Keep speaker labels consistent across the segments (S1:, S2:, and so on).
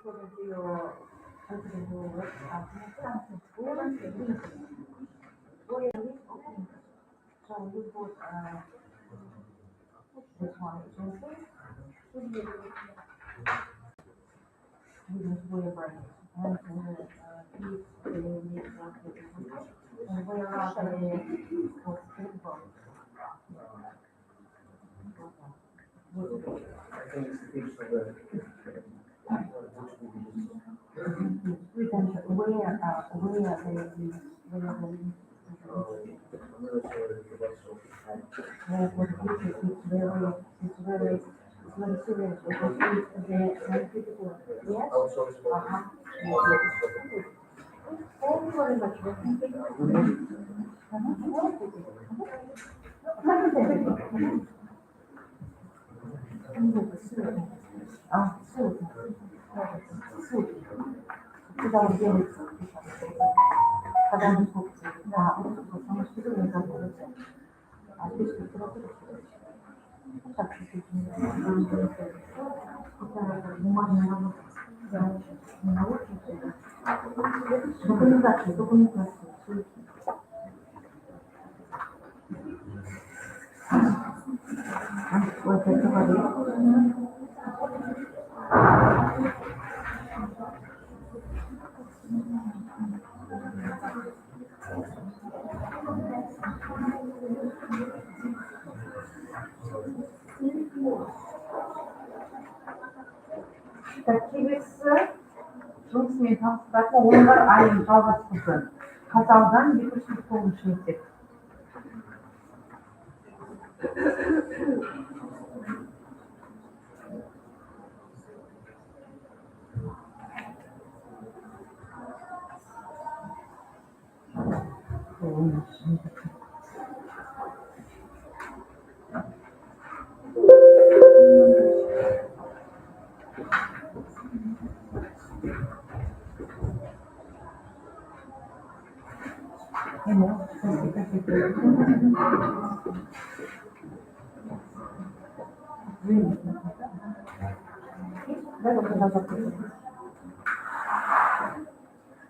S1: according to your work, where is the link? Where is the link? So you put this one, resources, business way brain, and keep the link and where are the people?
S2: I think it's the page for the.
S1: Retention, where they
S2: I'm really sorry about so.
S1: where was it's very serious because it's the scientific work. Yes?
S2: I'm sorry about
S1: Thank you very much. Когда он делает, когда он да, он самостоятельно заботится. А здесь литература так внимание работа. Да, не научится. Документация. Вот это говорит.
S3: келесі жұмысымен таныстыратын олар айын жалғастырды. Қаталдан 209 мектеп.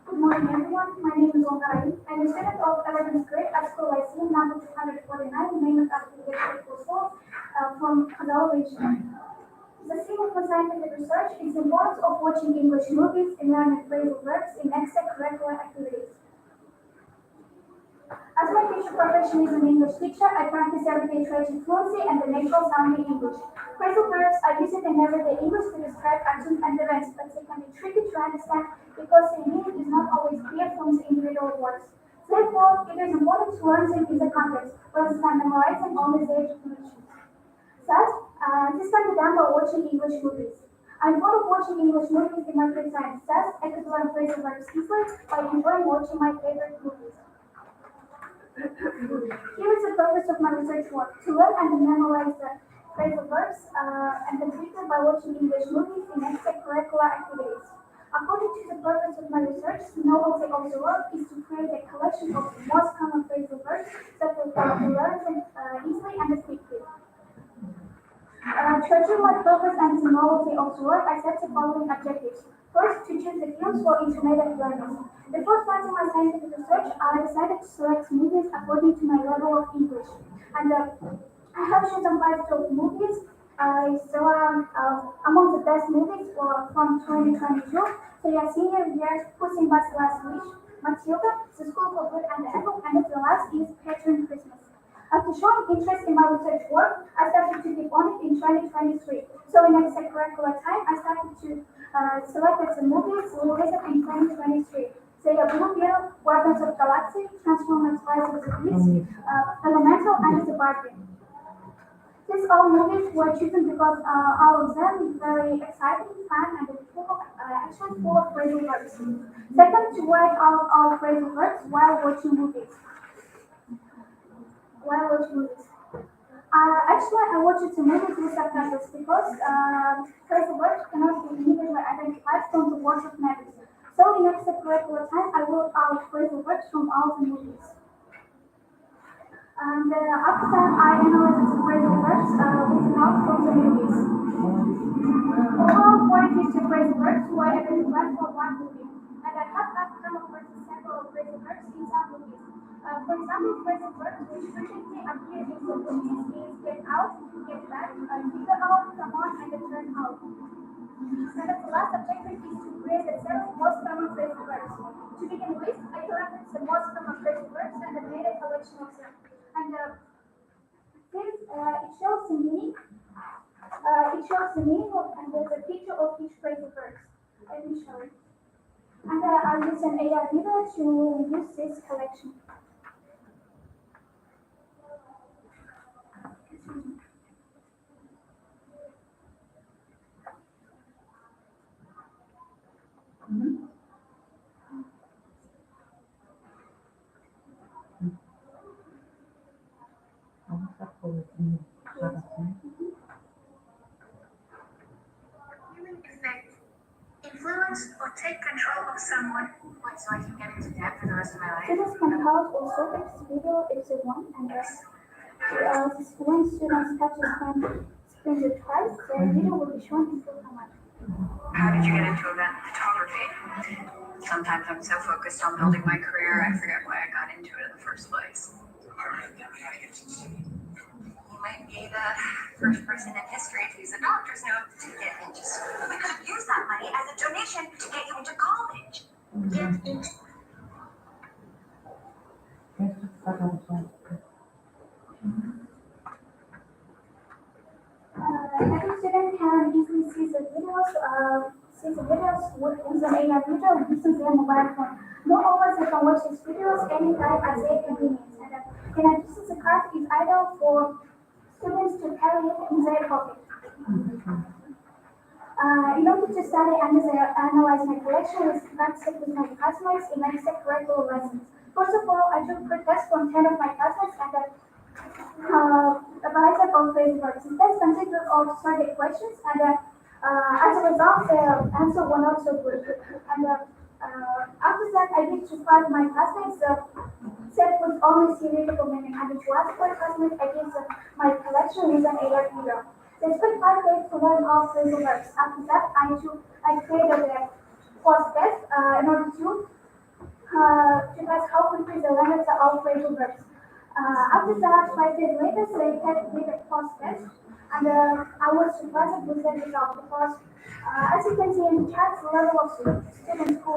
S4: Good morning, everyone. My name is Olga. I'm a student of 11th grade at school IC number 249, named after the Great Schools from Kazal region. The theme of my scientific research is the importance of watching English movies and learning phrasal verbs in extracurricular activities. As my future profession is an English teacher, I practice everyday trade fluency and the natural sounding English. Phrasal verbs are used in everyday English to describe actions and events, but they can be tricky to understand because their meaning is not always clear from the individual words. Therefore, it is important to learn them in the context, rather than memorizing only their definitions. Thus, this can be done by watching English movies. I'm fond of watching English movies in my free time. Thus, I could learn phrasal verbs easily by enjoying watching my favorite movies. Here is the purpose of my research work, to learn and memorize the phrasal verbs and complete them by watching English movies in extracurricular activities. According to the purpose of my research, the novelty of the work is to create a collection of the most common phrasal verbs that will help you learn them easily and quickly. To achieve my purpose and the novelty of the work, I set the following objectives. First, to choose the films for intermediate learners. Before starting my scientific research, I decided to select movies according to my level of English. And I have chosen 5 top movies. Among the best movies from 2022, so your senior year, Puss in Boots: Last Wish, Matilda, The School for Good and the Evil, and the last is Patron Christmas. After showing interest in my research work, I started to keep on it in 2023. So in extracurricular time, I started to select the movies released in 2023. They are Blue Beetle, Guardians of the Galaxy, Transformers: Rise of the Beasts, Elemental, and The Bargain. These all movies were chosen because all of them very exciting, fun, and actually full of phrasal verbs. Second, to write out all phrasal verbs while watching movies. Actually, I watched the movies with subtitles because phrasal verbs cannot be immediately identified from the words of names. So in extracurricular time, I wrote out phrasal verbs from all the movies. And after that, I analyzed the phrasal verbs with the notes from the movies. Overall, 40 phrasal verbs were have come across several phrasal verbs in some movies. For example, phrasal verbs which frequently appear in some movies is get out, get back, figure out, come on, and turn out. And the last objective is to create the 7 most common phrasal verbs. To begin with, I collected the most common phrasal verbs and I made a collection of them. And since it shows the meaning, and there's a picture of each phrasal verbs. Let me show it. And I'll use an AI reader to use this collection.
S5: Human effect. Influence or take control of someone. What, so I can get into debt for the rest of my life?
S4: This is compiled also this video episode 1 and when students touch the screen twice, the video will be shown in full format.
S5: How did you get into event photography? Sometimes I'm so focused on building my career, I forget why I got into it in the first place. You might be the first person in history to use a doctor's note to get into school. We could use that money as a donation to get you into college. Get into
S4: Every student can easily see the videos with an AI video using their mobile phone. Not always they can watch these videos anytime at their convenience. And in addition, the card is ideal for students to carry it in their pocket. In order to study and analyze my collection, we practiced with my classmates in my extracurricular lessons. First of all, I took pre-tests from 10 of my classmates and advisor of phrasal verbs. The test consisted of 30 questions, and as a result, the answer were not so good. And after that, I did to 5 of my classmates. The set was only theoretical meaning, and to ask my classmates, I did my collection with an AI video. They spent 5 days to learn all phrasal verbs. After that, I created a post test in order to test how quickly they learned all phrasal verbs. After that, 5 days later, they had made a post test, and I was surprised with the result because, as you can see in the chat, the level of students who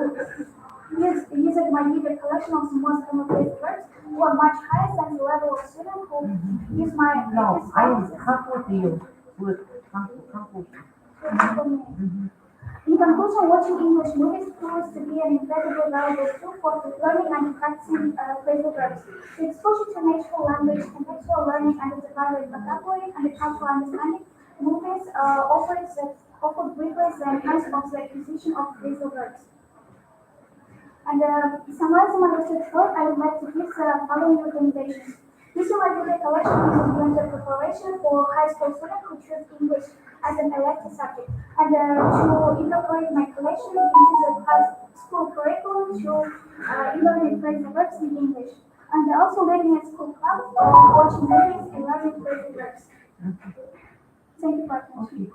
S4: used my video collection of the most common phrasal verbs were much higher than the level of students who used my In conclusion, watching English movies proves to be an incredibly valuable tool for learning and practicing phrasal verbs. The exposure to natural language, contextual learning, and the development vocabulary and the cultural understanding, movies offer greatly the enhancement of the acquisition of phrasal verbs. And summarizing my research work, I would like to give the following recommendations. Using my video collection is a mental preparation for high school students who choose English as an elective subject, and to incorporate my collection into the high school curriculum to learning phrasal verbs in English, and also learning at school club or watching movies and learning phrasal verbs. Thank you for attention.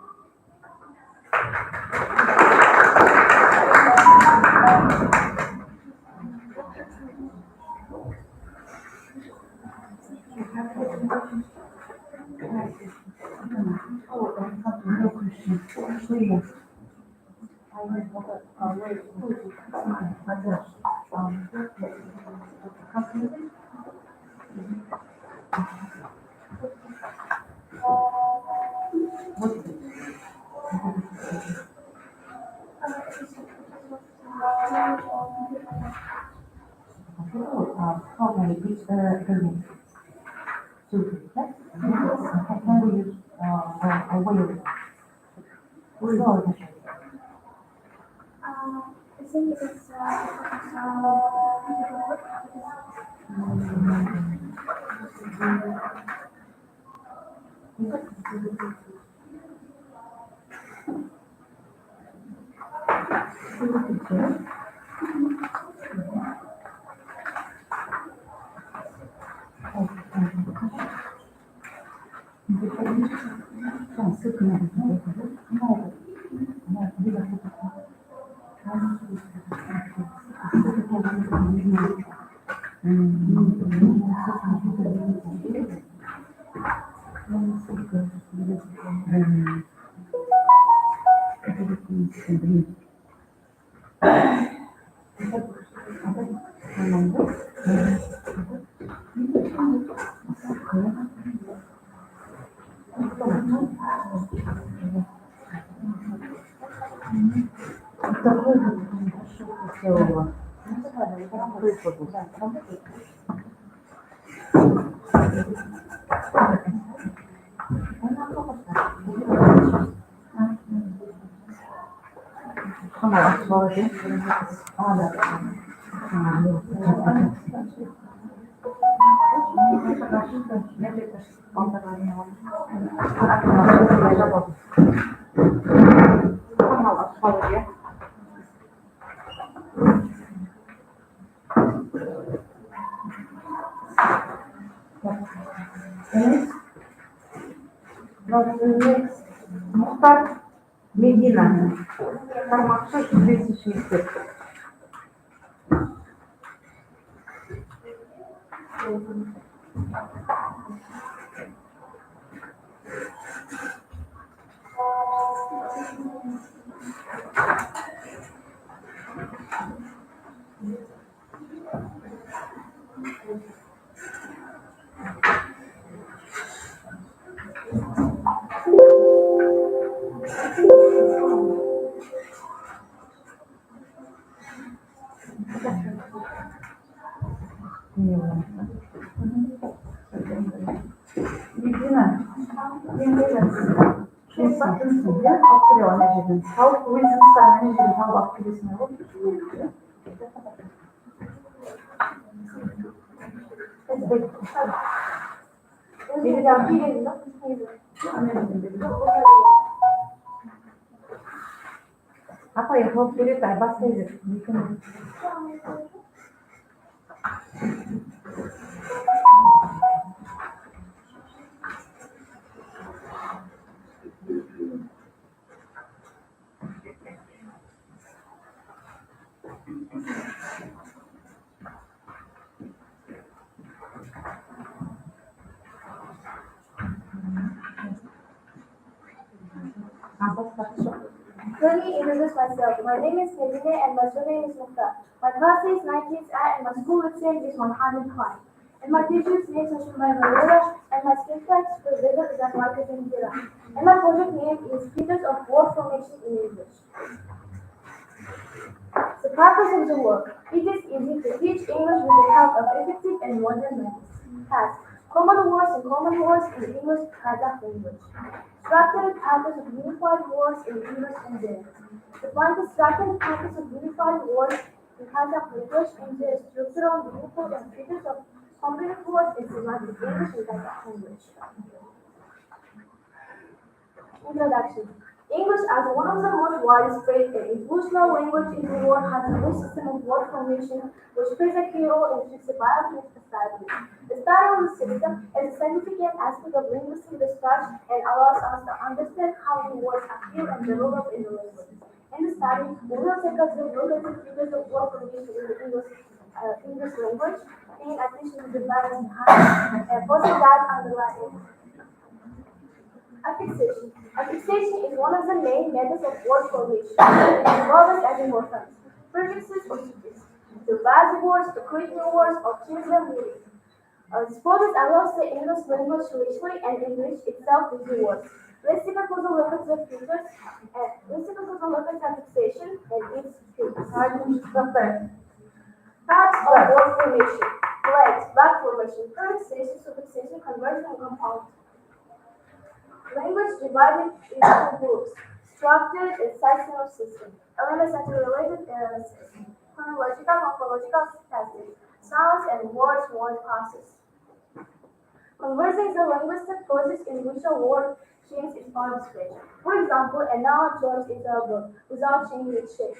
S4: I think it's
S3: Muhtar Medina. Tarmoqcha 176. Medina. Apa ya, mau pilih tak bahasa itu?
S4: Let me introduce myself. My name is Medine and my surname is Mukta. My class is 19A and my school name is Mohammed Khan. And my teacher's name is Shumai Malera and my skill tracks presented is at Marketing Jira. And my project name is Features of Word Formation in English. The purpose of the work. It is easy to teach English with the help of effective and modern methods. Task. Common words in English Kazakh language. Structured patterns of unified words in English and German. Define the structured patterns of unified words in Kazakh language and the structural uniform and features of complex words in semantic English and Kazakh language. Introduction. English, as one of the most widespread and influential languages in the world, has a rich system of word formation which plays a key role in its biological society. The study of the system is a significant aspect of linguistic research and allows us to understand how the words appear and develop in the language. In the study, we will take a look at the features of word formation in the English language, paying attention to the various kinds and posting that underlying. Affixation. Affixation is one of the main methods of word formation. It involves adding morphemes, prefixes, or suffixes to base words, to create new words, or change their meaning. This process allows the English language to richly and enrich itself with new words. Let's take a closer look at the features and let's take a closer look at affixation and its features. Types of word formation: flat, back formation, prefixation, suffixation, conversion, and compound. Language divided into two groups: structured and sectional system. Elements that are related system. Chronological, morphological, static. Sounds and words word process. Conversing is a linguistic process in which a word changes its form of speech. For example, a noun joins into a verb without changing its shape.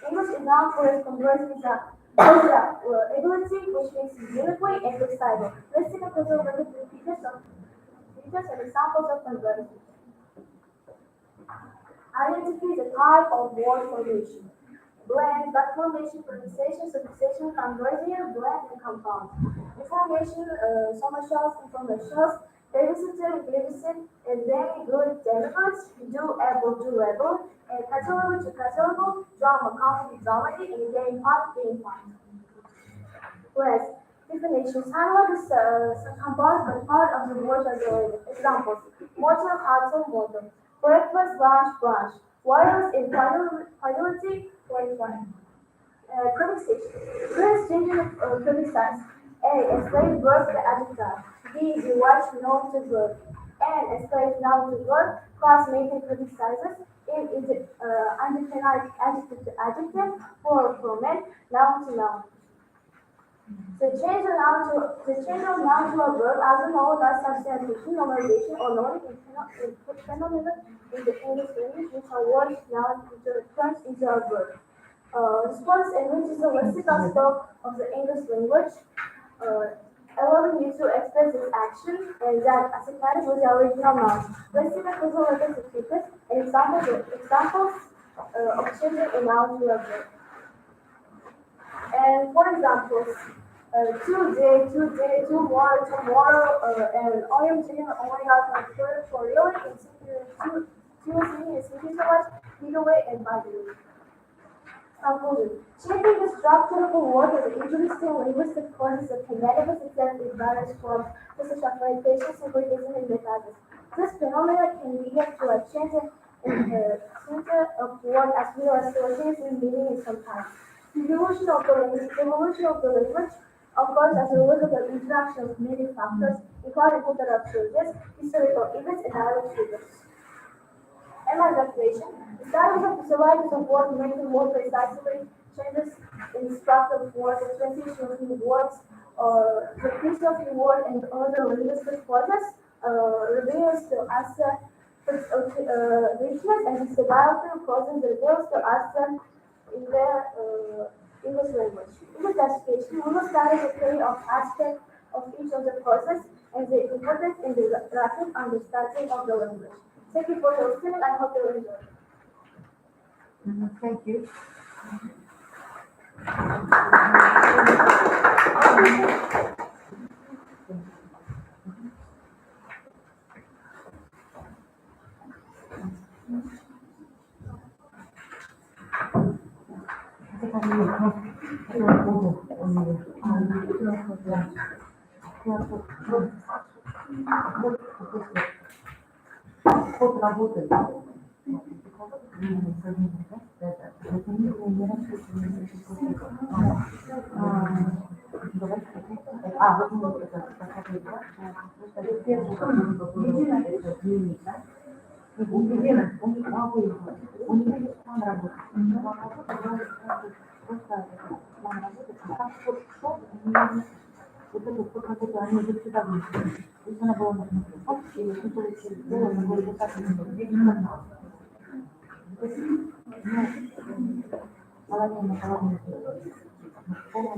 S4: English is known for its conversing ability, which makes it uniquely and flexible. Let's take a closer look at the features and examples of conversion. Identify the type of word formation. blend, back formation, pronunciation, suffixation, conversion, blend, and compound. Information, somatials, informationals, derivatives, derivatives, very good derivatives, doable, catalogable, drama, conflict, dramedy, and game part. Whereas definitions, analog is composed by part of the word as a examples. Motor, hotel, motor. Breakfast, branch. Wireless in priority, point. Preposition. First gender of prepositions. A. A slave verb to adjective. B. The watch noun to verb. N. A slave noun to verb. Class-making prepositions. In is undefined adjective to adjective. For men, noun to noun. The change of noun to a verb as a whole does substantiation, normalization, or knowing phenomenon in the English language, which are words now turns into a verb. Response language is a lexical stock of the English language, allowing you to express this action and that as a kind with the original noun. Lexical causal letters and examples of changing a noun to a verb. And for examples, today, tomorrow, and OMG, oh my god, for really, and Tuesday is so much, away, and by the way. Conclusion. Changing the structure of a word is an interesting linguistic process that can manifest itself in various forms, such as fragmentation, synchronism, and metaphors. This phenomenon can lead to a change in the center of word as well as changes in meaning in some times. The evolution of the language, of course, as a result of the interaction of many factors, including cultural changes, historical events, and other figures. Evaluation. The studies of the varieties of words making more precisely changes in the structure of words, the transition of new words, or the piece of new word and other linguistic process reveals to us richness and stability of process reveals to us in the English language. In the classification, we will study the theory of aspects of each of the process and the importance in the rapid understanding of the language. Thank you for your listening. I hope you enjoy.
S3: Thank you. Ход работы. Вот эту вот работу они уже всегда вместе. То есть она была на консультации, и что-то было на городе так, половина. Школа,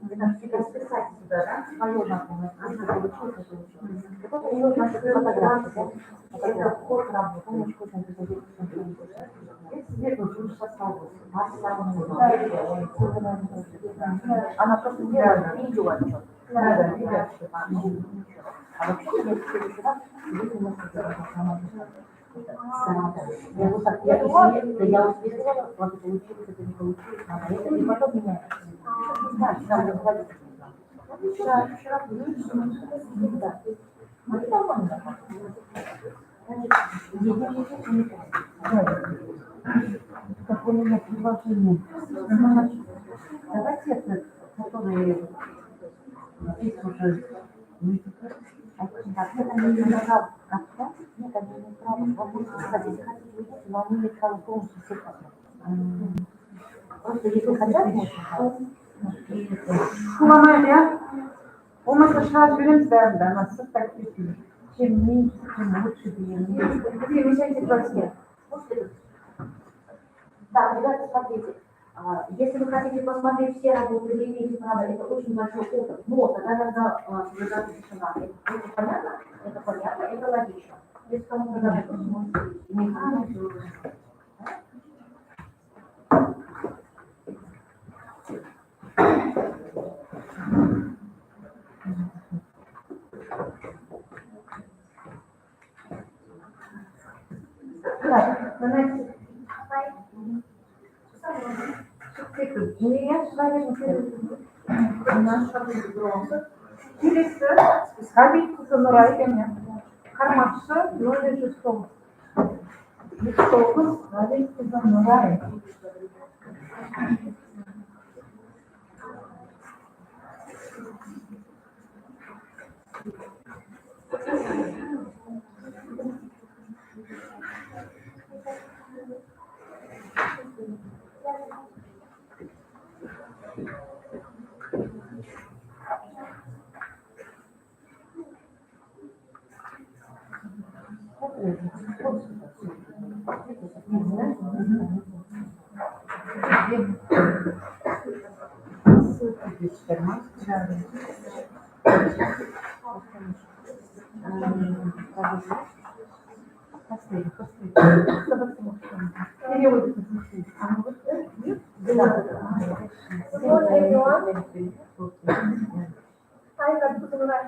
S3: конечно, расписать сюда, да, свое знакомое, это вход работы, она просто делает видео отчет. А вообще, я следующий раз я вот так, я успела, вот получилось, это не получилось, надо это, и потом меняется. Да, надо говорить. Вчера да. Ну, нормально. Как у меня предложение. Давайте это. которые пишут это не имеет права. Нет, они не имеют права. Хотите уйти, но они имеют право полностью всех посмотреть. Просто если хотят, можно.
S1: Kullanmaya ya. O mesela şarj bilim değerli. Nasıl taktik gibi.
S3: Чем меньше, тем лучше білімі.
S1: Перемещайте пластик.
S3: Да, ребята, смотрите, если вы хотите посмотреть все работы білімі, правда, это очень большой опыт, но тогда надо соблюдать тишина. Это понятно, это логично. Если кому-то даже
S1: Birisi tabii ki sınırı demiyor. Karmaşık böyle cüstüm. Cüstüm tabii ki sınırı.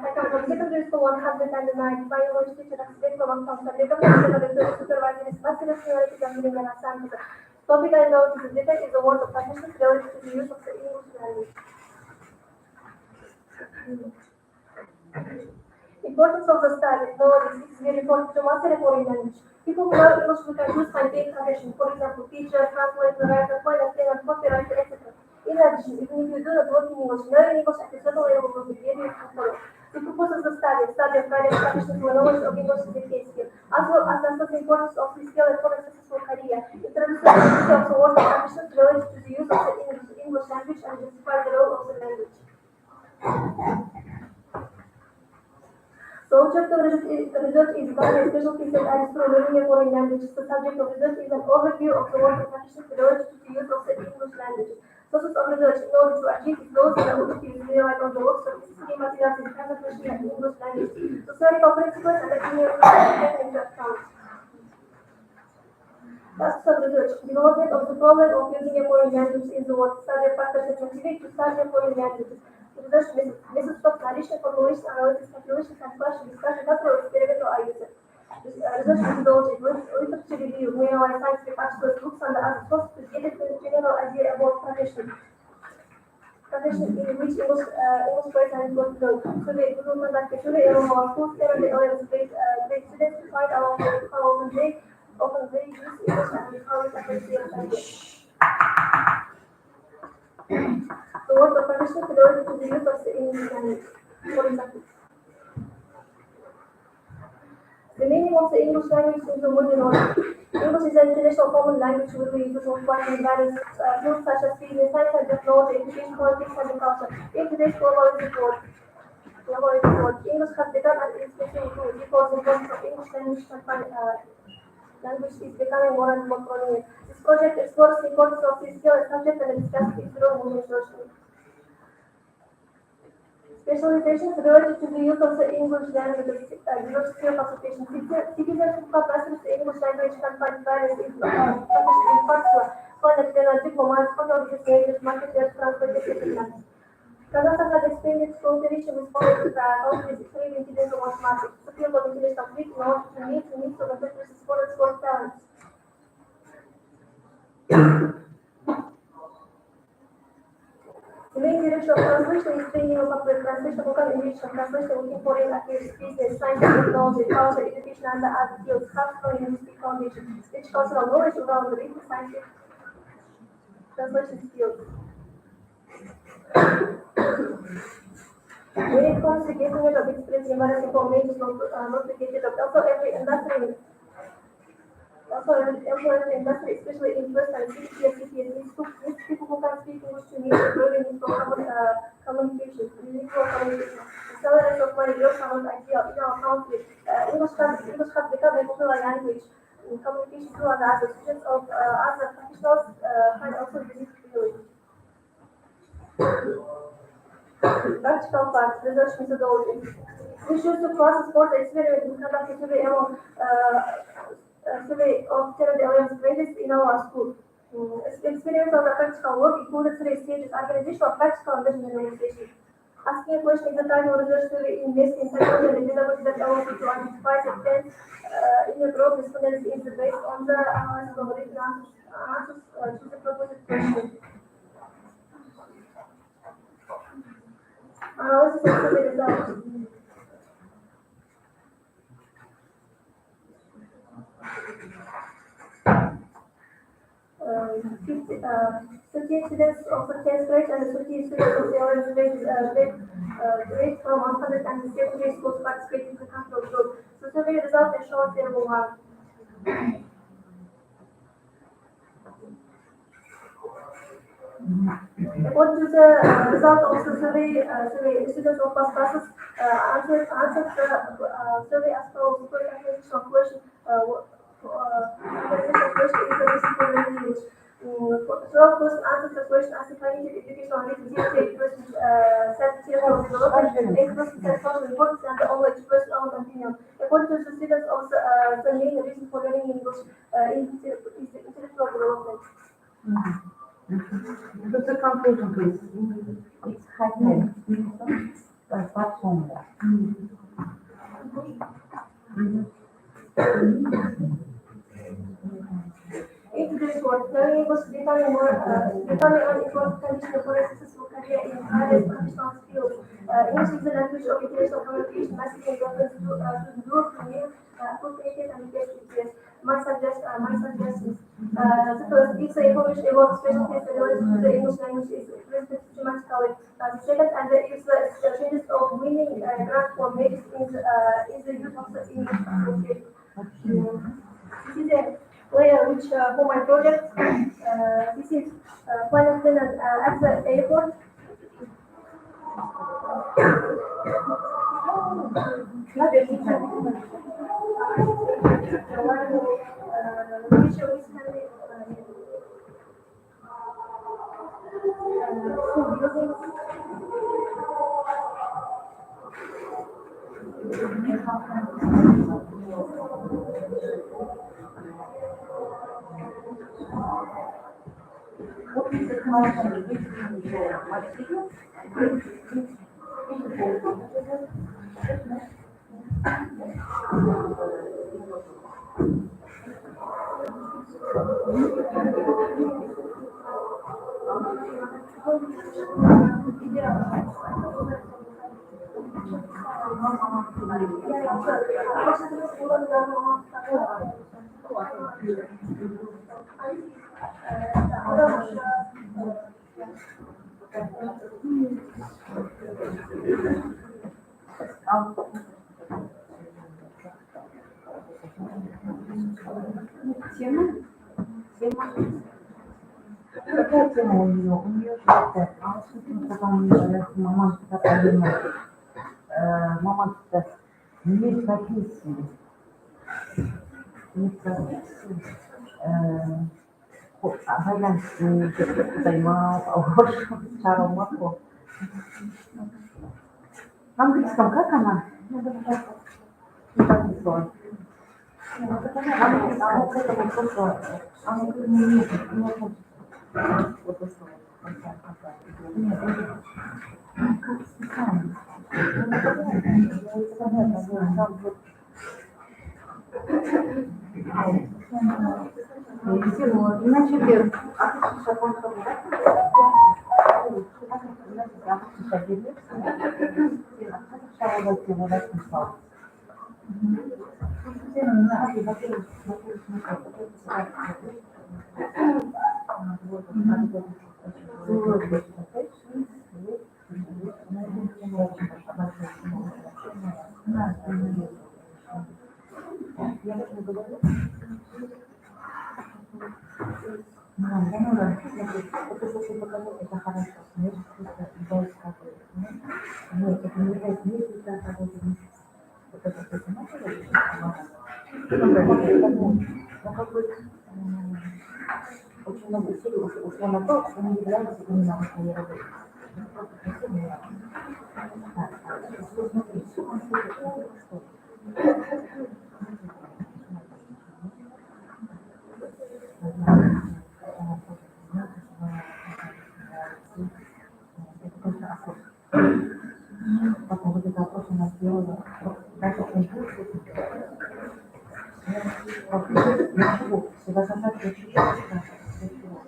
S4: I come from secondary school 109. Biology teacher accident from the supervisor is massive theory examining and assignment. Topic I know is written is the word of professional related to the use of the English language. Importance of the study. Knowledge is very important to master a foreign language. People who learn English we can use scientific profession. For example, teacher, translator, writer, point trainer, copywriter, etc. In addition, even if you do not work in English, learning English at a certain level will be very useful. The purpose of the study of guidance practices for knowledge of English is a key skill, as well as the importance of this skill for a successful career. It introduces the of the work of practices related to the use of the English language and justify the role of the language. The object of research is done a special piece of as for learning a foreign language. The subject of research is an overview of the work of practices related to the use of the English language. Sources of research in order to achieve its goals and objectives rely on the works of history materials in translation and English language, historical principles and opinions taken into account. Tasks of research. Development of the problem of using a foreign language is the work study factors that motivate to study a foreign language. Research methods of narration, formulation, analysis, calculations, and question discussion, natural experimental are used. Research methodology, literature review, we analyze scientific articles, books, and other sources to get a general idea about profession in which English words and English go. So we will conduct a survey among our schools, 10 and 11th grade students to find out how often they use English and how it affects their language. The word of profession related to the use of the English language. For example, the meaning of the English language is the word in order. English is an international common language with the use of in various fields such as business, science and technology, education, politics, and agriculture. In today's globalized world, English has become an essential tool because the importance of English language is becoming more and more prominent. This project explores the importance of this skill and subject and discusses its role in research. Specializations related to the use of the English language diversity of occupation. Citizens who have mastered the English language can find various in particular, foreign diplomats, hotel visitors, marketers, translators, etc. Kazakhstan has experienced cooperation with foreign countries extremely international markets. The field of international trade in order to meet the needs of the country's foreign sports talents. The main direction of translation is training of public translation, local English translation within foreign affairs, business, science, technology, culture, education, and other fields, cultural linguistic foundation, rich cultural knowledge around the written scientific translation skills.
S6: When it comes to getting rid of express embarrassing information, not to get rid of also every industry, especially in first and CPS, needs people who can speak English to need to really need for communication, individual communication. The salaries of my girls are not ideal in our country. English has become a popular language in communication to other students of other professionals find also unique feeling. Practical facts, research methodology. We choose to process for the experiment we conducted survey among survey of 10 11th graders in our school. Experience of the practical work included 3 stages: organizational, practical, and vision realization. Asking a question is a type of research survey investing in technology and pedagogy that allows you to identify the trends in your group. Respondents is based on the analysis of written answers to the proposed question. Analysis of survey results. Thirty students of the 10th grade and 30 students of the 11th grade from 100 and secondary schools participate in the control group. So survey results are shown table 1. According to the result of the survey, students of past classes answered the survey as follows. First organizational question, organizational question is the basic for learning English. 12 person answered the question as a cognitive educational reason. 0.8% said theoretical development, 8% said social importance, and only 2% own opinion. According to the students of the main reason for learning English is intellectual development.
S3: What's the conclusion, please? It's high-tech. Platform.
S6: In today's world, learning English is becoming an important condition for a successful career in various professional fields. English is the language of international communication, messaging governments to the group, communicate and engage. My suggestions. The first, if the information about specialties related to the English language is presented systematically. The second, and if the chances of winning grant for merit is the use of the English language. This is a layer which for my project. This is flight attendant at the airport.
S3: What is the connection between what signals? Какая тема у нее? У нее мамонтка не профессии. Варианты займал Шаромако. На английском как она? Иначе без была очень большая сумма. Я даже говорю, это если показать, это хорошо. Но если просто боюсь какой-то, нет, это не является ни результатом, вот это вот но как бы очень много усилий ушло на то, что не является именно своей работой. Просто красиво не надо. Так, если смотреть, что он что? Это только опрос. Потом вот этот опрос у нас сделала. Дальше конкурсы. Для чего? Всегда задать для чего? Для чего?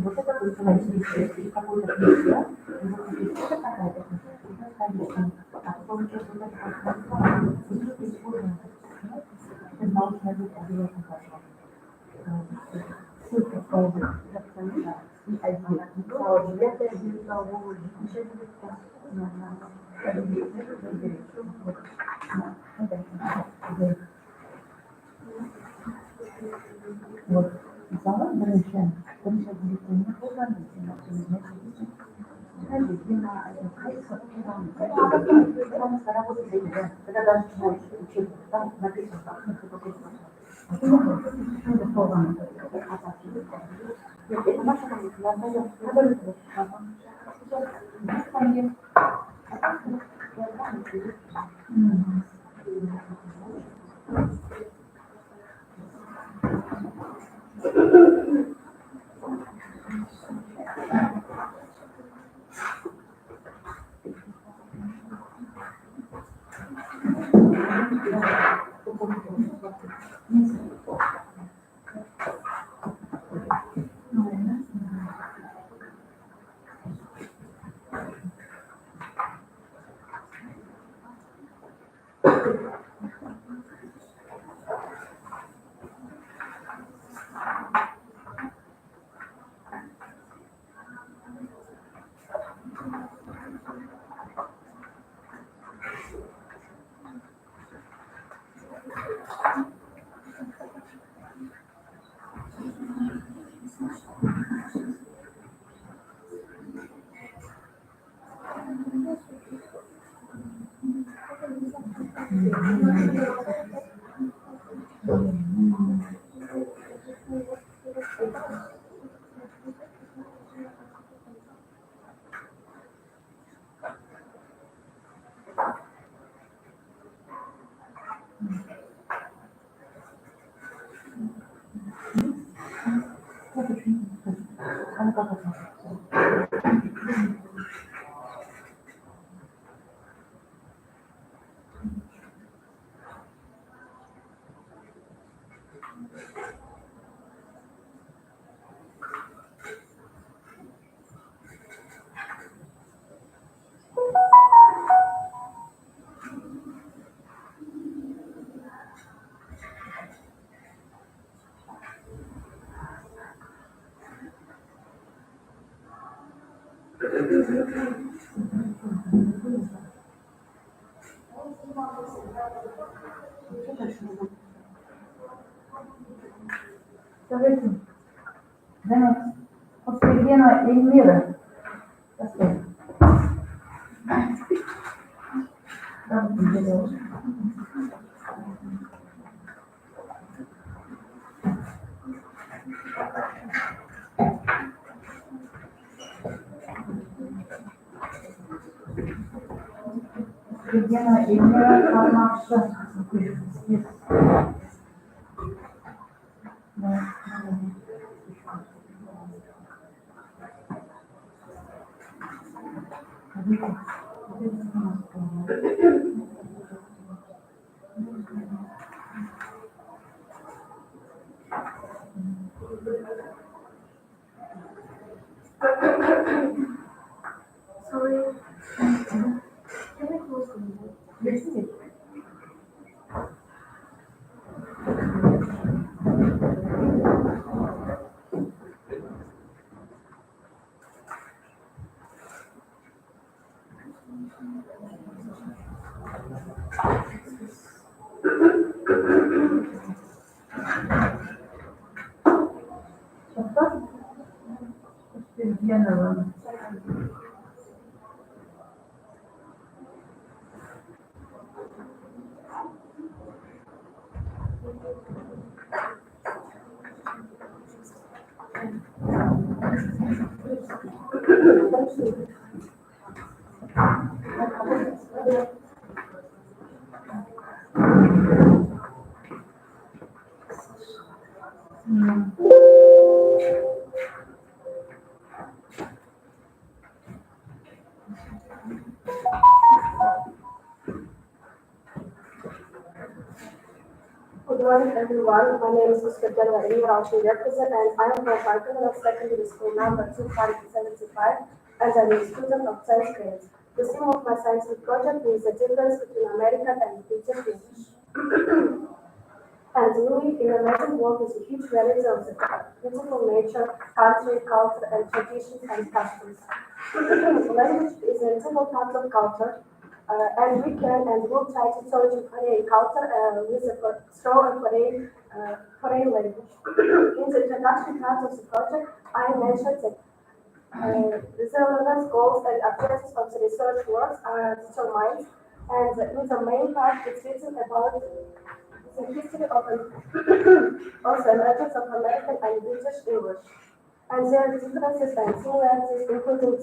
S3: Вот это получается какой-то крестьян, и вот здесь это какая-то крестьян, а получается вот это вот используем, это научная группа обязательно пошла. Ссылка в колбе, и один. Это вот, салат дрожжа, он сейчас будет не положительно, потому что работа дает, когда даже больше учиться, там написано, как мы это это наша работа, я отдаю, я говорю, Скажите, Денис, Посвящена Эльмира. Посвящена Эльмира Палмакша.
S6: Sorry. Can we close the meeting? Good morning, everyone. My name is Mr. General Rauchi Represent, and I am from Faculty of Secondary School number 275, and I'm a student of 10th grade. The theme of my scientific project is the difference between American and British English. And really, in a modern world is a huge variety of the beautiful nature, country, culture, and traditions and customs. Language is an integral part of culture, and we can and will try to teach Korean culture with a strong Korean language. In the introduction part of the project, I mentioned that the relevant goals and objectives of the research works are determined, and in the main part, it's written about the history of also emergence of American and British English, and their differences and similarities, including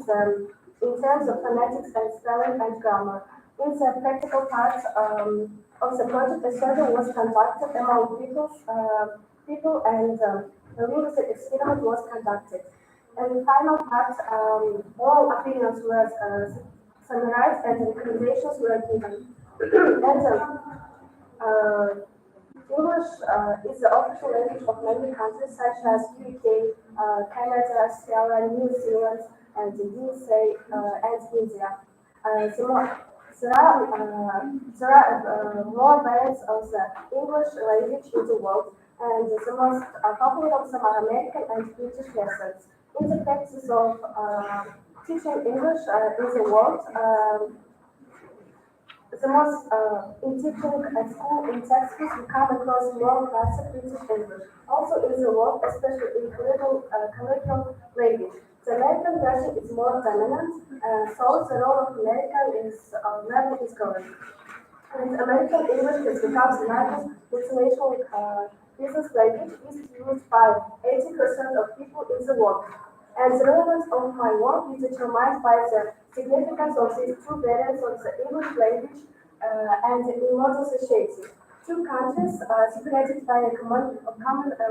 S6: in terms of phonetics and spelling and grammar. In the practical part of the project, a survey was conducted among people and a linguistic experiment was conducted. And the final part, all opinions were summarized and recommendations were given. and English is the official language of many countries such as UK, Canada, Australia, New Zealand, and the USA and India. There are more variants of the English language in the world, and the most popular of them are American and British lessons. In the practice of teaching English in the world, the most in teaching at school in textbooks, we come across more classic British English. Also in the world, especially in colloquial language. The American version is more dominant, so the role of American is level is growing. And American English has become the largest international business language, is used by 80% of people in the world. And the relevance of my work is determined by the significance of these two variants of the English language and in modern society. Two countries separated by a common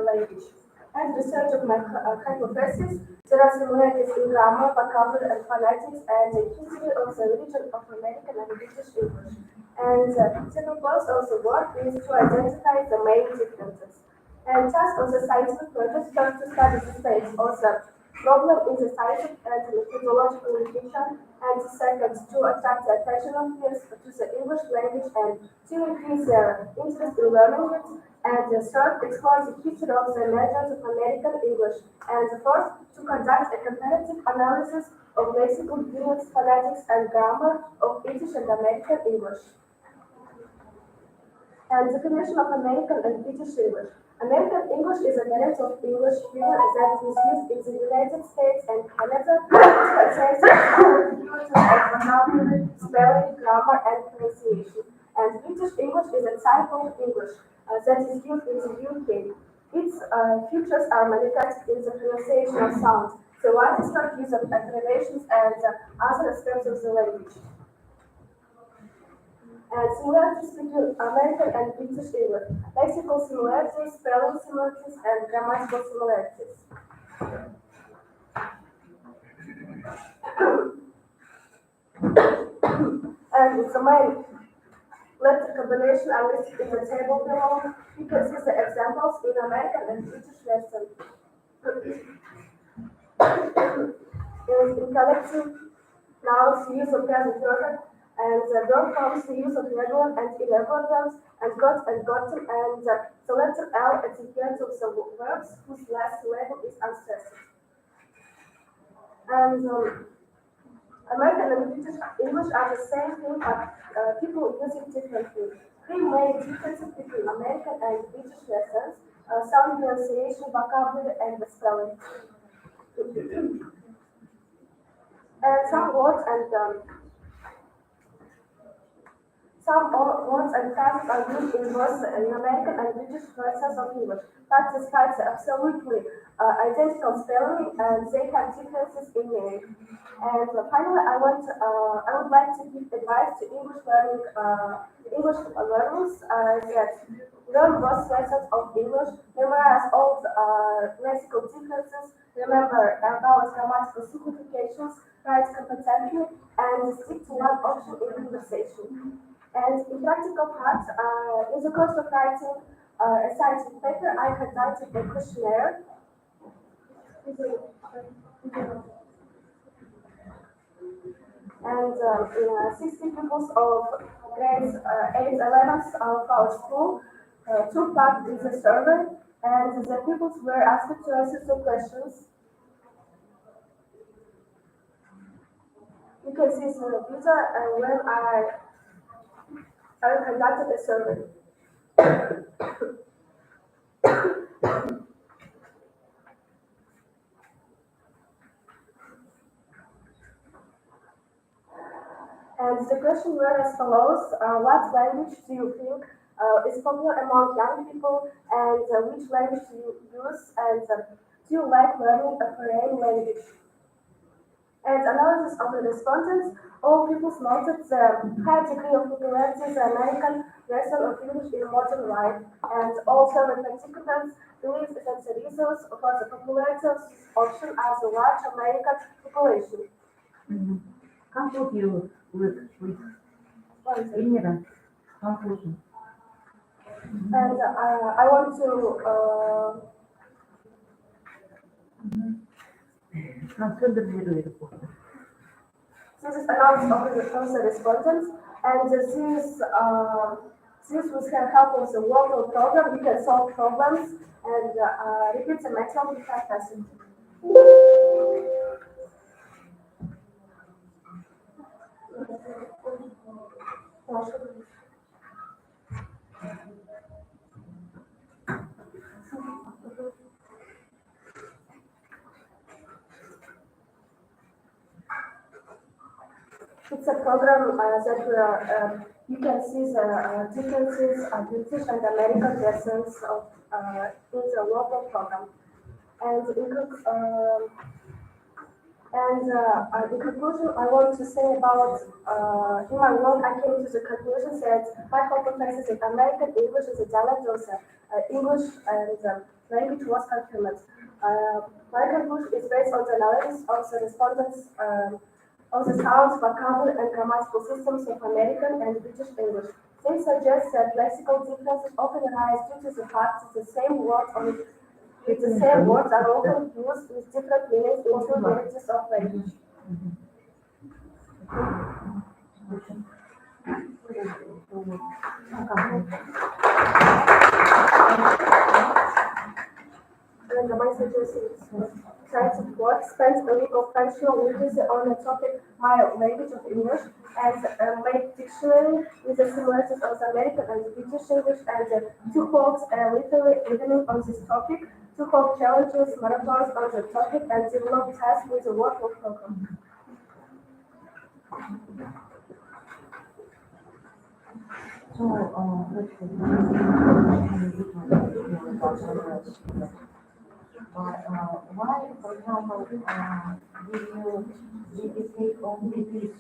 S6: language. As research of my hypothesis, there are similarities in grammar, vocabulary, and phonetics, and the history of the origin of American and British English. And the purpose of the work is to identify the main differences. And task of the scientific project starts to study the space of the problem in the scientific and methodological limitation, and the second to attract the attention of peers to the English language and to increase their interest in learning it, and the third explores the history of the emergence of American English, and the fourth to conduct a comparative analysis of lexical units, phonetics, and grammar of British and American English. And definition of American and British English. American English is a variant of English humor that is used in the United States and Canada. It contains vocabulary, spelling, grammar, and pronunciation. And British English is a type of English that is used in the UK. Its features are manifested in the pronunciation of sounds, the widespread use of abbreviations, and other aspects of the language. And similarities between American and British English, lexical similarities, spelling similarities, and grammatical similarities. And the main letter combination are listed in the table below. You can see the examples in American and British lesson. In collective nouns, the use of present perfect, and the verb forms, the use of regular and irregular verbs, and got and gotten, and the letter L at the end of the verbs whose last syllable is unstressed. And American and British English are the same thing, but people use it differently. Three main differences between American and British lessons: sound pronunciation, vocabulary, and the spelling. And some words and phrases are used in both in American and British versions of English, but despite the absolutely identical spelling, they have differences in meaning. And finally, I would like to give advice to English learners that learn both lessons of English, memorize all the lexical differences, remember about grammatical simplifications, write competently, and stick to one option in conversation. And in practical part, in the course of writing a scientific paper, I conducted a questionnaire. And 60 pupils of grades 8, 11 of our school took part in the survey, and the pupils were asked to answer some questions. You can see the computer when I conducted a survey. And the question were as follows: what language do you think is popular among young people, and which language do you use, and do you like learning a foreign language? And analysis of the respondents, all pupils noted the high degree of popularity the American version of English in modern life, and all survey participants believe that the reasons for the popularity of this option are the large American population.
S3: Как would you with ignorant conclusion?
S6: And I want to this is analysis of the respondents, and this was help with the local program. You can solve problems and repeat the method with 5%. It's a program that you can see the differences of British and American lessons of in the local program. And in conclusion, I want to say about in my work, I came to the conclusion that my hypothesis is American English is a dialect of English, and language was confirmed. My conclusion is based on the analysis of the respondents of the sounds, vocabulary, and grammatical systems of American and British English. They suggest that lexical differences often arise due to the fact that the same words are often used with different meanings in two varieties of language. And my suggestion is scientific work spends a week of functional literacy on the topic my language of English, and make dictionary with the similarities of the American and the British English, and to hold a literary evening on this topic, to hold challenges, marathons on the topic, and develop tasks with the workbook program.
S3: So, let's see. Why, for example, did you take only this?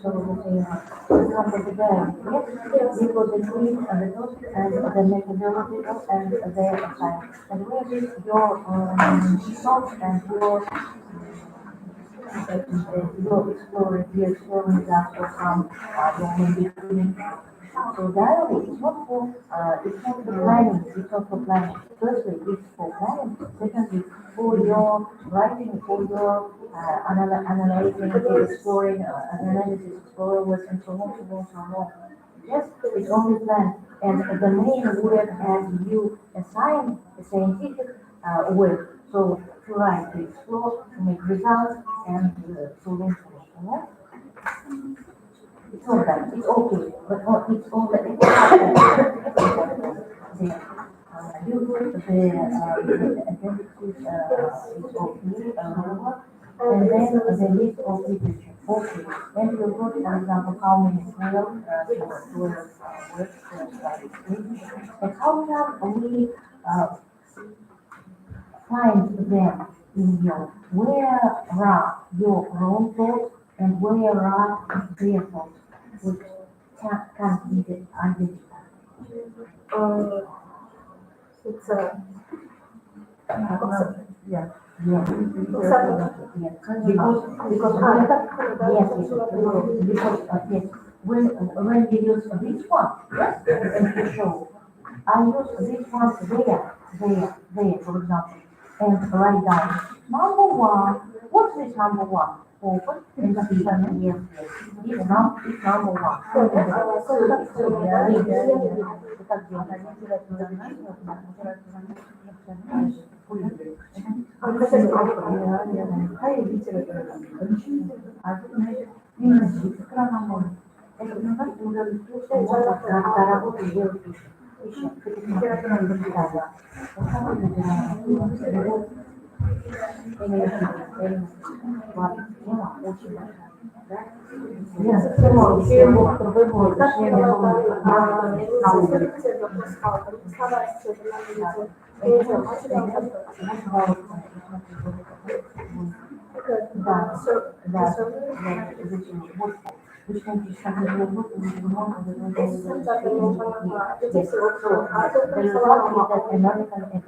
S3: So for example, the guy, yes, we got the trees and the topic and the methodology and the assignment. And where is your thoughts and your exploring that or some your maybe. So diary is not for it's not for planning. Firstly, it's for planning. Secondly, for your writing, for your analyzing, exploring, explorers, and so on, so on, so on. Yes, it's only plan. And the main work as you assign a scientific work. So to write, to explore, to make results, and to learn from it. You know? It's all that. It's okay, but it's all that. You put the appendix is okay, and then the list of literature. Okay, then you put, for example, how many snails works and how can we find them in your where are your own thoughts and where are their thoughts, which can be identified.
S6: It's a
S3: Yeah. Yes. Because yes, when you use this one, yes, and you show, I use this one there, for example, and write down number one. What's this number one? Open and yes, yes. It's number one.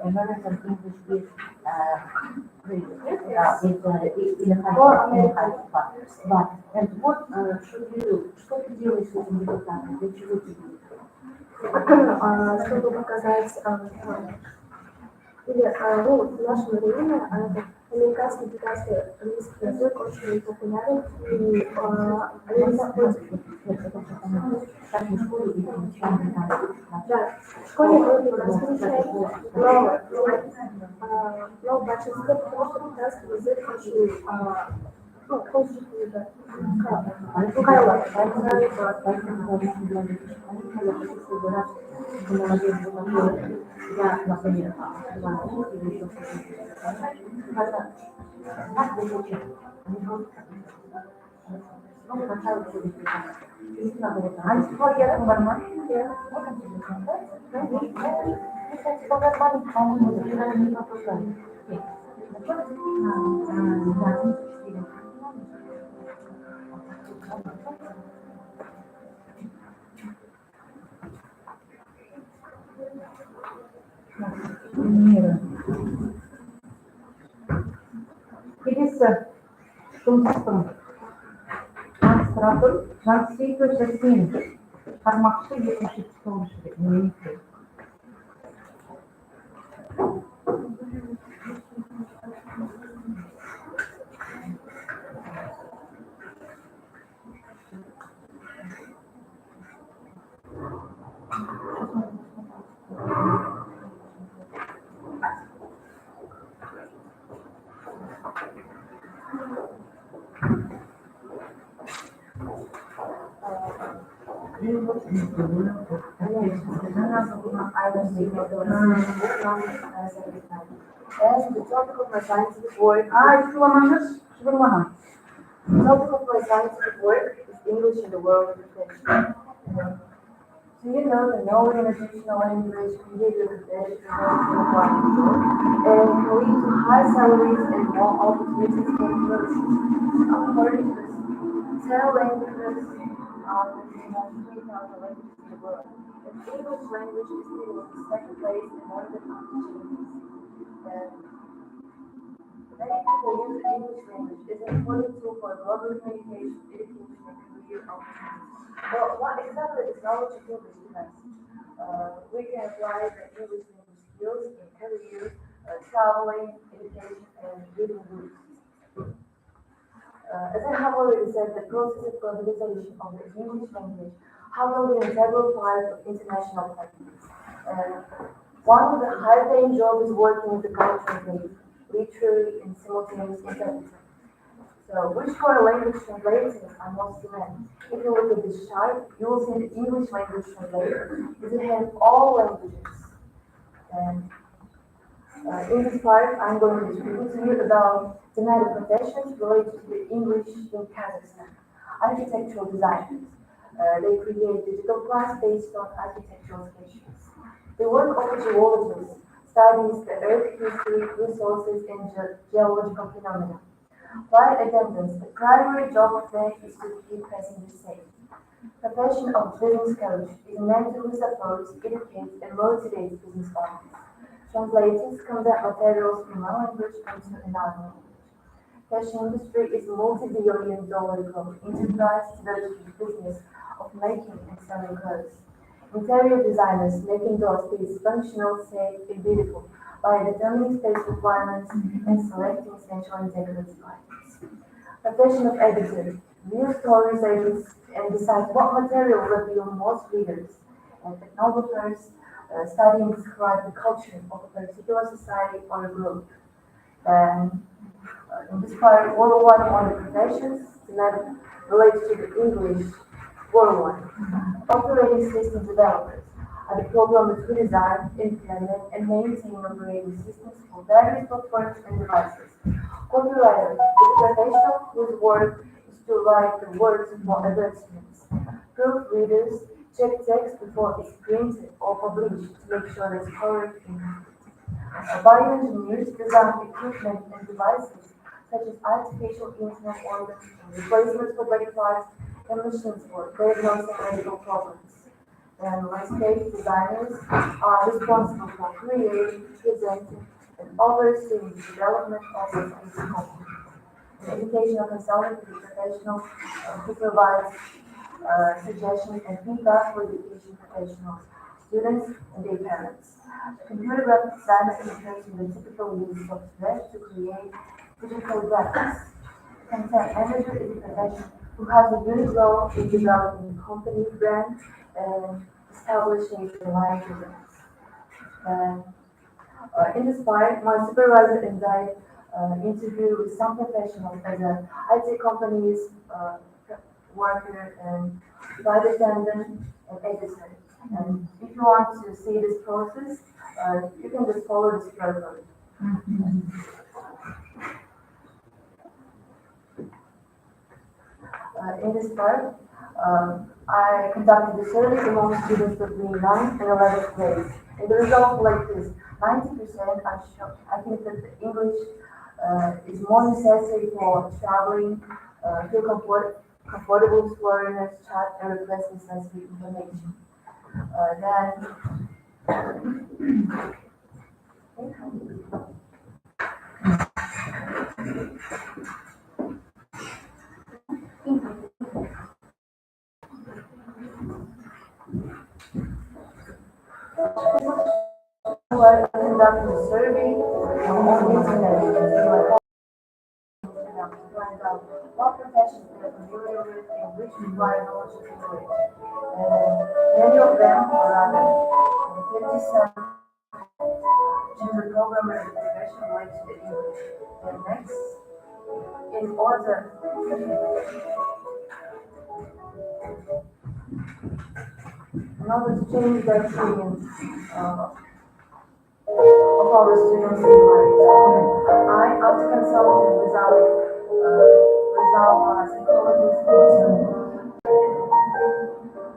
S3: American English is but and what should you do? Что ты делаешь с этим результатом? Для чего тебе?
S6: Чтобы показать, или, ну, в наше время американский, китайский, английский язык очень популярен, и они используют. Да, в школе мы прекрасно изучаем, но большинство, потому что китайский язык очень, ну, очень, да,
S3: Я, например, Келесі жұмыстың трансфер жасымен тармақшы 279 рет.
S6: And the topic of my scientific work,
S3: Şulamamız, şulamamız.
S6: the topic of my scientific work is English in the world of education. So you know that no organizational language behavior competition and can lead to high salaries and more opportunities for employees. According to
S3: 10 languages out of the most 3,000 languages in the world. The English language is still in second place in all the countries. Many people use the English language as an important tool for global communication, education, and career opportunities. Well, what exactly is knowledge of English device? We can apply the English language skills in career, traveling, education, and reading books. As I have already said, the process of globalization of the English language happened in several parts of international practice. One of the high-paying jobs is working with the cultural data, literary and simultaneous interpreter. So, which foreign language translators are most demand? If you look at this chart, you will see the English language translator is ahead of all languages. And in this part, I'm going to speak to you about the matter professions related to the English in Kazakhstan. Architectural designers. They create digital plans based on architectural sketches. They work over geologists, studies the earth history, resources, and geological phenomena. Flight attendants, the primary job of them is to keep passengers safe. Profession of business coach is meant to support, educate, and motivate business owners. Translators convert materials from one language into another language. Fashion industry is a multi-billion-dollar global enterprise devoted to the business of making and selling clothes. Interior designers making door space functional, safe, and beautiful by determining space requirements and selecting essential and decorative items. Profession of editor views stories and decide what material will appeal most readers. And ethnographers study and describe the culture of a particular society or a group. And in this part, worldwide on the professions, that relates to the English worldwide. Operating system developers are the programmers who design, implement, and maintain operating systems for various platforms and devices. Copywriter is a professional whose work is to write the words for advertisements. Proofreaders check text before it's printed or published to make sure it's correct and complete. Bioengineers design equipment and devices such as artificial internal organs and replacements for body parts and machines for diagnosing medical problems. And landscape designers are responsible for creating, presenting, and overseeing the development of the content. An educational consultant is a professional who provides suggestions and feedback for education professionals, students, and their parents. A computer graphic designer is a person with typical use of software to create digital graphics. Content manager is a professional who has a unique role in developing the company brand and establishing reliable brands. And in this part, my supervisor and I interview with some professionals as an IT companies worker and flight attendant and editor. And if you want to see this process, you can just follow this program. In this part, I conducted a survey among students between 9th and 11th grade. And the results like this: 90% are sure. I think that the English is more necessary for traveling, feel comfortable with foreigners, chat, and request sensitive information. I conducted a survey on the internet to find out what professions they are familiar with and which require knowledge of English. Many of them, or rather 57, choose a programmer as a profession related to English. And next, in order to change the opinion of our students in life. I, after consulting with our psychologist,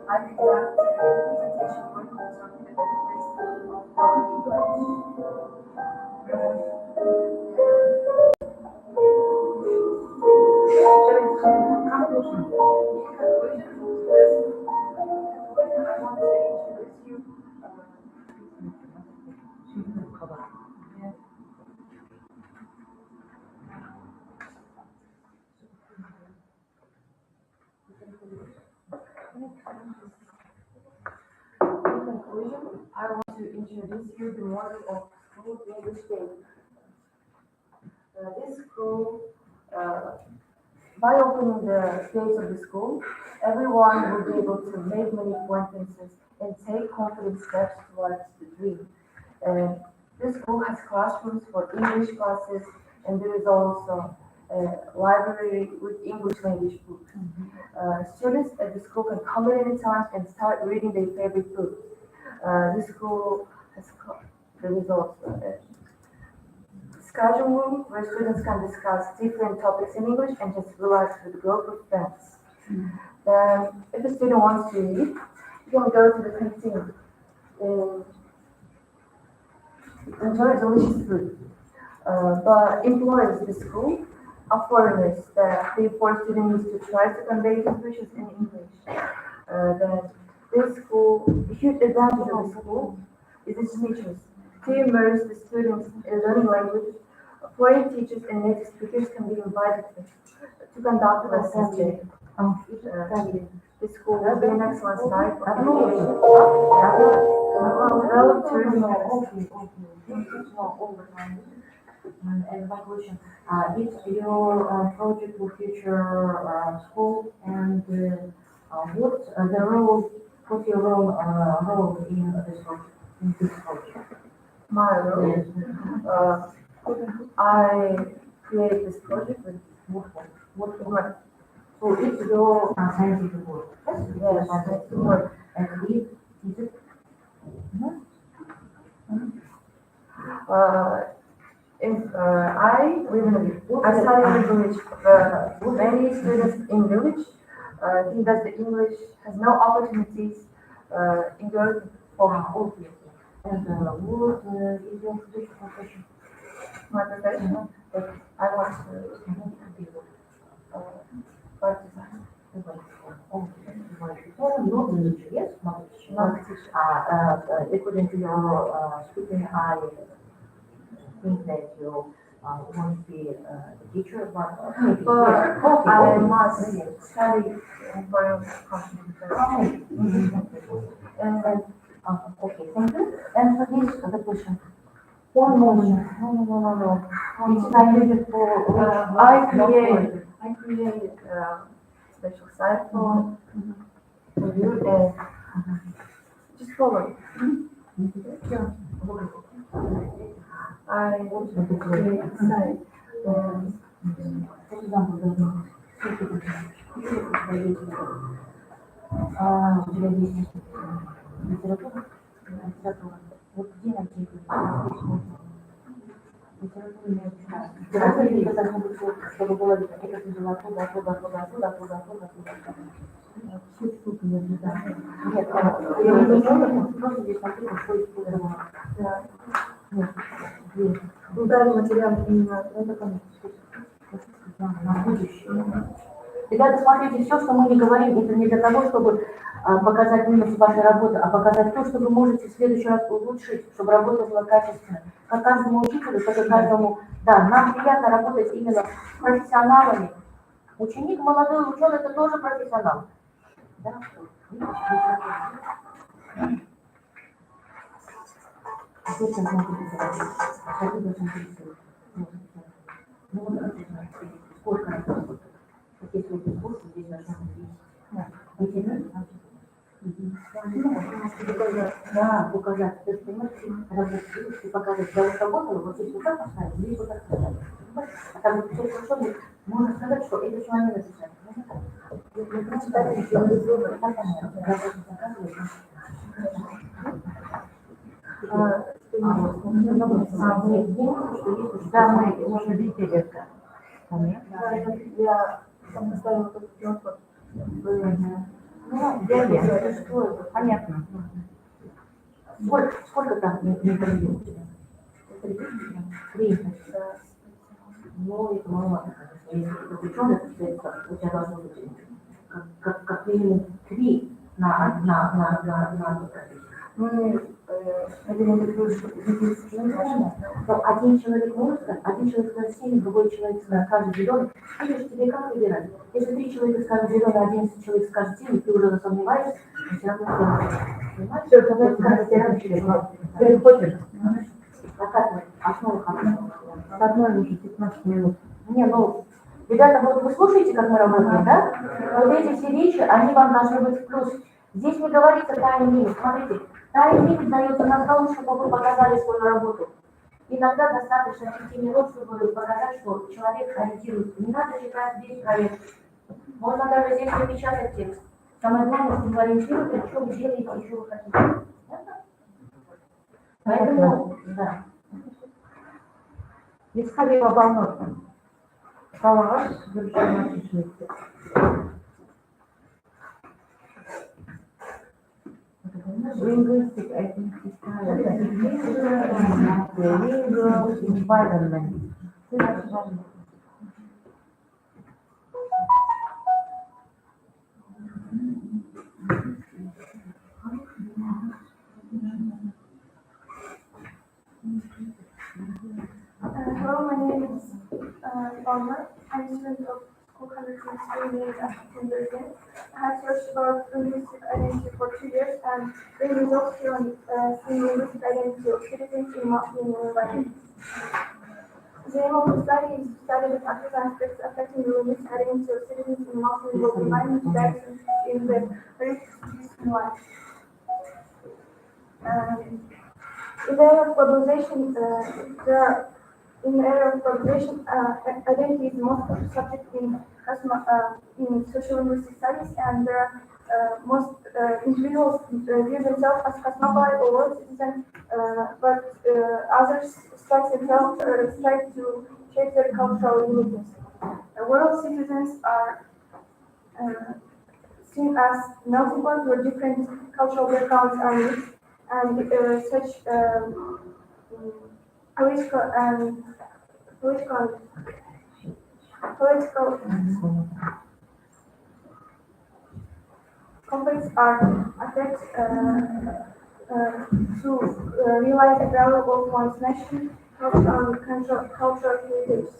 S3: I conducted a presentation work concerning the benefits of learning English.
S1: I want to introduce you. In conclusion, I want to introduce you the model of school English day. This school, by opening the gates of the school, everyone will be able to make many acquaintances and take confident steps towards the dream. This school has classrooms for English classes, and there is also a library with English language books. Students at the school can come in anytime and start reading their favorite book. This school there is also a discussion room where students can discuss different topics in English and just relax with a group of friends. Then, if a student wants to eat, you can go to the canteen and enjoy delicious food. But employees at the school are foreigners that therefore student needs to try to convey his wishes in English. Then this school, a huge advantage of the school is its teachers. To immerse the students in learning language, foreign teachers and native speakers can be invited to conduct lessons there. The school will be an excellent start for education. Develop tourism.
S3: And one question, if your project will feature school and what's your role in this project?
S1: My role, I created this project with what
S3: So it's your scientific work.
S1: yes, scientific work.
S3: And is it?
S1: I live in a village. I study in a village. Many students in village think that the English has no opportunities in going for
S3: And what is your future profession?
S1: my profession. But I want to participate.
S3: Много интерес, according to your speaking, I think that you want to be a teacher, but maybe
S1: But I must study for computer.
S3: And okay, thank you. And for this other question, one moment. No. It's not needed for
S1: I created a special site for you and just follow. I want to create a site.
S3: For example, у тебя есть литература? Вот где найти литературу не читаю. Литература должна быть, чтобы было видно, это взяла оттуда. Все штуки не знаю. Нет, я не знаю, просто здесь написано, что использовала.
S1: Да.
S3: Нет,
S1: Ударить материал именно.
S3: это, конечно, на будущее. Ребята, смотрите, все, что мы не говорим, это не для того, чтобы показать минус вашей работы, а показать то, что вы можете в следующий раз улучшить, чтобы работа была качественной. Как каждому учителю, так и каждому, да, нам приятно работать именно с профессионалами. Ученик, молодой ученый, это тоже профессионал. Да? Сколько раз? Если вы курсы, здесь должно быть. Да, указать. То есть, понимаете, работать, и показать, я вот работала, вот здесь вот так поставить, здесь вот так поставить. А там вот все хорошо, можно сказать, что это человек написать. Можно так? Вы прочитали, что вы сделали, так понятно. Работу заказываете. Да, мы уже видели это.
S1: Я там поставила этот телефон.
S3: Ну, я что это? Понятно. Сколько там интервью у тебя? 3. Ну, это маловато, конечно. Если это ученый, то у тебя должно быть как минимум 3 на одну профессию.
S1: Мы рекомендуем, что
S3: Но один человек может сказать, один человек скажет 7, другой человек скажет зеленый. Видишь, тебе как выбирать? Если 3 человека скажут зеленый, 11 человек скажет 7, ты уже засомневаешься, но все равно делаешь. Понимаешь?
S1: все, тогда скажем,
S3: Переходишь. А как мы? Основу хорошо.
S1: с одной уже 15 минут.
S3: Не, ну, ребята, вот вы слушаете, как мы работаем, да? Вот эти все вещи, они вам должны быть в плюс. Здесь не говорится тайм-лимит. Смотрите, тайм-лимит дается на то, чтобы вы показали свою работу. Иногда достаточно 5 минут, чтобы показать, что человек ориентируется. Не надо читать весь проект. Можно даже здесь напечатать текст. Самое главное, чтобы вы ориентируетесь, что вы делаете, и что вы хотите. Поэтому, да.
S1: Исходя волнов, слова, совершенно отличные. Linguistic identity style, lingual environment.
S6: Hello, my name is Palmer. I'm a student of School 103 at Berlin. I have searched about linguistic identity for 2 years and the results here on linguistic identity of citizens in multilingual environments. The aim of the study is to study the factors and aspects affecting the linguistic identity of citizens in multilingual environments that in the pre-existing life. In the area of globalization, in the area of globalization, identity is the most popular subject in social linguistic studies, and most individuals view themselves as cosmopolite or world citizen, but others strive to shape their cultural uniqueness. World citizens are seen as melting pot where different cultural backgrounds are mixed, and such political conflicts are affect to realize the value of one's nation, cultural heritage.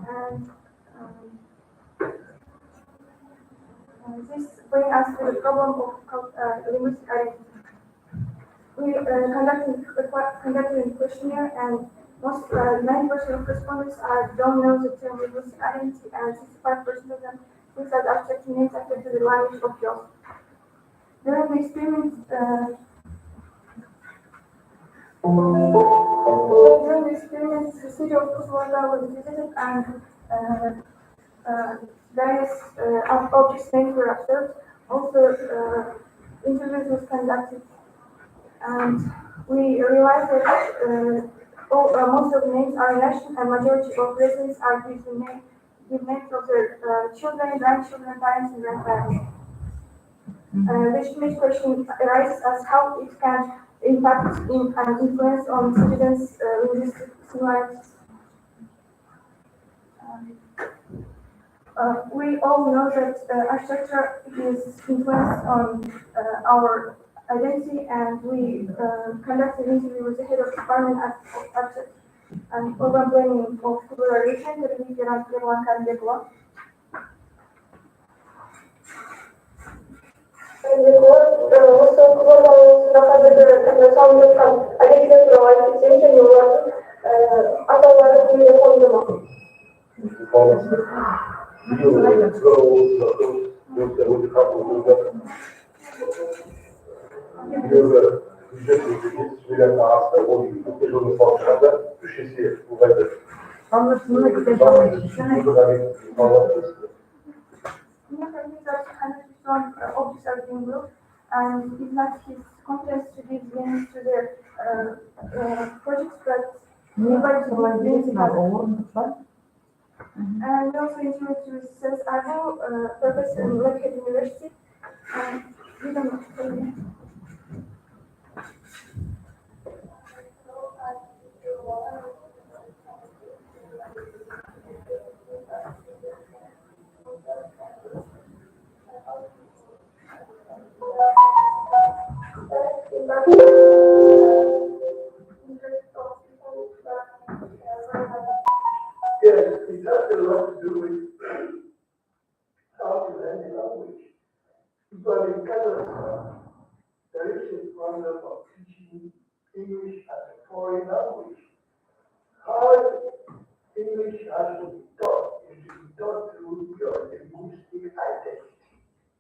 S6: And this brings us to the problem of linguistic identity. We conducted a questionnaire, and most 90% of respondents don't know the term linguistic identity, and 65% of them think that abstract names affect the language of yours. During the experiment, the city of Kosovo was visited, and various objects names were observed. Also, interviews was conducted, and we realized that most of the names are Russian, and majority of residents are give names of their children, grandchildren, parents, and grandparents. The next question arises as how it can impact and influence on citizens' linguistic similarities. We all know that architecture is influenced on our identity, and we conducted an interview with the head of department of architecture and urban planning of Kıbrıs region, the And the court also proposed the sound of identity provision otherwise we will objects are being built, and it's not his competence to give names to their projects, but anybody to give names to And we also interviewed with Seth Arno, professor in Lakehead University, and we don't know.
S7: with how to learn the language. But in Canada, there is a problem of teaching English as a foreign language. How English has to be taught is to be taught through your linguistic identity,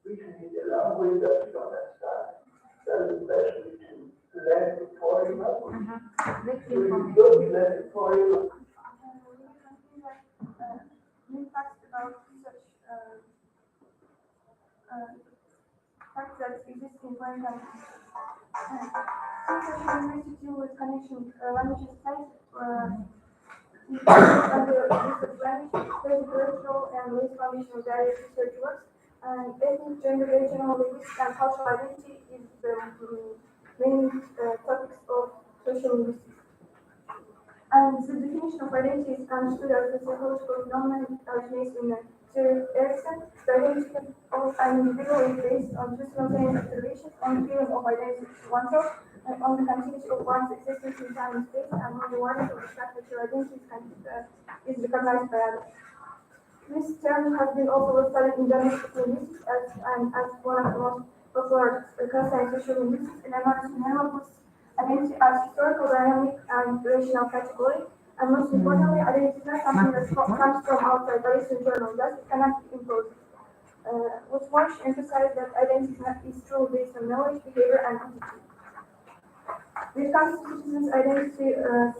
S7: which means the language that you understand. That's the best way to learn a foreign language. So if you don't learn a foreign language,
S6: New facts about such facts that exist in foreign countries. Social linguistics deal with connection language and science under use of language, there's intellectual and less foundation of various research works. And ethnic, gender, regional, linguistic, and cultural identity is the main topics of social linguistics. And the definition of identity is understood as a psychological phenomenon originates in Sir Erikson. The identity of an individual is based on two simultaneous observations on the feeling of identity to oneself and on the continuity of one's existence in time and space, and on the awareness of the fact that your identity is recognized by others. This term has been also studied in domestic linguistics as one of the most popular concepts in social linguistics, and analogous identity as historical, dynamic, and relational category. And most importantly, identity is not something that comes from outside, but is internal, thus it cannot be imposed. With Marsh emphasized that identity is truly based on knowledge, behavior, and attitude. When it comes to citizens' identity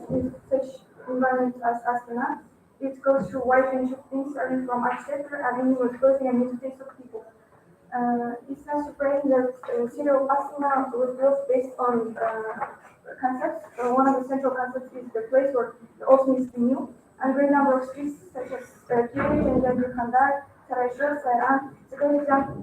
S6: in such environments as astronauts, it goes through a wide range of things, starting from architecture and ending with clothing and music of people. It's not surprising that city of Astana was built based on concepts. One of the central concepts is the place where the old needs to be new, and a great number of streets such as Kiryat and Janju Kandar, Sarayshur, Sayran, it's a great example.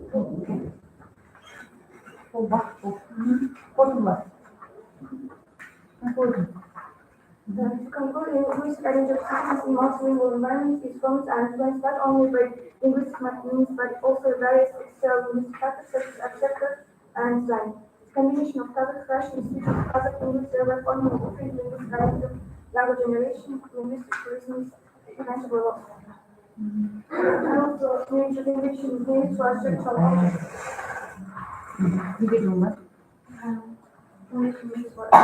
S6: To conclude, linguistic identity of citizens in multilingual environments is formed and influenced not only by linguistic means but also various external linguistic factors such as acceptor and slang. The combination of Kazakh fashion speech of Kazakh linguists are forming a different linguistic identity of language generation, linguistic tourism, eventually lost. And also, language integration is needed to our structural objects. English means what?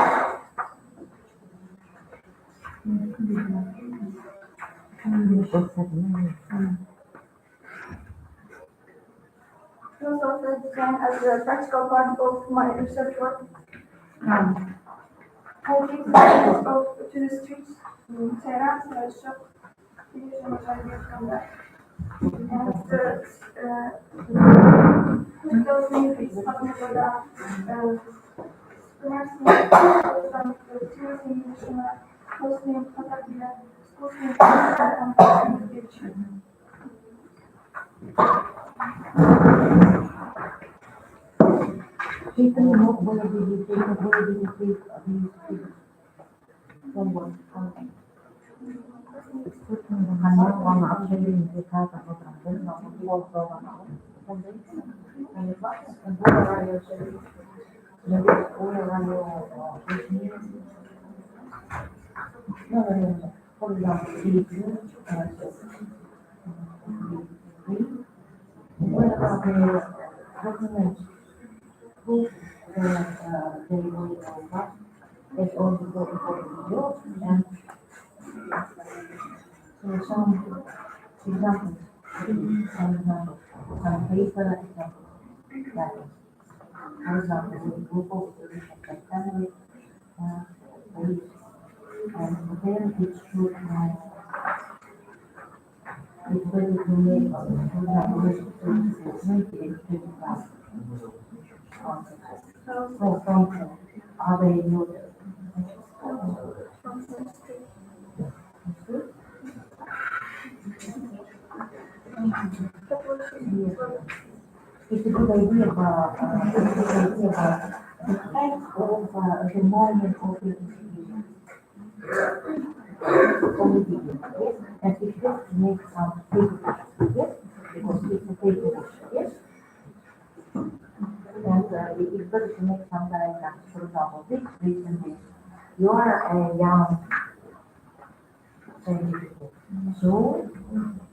S6: Field software design as a practical part of my research work. I take the to the streets in Tehran, shop, from that. And the those things is talking about the tourism, hosting, photography, schooling, and education.
S3: It's a good idea about the effects of the moment of the institution. Yes, and it has to make some paper, yes, because it's a paper, yes. And it's better to make some diagrams, for example, this, and this. You are a young scientist, so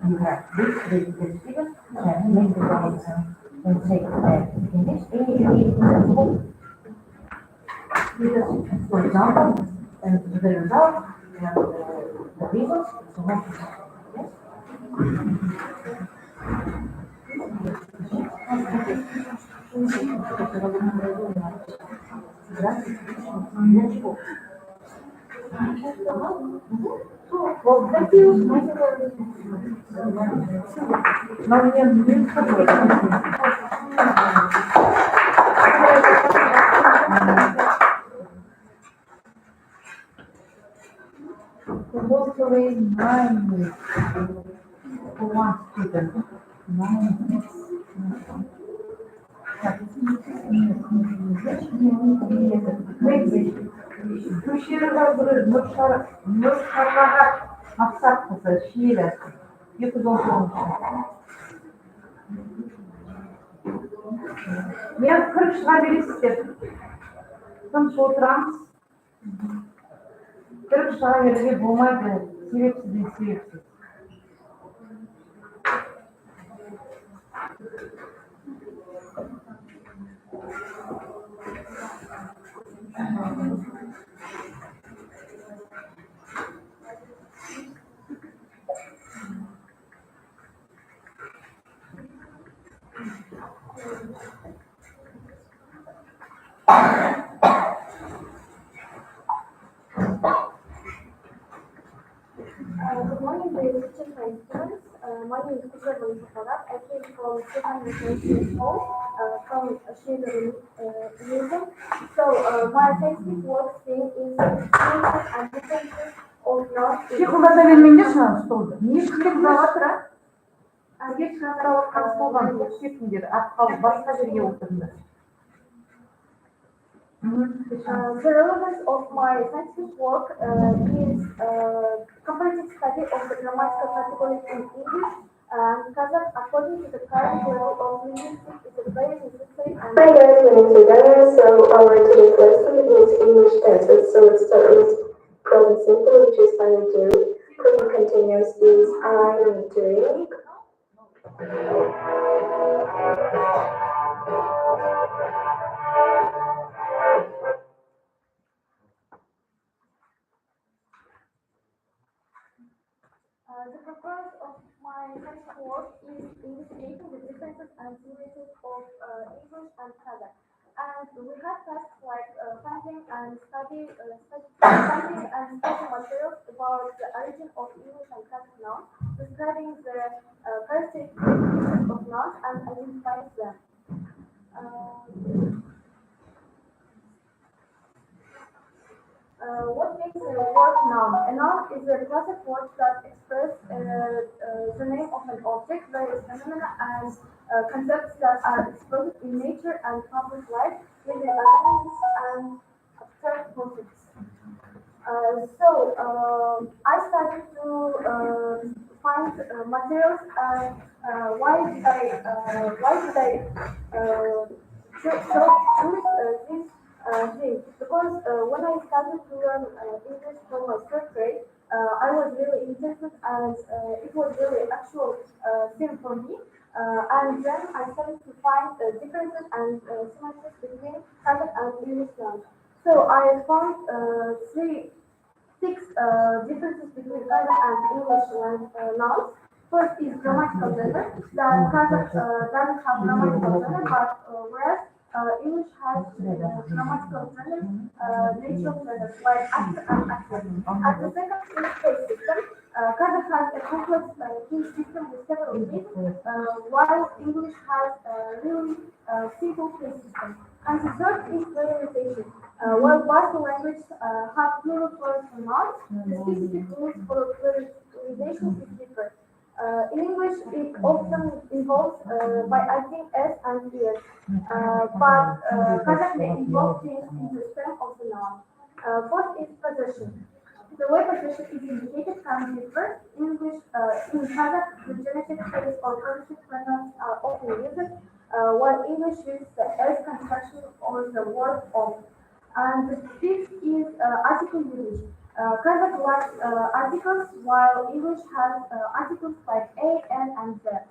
S3: you have this registered student, make the donation and say English, because, for example, and the result, and the reasons, so on. Yes? Well, thank you. Mostly 9 for one student. 9 Нұршарға мақсат қызы шиелі 210. Мен кіріп шыға бересіздер. Тыныш отырамыз. Кіріп шыға беруге болмайды. Себепсізден себепсіз.
S6: Good morning, dear teachers and students. My name is Kusra Balishafarat. I came from 200 hall from Shildon Museum. So my textbook work thing is differences and differences of not.
S3: Психолога бермеңдерші столды. Не істеп жатыр, а? Сізге шығарып болған жоқ кетіңдер, атқалы басқа жерге отырыңдар.
S6: The relevance of my scientific work is comparative study of the grammatical categories in English and Kazakh according to the current level of linguistics is a very necessary and...
S8: Hi guys, my name is Uganda. So our today's lesson is English tenses. So let's start with present simple, which is I am doing. Present continuous is I am doing.
S6: The purpose of my scientific work is investigating the differences and similarities of English and Kazakh. And we have tasks like finding and studying materials about the origin of English and Kazakh nouns, describing the characteristics of nouns and identifying them. What makes a word noun? A noun is a class of words that express the name of an object, various phenomena, and concepts that are expressed in nature and public life with their elements and abstract concepts. I started to find materials and why did I choose this thing? Because when I started to learn English from my third grade, I was really interested and it was really actual thing for me. And then I started to find differences and similarities between Kazakh and English nouns. So I found six differences between Kazakh and English nouns. First is grammatical gender. That Kazakh doesn't have grammatical gender, but whereas English has grammatical gender, natural gender, like actor and actress. At the second is case system. Kazakh has a complex case system with several cases, while English has a really simple case system. And the third is pluralization. While Basque language have plural forms for nouns, the specific rules for pluralization is different. In English, it often involves by adding s and es, but Kazakh may involve change in the stem of the noun. Fourth is possession. The way possession is indicated can differ. In English, in Kazakh, the genitive case or possessive pronouns are often used, while English uses the s construction or the word of. And the fifth is article usage.
S1: Kazakh lacks articles, while English has articles like a, and the.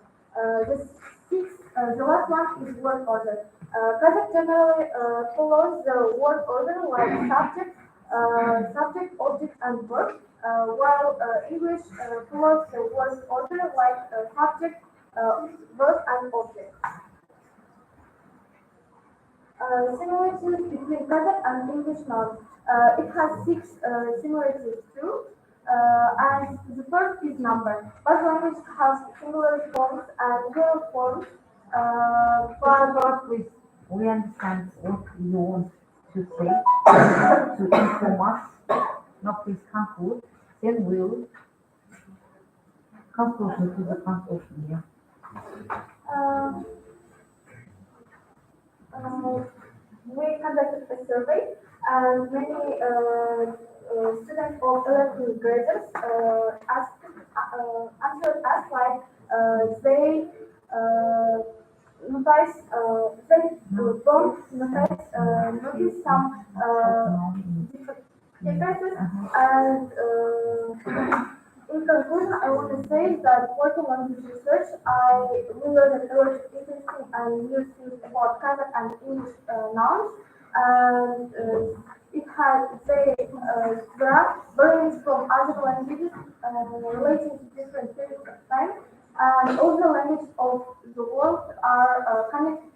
S1: The last one is word order. Kazakh generally follows the word order like subject, object, and verb, while English follows the word order like subject, verb, and object. Similarities between Kazakh and English nouns. It has six similarities too. And the first is number. Both languages have singular forms and plural forms. But
S3: Please, we understand what you want to say, to inform us, not please conclude, then we'll conclusion to the conclusion, yeah.
S1: um, we conducted a survey, and many students of 11th graders answered us like they don't notice some differences, and in conclusion, I want to say that working on this research, I learned a lot of interesting and new things about Kazakh and English nouns, and there are variants from other languages relating to different periods of time, and all the languages of the world are connected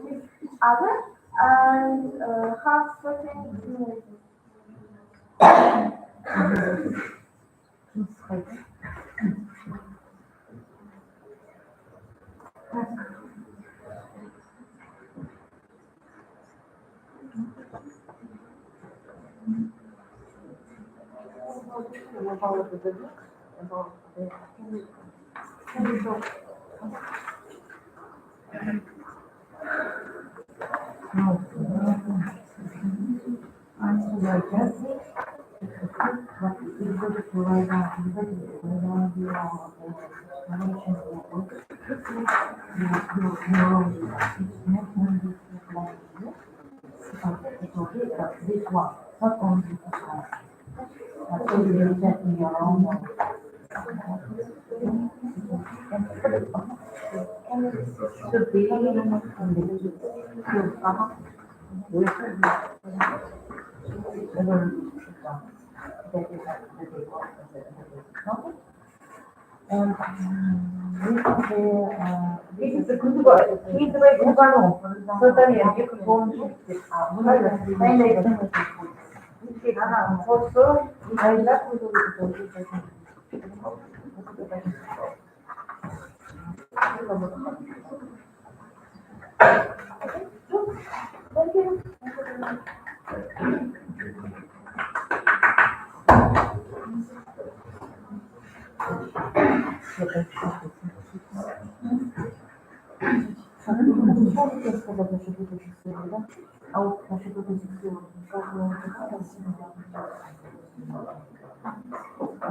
S1: with each other and have certain similarities.
S3: This one, not only this one. So you get in your own way. Should be
S1: Thank you.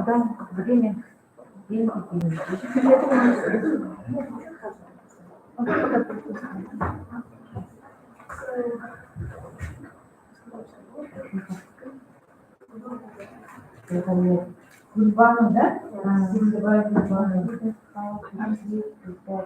S3: Да, время, деньги, Кульбану, да? Символизирует Кульбану.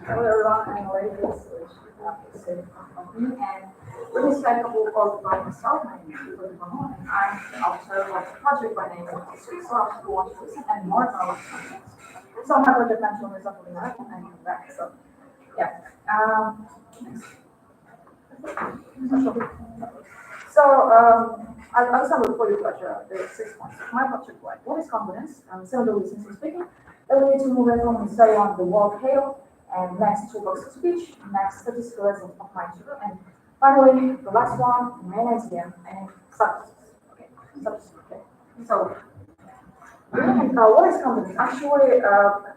S1: We're running analytics, which is a company, and with this cycle called by myself, my name is Lily Mahon, and I'm also like a project by name of history, so I have want to listen and more about context. So I'm not going to mention this up in that, and I'm back, so yeah. I'll start with for you, the 6 points. My project, like, what is confidence? Similarly, since speaking, then we need to move on and study on the wall hail, and next toolbox of speech, next statistical lessons of mind sugar, and finally, the last one, main idea, and substance. Okay, substance. Okay. So, what is confidence? Actually,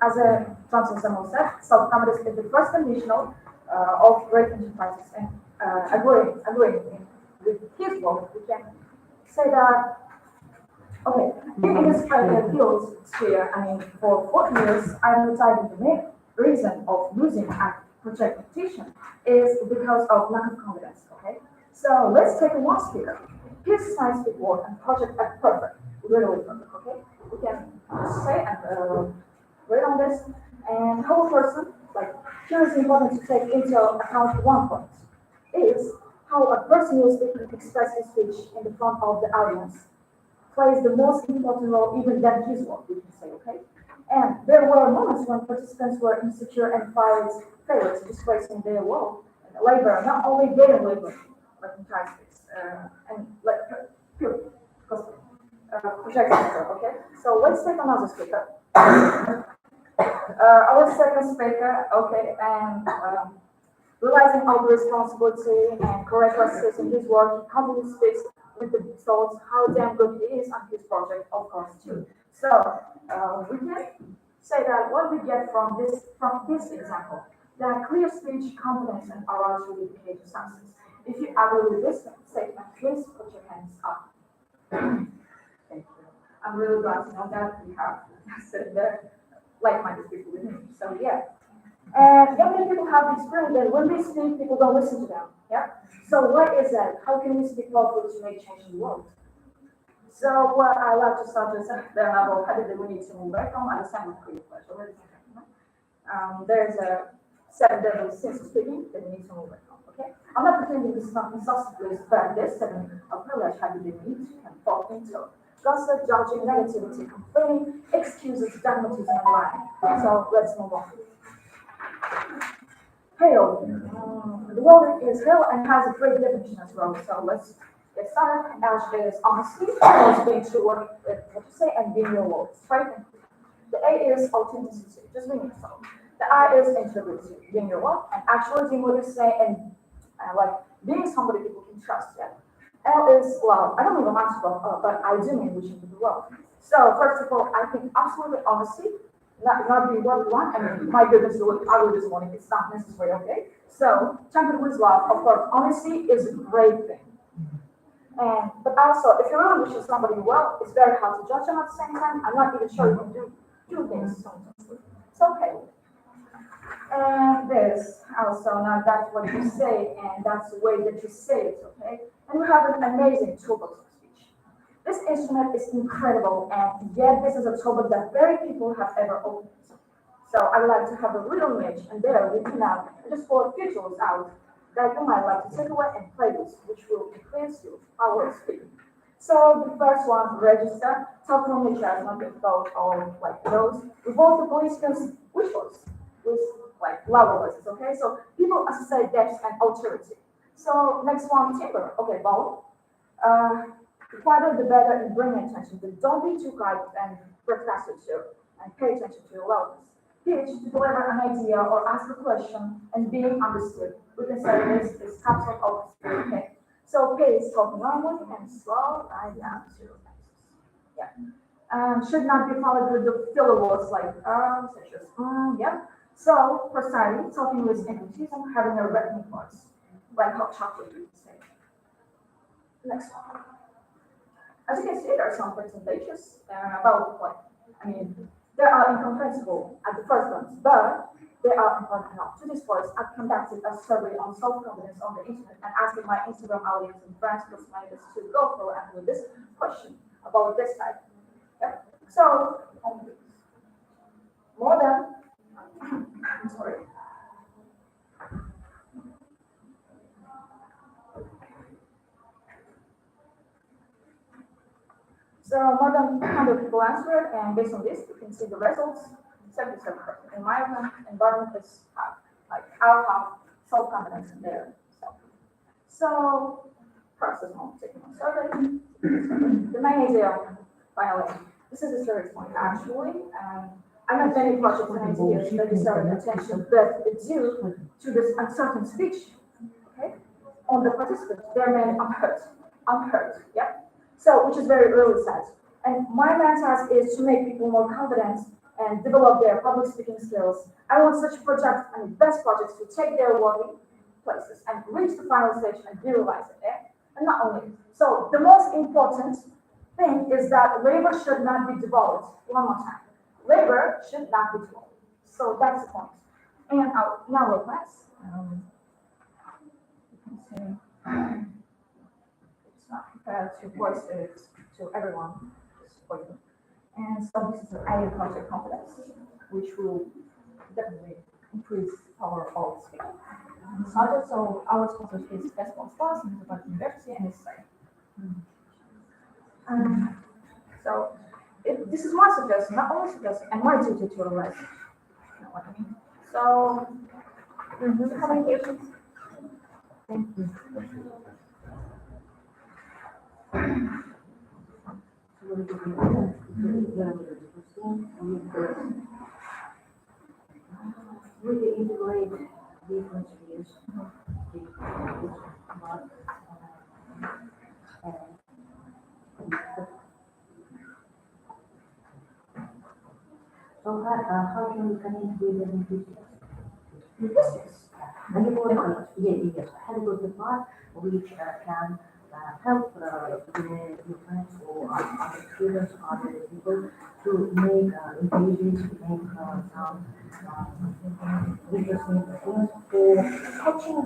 S1: as a Johnson Samuel said, self-confidence is the first conditional of great enterprises, and agreeing with his work, we can say that, okay, in his field sphere, I mean, for 40 years, I've decided the main reason of losing at project competition is because of lack of confidence, okay? So let's take one speaker. His scientific work and project are perfect, really perfect, okay? We can say and read on this, and how a person, like, here is important to take into account one point, is how a person who is speaking expresses his speech in the front of the audience plays the most important role even than his work, we can say, okay? And there were moments when participants were insecure and failed disgracing their work and labor, not only their labor, like in Chinese, and like pure, because project center, okay? So let's take another speaker. Our second speaker, okay, and realizing all the responsibility and correct process in his work, he confidently speaks with the results, how damn good he is on his project, of course, too. So we can say that what we get from this example, that clear speech, confidence, and arousal will indicate success. If you agree with this statement, please put your hands up. Thank you. I'm really glad to know that we have said that like-minded people with me. So yeah. And many people have the experience that when they speak, people don't listen to them. Yeah. So what is that? How can we speak powerfully to make change in the world? So what I like to start with then about how did we need to move back from understand with great pleasure. There's a seven levels since speaking that we need to move back from. Okay. I'm not pretending this is not exhaustively, but there's seven of privilege how did we need to and fall into gossip, judging, negativity, complaining, excuses, dogmatism, and lying. So let's move on. Hell. The word is hell and has a great definition as well. So let's get started. H is honesty, always being true with what you say and being your words, right? The A is authenticity, just being yourself. The I is integrity, being your work and actually doing what you say and like being somebody people can trust. Yeah. L is love. I don't mean romantic love, but I do mean wishing people well. So first of all, I think absolutely honesty, not be what you want. I mean, my goodness, what I will this morning, it's not necessary, okay? So champion with love, of course, honesty is a great thing. And but also, if you're really wishing somebody well, it's very hard to judge them at the same time. I'm not even sure you can do things sometimes. It's okay. And this also, now that's what you say, and that's the way that you say it, okay? And we have an amazing toolbox of speech. This instrument is incredible, and yet this is a toolbox that very people have ever opened. So I would like to have a little image, and there we can now just pull a few tools out that you might like to take away and play with, which will increase your power of speaking. So the first one, register, talk from the chat, not the thought or like those. We both the policemen's which was with like louder voices, okay? So people associate depth and authority. So next one, timbre, okay, bold. The quieter the better and bring attention, but don't be too quiet and professor too, and pay attention to your loudness. Pitch to deliver an idea or ask a question and being understood. We can say this is capsule of spirit, okay? So pace, talk normally and slow right down to your faces. Yeah. Should not be followed with the filler words like such as yeah. So precisely talking with enthusiasm, having a written voice, like hot chocolate you would say. Next one. As you can see, there are some presentations about what I mean. They are incomprehensible at the first glance, but they are important enough. To this point, I've conducted a survey on self-confidence on the internet and asking my Instagram audience and friends to go through and answer this question about this type. Yeah. So, more than, I'm sorry. So more than 100 people answered, and based on this, you can see the results. 77%. In my environment, is like our have self-confidence in there. So process on taking on survey. The main idea, finally, this is a survey point actually. I'm not many projects and ideas that deserve attention, but due to this uncertain speech, okay, on the participants, they're made unheard, yeah. So, which is very early stage. And my main task is to make people more confident and develop their public speaking skills. I want such projects and best projects to take their work places and reach the final stage and realize it. Eh? And not only. So the most important thing is that labor should not be devolved. One more time. Labor should not be devolved. So that's the point. And now we'll pass. You can say it's not prepared to voice it to everyone, just for you. And so this is an agriculture complex, which will definitely increase our all skill. So our sponsor is Festival Stars, Municipal University, and it's so this is my suggestion, not only suggestion, and my duty to realize. You know what I mean? So, communications. Thank you.
S3: Really integrate different views. So how can we connect with the linguistics? And you want yes, pedagogy part which can help the friends or other students, other people to make engaging, to make some interesting things for catching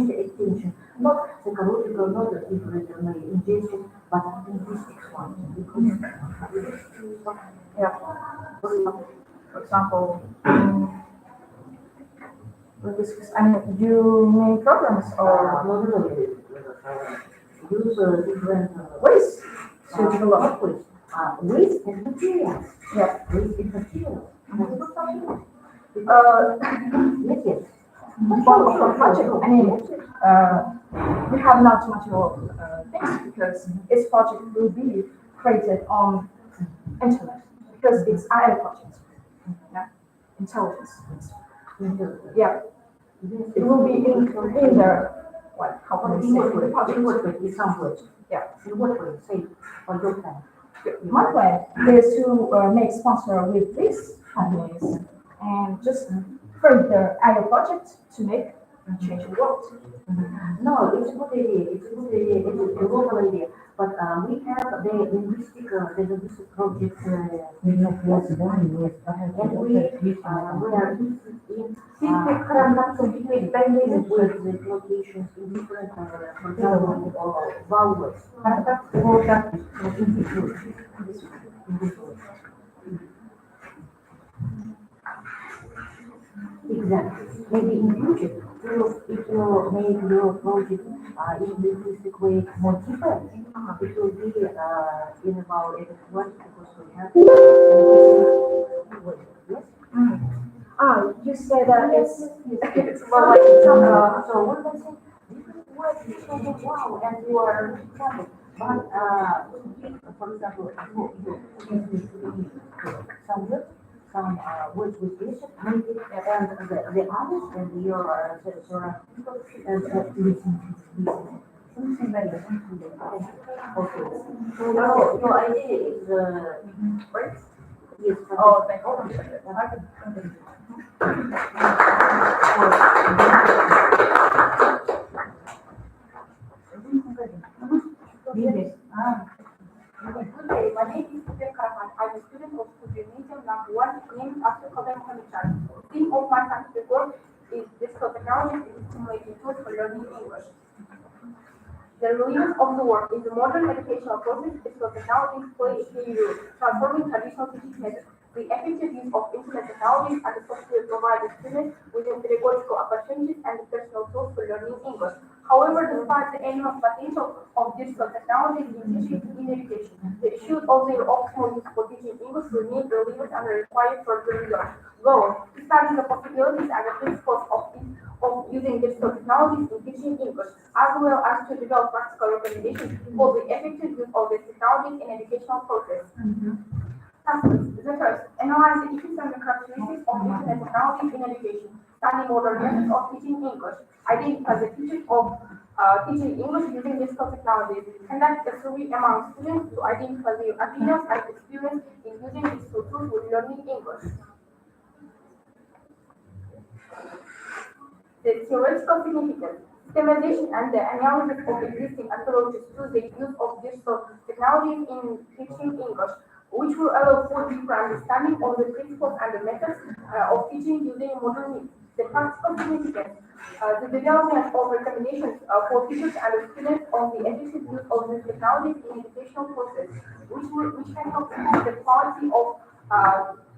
S3: the attention, not psychological, not the different engaging, but linguistics one.
S1: Yeah. For example, linguistics. I mean, you mean programs or
S3: Use different
S1: ways to develop?
S3: ways and materials.
S1: Yeah.
S3: Ways and materials. Yes.
S1: For project, I mean, we have not much more things because this project will be created on internet because it's AI project. Yeah, intelligence. Yeah, it will be in the what? How can we say the project? Yeah.
S3: In what way? Say or your plan.
S1: My plan is to make sponsor with these companies and just create the AI project to make change the world.
S3: No, it's a good idea. It's a good idea. It's a local idea. But we have the linguistic project and we are in with the locations in different, for example, vowels. Exactly. Maybe in future, if you make your project in linguistic way more different, it will be in about what because we have. Yes.
S1: You say that it's
S3: Well,
S1: like
S3: so what I'm saying, different words, different wow, and you are example. But for example, you some words, some words with this, maybe, and the others, and your people, and listen. Something like that. Okay. So your idea is
S1: right?
S3: yes.
S1: Oh, thank you.
S4: Okay, my name is Sofia Karahan. I'm a student of Medium number 1 named after Kodan Kamichar. The theme of my scientific work is digital technology and stimulating tools for learning English. The relevance of the work in the modern educational process, digital technologies play a key role, transforming traditional teaching methods. The effective use of internet technologies and the software provide the students with the pedagogical opportunities and the personal tools for learning English. However, despite the enormous potential of digital technologies in teaching in education, the issues of their optimal use for teaching English remain relevant and require further research. Though, studying the possibilities and the principles of using digital technologies in teaching English, as well as to develop practical recommendations for the effective use of these technologies in educational process. The first, analyze the issues and the characteristics of internet technologies in education, study modern methods of teaching English, identify the features of teaching English using digital technologies, conduct a survey among students to identify their opinions and experience in using digital tools when learning English.
S6: The theoretical significance, systemization and the analysis of existing approaches to the use of digital technologies in teaching English, which will allow for deeper understanding of the principles and the methods of teaching using modern means. The practical significance, the development of recommendations for teachers and students on the effective use of these technologies in educational process, which can help improve the quality of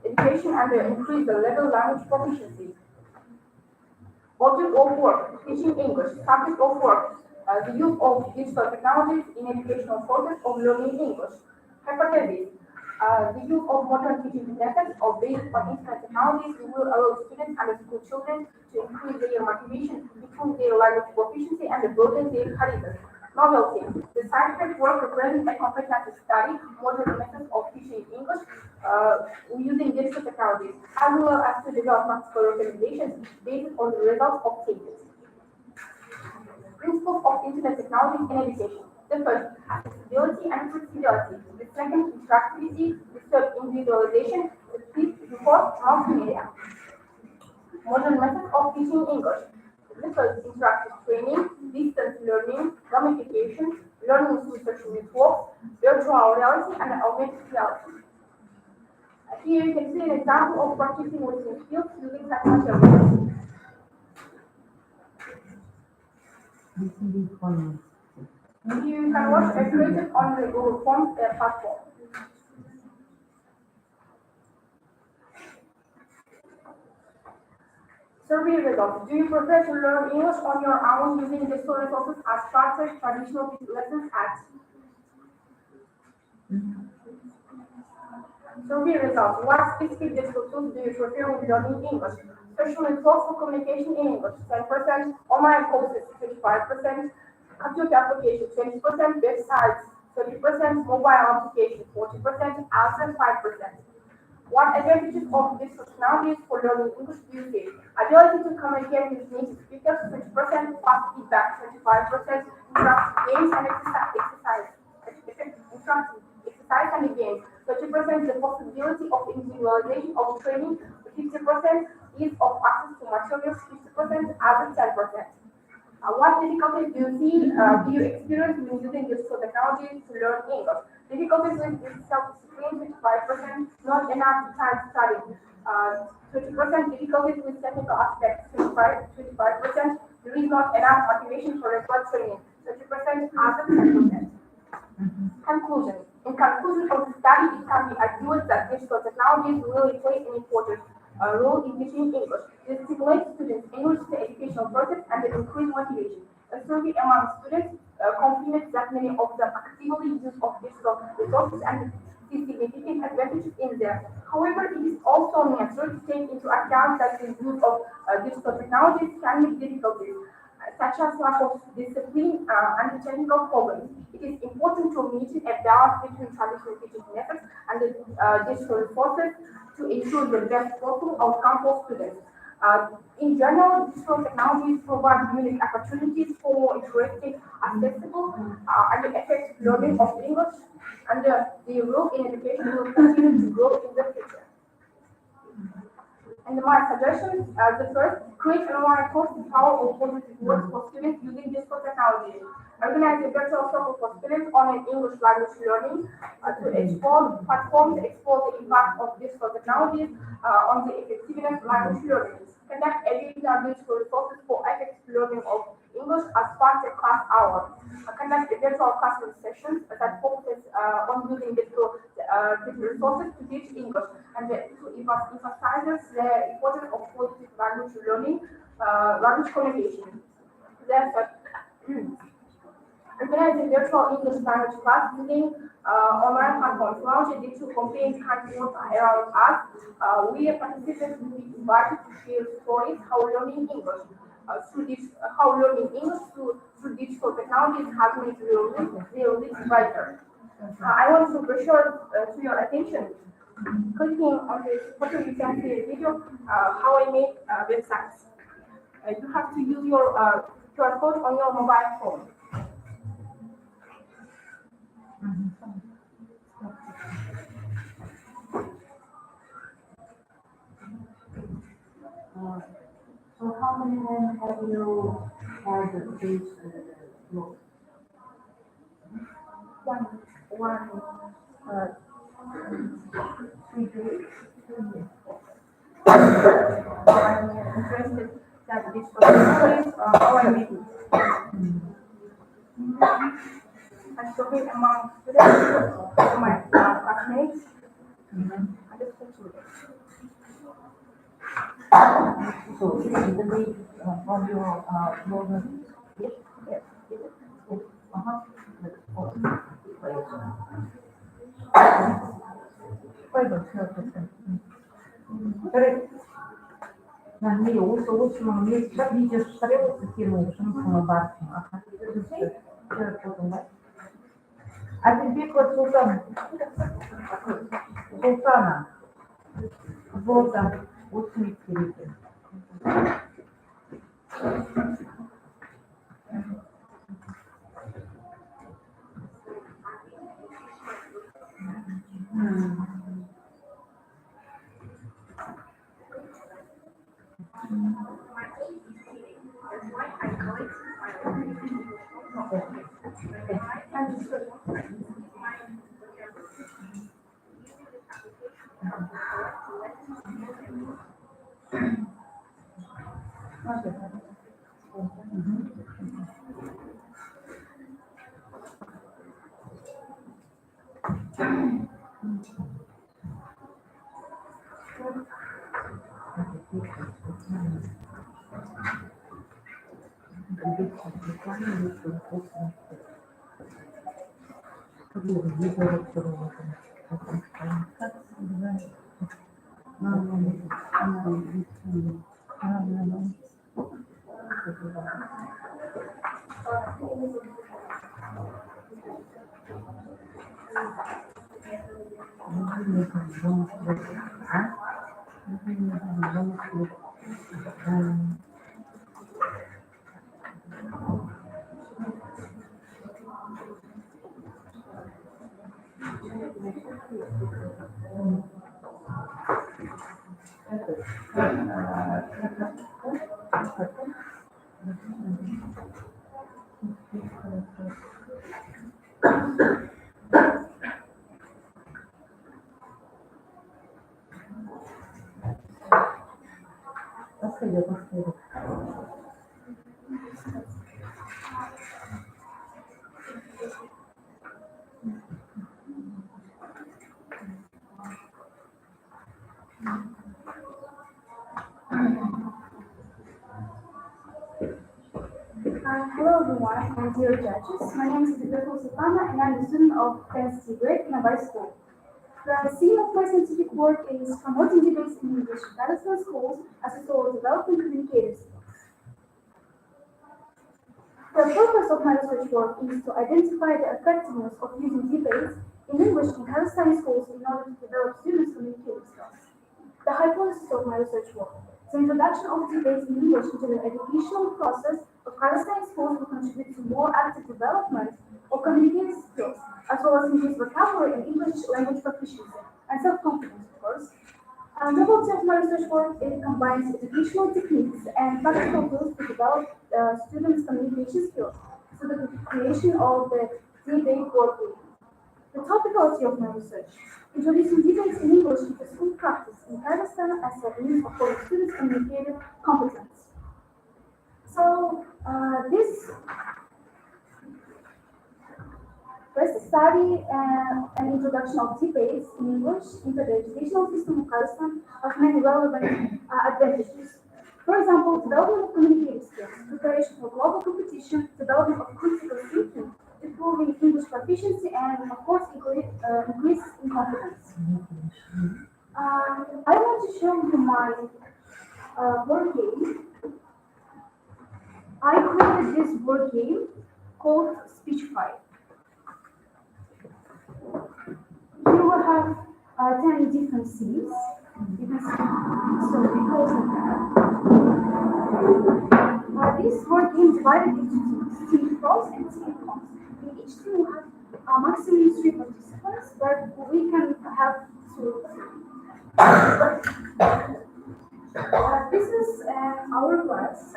S6: education and increase the level language proficiency. Object of work, teaching English. Subject of work, the use of digital technologies in educational process of learning English. Hypothesis, the use of modern teaching methods or based on internet technologies will allow students and school children to increase their motivation, improve their language proficiency, and broaden their careers. Novelty, the scientific work represents a comprehensive study modern methods of teaching English using digital technologies, as well as to develop practical recommendations based on the results obtained. Principles of internet technology in education. The first, accessibility and flexibility. The second, interactivity. The third, individualization. The fifth, the fourth, multimedia. Modern methods of teaching English. The first, interactive training, distance learning, gamification, learning through social networks, virtual reality, and augmented reality. Here you can see an example of practicing listening skills using such materials. You can watch a created on the Google Forms platform. Survey results. Do you prefer to learn English on your own using digital resources as structured traditional lessons at? Survey results. What specific digital tools do you prefer when learning English? Social networks for communication in English, 10%, online courses, 25%, computer applications, 20%, websites, 30%, mobile applications, 40%, outside 5%. What advantages of digital technologies for learning English do you see? Ability to communicate with native speakers, 20%, fast feedback, 25%, interactive games and exercise and games, 30%, the possibility of individualization of training, 50%, ease of access to materials, 50%, other 10%. What difficulties do you see, do you experience when using digital technologies to learn English? Difficulties with self-discipline, 25%, not enough time studying. 20% difficulties with technical aspects, 25%, there is not enough motivation for regular training, 30%, other 10%. Conclusion. In conclusion of the study, it can be argued that digital technologies really play an important role in teaching English. It stimulates students' English to educational process and increase motivation. A survey among students confirmed that many of them actively use of digital resources and see significant advantages in them. However, it is also necessary to take into account that the use of digital technologies can make difficulties, such as lack of discipline and technical problems. It is important to maintain a balance between traditional teaching methods and the digital resources to ensure the best possible outcome for students. In general, digital technologies provide unique opportunities for more interesting, accessible, and effective learning of English, and the role in education will continue to grow in the future. And my suggestions are the first, create an online course to power of positive words for students using digital technology. Organize a virtual circle for students on an English language learning to explore platforms, explore the impact of digital technologies on the effectiveness of language learning. Conduct educational digital resources for effective learning of English as part of class hour. Conduct a virtual classroom sessions that focus on using digital resources to teach English and to emphasize the importance of positive language learning, language communication. Therefore, organize a virtual English language class using online platforms. Launch a digital campaign campaigns around us. We participants will be invited to share stories how learning English through digital technologies has made real lives brighter. I want to refer to your attention. Clicking on this photo, you can see a video how I make websites. You have to use your QR code on your mobile phone.
S3: So how how many men have you had these laws?
S6: One, uh, 3 days. I'm interested that this possibilities how I make it. I surveyed among students, my classmates, and the school children.
S3: So it is the way from your northern, yes?
S6: Yes.
S3: Yes. Uh-huh. Пойдем, Correct. Nanti urus mengemis, tapi just saya kecil sama bahasa. Ada dia kuat sultan, sultana, sultan, usmi kiri.
S4: Hello everyone, and dear judges. My name is Dr. Sultana and I'm a student of 10th grade in a high school. The theme of my scientific work is promoting debates in English in Palestine schools as a tool of developing communicative skills. The purpose of my research work is to identify the effectiveness of using debates in English in Palestine schools in order to develop students' communicative skills. The hypothesis of my research work: the introduction of debates in English into the educational process of Palestine schools will contribute to more active development of communicative skills, as well as increase vocabulary and English language proficiency, and self-confidence, of course. The novelty of my research work, it combines educational techniques and practical tools to develop students' communication skills through the creation of the debate workbook. The topicality of my research: introducing debates in English into school practice in Palestine as a means of holding students' communicative competence. So, this study an introduction of debates in English into the educational system of Palestine has many relevant advantages. For example, development of communicative skills, preparation for global competition, development of critical thinking, improving English proficiency, and of course, increase in confidence. I want to show you my word game. I created this word game called Speechify. Here we have 10 different scenes. You can see, so it goes like that. This word game divided into two: team pros and team cons. In each team we have maximum 3 participants, but we can have 2. This is our class.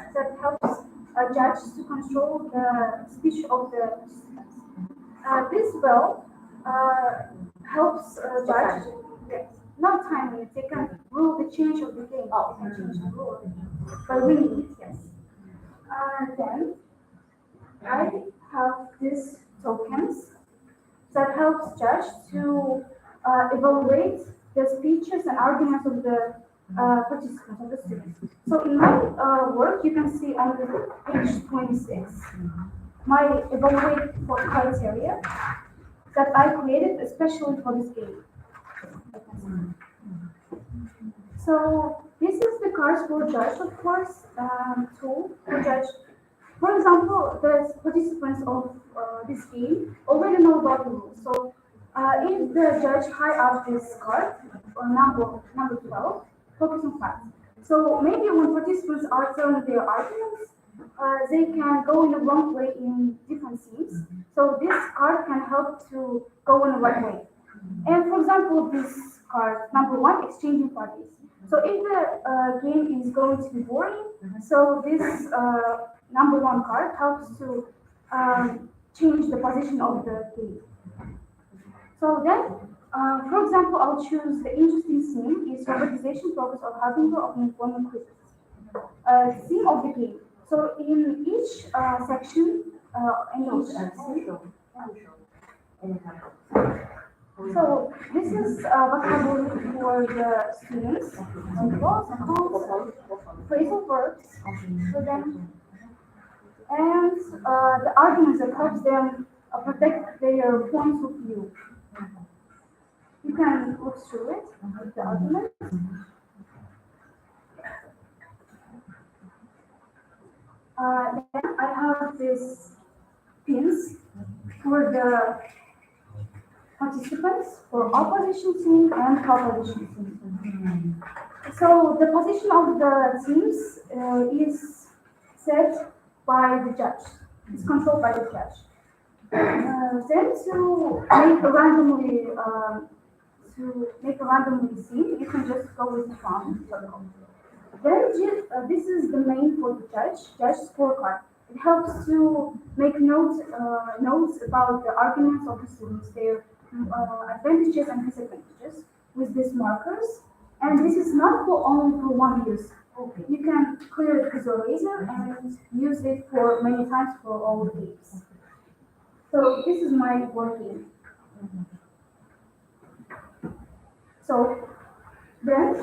S4: judge to control the speech of the participants. This bill helps judge, yes, not time limit, they can rule the change of the game. Oh, they can change the rule of the game by winning it, yes. Then I have these tokens that helps judge to evaluate the speeches and arguments of the participants, of the students. So in my work, you can see on the page 26, my evaluate for criteria that I created especially for this game. So this is the cards for judge, of course, tool for judge. For example, the participants of this game already know about the rules. So if the judge high up this card, number 12, focus on facts. So maybe when participants are telling their arguments, they can go in the wrong way in different scenes. So this card can help to go in the right way. And for example, this card, number 1, exchanging parties. So if the game is going to be boring, so this number 1 card helps to change the position of the game. So then, for example, I'll choose the interesting theme is robotization, progress, or harbingo of employment crisis. Theme of the game. So in each section, so this is vocabulary for the students, examples, phrasal verbs for them, and the arguments that helps them protect their points of view. You can look through it, the arguments. Then I have these pins for the participants for opposition team and proposition team. So the position of the teams is set by the judge. It's controlled by the judge. Then to make a randomly scene, you can just go with from circle. Then this is the main for the judge scorecard. It helps to make notes about the arguments of the students, their advantages and disadvantages with these markers. And this is not only for one use. Okay. You can clear it with a razor and use it for many times for all the games. So this is my working. So then,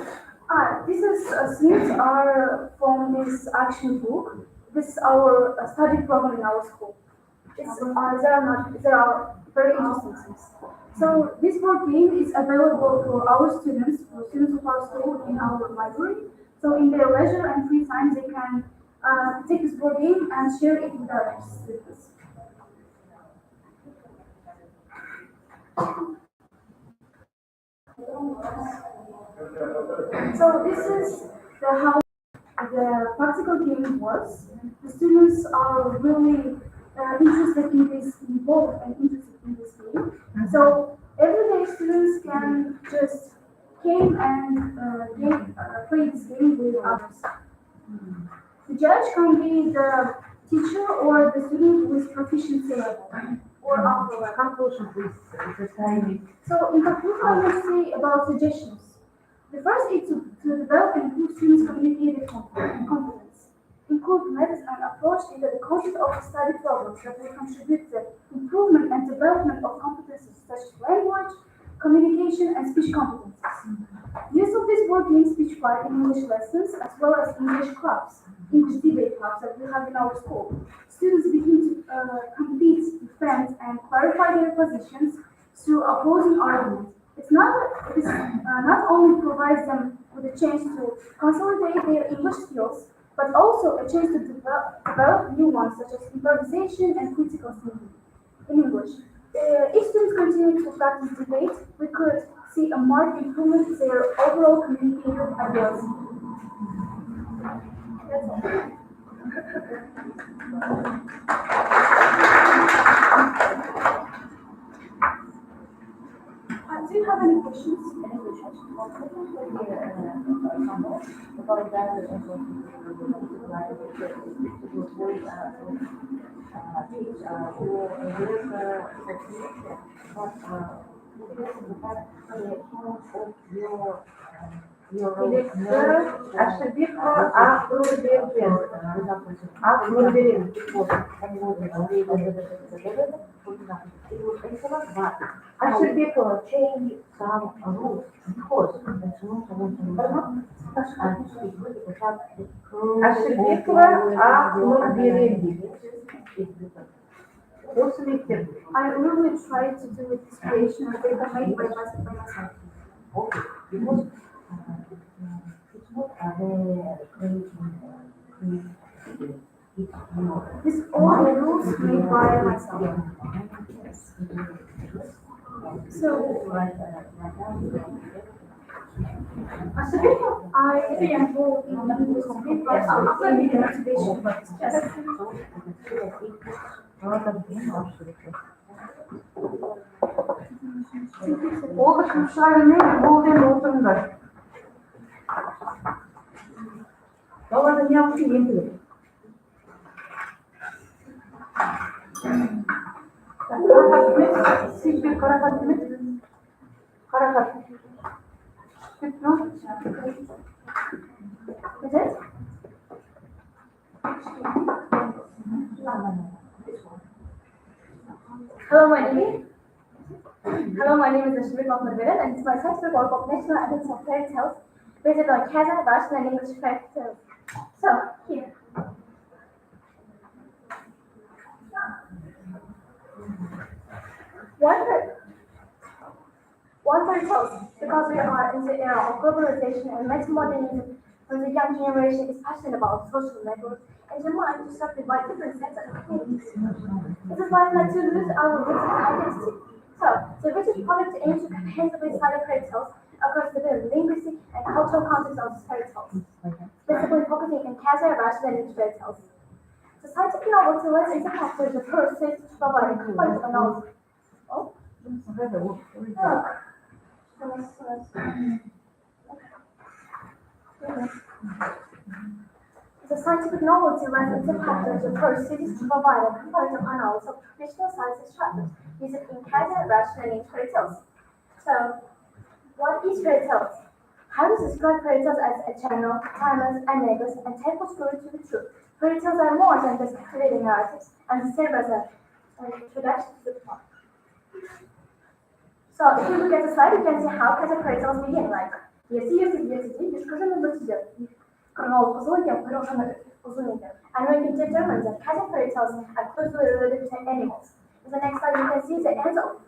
S4: this is scenes are from this action book. This is our study program in our school. There are very interesting things. So this board game is available for our students, for students of our school in our library. So in their leisure and free time, they can take this board game and share it with their students. So this is how the practical game works. The students are really interested in this, involved and interested in this game. So everyday students can just came and play this game with others. The judge can be the teacher or the student with proficiency level or upper level.
S3: Conclusion, please.
S4: So in conclusion, I will say about suggestions. The first is to develop and improve students' communicative competence. Include methods and approach into the content of the study programs that will contribute to improvement and development of competencies such as language, communication, and speech competencies. Use of this board game speech part in English lessons as well as English clubs, English debate clubs that we have in our school. Students begin to compete, defend, and clarify their positions through opposing arguments. It not only provides them with a chance to consolidate their English skills, but also a chance to develop new ones such as improvisation and critical thinking in English. If students continue to practice debate, we could see a marked improvement in their overall communicative ability. That's all. Do you have any questions?
S3: example about that it was like it was very rich who live but because the fact that of your
S1: الشبيكة عقل بالجنس عقل بالجنس
S3: I should be able to change some rules because it's not
S1: الشبيكة عقل بالجنس What's the difference?
S4: I really try to do with this creation of data made by myself.
S3: Okay, because it's not a very creating.
S4: This all the rules made by myself. So I am involved in this because after the motivation,
S1: Ол да кімшілеріне болден отырыңдар. Оларды не yaptı енді? Қарақат емес, сипе қарақат емес. Қарақат.
S4: is it? Hello, my name is Ashwin Mohammed and it's my textbook of National Evidence of Fairy Tales based on Kazakh, Russian, and English fairy tales. So, here. One fairy tales, because we are in the era of globalization and multi-modernism, when the young generation is passionate about social networks and demand to subdivide different sets of communities. This is why we like to lose our roots and identity. So, the British project aims to comprehensively study fairy tales across the linguistic and cultural context of fairy tales, specifically focusing on Kazakh, Russian, and English fairy tales. The scientific novel to learn into factors the first stage to provide a complete analysis. Oh? The scientific novelty lies in the factors that first cities to provide a comparative analysis of traditional science structures using in Kazakh, Russian, and English fairy tales. So, what is fairy tales? How to describe fairy tales as a channel, timeless, and nebulous, and temple story to the truth? Fairy tales are more than just captivating narratives, and serve as an introduction to the plot. So, if you look at the slide, you can see how Kazakh fairy tales begin, like and we can determine that Kazakh fairy tales are closely related to animals. In the next slide, you can see the end of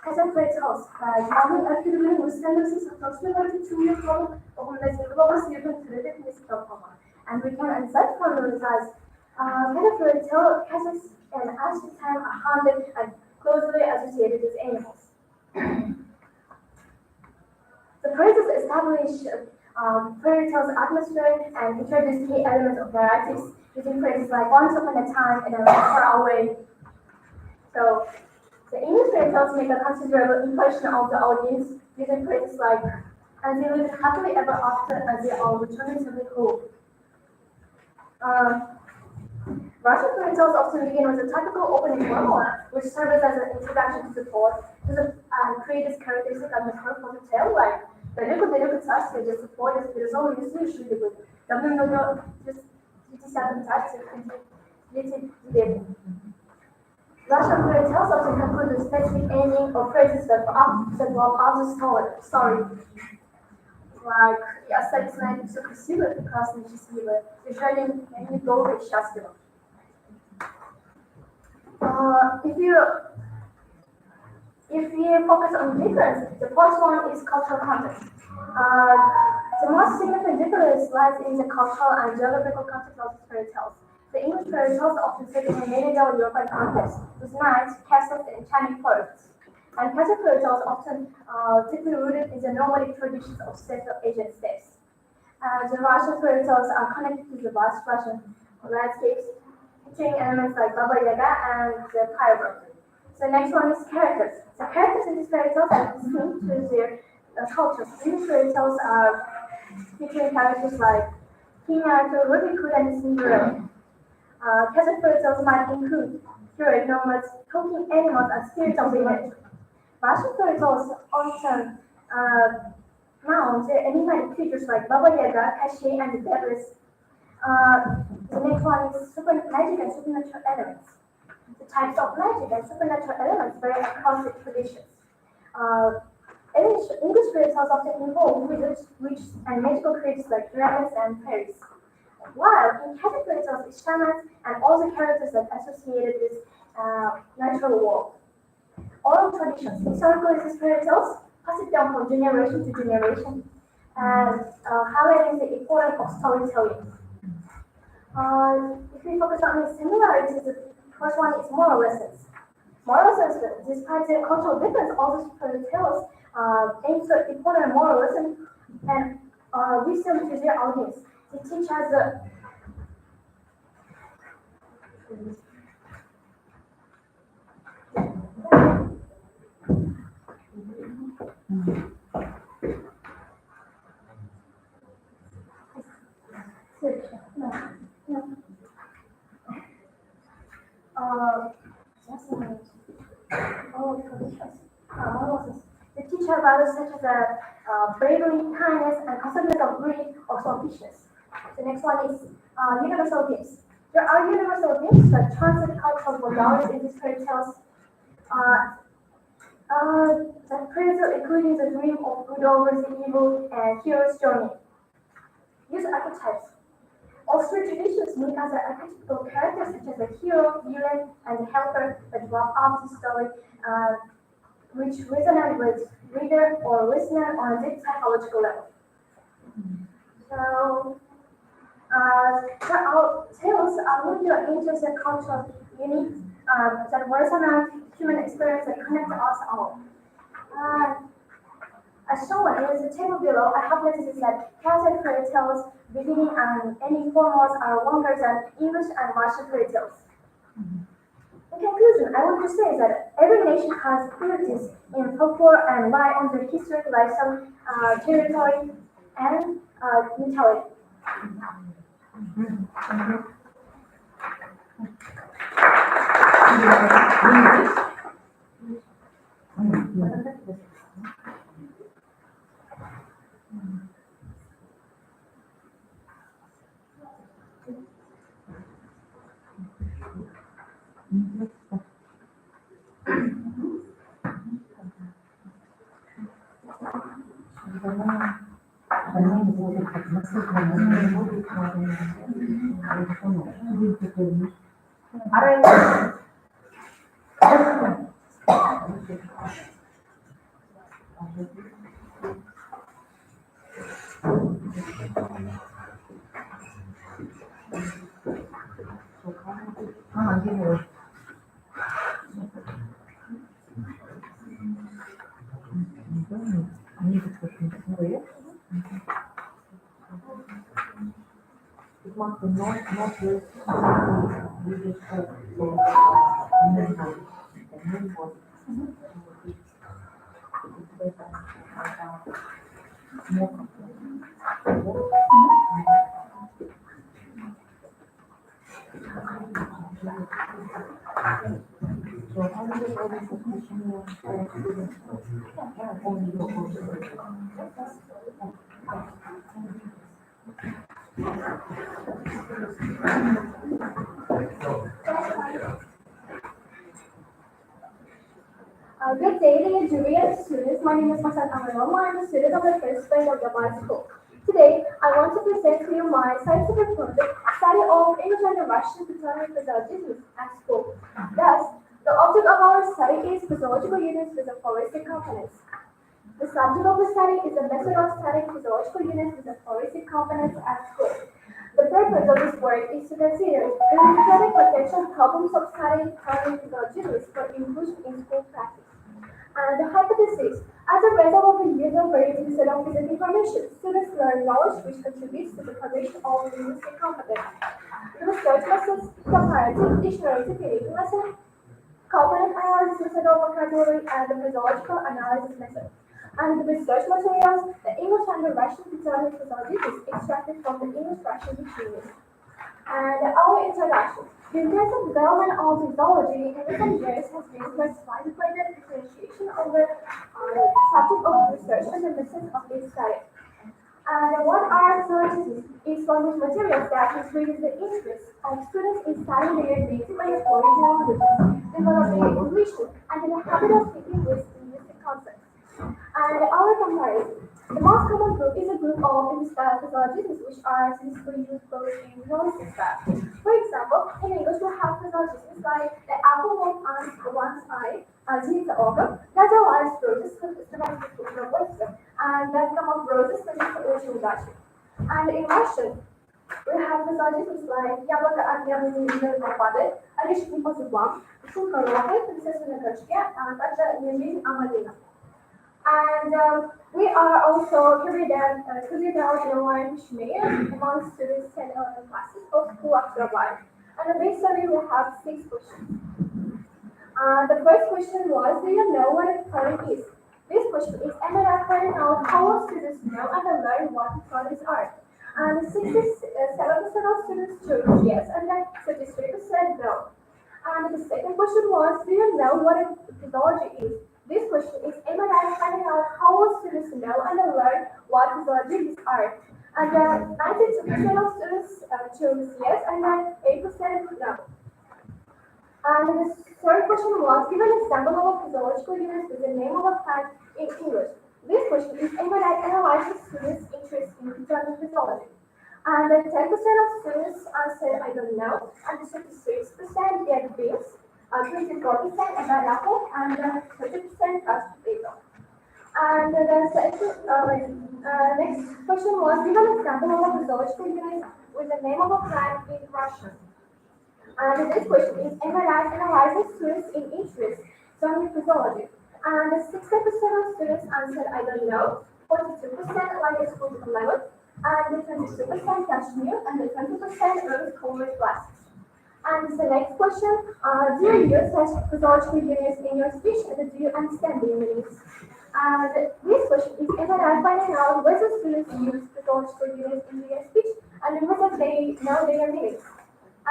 S4: Kazakh fairy tales. Mamy aktivitenin uluslararası satışları tüm yapalım, okulda yapın türevi yapalım. And we can insert formalize Kazakh fairy tale Kazakhs and ancient time are haunted and closely associated with animals. The phrases establish fairy tales atmosphere and introduce key elements of narratives using phrases like once upon a time and far away. So, the English fairy tales make a considerable impression on the audience using phrases like and they live happily ever after and they are returning to the home. Russian fairy tales often begin with a typical opening monologue, which serves as an introduction to the plot, create this characteristic atmosphere for the tale, like далеко-далеко царствие, где сотворят бирюзовые лесы и шили. Давным-давно 50-м царстве дети деревни. Russian fairy tales often conclude with specific ending or phrases that will up the story. Like, я остались на ней все красивое, прекрасно и счастливое, держали недолго и счастливо. If you focus on difference, the first one is cultural context. The most significant difference lies in the cultural and geographical context of fairy tales. The English fairy tales are often set in a medieval European context, with knights, castles, and enchanting forests. And Kazakh fairy tales are often deeply rooted in the nomadic traditions of Central Asian states. The Russian fairy tales are connected to the vast Russian landscapes, featuring elements like Baba Yaga and the Pyro. The next one is characters. The characters in these fairy tales are distinct to their cultures. These fairy tales are featuring characters like King Arthur, Robin Hood, and Cinderella. Celtic fairy tales might include heroic nomads, talking animals, and spirits of the nature. Russian fairy tales often mount enigmatic creatures like Baba Yaga, Kashay, and the Devils. The next one is super magic and supernatural elements. The types of magic and supernatural elements vary across the traditions. Uh, English fairy tales often involve wizards, witches, and magical creatures like dragons and fairies. While in Celtic fairy tales, it's shamans and all the characters that are associated with natural world. Oral traditions, historically these fairy tales pass it down from generation to generation and highlighting the importance of storytelling. If we focus on the similarities, the first one is moral lessons. Moral lessons, despite their cultural difference, all these fairy tales aim to important moral lesson and wisdom to their audience. They teach us the just a minute. The teacher values such as bravery, kindness, and consequence of greed or selfishness. The next one is universal themes. There are universal themes that translate cultural values in these fairy tales. That creates including the dream of good over the evil and hero's journey. Use archetypes. Austrian traditions make us archetypal characters such as a hero, villain, and the helper that wrap up the story, which resonate with reader or listener on a deep psychological level. So, tales are really into the cultural unique that resonate human experience that connect us all. As shown in the table below, I have noticed that Celtic fairy tales beginning and ending formats are longer than English and Russian fairy tales. In conclusion, I want to say that every nation has qualities in folklore and lie on their history, lifestyle, territory, and mentality. Good day, dear Julia students. My name is Masan Amaroma. I'm a student of the first grade of the Bar School. Today, I want to present to you my scientific project, study of English and Russian botanical physiology at school. Thus, the object of our study is physiological units with the floristic components. The subject of the study is the method of studying physiological units with the floristic components at school. The purpose of this work is to consider the important potential problems of studying primary physiology units for inclusion in school practice. And the hypothesis, as a result of the use of various set of physical information, students learn knowledge which contributes to the formation of linguistic competence. The research methods, comparative, dictionary typing method, component analysis method of vocabulary, and the physiological analysis method.
S6: And the research materials, the English and the Russian physiology is extracted from the English-Russian dictionary. And our introduction. The intensive development of physiology in recent years has been characterized by the differentiation of the subject of research and the methods of its study. And what are physiologists? Is language materials that increase the interest of students in studying their native and original languages, developing intuition, and the habit of thinking with linguistic concepts. And our comparison. The most common group is a group of physiologists which are typically used both in realistic style. For example, in English we have physiologists like the apple on one side, is the organ, that allows roses to systematic wisdom, and that come of roses to the удачи. And in Russian, we have physiologists like яблоко от яблони падает, орешек не по зубам, шутка лопает, принцесса на качке, а также Емель Амалина. And we are also carried out in online questionnaires among students 10 11 classes of school after a while. And in this study we have 6 questions. The first question was, do you know what a coding is? This question is aimed at finding out how students know and learn what codings are. And 67% of students chose yes, and then 33% no. And the second question was, do you know what a methodology is? This question is aimed at finding out how students know and learn what methodologies are. And 92% of students chose yes, and then 8% no. And the third question was, give an example of a physiological unit with the name of a plant in English. This question is aimed at analyzing students' interest in physiology. And 10% of students said I don't know, and 66% get beans, 24% about apple, and 30% touched potato. And next question was, give an example of a physiological unit with the name of a plant in Russian. And this question is aimed at analyzing students in interest in physiology. And 60% of students answered I don't know, 42% like a school lemon, and 22% touched new, and 20% rose colored glasses. And the next question, do you use such physiological units in your speech, and do you understand the meanings? And this question is aimed at finding out whether students use physiological units in their speech, and whether they know their meanings.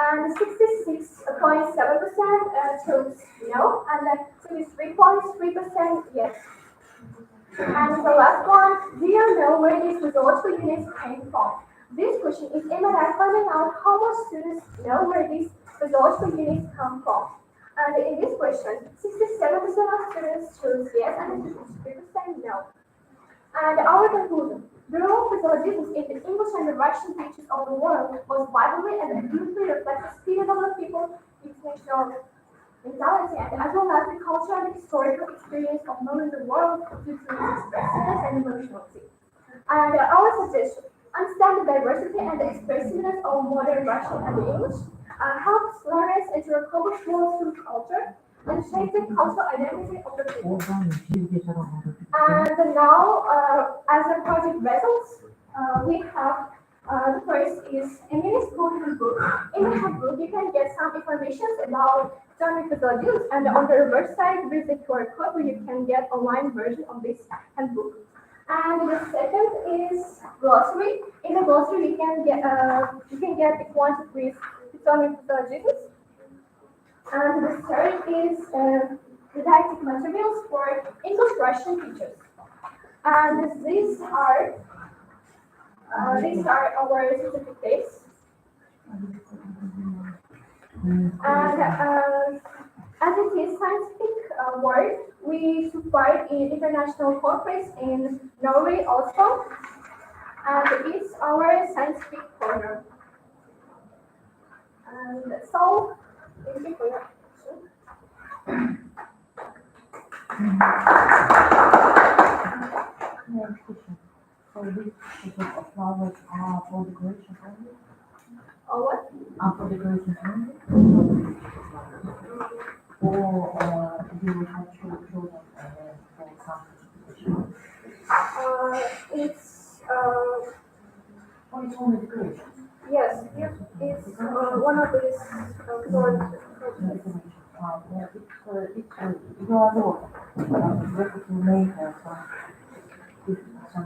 S6: And 66.7% chose no, and 23.3% yes. And the last one, do you know where these physiological units came from? This question is aimed at finding out how much students know where these physiological units come from. And in this question, 67% of students chose yes, and 53% no. And our conclusion. The role of physiologists in the English and the Russian teachers of the world was vibrantly and acutely reflects the spirit of the people, its national mentality, and as well as the cultural and historical experience of knowing the world due to its expressiveness and emotionality. And our suggestion, understand the diversity and the expressiveness of modern Russian and English, helps learners enter a co-cultural culture and shape the cultural identity of the people. And now, as a project results, we have the first is a mini school handbook. In the handbook, you can get some information about Islamic methodologies, and on the reverse side, there is a QR code where you can get online version of this handbook. And the second is glossary. In the glossary, you can get the quantity with Islamic methodologies. And the third is didactic materials for English Russian teachers. And these are our certificates. And as it is scientific work, we took part in international conference in Norway, Oslo, and it's our scientific program. And that's all. Thank you for your attention.
S3: So this is of flowers are for decoration only?
S6: Or what?
S3: Are for decoration only? Or you have children for some
S6: It's
S3: or it's only decoration?
S6: yes, it's one of these projects.
S3: Decoration. Yeah, it's you are not ready to make some
S1: The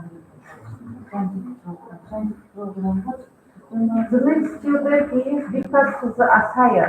S1: next student is Vikas Asaya.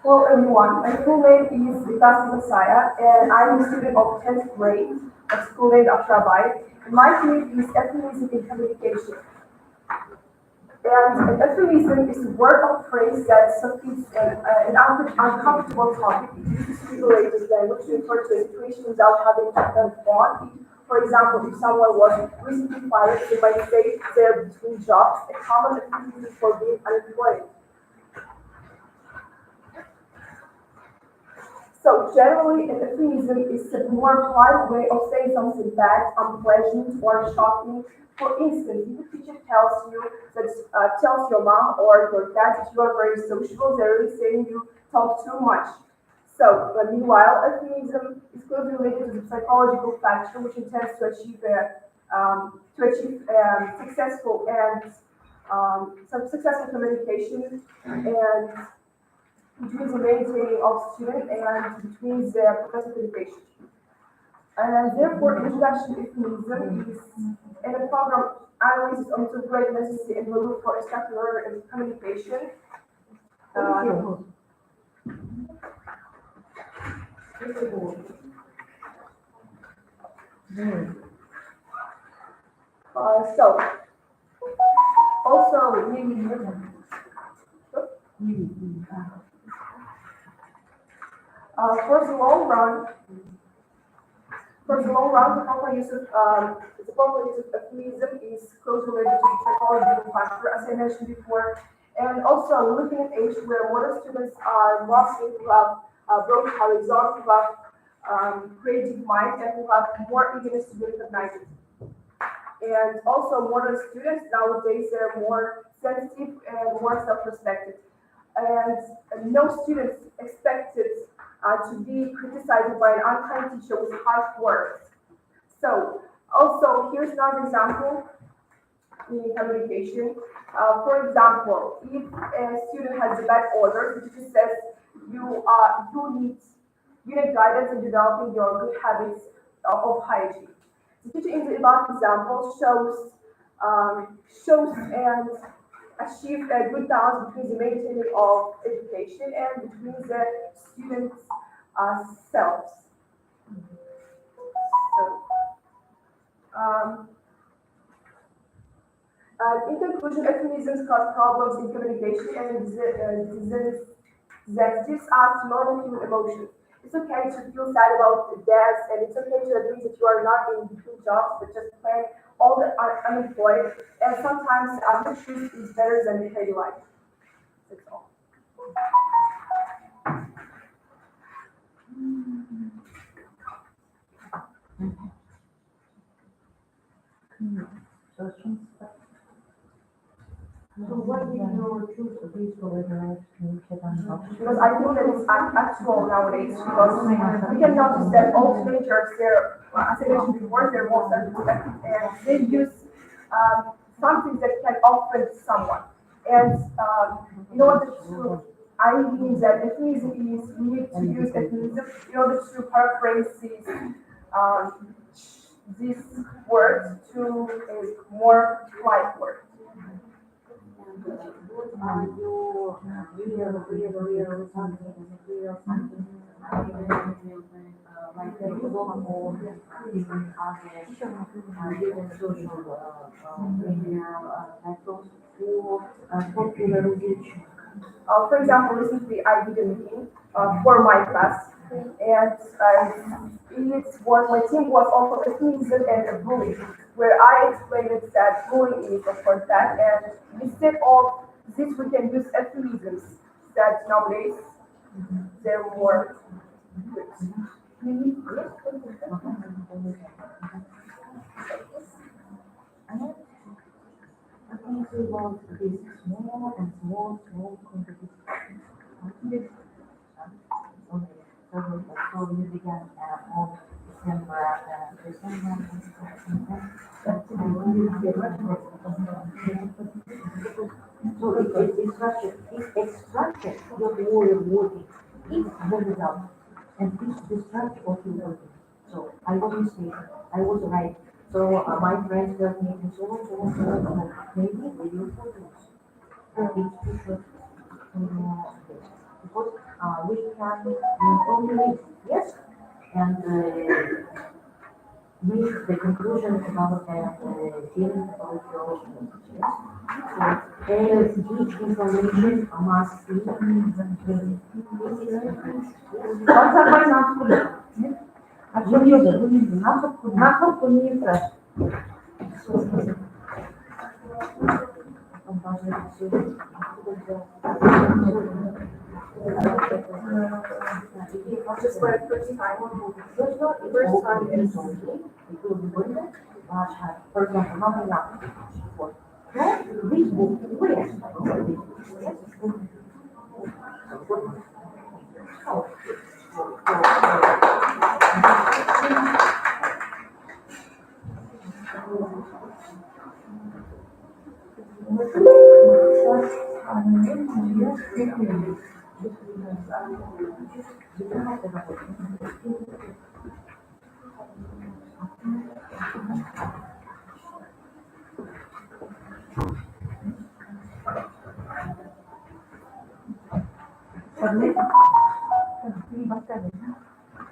S6: Hello everyone, my full name is Vikas Masaya and I'm a student of 10th grade of school named after Abai. And my field is euphemism in communication. And an euphemism is a word or phrase that substitutes an uncomfortable topic. It uses figurative language to refer to a situation without having to confront it. For example, if someone was recently fired, they might say they're between jobs, a common euphemism for being unemployed. So generally, an euphemism is a more polite way of saying something bad, unpleasant, or shocking. For instance, if the teacher tells you that tells your mom or your dad that you are very sociable, they're really saying you talk too much. So, but meanwhile, euphemism is closely related to the psychological factor which intends to achieve successful and some successful communication and between the maintaining of student and between their professional education. And therefore, introduction to euphemism is in a program analysis on the great necessity and value for instructor learner and communication. So, also, for the long run, the proper use of euphemism is closely related to the psychological factor, as I mentioned before, and also looking at age where modern students are mostly who have broad horizon, who have creative mind, and who have more eagerness to be recognized. And also modern students nowadays they're more sensitive and more self-respected. And no students expected to be criticized by an unkind teacher with harsh words. So, also, here's another example in communication. For example, if a student has a bad odor, the teacher says you need guidance in developing your good habits of hygiene. The teacher in the above example shows and achieve a good balance between the maintaining of education and between the students' selves. So, in conclusion, euphemisms cause problems in communication and diseases us normal human emotions. It's okay to feel sad about the death, and it's okay to admit that you are not in between jobs, but just plain all the unemployed. And sometimes the truth is better than the petty life. That's all.
S3: So why did you choose this over the
S6: Because I think that it's actual nowadays, because we can notice that all teenagers, as I mentioned before, they're more self-respecting and they use something that can offend someone. And in order to, I mean that euphemism is, we need to use euphemism in order to paraphrase this word to a more polite word.
S3: Real something, like the local, different other, different social media platforms for popular literature.
S6: For example, recently I did a meeting for my class, and it was my team was also a feminism and a bullying, where I explained that bullying is of course bad, and instead of this we can use euphemisms that nowadays they're more good.
S3: And I think about this small and small competition. So we began on December. So it's structured your way of working. It's the result. And it's the structure of your working. So I was mistaken. I was right. So my friends tell me and so on, so on, so on. So maybe we will focus. It's too short. Because we can formulate, yes, and make the conclusion about feeling about your yes. So each information must be
S6: Just for the first time, first time is
S3: for example, number one. This book, where?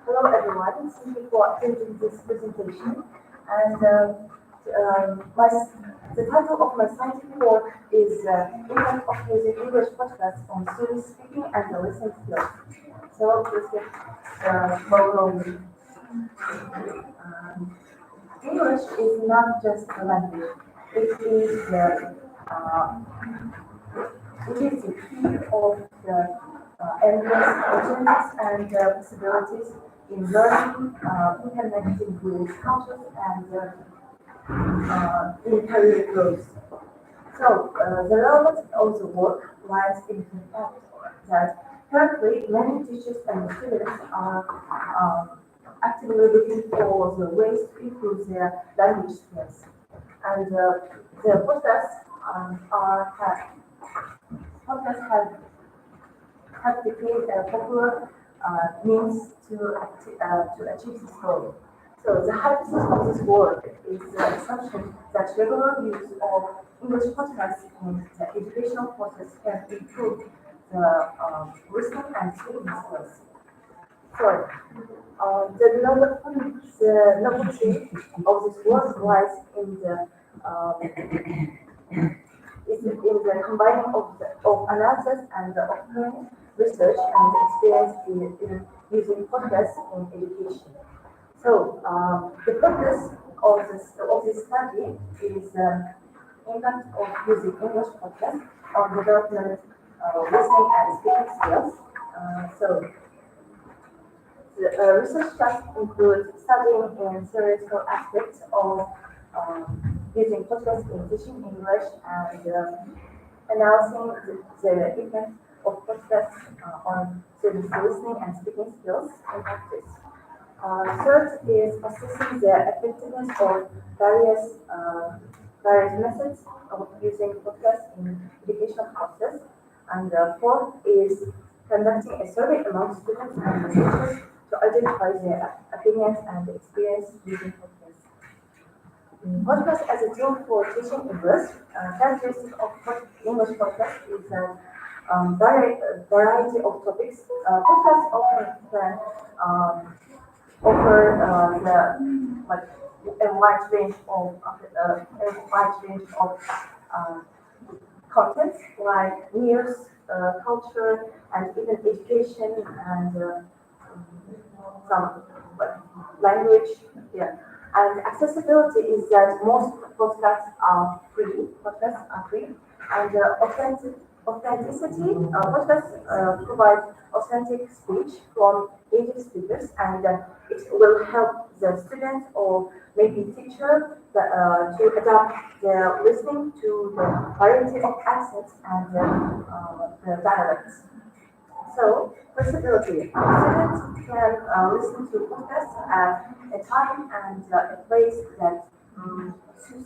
S1: Hello everyone, thank you for attending this presentation. And the title of my scientific work is Impact of Using English Podcasts on Student Speaking and Listening Skills. So let's get rolling. English is not just a language; uh, it is the key of the endless opportunities and possibilities in learning, connecting with cultures, and in career growth. So, the relevance of the work lies in the fact that currently many teachers and students are actively looking for the ways to improve their language skills. And the podcasts have become a popular means to achieve this goal. So the hypothesis of this work is the assumption that regular use of English podcasts in the educational process can improve the listening and speaking skills. So the novelty of this work lies in the combining of analysis and of research and experience in using podcasts in education. So the purpose of this study is impact of using English podcasts on development, listening and speaking skills. So the research tasks include studying in theoretical aspects of using podcasts in teaching English and analyzing the impact of podcasts on students' listening and speaking skills in practice. Third is assessing the effectiveness of various methods of using podcasts in educational process. And fourth is conducting a survey among students and researchers to identify their opinions and experience using podcasts. Podcast as a tool for teaching English. Characteristic of English podcast is a variety of topics. Podcasts often can offer like a wide range of uh, content like news, culture, and even education and some like language. Yeah. And accessibility is that most podcasts are free. Podcasts are free, and authenticity. Podcasts provide authentic speech from native speakers, and it will help the student or maybe teacher to adapt their listening to the variety of accents and the dialects. So, flexibility. Students can listen to podcasts at a time and a place that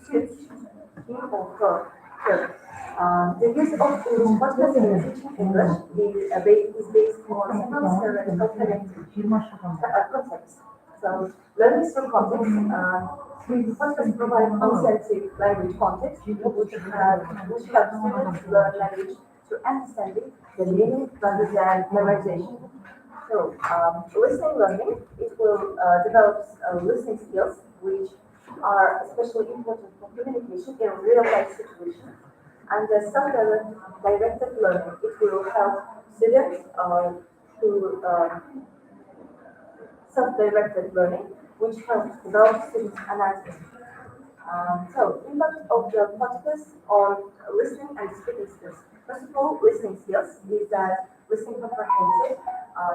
S1: suits him or her. The use of English podcasts in teaching English is based on several theoretical concepts. So, learning through context. Podcasts provide authentic language context, which helps students learn language through understanding the meaning rather than memorization. So, listening learning, it will develop listening skills, which are especially important for communication in real-life situations. And the self-directed learning, it will help students to self-directed learning, which helps develop students' analysis. So, impact of the podcast on listening and speaking skills. First of all, listening skills is that listening comprehensive.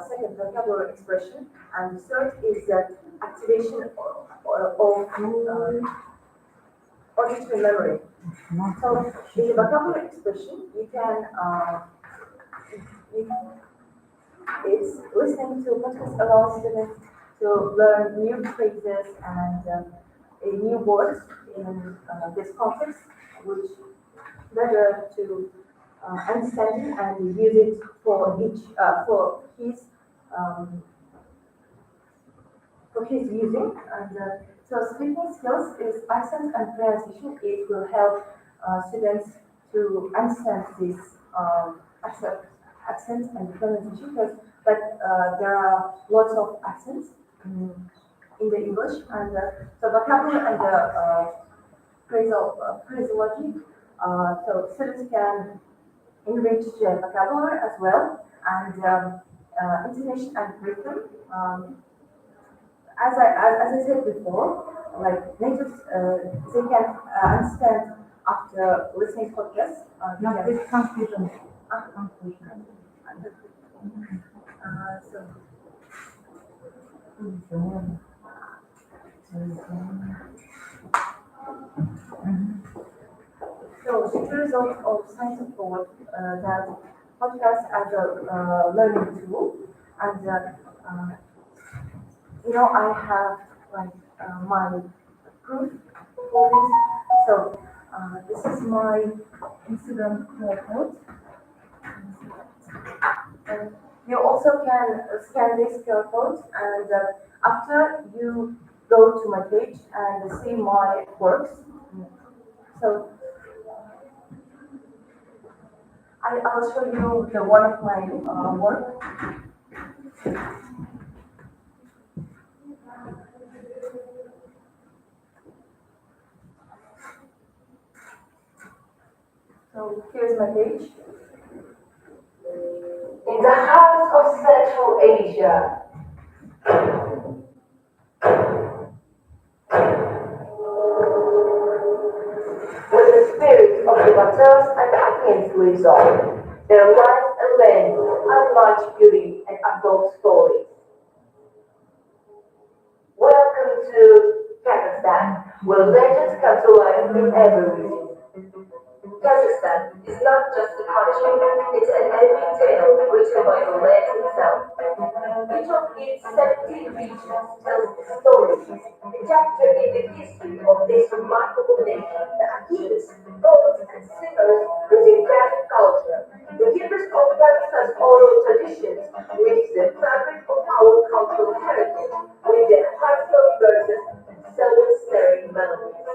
S1: Second, vocabulary expression, and third is the activation of auditory memory. So, in vocabulary expression, you can you, it's listening to podcasts allows students to learn new phrases and new words in this context, which better to understand and use it um, for his using. And so speaking skills is accent and pronunciation. It will help students to understand this accent, accent and pronunciation because but there are lots of accents in the English and so vocabulary and the phraseology. So students can enrich their vocabulary as well and intonation and rhythm. As I said before, like natives, they can understand after listening podcasts.
S3: Now,
S1: They
S3: this conclusion. Conclusion.
S1: so So the result of science report that podcast as a learning tool, and I have like my proof for this. So this is my Instagram code. And you also can scan this QR code, and after you go to my page and see my works. So I'll show you the one of my work. So here's my page.
S9: In the heart of Central Asia, where the spirit of the Vatars and the Athenians lives on, there lies a land of unmatched beauty and adult stories. Welcome to Kazakhstan, where legends come to life in every region. Kazakhstan is not just a country, it's an epic tale written by the land itself. Each of its 17 regions tells a story, a chapter in the history of this remarkable nation. The Athenians, poets, and singers with their craft culture, the keepers of Kazakhstan's oral traditions, which is the fabric of our cultural heritage, with their heartfelt verses and soul-stirring melodies.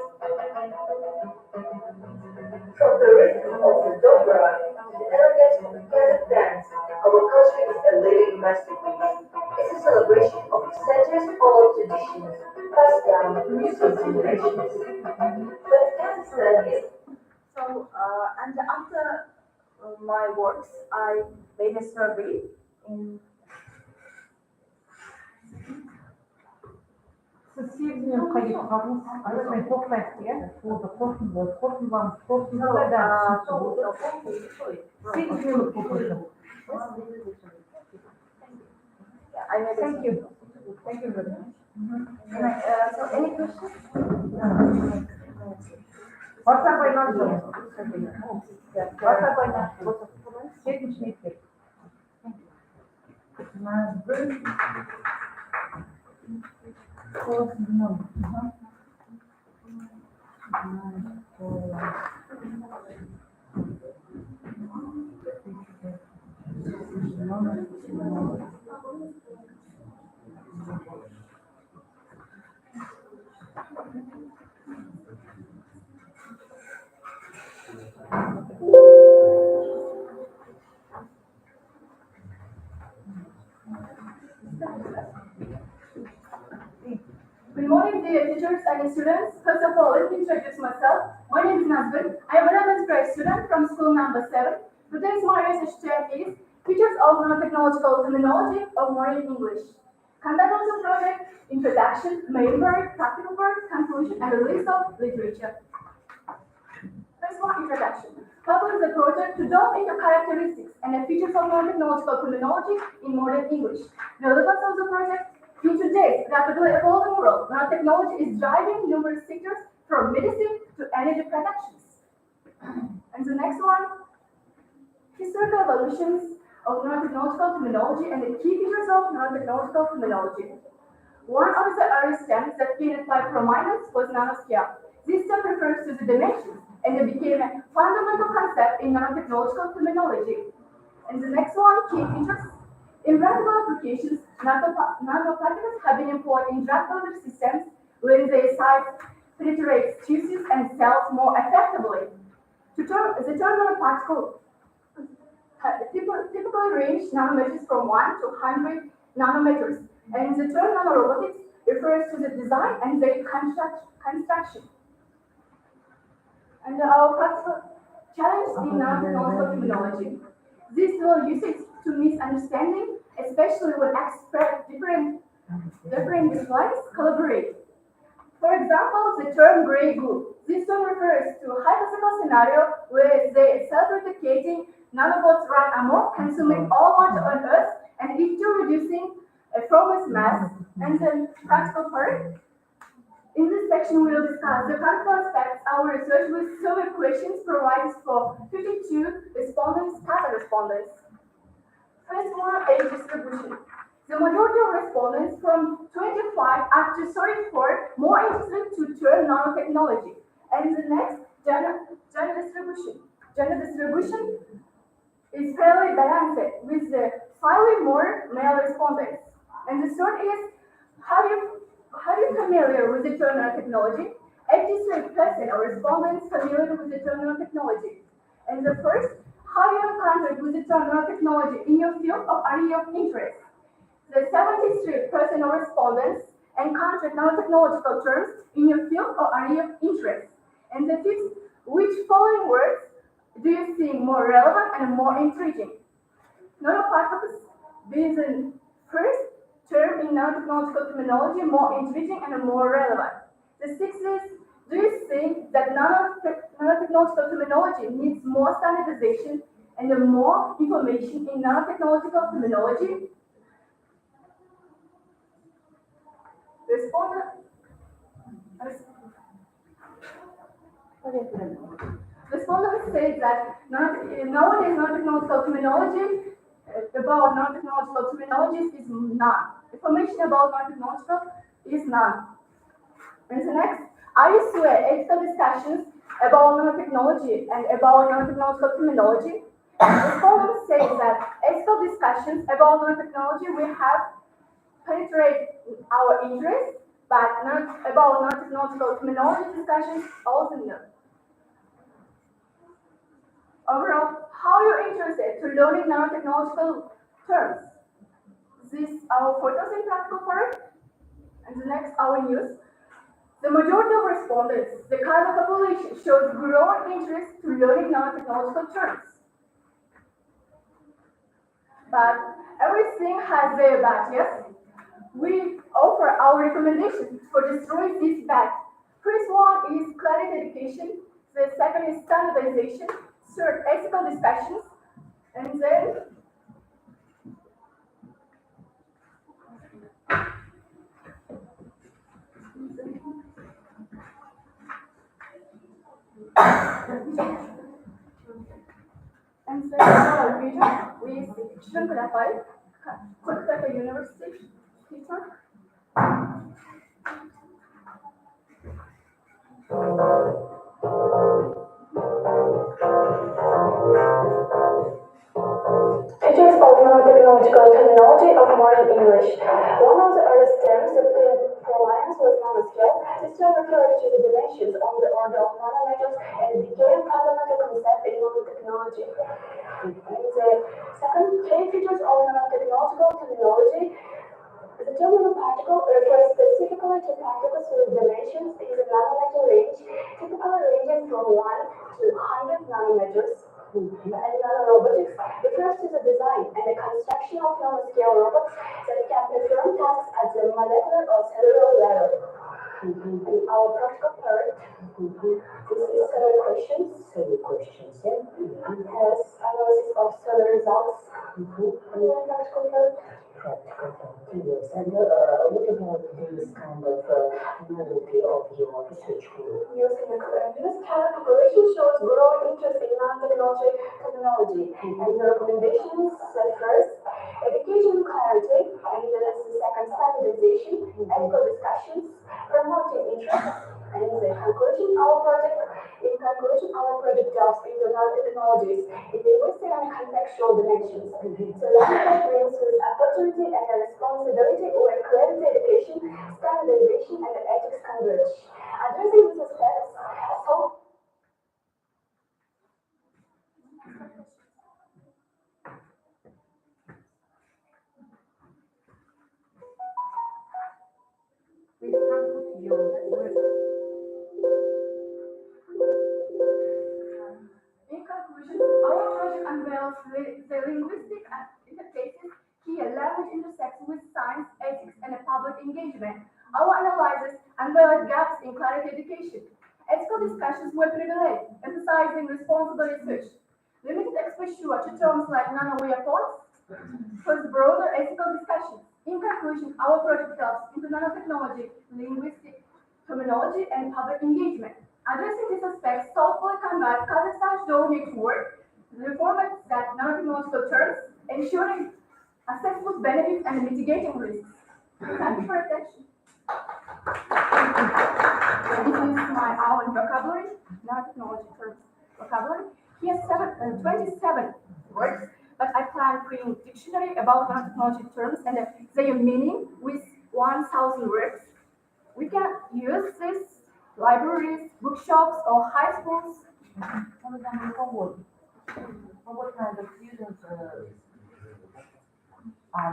S9: From the rhythm of the dobra to the elegance of the Kazakh dance, our culture is a living masterpiece. It's a celebration of centuries-old But Kazakhstan is
S10: So, and after my works, I made a survey in
S3: Соседнюю коллектору, а кофе, фото, кофе, кофе вам, кофе,
S10: so,
S3: да,
S10: so the whole sorry.
S3: соседнюю кофе.
S10: Yeah, I made a
S3: Thank you. Thank you very much.
S10: So any questions?
S3: What's up, I know? What's up, I know? Следующий эфир.
S6: Good morning, dear teachers and students. First of all, let me introduce myself. My name is Nazbin. I am an 11th grade student from school number 7. Today's my research term is Features of Non-Technological Terminology of Modern English. Conduct also project, introduction, main work, practical work, conclusion, and a list of literature. First one, introduction. Purpose of the project to delve into characteristics and the features of non-technological terminology in modern English. Relevance of the project. In today's rapidly evolving world, nanotechnology is driving numerous sectors from medicine to energy productions. And the next one, historical evolutions of nanotechnological terminology and the key features of nanotechnological terminology. One of the earliest terms that gained by prominence was nanoscale. This term refers to the dimensions, and it became a fundamental concept in nanotechnological terminology. And the next one, key features. In practical applications, nanoparticles have been employed in drug delivery systems when their size penetrates tissues and cells more effectively. The term nanoparticle typically range nanometers from 1 to 100 nanometers, and the term nanorobotics refers to the design and their construction. And our practical challenge in nanotechnological terminology. This will use it to misunderstanding, especially when experts different disciplines collaborate. For example, the term gray goo. This term refers to a hypothetical scenario where the self-replicating nanobots run amok, consuming all water on Earth, and if to reducing a formless mass. And the practical part. In this section, we will discuss the practical aspects of our research with survey questions provided for 52 data respondents. First one, age distribution. The majority of respondents from 25 up to 34 more interested to turn nanotechnology. And the next, gender distribution. Gender distribution is fairly balanced with the slightly more male respondents. And the third is, are you familiar with the term nanotechnology? 83% of respondents familiar with the term nanotechnology. And the first, have you encountered with the term nanotechnology in your field of area of interest? The 73% of respondents encountered nanotechnological terms in your field or area of interest. And the fifth, which following words do you think more relevant and more intriguing? Nanoparticles being the first term in nanotechnological terminology, more intriguing and more relevant. The sixth is, do you think that nanotechnological terminology needs more standardization and more information in nanotechnological terminology? Respondents say that nowadays nanotechnological terminology about nanotechnological terminologies is none. Information about nanotechnological is none. And the next, are you sure ethical discussions about nanotechnology and about nanotechnological terminology? Respondents say that ethical discussions about nanotechnology will have penetrate our interest, but not about nanotechnological terminology discussions also no. Overall, how are you interested to learning nanotechnological terms? This our photos in practical part, and the next our news.
S10: The majority of respondents, the current population, shows growing interest to learning non-technological terms. But everything has their bad, yes? We offer our recommendations for destroying this bad. First one is clarity education, the second is standardization, third ethical discussions, and then our vision with student qualified, Kolkata University teacher.
S8: Features of non-technological terminology of modern English. One of the earliest terms that came for alliance was nanoscale. This term referred to the dimensions on the order of nanometers and became a fundamental concept in nanotechnology. And the second key features of nanotechnological terminology. The term nanoparticle refers specifically to particles with dimensions in the nanometer range, typically ranging from 1 to 100 nanometers. And nanorobotics refers to the design and the construction of nanoscale robots that can perform tasks at the molecular or cellular level. And our practical part, this is several questions, yeah. It has analysis of several results. And the practical part.
S3: Yes, and what about this kind of novelty of your research group?
S8: Using the this kind of population shows growing interest in non-technology terminology. And the recommendations first, education clarity, and the second, standardization, ethical discussions, promoting interest, and the conclusion, in conclusion, our project delves into non-technologies in linguistic and contextual dimensions. So that brings with opportunity and a responsibility when clarity education, standardization, and ethics converge. Addressing these aspects, so
S10: In conclusion, our project unveils the linguistic interfaces here language intersects with science, ethics, and public engagement. Our analysis unveiled gaps in clarity education. Ethical discussions were privileged, emphasizing responsible research. Limited exposure to terms like nanoweapons for the broader ethical discussions. In conclusion, our project delves into nanotechnology, linguistic terminology, and public engagement. Addressing these aspects thoughtfully conduct Kazakhstan's door network, reformats that nanotechnological terms, ensuring accessible benefits and mitigating risks. Thank you for your attention. This is my own vocabulary, nanotechnology terms vocabulary. Here's 27 words, but I plan to create a dictionary about nanotechnology terms and their meaning with 1,000 words. We can use this libraries, bookshops, or high schools.
S3: For example, for what kind of students are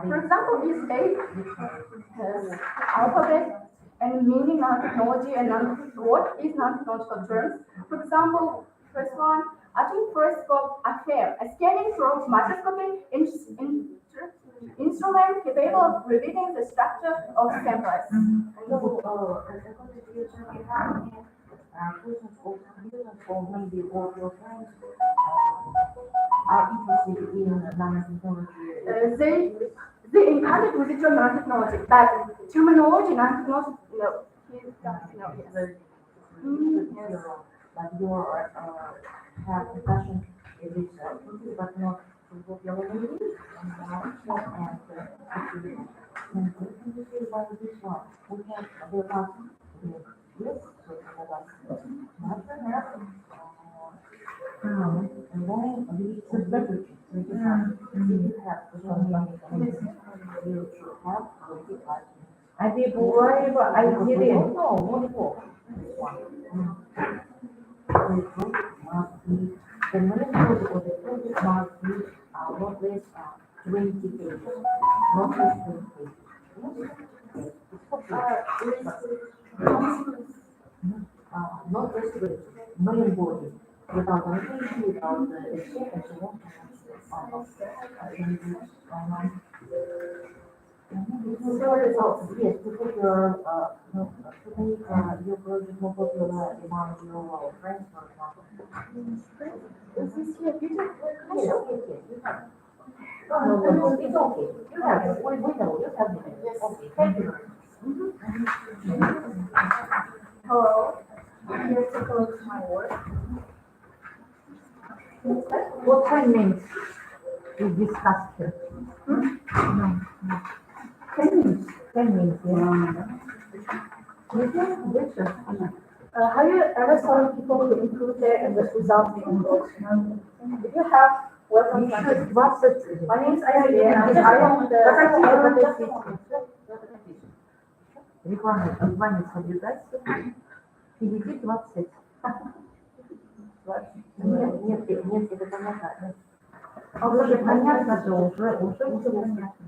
S10: For example, this A has alphabet and meaning non-technology and what is non-technological terms. For example, first one, microscope affair, a scanning through microscopy instrument capable of revealing the structure of samples.
S3: Or maybe all your friends are interested in nanotechnology.
S10: They encountered with the term nanotechnology, but terminology nanotechnology, no. Yes. Yes.
S3: But your have discussion is it but not vocabulary and why this one we have the last yes so not perhaps and then we substitute we have
S11: А ты бываешь, а где
S3: the main of the project must be not less 20 pages, not less 20 pages. not just with main body, without anything, without the shape and so on. Yes, to put your, no, to make your project more popular among your friends, for example.
S10: Is this your future?
S3: Yes, you have. No, it's okay. You have it. We know, you have it. Yes. Okay, thank you very much.
S1: Hello, here to collect my work.
S11: What time means we discussed here? No. 10 minutes. 10 minutes, yeah.
S1: Have you ever seen people who improve their English without being coached? If you have, welcome to my name is Isaiah and I am the
S11: Реклама, название соблюдать. Впереди 20. Нет, это понятно. А уже понятно же, уже все понятно.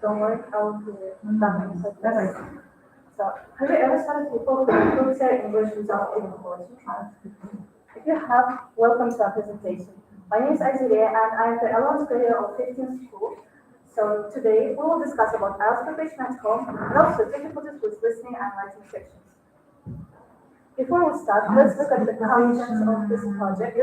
S1: Don't worry, I will do it.
S11: Давай.
S1: So, have you ever seen people who improve their English without being coached? If you have, welcome to our presentation. My name is Isaiah and I am the L1 grader of 15th school. So today we will discuss about IELTS preparation at home and also difficulties with listening and writing sections. Before we start, let's look at the conditions of this project.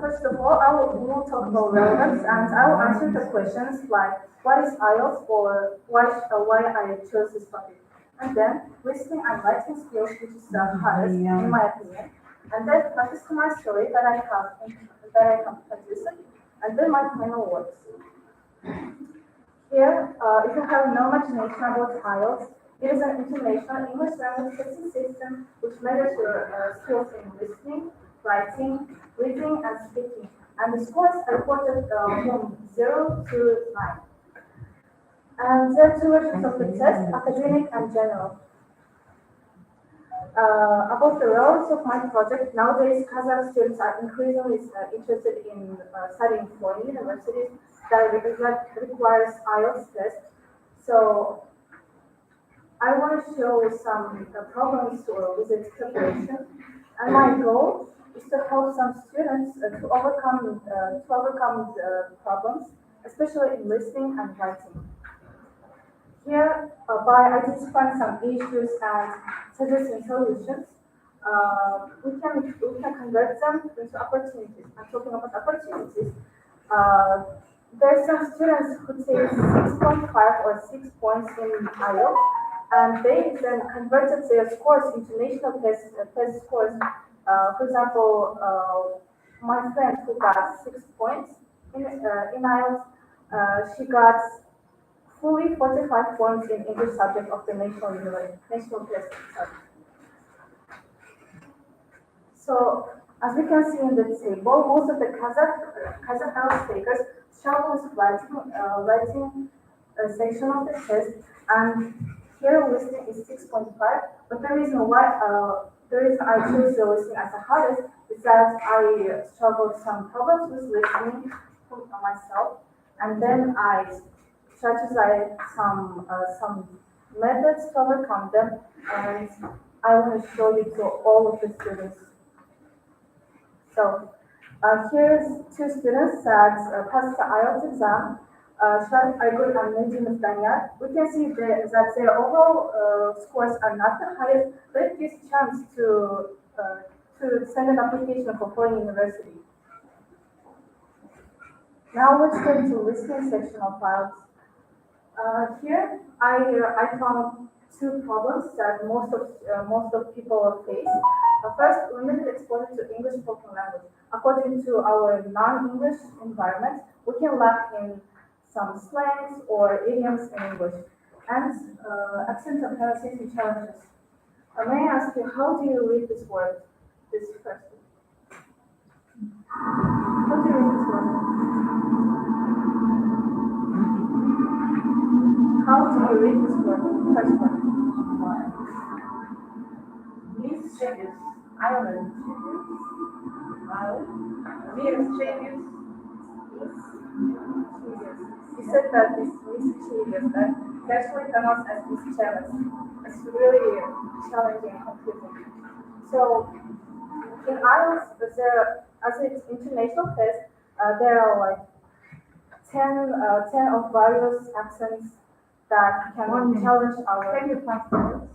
S1: First of all, we will talk about relevance and I will answer the questions like what is IELTS or why I chose this topic. And then listening and writing skills, which is the hardest in my opinion. And then my customized story that I have produced, and then my final words. Here, if you have no imagination about IELTS, it is an international English language testing system which measures your skills in listening, writing, reading, and speaking. And the scores are reported from 0 to 9. And there are two versions of the test, academic and general. About the relevance of my project, nowadays Kazakh students are increasingly interested in studying foreign universities that requires IELTS test. So I want to show some problems with its preparation, and my goal is to help some students to overcome the problems, especially in listening and writing. Here, by identifying some issues and suggesting solutions, we can convert them into opportunities. I'm talking about opportunities. There are some students who take 6.5 or 6 points in IELTS, and they then converted their scores into national test scores. For example, my friend who got 6 points in IELTS, she got fully 45 points in English subject of the national test subject. So, as we can see in the table, most of the Kazakh IELTS takers struggle with writing section of the test, and here listening is 6.5. But the reason I chose the listening as the hardest is that I struggled some problems with listening for myself, and then I strategize some methods to overcome them, and I want to show you to all of the students. So here's two students that passed the IELTS exam, Sharif Aygul and Najim Danyar. We can see that their overall scores are not the highest, but it gives chance to send an application for foreign university. Now let's go to listening section of IELTS. Here, I found two problems that most of people face. First, limited exposure to English spoken language. According to our non-English environment, we can lack in some slangs or idioms in English, and accent and pronunciation challenges. May I ask you, how do you read this word, this first one? How do you read this word? How do you read this word, first one?
S11: Please check this. Island.
S10: mischievous. He said that this mischievous, that is actually pronounced as mischievous. It's really challenging and confusing. So in IELTS, as it's international test, there are like 10 of various accents that can challenge our.
S11: Can you pass IELTS?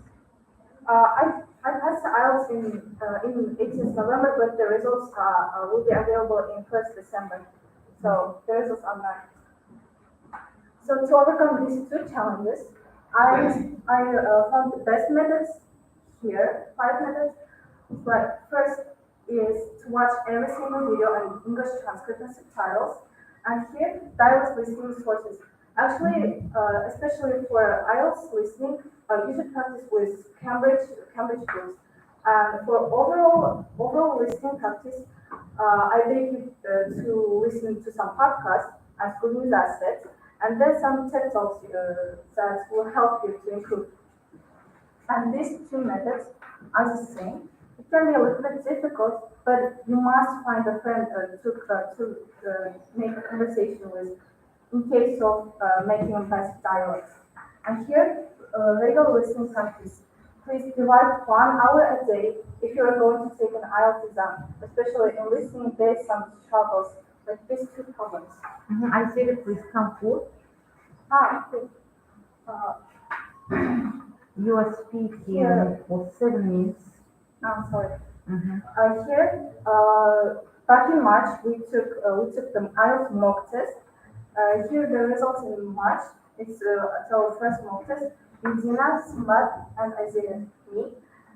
S10: I passed the IELTS in 18th November, but the results will be available in 1st December. So the results are not. So to overcome these two challenges, I found the best methods here, 5 methods. But first is to watch every single video and English transcript and subtitles. And here, dialogue listening sources. Actually, especially for IELTS listening, you should practice with Cambridge books. And for overall listening practice, I beg you to listen to some podcasts, as good news as said, and then some TED Talks that will help you to improve. And these two methods are the same. It can be a little bit difficult, but you must find a friend to make a conversation with in case of making a best dialogues. And here, regular listening practice. Please divide 1 hour a day if you are going to take an IELTS exam, especially in listening. There's some struggles like these two problems.
S11: I see that please come forward.
S10: Okay.
S11: You are speaking
S10: Here.
S11: for 7 minutes.
S10: I'm sorry.
S11: Mm-hmm.
S10: Here, back in March, we took the IELTS mock test. Here the results in March. It's our first mock test. Dina, Smart, and Azir, me.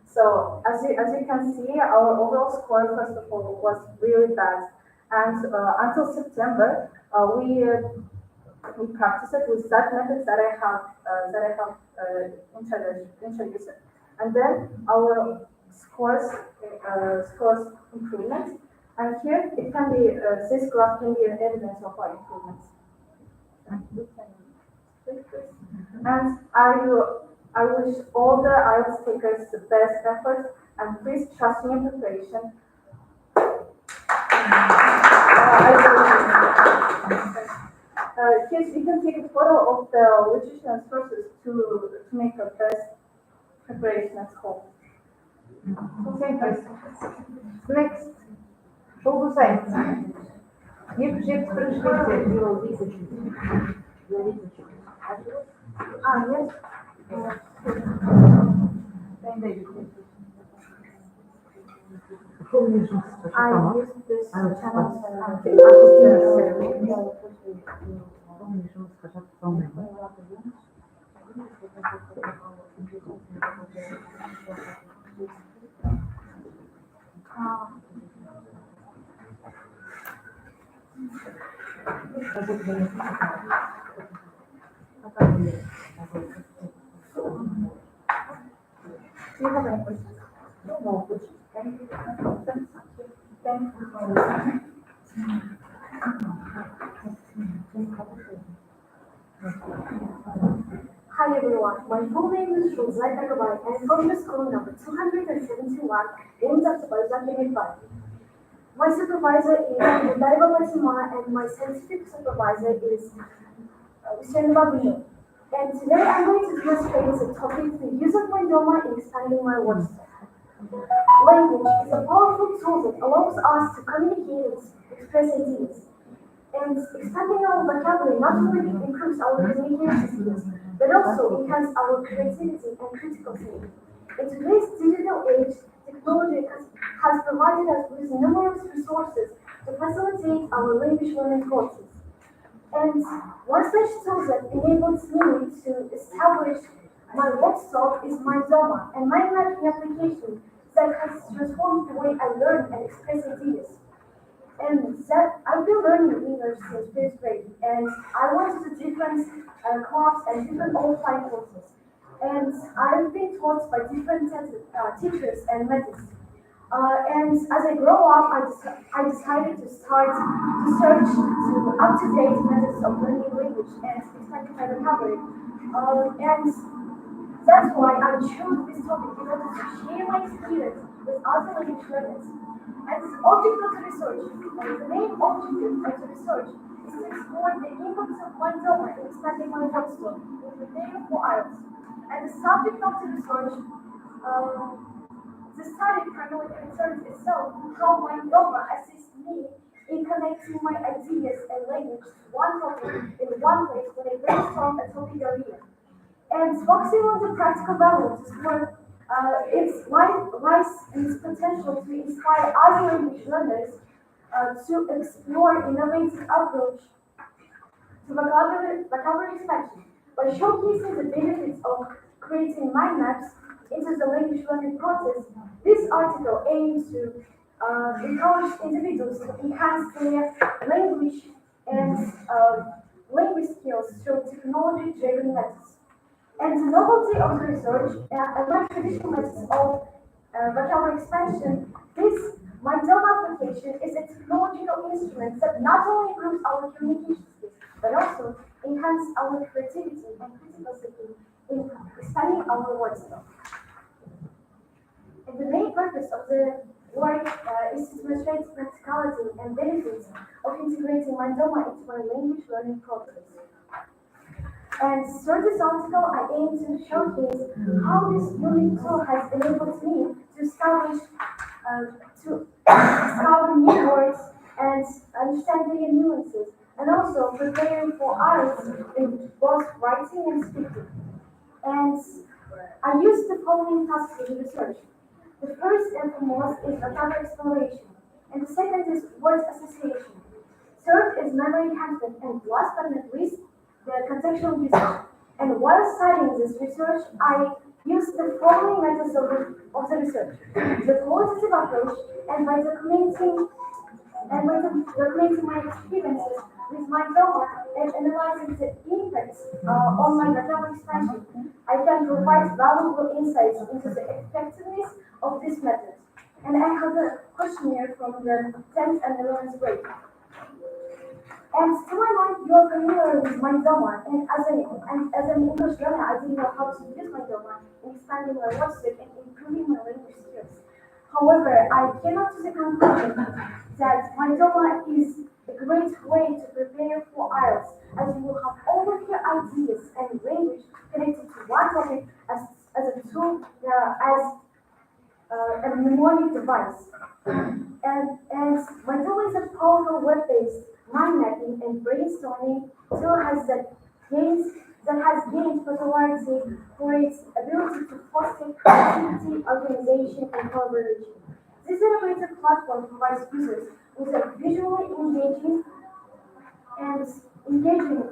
S10: So as you can see, our overall score first of all was really bad, and until September, we practiced it with that methods that I have introduced, and then our scores improvement. And here it can be this graph can be an evidence of our improvements. And we can click this. And I wish all the IELTS takers the best effort, and please trust me in preparation. Here you can take a photo of the literature and sources to make a best preparation at home.
S11: Thank you. Next. Что вы знаете? Мне пришлите его вытащить.
S10: Yes. I use this Do you have any questions? No. Thank you.
S6: Hi everyone, my full name is Rosa Tagabai and I'm from the school number 271 in Zaptabai. My supervisor is Daiva Masima and my scientific supervisor is Hussein Babino. And today I'm going to demonstrate the topic, the use of my Doma in expanding my words. Language is a powerful tool that allows us to communicate and express ideas. And expanding our vocabulary not only improves our communication skills, but also enhances our creativity and critical thinking. In today's digital age, technology has provided us with numerous resources to facilitate our language learning process. And one such tool that enables me to establish my workshop is my Doma and my mapping application that has transformed the way I learn and express ideas. And that I've been learning English since 5th grade, and I went to different clubs and different online courses. And I've been taught by different teachers and methods. And as I grow up, I decided to search to up-to-date methods of learning language and expanding my vocabulary. And that's why I chose this topic in order to share my experience with other language learners.
S4: And this object of the research, the main objective of the research is to explore the impacts of myeloma in expanding my workstone in preparing for IELTS. And the subject of the research, the study primarily concerns itself how myeloma assists me in connecting my ideas and language to one topic in one place when I brainstorm a topic area. And focusing on the practical values for its lies in its potential to inspire other language learners to explore innovative approach to vocabulary expansion by showcasing the benefits of creating mind maps into the language learning process. This article aims to encourage individuals to enhance their language and language skills through technology-driven methods. And the novelty of the research, unlike traditional methods of vocabulary expansion, this Mandela application is a technological instrument that not only improves our communication skills, but also enhances our creativity and critical thinking in expanding our words. And the main purpose of the work is to demonstrate practicality and benefits of integrating Mandela into my language learning process. And through this article, I aim to showcase how this unique tool has enabled me to discover new words and understand their nuances, and also preparing for IELTS in both writing and speaking. And I use the following tasks in research. The first and foremost is vocabulary exploration, and the second is word association. Third is memory enhancement, and last but not least, the contextual research. And while studying this research, I use the following methods of the research. The qualitative approach, and by documenting my experiences with my dog and analyzing the impacts on my vocabulary expansion, I can provide valuable insights into the effectiveness of this method. And I have a questionnaire from the 10th and 11th grade. And to my mind, you are familiar with my Doma, and as an English learner, I didn't know how to use my Doma in expanding my lexicon and improving my language skills. However, I came up to the conclusion that my Doma is a great way to prepare for IELTS, as you will have all of your ideas and language connected to one topic as a tool, as a mnemonic device. And my tool is a powerful web-based mind mapping and brainstorming tool that has gained popularity for its ability to foster creativity, organization, and collaboration. This innovative platform provides users with a visually and engaging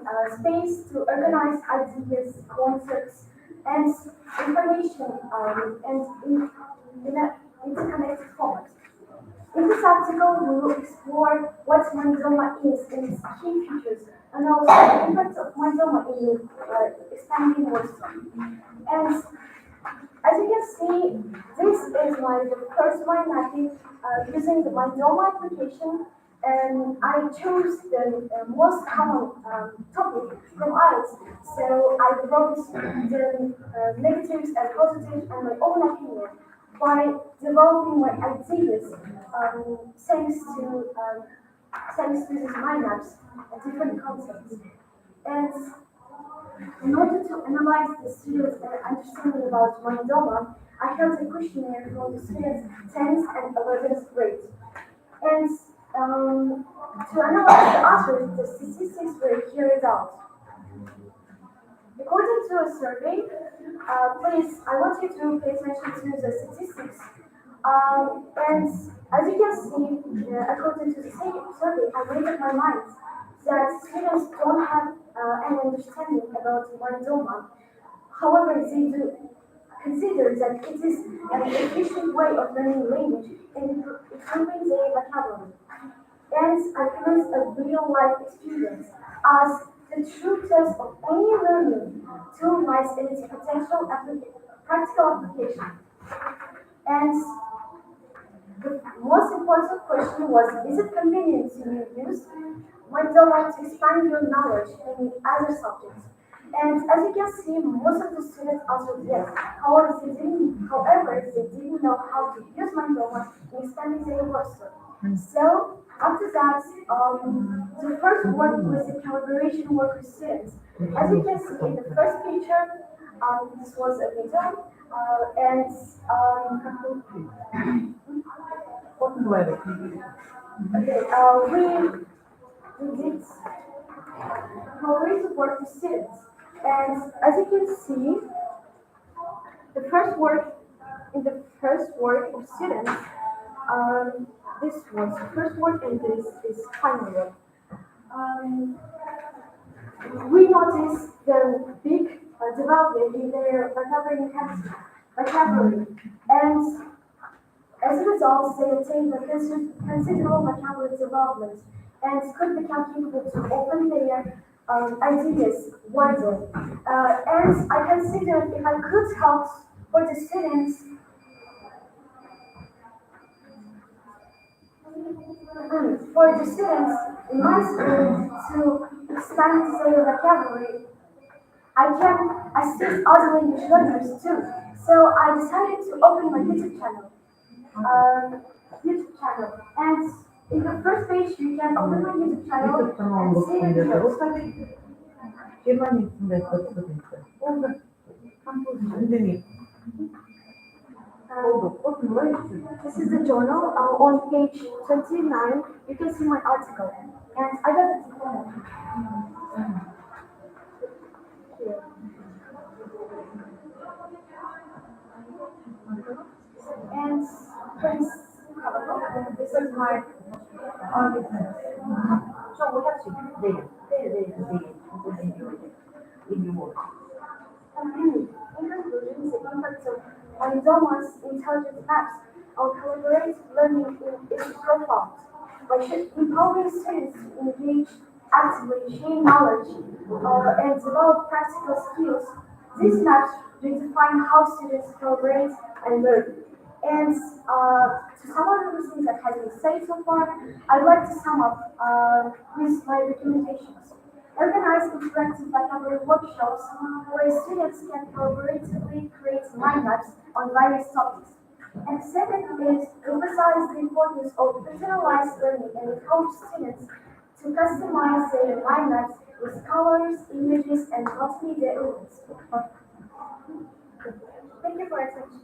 S4: space to organize ideas, concepts, and information in an interconnected format. In this article, we will explore what Mandela is and its key features, and also the impact of Mandela in expanding workstone. And as you can see, this is the first mind mapping using the Mandela application, and I chose the most common topic from IELTS. So I wrote the negatives and positives and my own opinion by developing my ideas thanks to these mind maps and different concepts. And in order to analyze the students' understanding about Mandela, I held a questionnaire for the students' 10th and 11th grades. And to analyze the answers, the statistics were carried out. According to a survey, please, I want you to pay attention to the statistics. And as you can see, according to the same survey, I made up my mind that students don't have an understanding about Mandela. However, they do consider that it is an efficient way of learning language and improving their vocabulary. And I commence a real-life experience as the true test of any learning tool lies in its potential practical application. And the most important question was, is it convenient to use Mandela to expand your knowledge in other subjects? And as you can see, most of the students answered yes. However, they didn't know how to use mandalas in expanding their workshop. So after that, the first one was the collaboration work with students. As you can see in the first picture, this was a video, and we did collaborative work with students. And as you can see, the first work of students, this was the first work and this is final work. We noticed the big development in their vocabulary, and as a result, they attained a considerable vocabulary development and could become capable to open their ideas wider. And I considered if I could help for the students in my school to expand their vocabulary, I can assist other language learners too. So I decided to open my YouTube channel. And in the first page, you can open my YouTube channel and see the videos. This is the journal. On page 29, you can see my article. And I got the diploma. Here. And please have a look. This is my argument.
S3: So we have to there in your work.
S4: In conclusion, the impact of Mandoma's intelligent apps on collaborative learning is profound. By empowering students to engage actively, share knowledge, and develop practical skills, these maps redefine how students collaborate and learn. And to sum up everything that has been said so far, I'd like to sum up with my recommendations. Organize interactive vocabulary workshops where students can collaboratively create mind maps on various topics. And second is emphasize the importance of personalized learning and encourage students to customize their mind maps with colors, images, and multimedia elements. Thank you for your attention.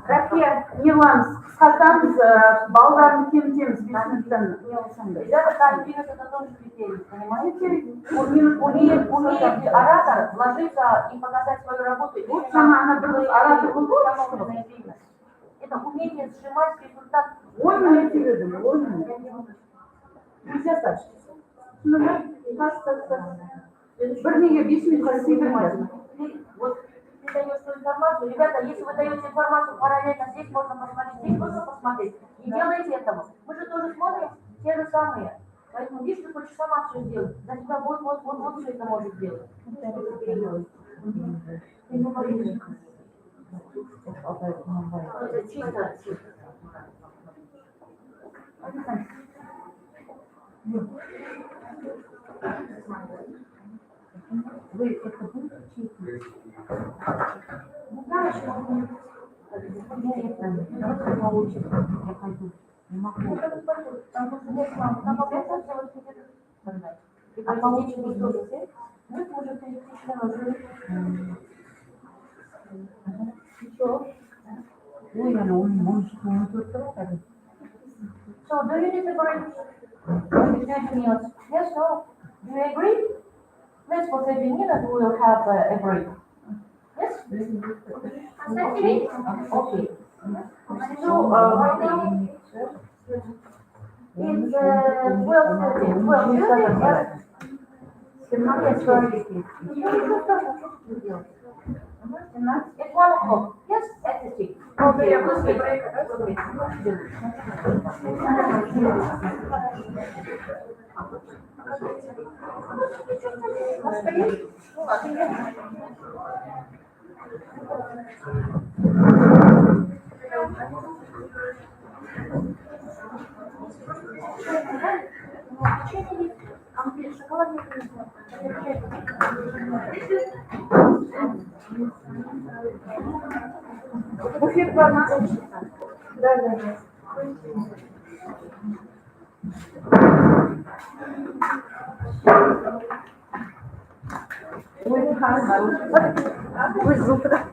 S11: Рахия, Нилан, қысқартамыз, балдарын кемітеміз, 5 минуттан не алсаңдар.
S3: Ребята, тариф это тоже критерий, понимаете? Умеет оратор вложиться и показать свою работу.
S11: Вот сама она просто оратор
S3: это умение сжимать результат.
S11: Он имеет в виду, он нельзя так. Вернее, 5 минут сидим.
S3: Вот ты даешь свою информацию. Ребята, если вы даете информацию параллельно, здесь можно посмотреть, не делайте этого. Мы же тоже смотрим те же самые. Поэтому видишь, ты хочешь сама все сделать. За тебя вот все это может сделать. Ты не говоришь. Это чисто.
S11: Вы это будете чистить?
S3: Ну, знаешь, я получится. Я пойду. Не могу. Там опять делать и получится не тоже. Ну, это уже переключено. Ничего.
S11: Ой, она может, он тут тоже.
S3: So, do you disagree? Yes, no. Do you agree? Let's for 30 minutes we will have a break. Yes? Okay. Okay. So, right now, it's 12:30. 12:30. Yes, sorry. At 1 o'clock. Yes, at the street. Okay, после брейка, да? Буфет барна. Да, да, да. Вы зубра.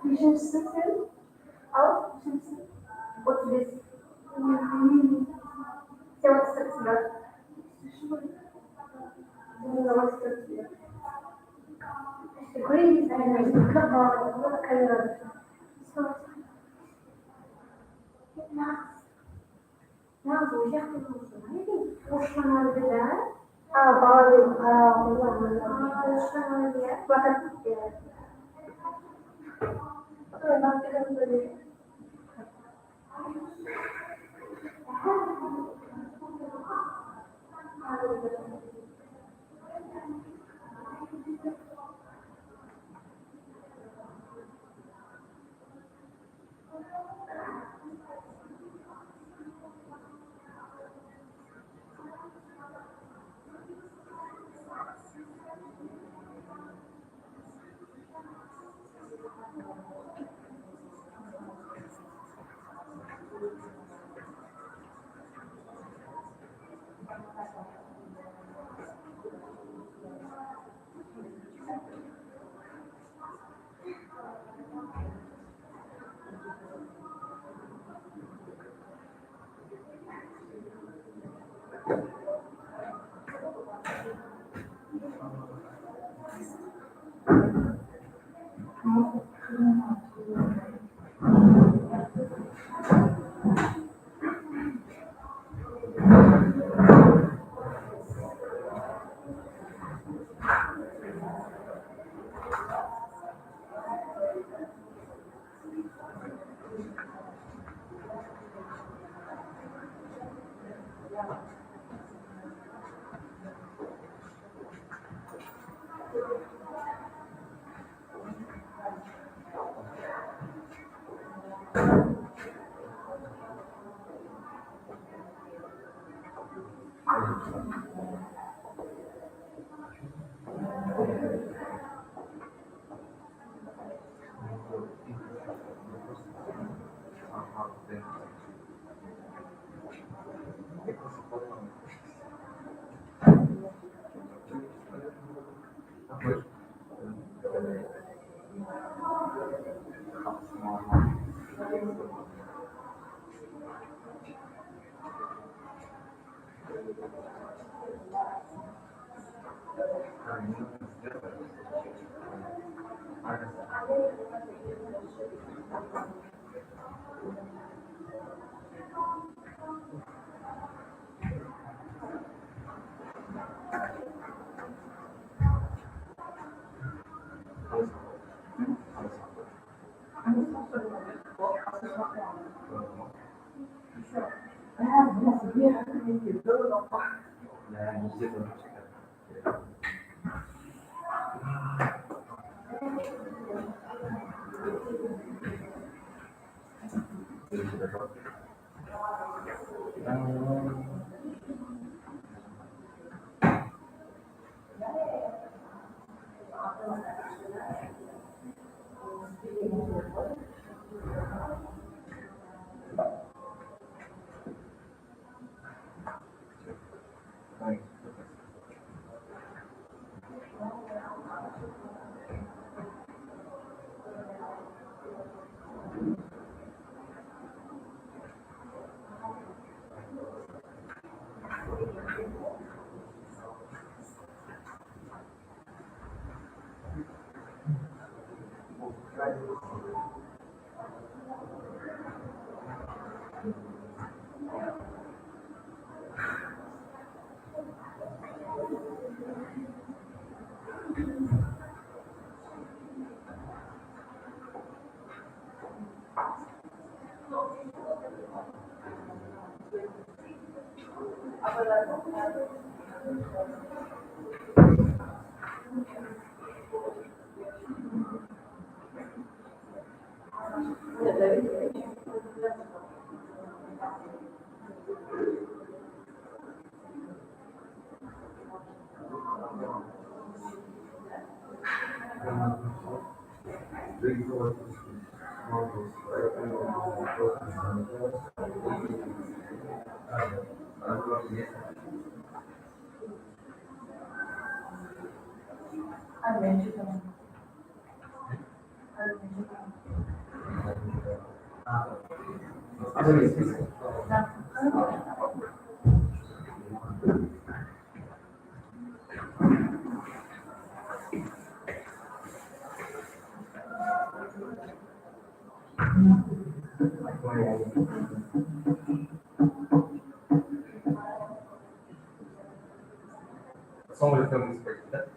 S10: Düşünsün. Al, düşünsün. What's this? Sen what's this? كويس انا بتكبر كلام نعم وجهت المصري وش انا بدأ بعض وش انا بدأ وقت
S2: Somebody can respect that.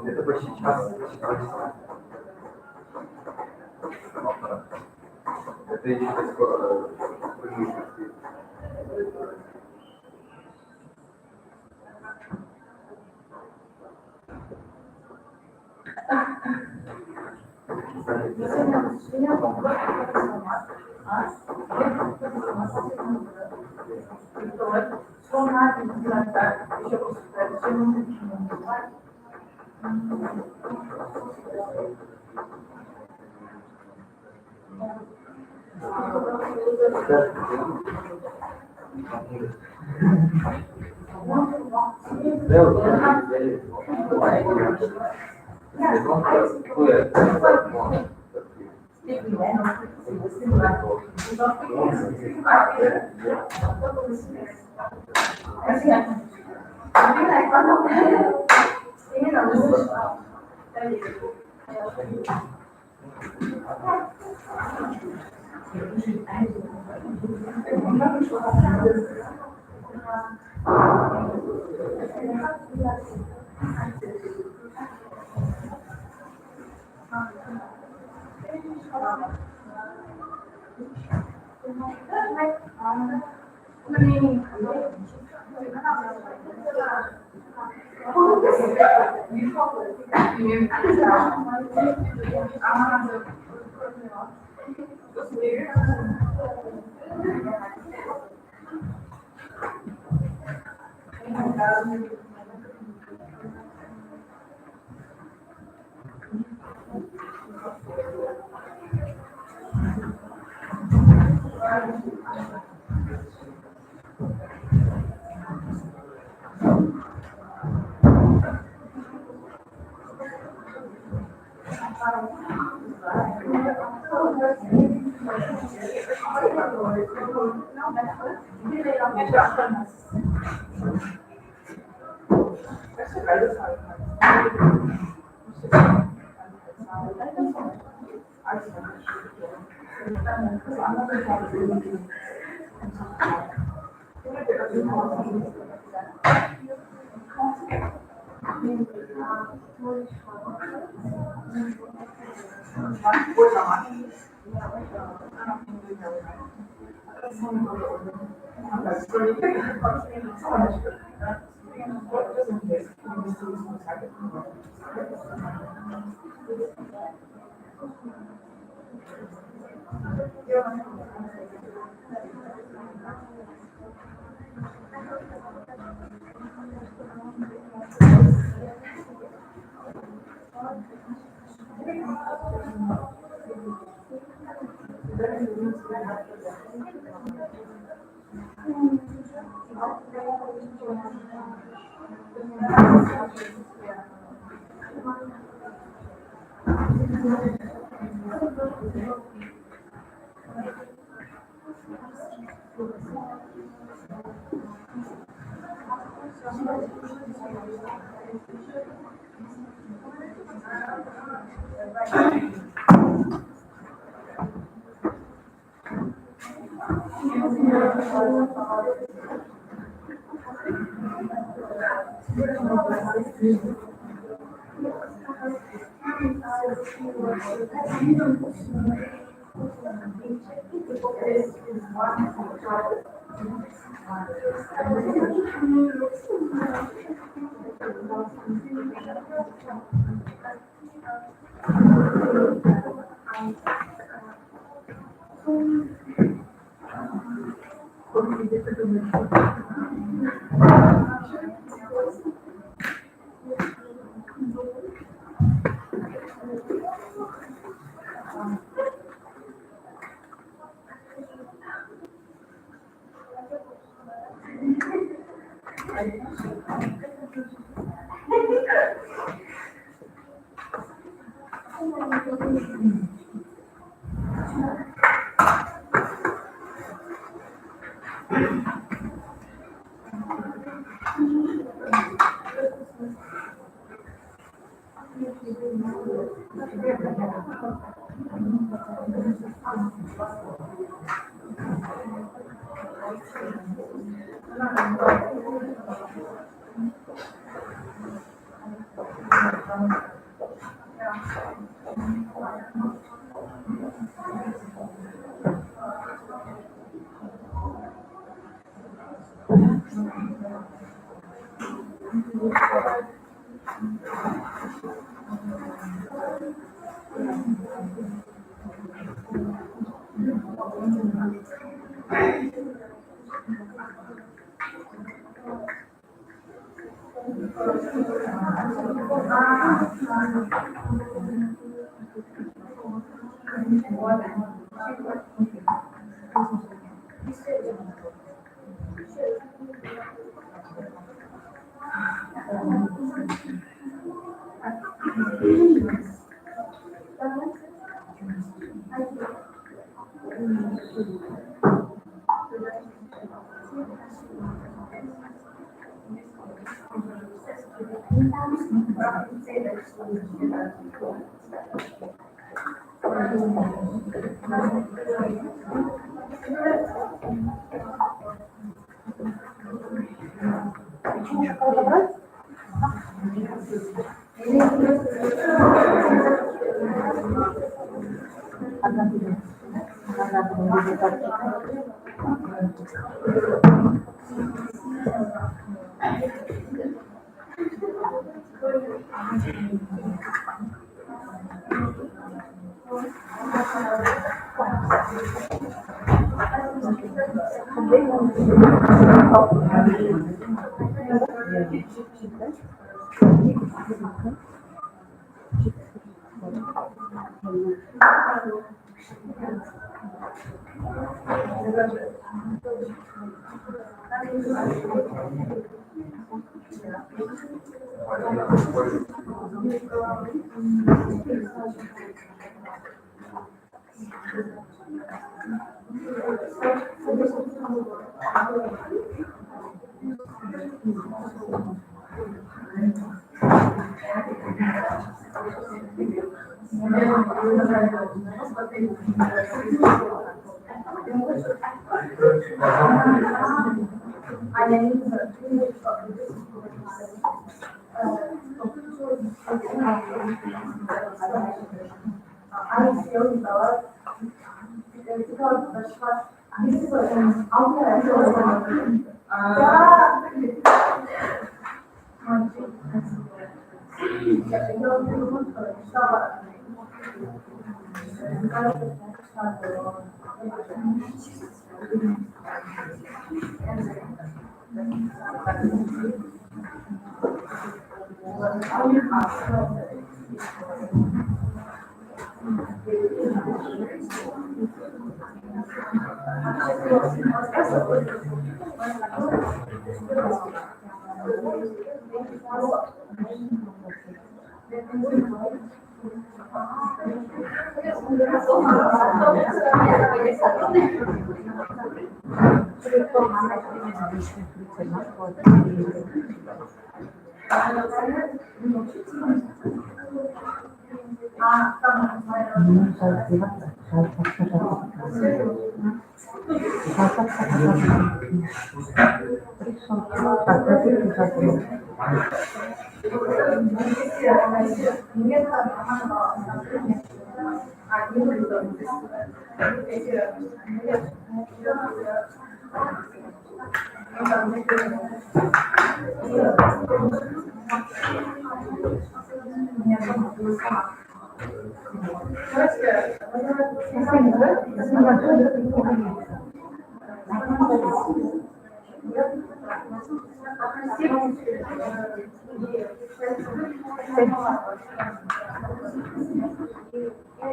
S2: Это почти час. Это еще такое промежутки.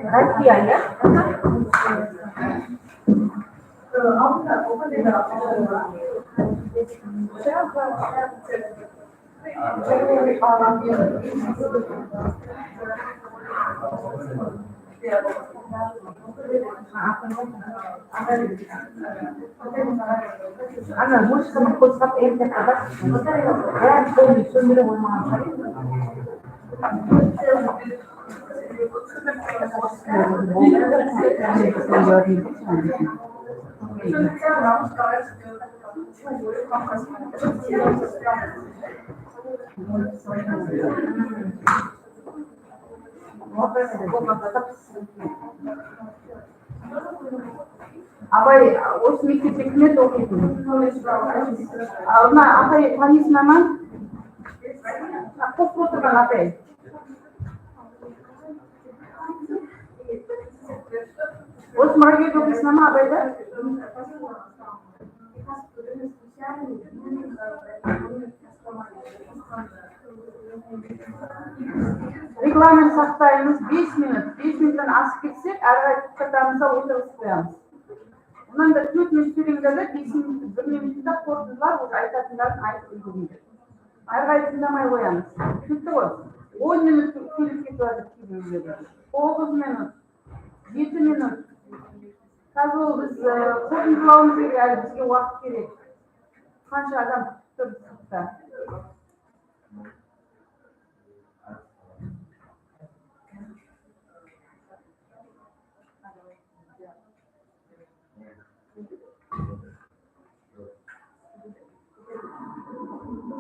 S11: Россия, ya? Ana, можешь кому хоть как это сказать? Я помню, что мы его мама. Абай осы мектепте кім еді оқитын? Апай танисың ма? Қосып отырған апай. Осы мұрагерді оқисың ма абайды? Регламент сақтаймыз 5 минут. 5 минуттан асып кетсек, әрі қатарымызда отырғызып қоямыз. Онан да 4 минут сөйлеңдерді, 5 минут, 1 минутта қорытындылар, осы айтатындарын айтып үлгеріңдер. Әрі тыңдамай қоямыз. Түсінікті ғой? 10 минут сөйлеп кетіп жатыр кейбіреулер. 9 минут, 7 минут. Қазір ол біз қорытындылауымыз керек, әлі бізге уақыт керек. Қанша адам күтіп тұрса.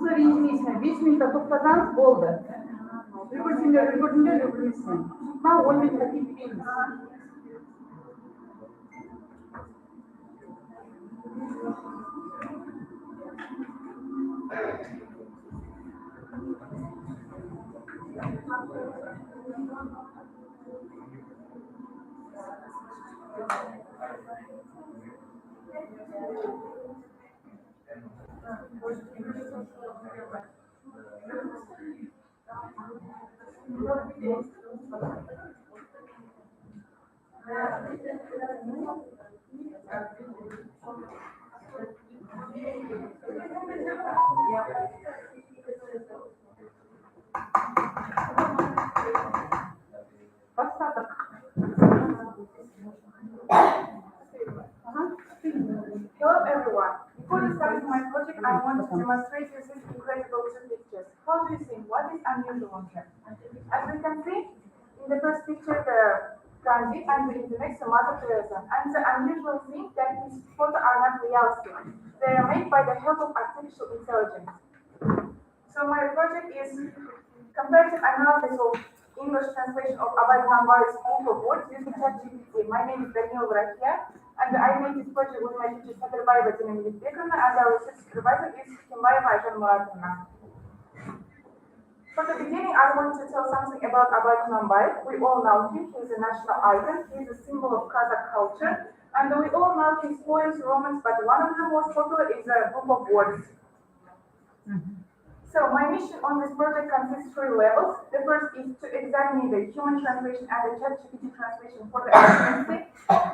S11: Ренжімейсіңдер, 5 минутта тоқтасаңыз болды. Үлгерсеңдер, үлгермейсің. 10 минутта кетпейміз.
S10: Hello everyone. Before starting my project, I want to demonstrate you these incredible two pictures. How do you think? What is unusual on them? As we can see, in the first picture, the transit, and in the next, the Mother Teresa. And the unusual thing that these photos are not realistic. They are made by the help of artificial intelligence. So my project is comparative analysis of English translation of Abhay Tambar's book of words using ChatGPT. My name is Daniel Vrakia, and I made this project with my teacher Sakarbayeva Tina Bekana, and our research supervisor is Kimbayeva Ayjan Muratовna. For the beginning, I want to tell something about Abhay Tambar. We all know him. He is a national icon. He is a symbol of Kazakh culture, and we all know his poems, romance, but one of the most popular is a book of words. So my mission on this project consists 3 levels. The first is to examine the human translation and the ChatGPT translation for the accuracy.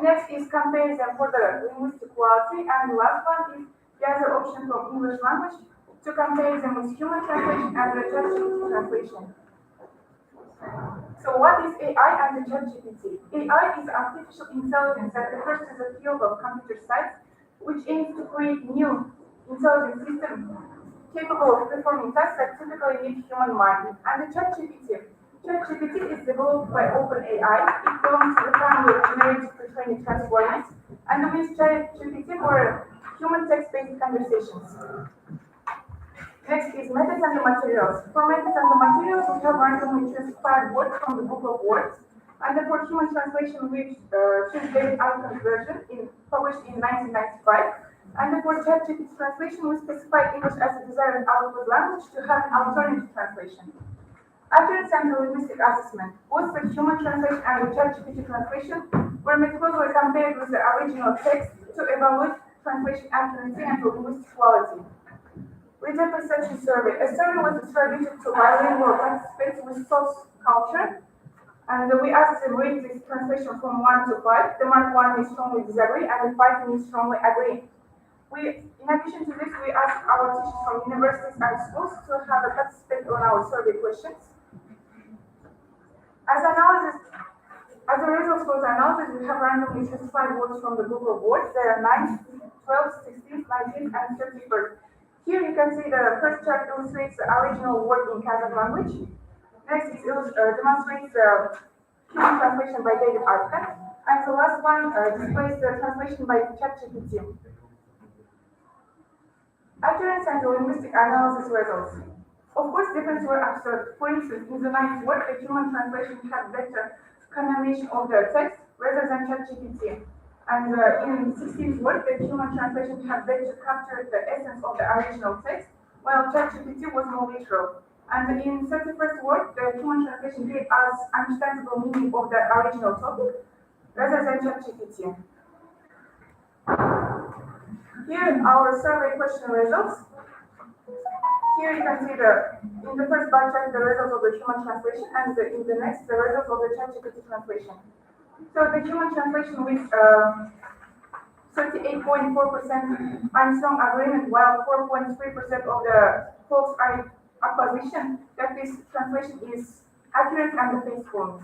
S10: Next is compare them for the linguistic quality, and the last one is gather options from English language to compare them with human translation and the ChatGPT translation. So what is AI and the ChatGPT? AI is artificial intelligence that refers to the field of computer science, which aims to create new intelligent systems capable of performing tasks that typically need human mind. And the ChatGPT is developed by OpenAI. It belongs to the family of generative pre-trained transformers, and we use ChatGPT for human text-based conversations. Next is methods and the materials. For methods and the materials, we have randomly choose 5 words from the book of words. And then for human translation, we choose David Alcon's version published in 1995. And then for ChatGPT translation, we specify English as a desired output language to have an alternative translation. Accuracy and linguistic assessment. Both the human translation and the ChatGPT translation were methodically compared with the original text to evaluate translation accuracy and linguistic quality. We Media perception survey. A survey was distributed to bilingual participants with source culture, and we asked them rate this translation from 1 to 5. The mark 1 is strongly disagree, and the 5 means strongly agree. In addition to this, we asked our teachers from universities and schools to have a participate on our survey questions. As a result for the analysis, we have randomly specified words from the Google board. There are 9, 12, 16, 19, and 31st. Here you can see the first chart illustrates the original word in Kazakh language. Next is demonstrates the human translation by David Arkan. And the last one displays the translation by ChatGPT. Accuracy and linguistic analysis results. Of course, differences were observed. For instance, in the 9th word, the human translation had better combination of the text rather than ChatGPT. And in 16th word, the human translation had better captured the essence of the original text, while ChatGPT was more literal. And in 31st word, the human translation gave us understandable meaning of the original topic rather than ChatGPT. Here our survey question results. Here you can see in the first bar chart the results of the human translation, and in the next the results of the ChatGPT translation. So the human translation with 38.4% Armstrong agreement, while 4.3% of the false opposition that this translation is accurate and faithful.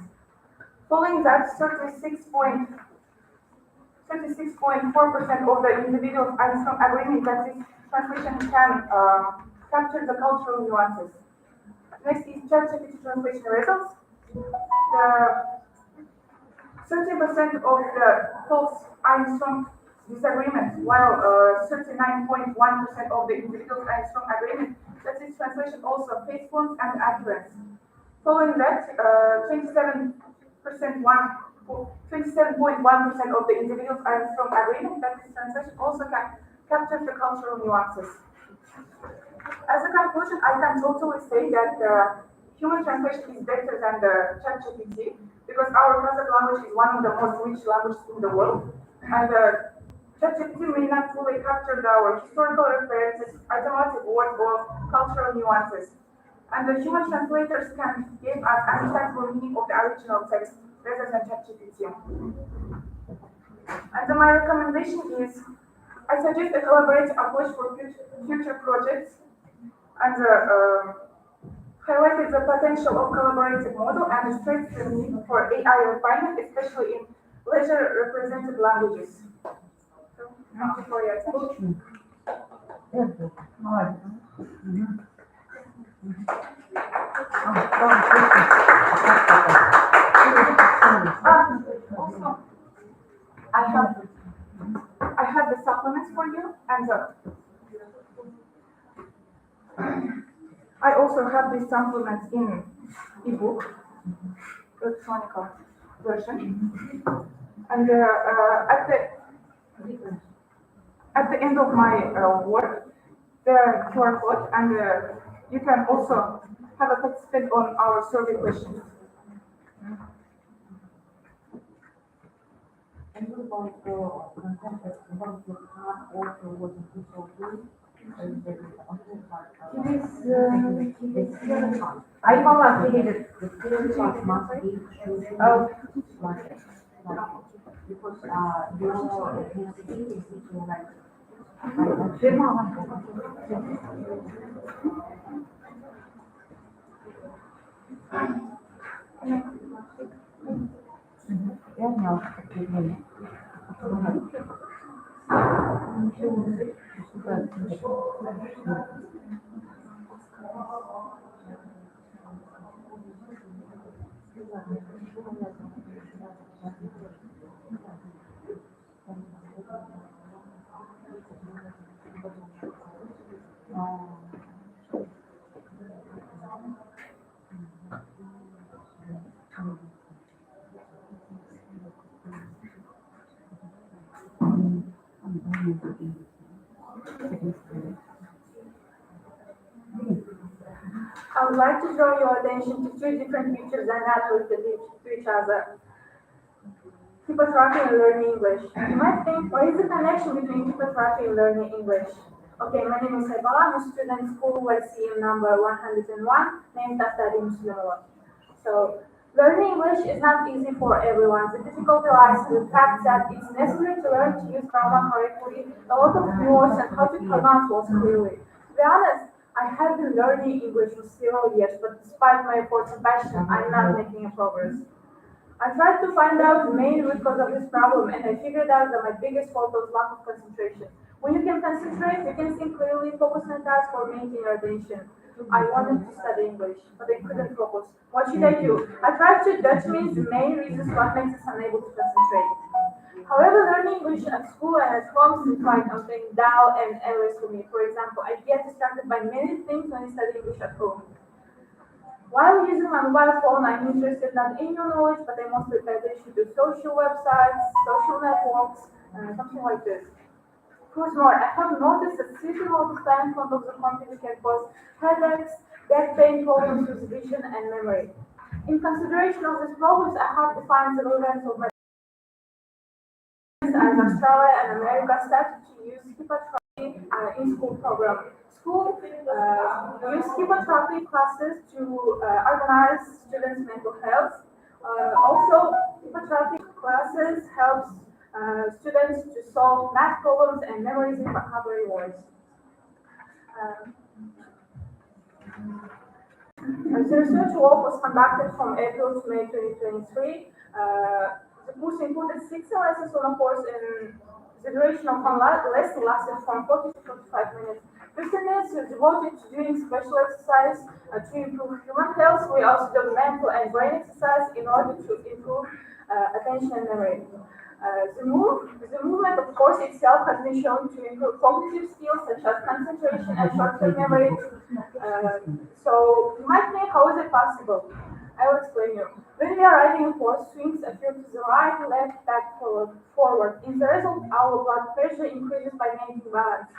S10: Following that, 36.4% of the individuals Armstrong agreement that this translation can capture the cultural nuances. Next is ChatGPT translation results. The 30% of the false Armstrong disagreement, while 39.1% of the individuals Armstrong agreement that this translation also faithful and accurate. Following that, 27.1% of the individuals Armstrong agreement that this translation also can capture the cultural nuances. As a conclusion, I can totally say that human translation is better than the ChatGPT because our Kazakh language is one of the most rich languages in the world, and ChatGPT may not fully capture our historical references, automatic word or cultural nuances. And the human translators can give us understandable meaning of the original text rather than ChatGPT. And my recommendation is, I suggest a collaborative approach for future projects, and highlighted the potential of collaborative model and stressed the need for AI refinement, especially in leisure represented languages. So, thank you for your attention. Also, I have the supplements for you, and I also have these supplements in ebook, electronic version, and at the end of my work, there are QR code, and you can also have a participant on our survey questions.
S3: And what about the content that about the part also was in
S1: I forgot it.
S3: the second part must be
S1: Oh.
S3: because your sensitivity is like
S10: I would like to draw your attention to two different features that are related to each other. Typography and learning English. You might think, what is the connection between typography and learning English? Okay, my name is Sebala. I'm a student in school YCM number 101, named after Muslimova. So, learning English is not easy for everyone. The difficulty lies in the fact that it's necessary to learn to use grammar correctly, a lot of words, and how to pronounce words clearly. To be honest, I have been learning English for several years, but despite my efforts and passion, I'm not making a progress. I tried to find out the main root cause of this problem, and I figured out that my biggest fault was lack of concentration. When you can concentrate, you can think clearly, focus on tasks, or maintain your attention. I wanted to study English, but I couldn't focus. What should I do? I tried to document the main reasons what makes us unable to concentrate. However, learning English at school and at home seems like something dull and endless for me. For example, I get distracted by many things when I study English at home. While using my mobile phone, I'm interested not in new knowledge, but I mostly pay attention to social websites, social networks, something like this. Furthermore, I have noticed that sitting all the time in front of the computer can cause headaches, back pain, problems with vision and memory. In consideration of these problems, I have defined the relevance of my as Australia and America started to use hippotherapy in school program. School use hippotherapy classes to organize students' mental health. Also, hippotherapy classes helps students to solve math problems and memorizing vocabulary words. The research work was conducted from April to May 2023. The course included 6 lessons on a course and the duration of one lesson lasted from 40 to 45 minutes. 15 minutes were devoted to doing special exercise to improve human health. We also do mental and brain exercise in order to improve attention and memory. The movement, of course, itself has been shown to improve cognitive skills such as concentration and short-term memory. So you might think, how is it possible? I will explain you. When we are riding a horse, swings appear to the right, left, back, forward. In the result, our blood pressure increases by maintaining balance.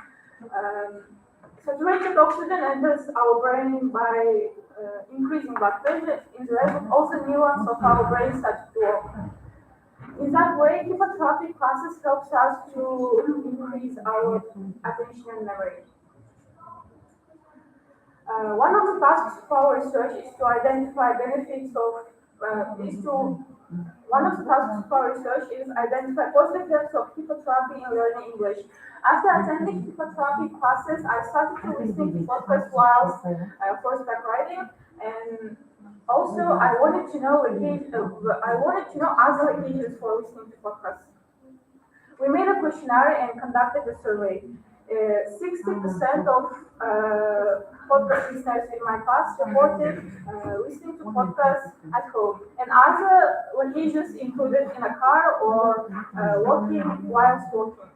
S10: Saturated oxygen enters our brain by increasing blood pressure. In the result, all the neurons of our brain start to work. In that way, hippotherapy classes helps us to increase our attention and memory. One of the tasks of our research is to identify benefits of one of the tasks of our research is identify positive effects of hippotherapy in learning English. After attending hippotherapy classes, I started to listen to podcasts while horseback riding, and also I wanted to know other occasions for listening to podcasts. We made a questionnaire and conducted a survey. 60% of podcast listeners in my class reported listening to podcasts at home, and other occasions included in a car or walking whilst walking.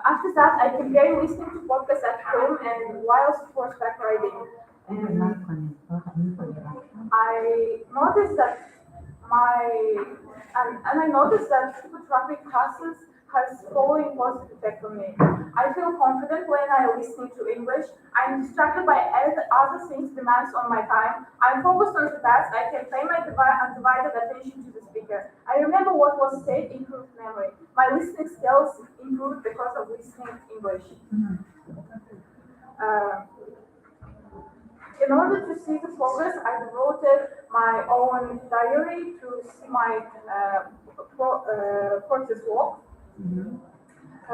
S10: After that, I began listening to podcasts at home and whilst horseback riding. And I noticed that I noticed that hippotherapy classes has following positive effect on me. I feel confident when I listen to English. I'm distracted by other things demands on my time. I'm focused on the task. I can pay my undivided attention to the speaker. I remember what was said, improved memory. My listening skills improved because of listening English. In order to see the progress, I devoted my own diary to see my process work.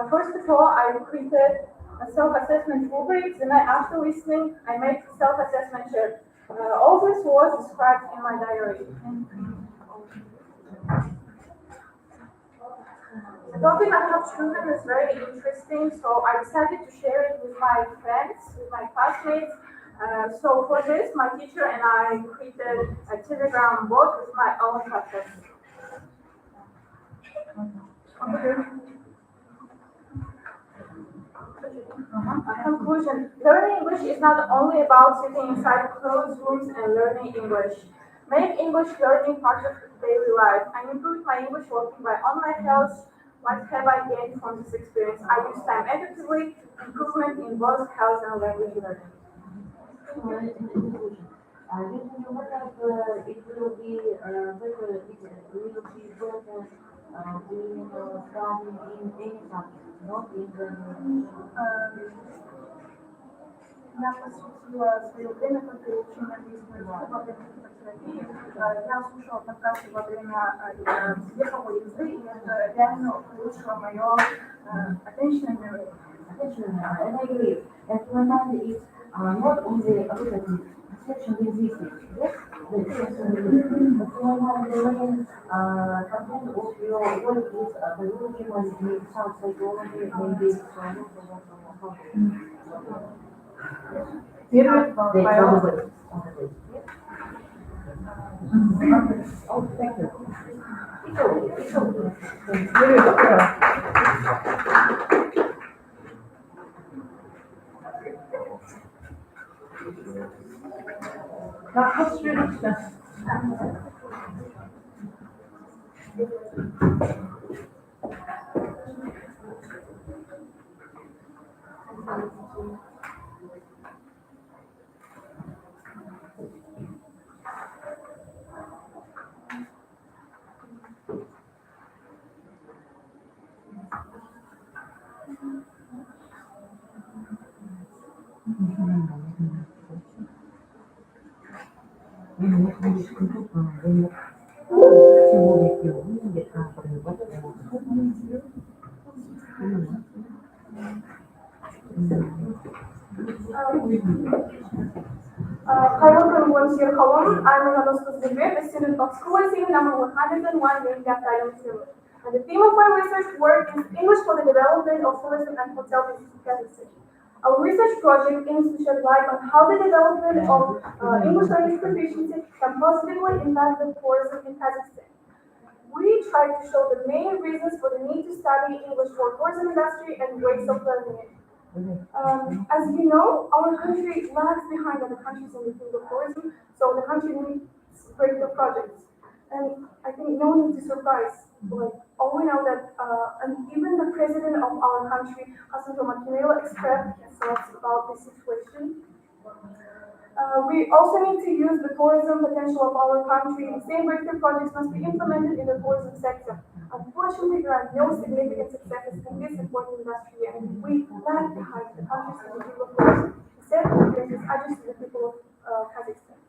S10: First of all, I created a self-assessment rubric. Then, after listening, I made self-assessment check. All this was described in my diary. The topic I have chosen is very interesting, so I decided to share it with my friends, with my classmates. So for this, my teacher and I created a Telegram bot with my own purpose. Conclusion. Learning English is not only about sitting inside closed rooms and learning English. Make English learning part of daily life. I improved my English working by online health. What have I gained from this experience? I use time effectively, improvement in both health and language learning.
S3: You think that it will be better we study in any subject, not in the
S10: Я посвятила свое время только изучению английского языка во время психотерапии. Я слушала подкасты во время ехала езды, и это реально улучшило мое attention memory.
S3: And I agree. And my mind is not only educative, section linguistics, yes, the section linguistics, but my mind remains content of your work is biology, maybe some psychology, maybe
S10: Первый
S3: biology. Oh, thank you. It's okay, it's okay.
S11: Как швидше.
S10: Welcome once year Hawam. I'm Rana Suzibir, a student of school team number 101 in the And the theme of my research work is English for the development of tourism and hotel business. Our research project aims to shed light on how the development of English language proficiency can positively impact the tourism in Kazakhstan. We try to show the main reasons for the need to study English for tourism industry and ways of learning it. As you know, our country lags behind other countries in the field of tourism, so the country needs breakthrough projects. And I think no need to surprise. Like, all we know that, and even the president of our country, Hassan Romakinela, expressed his thoughts about this situation. We also need to use the tourism potential of our country. The same breakthrough projects must be implemented in the tourism sector. Unfortunately, there are no significant successes in this important industry, and we lag behind the countries in the field of tourism, except for the people of Kazakhstan.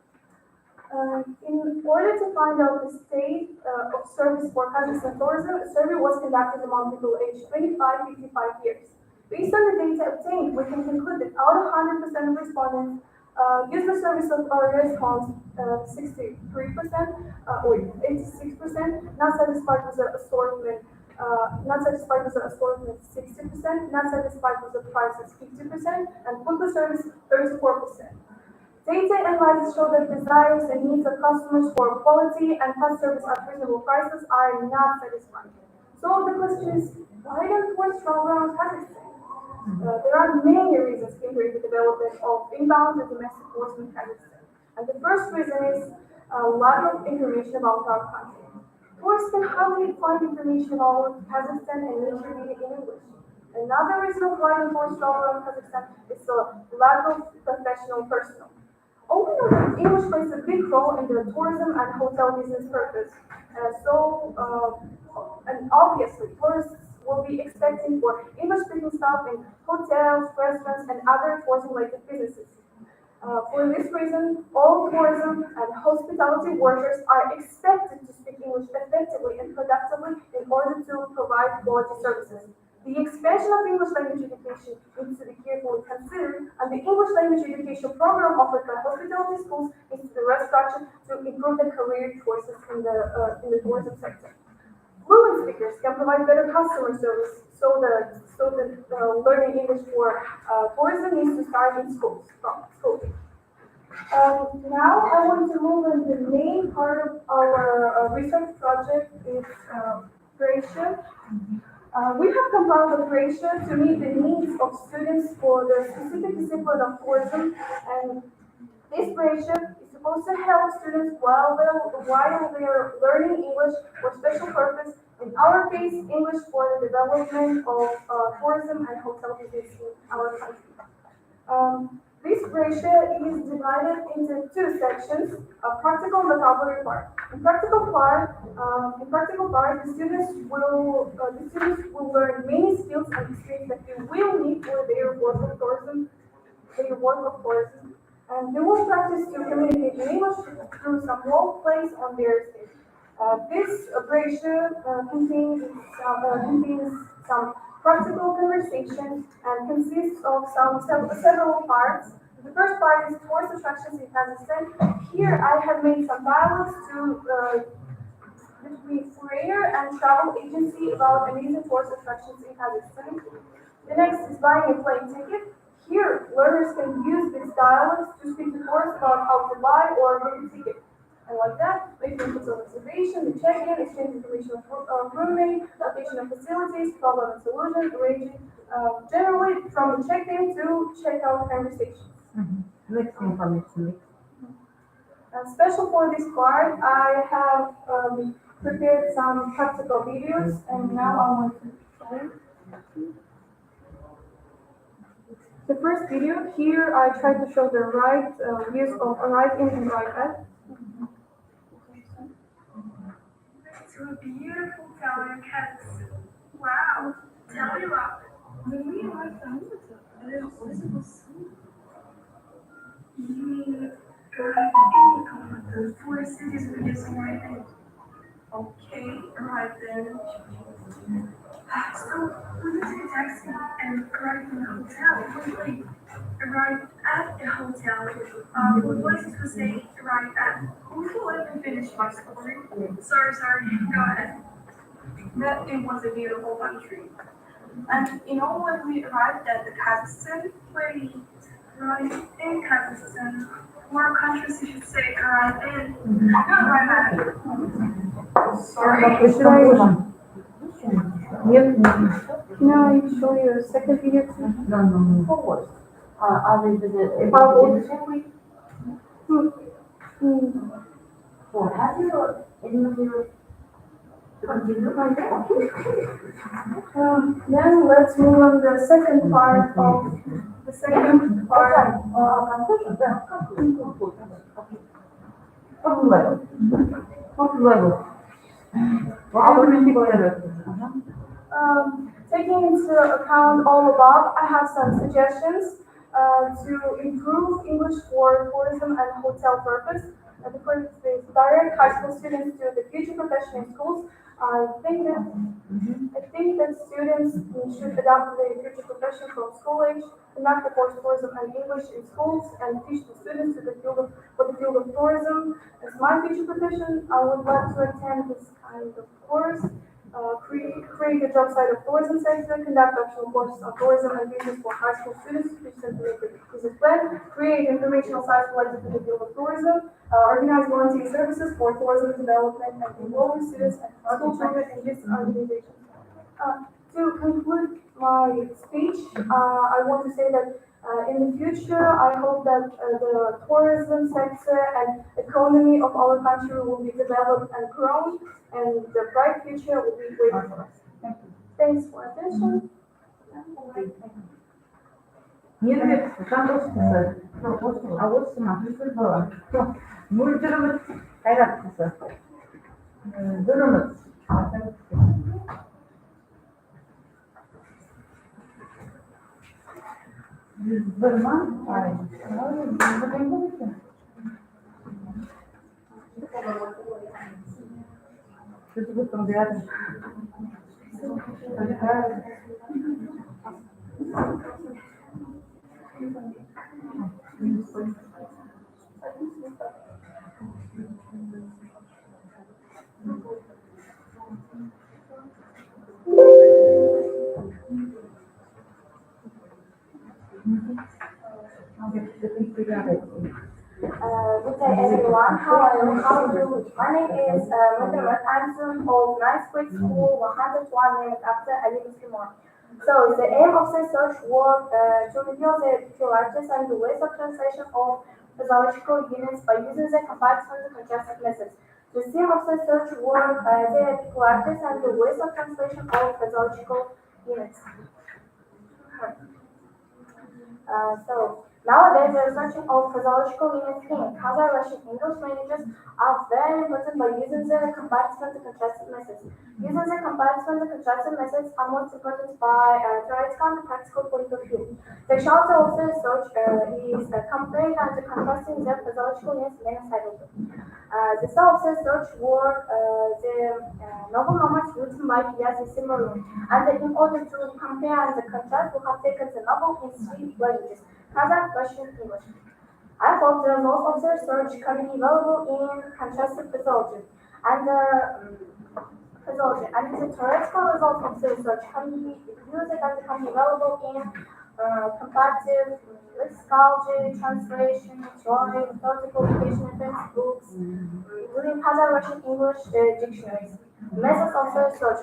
S10: In order to find out the state of service for Kazakhstan tourism, a survey was conducted among people aged 25-55 years. Based on the data obtained, we can conclude that out of 100% of respondents use the service of our response 63%, or 86%, not satisfied with the assortment, 60%, not satisfied with the prices 50%, and food service 34%. Data analysis show that desires and needs of customers for quality and fast service at reasonable prices are not satisfied. So the question is, why don't we stronger on Kazakhstan? There are many reasons hindering the development of inbound and domestic tourism in Kazakhstan. And the first reason is a lack of information about our country. Tourists can hardly find information about Kazakhstan and need to read it in English. Another reason why the tourist stronger on Kazakhstan is the lack of professional personnel. All we know that English plays a big role in the tourism and hotel business purpose. And obviously, tourists will be expecting for English-speaking staff in hotels, restaurants, and other tourism-related businesses. For this reason, all tourism and hospitality workers are expected to speak English effectively and productively in order to provide quality services. The expansion of English language education needs to be carefully considered, and the English language education program offered by hospitality schools needs to be restructured to improve the career choices in the tourism sector. Fluent speakers can provide better customer service, so the learning English for tourism needs to start in schools, from school. Now I want to move on to the main part of our research project is Croatia. We have compiled a Croatia to meet the needs of students for the specific discipline of tourism, and this Croatia is supposed to help students while they are learning English for special purpose. In our case, English for the development of tourism and hotel business in our country. This Croatia is divided into two sections, a practical and vocabulary part. In practical part, In practical part, the students will learn many skills and skills that they will need for their work of tourism, and they will practice to communicate in English through some role plays on their stage. This brochure contains some practical conversations and consists of several parts. The first part is tourist attractions in Kazakhstan. Here I have made some dialogues between courier and travel agency about amazing tourist attractions in Kazakhstan. The next is buying a plane ticket. Here, learners can use these dialogues to speak to tourists about how to buy or book a ticket. And like that, making inputs of observation, the check-in, exchange information of roommate, location of facilities, problem and solution, arranging generally from the check-in to check-out conversations.
S3: Next information.
S10: Special for this part, I have prepared some practical videos, and now I want to show you. The first video, here I try to show the right use of right in and right out.
S5: To a beautiful town in Kazakhstan. Wow, tell me about it. When we arrived on the visible sea. You mean the four cities we're using right now? Okay, right then. So we took a taxi and arrived in a hotel. Wait, arrived at the hotel. What was it to say arrived at? Before I even finish my story. Sorry, go ahead. That it was a beautiful country. And when we arrived at the Kazakhstan, wait, right in Kazakhstan, more countries you should say arrived in. Not right at. Sorry.
S10: Can I show you a second video too?
S3: No. Forward. Are they about the same way? Or have you any
S10: Then let's move on to the second part of the second part.
S3: What level?
S10: Taking into account all above, I have some suggestions to improve English for tourism and hotel purpose. The first is direct high school students to the future professional schools. I think that students should adopt the future profession from school age, conduct the course tourism and English in schools, and teach the students for the field of tourism. As my future profession, I would like to attend this kind of course. Create a job site of tourism sector, conduct optional courses on tourism and business for high school students, teach them to make a business plan, create informational sites related to the field of tourism, organize volunteer services for tourism development, and enrolling students and school children in this organization. To conclude my speech, I want to say that in the future, I hope that the tourism sector and economy of our country will be developed and grown, and the bright future will be waiting for us. Thanks for attention.
S3: Нет, Жандос кызы. А вот сымақ была. Мөлдіріміз қайрат кызы. Дұрымыз. Бір ма? Ай, бірден бұл екен. Что-то в этом рядом.
S10: Good day everyone, how are you? My name is Muhammad. I'm student of 9th grade school 101 named after Ali Muslimon. So the aim of the research work to reveal the peculiarities and the ways of translation of physiological units by using the complex and the contrastive methods. The theme of the research work the peculiarities and the ways of translation of physiological units.
S4: Nowadays, the researching of physiological units in Kazakh-Russian English languages are very important by using the comparative and contrastive methods. Using the comparative and contrastive methods are most important by theoretical and practical point of view. The result of the research is comparing and contrasting the physiological units many-sidedly. The cell of the research were the novel numbers written by Piazzi Simmerman, and in order to compare and contrast, we have taken the novel in 3 languages. Kazakh, Russian, English. I hope the results of the research can be available in contrastive physiology and the theoretical results of the research can be used and can be available in comparative lexicology, translation, theory, methodical education textbooks, including Kazakh, Russian, English dictionaries. Methods of the research.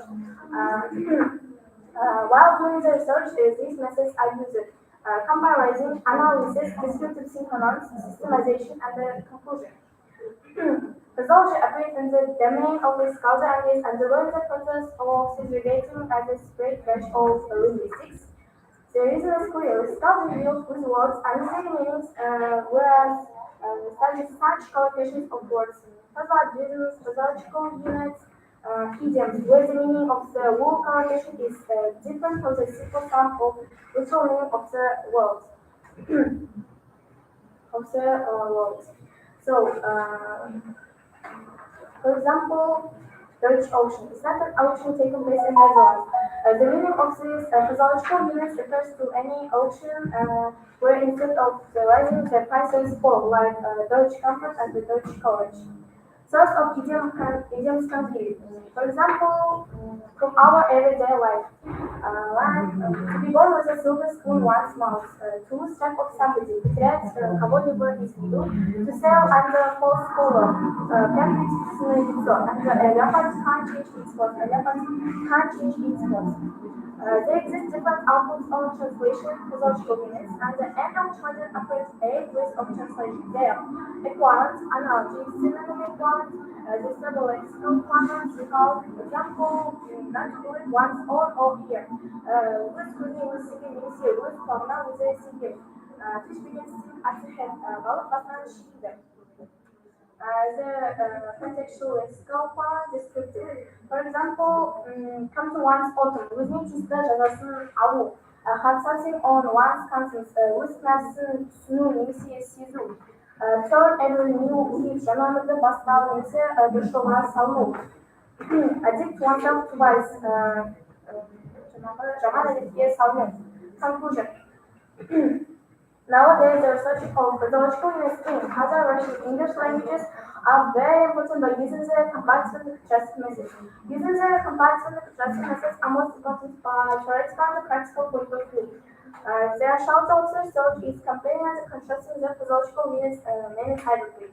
S4: While doing the research, these methods are used. Comparison, analysis, descriptive synchronons, systemization, and the conclusion. Physiology appears in the domain of the causal ideas and the learning the process of segregating as a spread branch of linguistics. The reason is clear. Causal deals with words and their meanings, whereas studies such collocations of words, physiological units, idioms, where the meaning of the word collocation is different from the simple sum of literal meaning of the words. So, for example, the rich ocean. It's not an ocean taking place in the Netherlands. The meaning of this physiological unit refers to any ocean where instead of the rising, the prices fall, like Deutsche Comfort and the Deutsche College. Source of idioms can be, for example, from our everyday life. To be born with a silver spoon once mouth, to lose track of somebody, потерять кого-либо из виду, to sail under false color, прятать собственное лицо, and a leopard can't change its spots, There exist different outlooks on translation, physiological units, and the end of transit offers 8 ways of translation. They are equivalent, analogy, synonym equivalent, disable lexical equivalent, recall, example, not to do it once or here. With scrutiny with singing means here, with formula with a singing. Fish begins to at the head, balık basmadan şiirde. The contextual lexical part, descriptive. For example, come to one's autumn. With me çizde жазасын алу. Have something on one's conscience. With nasın sunu немесе сезу. Turn every new leaf. Жаңа өмірді бастау немесе бір жолға салу. Addict oneself to vice. Жаман әдетке салу. Conclusion. Nowadays, the research of physiological units in Kazakh, Russian, English languages are very important by using the comparative and contrastive methods. Using the comparative and contrastive methods are most important by theoretical and practical point of view. The result of the research is comparing and contrasting the physiological units many-sidedly.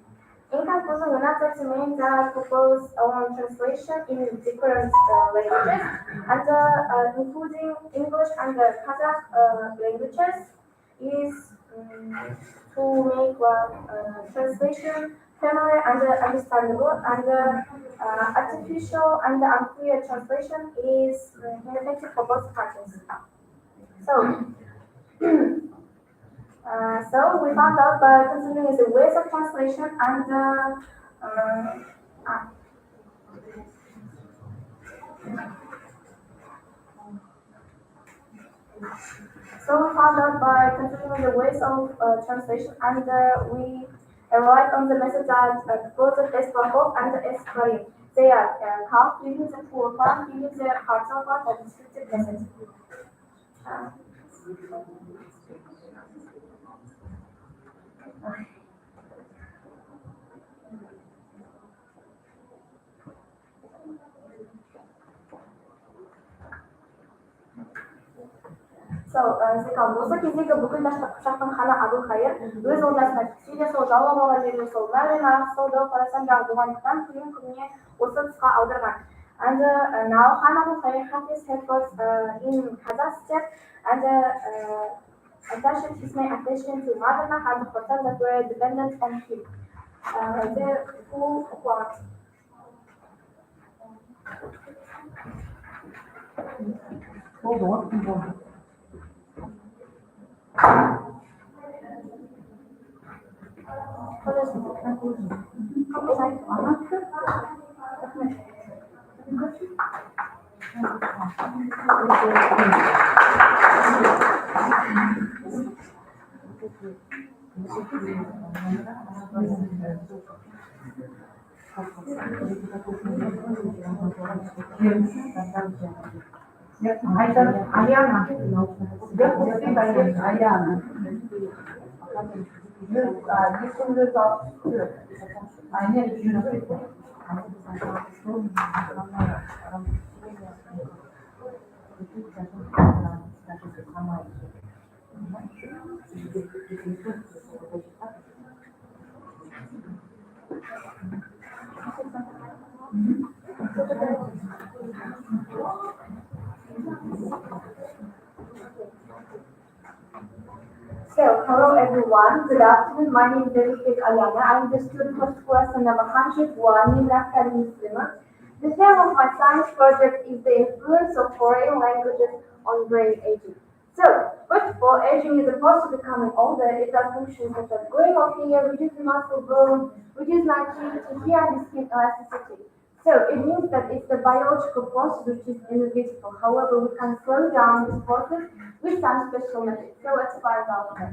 S4: In conclusion, we not recommend that propose on translation in different languages, and including English and the Kazakh languages, is to make translation familiar and understandable, and artificial and unclear translation is ineffective for both parties. So we found out by considering the ways of translation and we relied on the methods that propose the best for hope and the S value. They are half using the full part, using the partial part of descriptive methods. осы кездегі бүкіл дәшті қыпшақтың ханы әбілқайыр өз ордасына түссе де сол жаулап алған жеріне сол бәрін ағысауды хорасандағы болғандықтан күнін күніне осы тұсқа аударған. And now Khan Abulkhair had his headquarters in Kazakhstan, and attention his main attention to Madana and the hotels that were dependent on him. The full quality.
S11: Anlattı. Ayana. Я после поеду Ayana.
S10: So, hello everyone. Good afternoon. My name is Ayana. I'm the student of lesson number 101 in academic cinema. The theme of my science project is the influence of foreign languages on brain aging. So, first of all, aging is opposed to becoming older. It does functions such as growing of hair, reducing muscle growth, reducing activity, and skin elasticity. So, it means that it's the biological process which is inevitable. However, we can slow down this process with some special methods. So, let's find out that.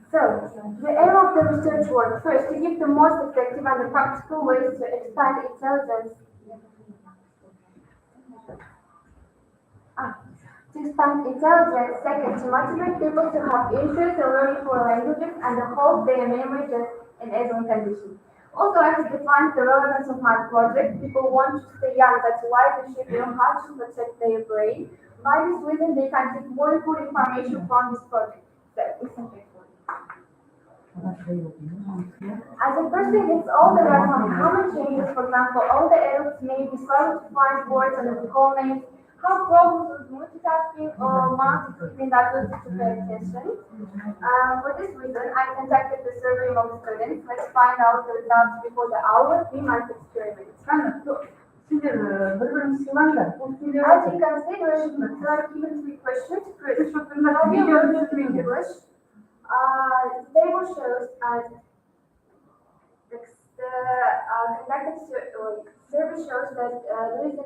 S10: So, the aim of the research work first to give the most effective and the practical ways to expand intelligence. To expand intelligence, second, to motivate people to have interest in learning foreign languages and to hold their memory just in enabling conditions. Also, I have defined the relevance of my project. People want to stay young, that's why they should know how to protect their brain. By this reason, they can take more important information from this project. So, listen carefully. As a person gets older, there are some common changes. For example, older adults may be slow to find words and recall names, have problems with multitasking or multitasking that will to pay attention. For this reason, I conducted the survey among students. Let's find out the results before the hour 3-month experiment. As you can see, there are given 3 questions. First, have you learned English? Table shows conducted survey shows that there is a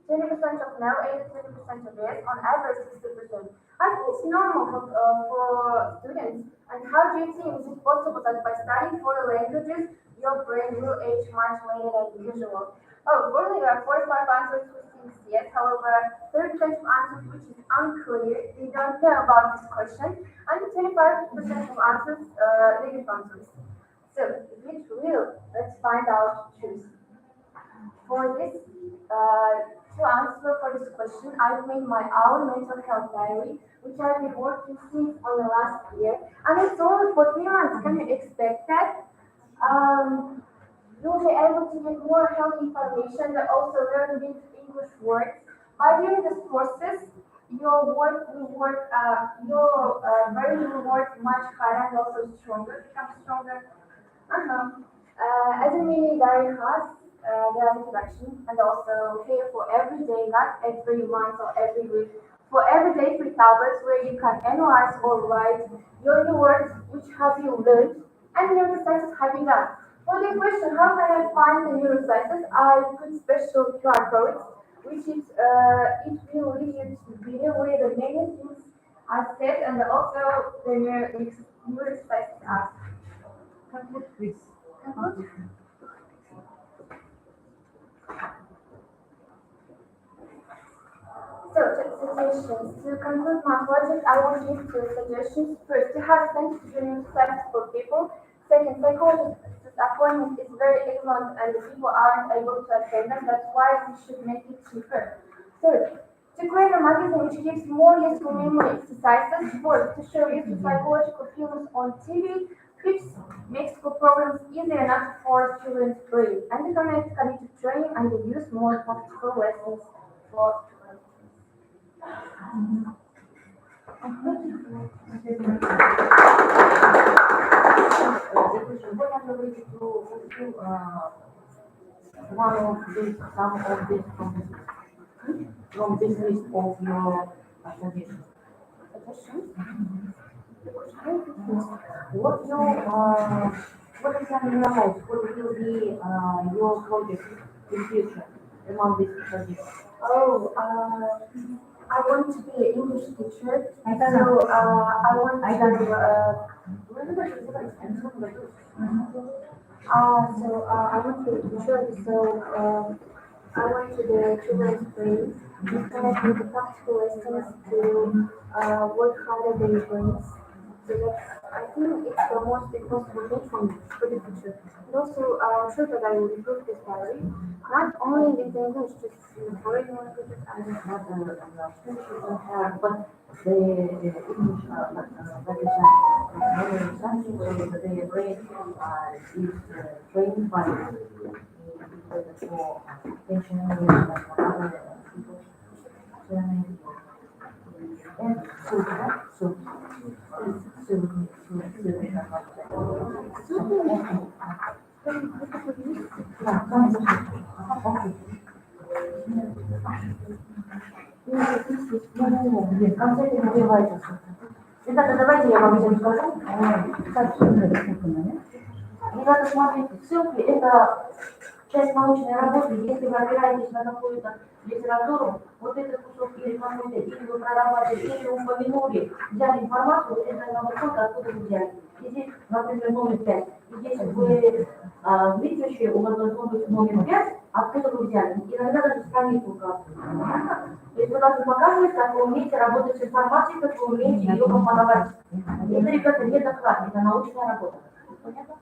S10: 20% of no and 20% of yes, on average 60%. I think it's normal for students. And how do you think is it possible that by studying foreign languages, your brain will age much later than usual? Oh, really, there are 45 answers who think yes. However, 30% of answers which is unclear. They don't know about this question. And 25% of answers negative answers. So, which will? Let's find out choose. For this, to answer for this question, I've made my own mental health diary, which I've been working since on the last year, and it's only for 3 months. Can you expect that? You'll be able to get more health information, but also learn big English words. By doing this process, your brain will work much harder and also stronger, become stronger. As a mini diary has their introduction and also here for every day, not every month or every week. For every day, 3 tablets where you can analyze or write your new words, which have you learned, and new exercises have you done. For the question, how can I find the new exercises? I put special QR codes, which is it will lead you to the video where the many things are said and also the new exercises are. Conclude, please. Conclude. So, suggestions. To conclude my project, I will give 2 suggestions. First, to have sensitive steps for people. Second, psychologist appointment is very excellent and the people aren't able to attend them. That's why we should make it cheaper. Third, to create a magazine which gives more useful memory exercises. Fourth, to show useful psychological films on TV. Fifth, makes school programs easier enough for children's brain. And the connected training and the use more practical lessons for
S3: one of these, some of these problems. from this list of your suggestions? What is on your life? What will be your project in future among these suggestions?
S1: Oh, I want to be an English teacher.
S3: I
S1: So,
S3: don't know.
S1: I want
S3: I don't
S1: to, I want to be a teacher, so, I want to the children's brain, because with the practical lessons to, work harder than brains. So that's, I think it's the most important thing for the future. And also, I'm sure that I will improve this diary, not only in English, just in foreign languages, I will have
S3: Children have, but the English, that is another something where the brain is trained by for attention and other people. And концерты называются. Ребята, давайте я вам все скажу. Ребята, смотрите, ссылки – это часть научной работы. Если вы опираетесь на какую-то литературу, вот этот кусок или какой-то, или вы прорабатывали, или упомянули, взяли информацию, вот это надо только откуда вы взяли. И здесь, например, номер 5. И здесь вы видите, у вас должно быть номер 5, откуда вы взяли. Иногда даже страницу указывают. То есть вы должны показывать, как вы умеете работать с информацией, как вы умеете ее компоновать. Это, ребята, не доклад, это научная работа. Понятно?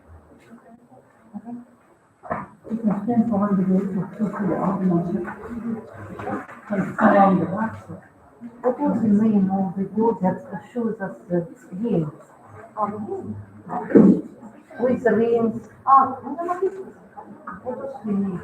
S12: What was the name of the board that shows us the games? With the rings. What was the name?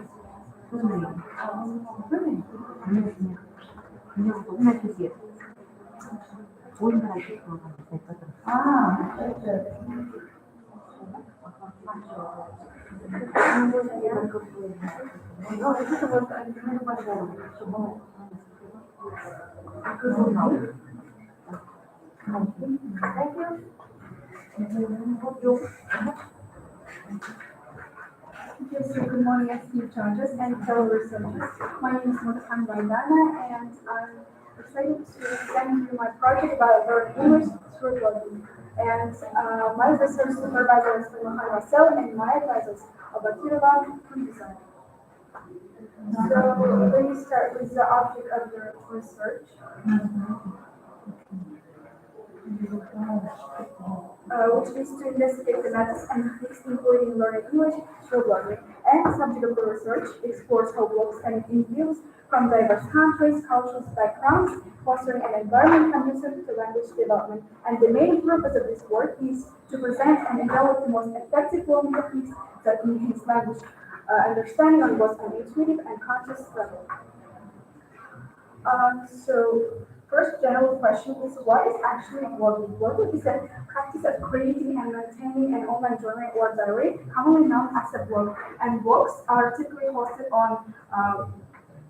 S10: Yes, so good morning, esteemed judges and fellow researchers. My name is Mutakan Bandana, and I'm excited to present you my project about learning English through blogging. And my research supervisor is Mohan Marcel, and my advisors are Bakirova Kunduzan. So let me start with the object of your research. Which is to investigate the methods and techniques including learning English through blogging. And the subject of the research explores how blogs can be used from diverse countries, cultures, backgrounds, fostering an environment conducive to language development. And the main purpose of this work is to present and develop the most effective blogging techniques that enhance language understanding on both an intuitive and conscious level. So first general question is, what is actually blogging? Blogging is a practice of creating and maintaining an online journal or diary, commonly known as a blog. And blogs are typically hosted on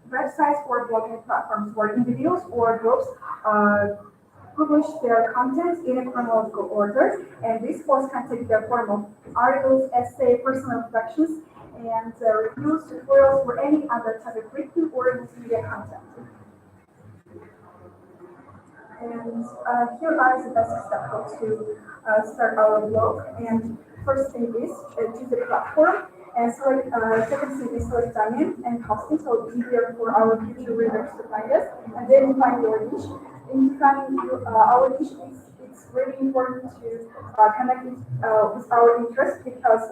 S10: websites or blogging platforms where individuals or groups publish their content in a chronological order. And these posts can take the form of articles, essays, personal reflections, and reviews, tutorials, or any other type of written or multimedia content. And here are the basic steps to start our blog. And first thing is choose a platform, and select, second thing is select domain and hosting, so it's easier for our future readers to find us. And then find your niche. In finding our niche, it's really important to connect it with our interests, because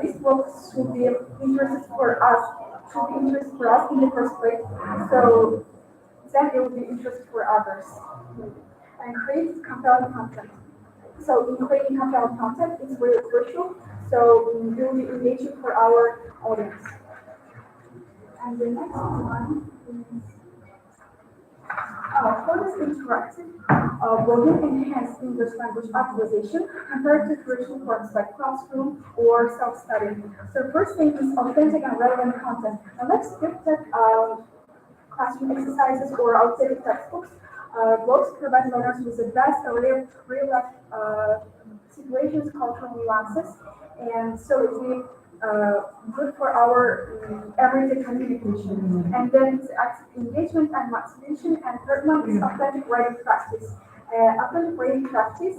S10: these blogs should be interested for us, in the first place. So then it will be interesting for others. And create compelling content. So in creating compelling content, it's really crucial. So it will be engaging for our audience. And the next one is for this interactive blogging enhance English language acquisition compared to traditional forms like classroom or self-study. So first thing is authentic and relevant content. And let's skip that classroom exercises or outdated textbooks. Blogs provide learners with the best real-life situations, cultural nuances, and so it's really good for our everyday communication. And then it's active engagement and motivation, and third one is authentic writing practice. Authentic writing practice.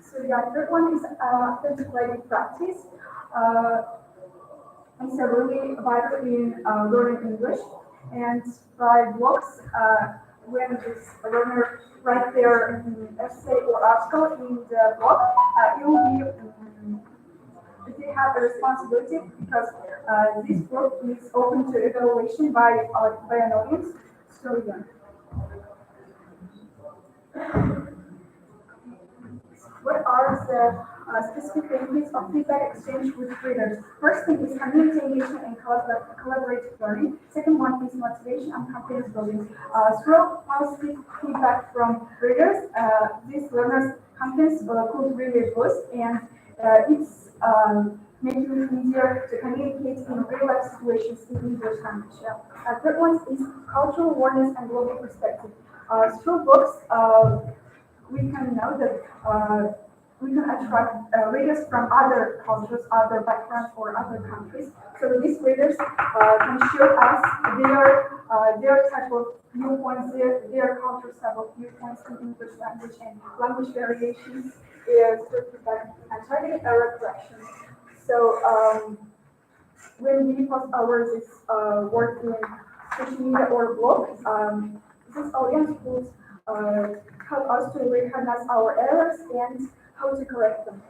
S10: So yeah, third one is authentic writing practice. It's a really vital in learning English. And by blogs, when this learner write their essay or article in the blog, it will be they have a responsibility because this book is open to evaluation by an audience. So yeah. What are the specific benefits of feedback exchange with readers? First thing is community engagement and collaborative learning. Second one is motivation and confidence building. Through positive feedback from readers, these learners' confidence could really boost, and it's making it easier to communicate in real-life situations in English language. Third one is cultural awareness and global perspective. Through books, we can know that we can attract readers from other cultures, other backgrounds, or other countries. So these readers can show us their type of viewpoints, their cultural type of viewpoints in English language and language variations, and targeted error correction. So when we post our this work in social media or blog, this audience would help us to recognize our errors and how to correct them.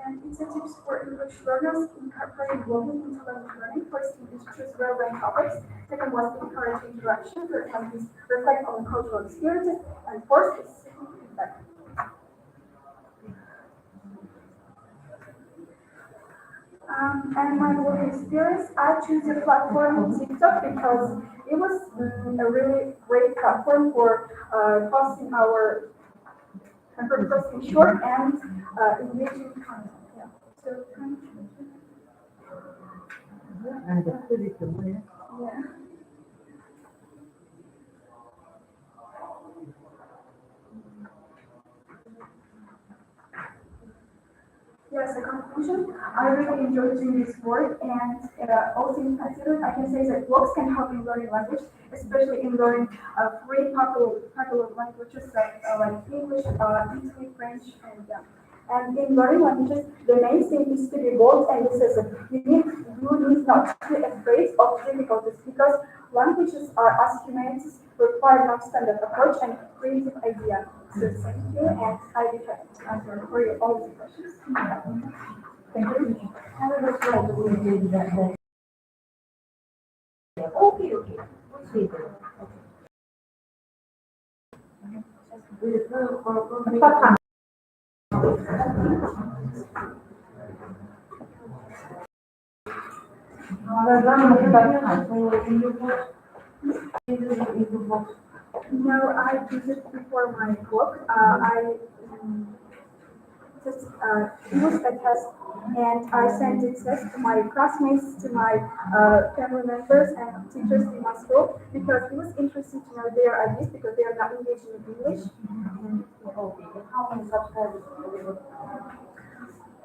S10: And incentives for English learners incorporating global into language learning. First is choose relevant topics. Second was encourage interaction. Third one is reflect on cultural experiences. And fourth is feedback. And my work experience, I choose the platform TikTok because it was a really great platform for posting our posting short and engaging content. Yeah. So yeah. Yes, a conclusion. I really enjoy doing this work, and also in consider, I can say that blogs can help in learning language, especially in learning three popular languages like English, Italy, French, and yeah. And in learning languages, the main thing is to be bold and decisive. You need not to be afraid of difficulties because languages are as humanities require non-standard approach and creative idea. So thank you, and I will try to answer for you all the questions. Thank you. No, I did it before my book. I just it was a test, and I sent the test to my classmates, to my family members, and teachers in my school because it was interesting to know their ideas because they are not engaged in English.
S3: How many subscribers do you have?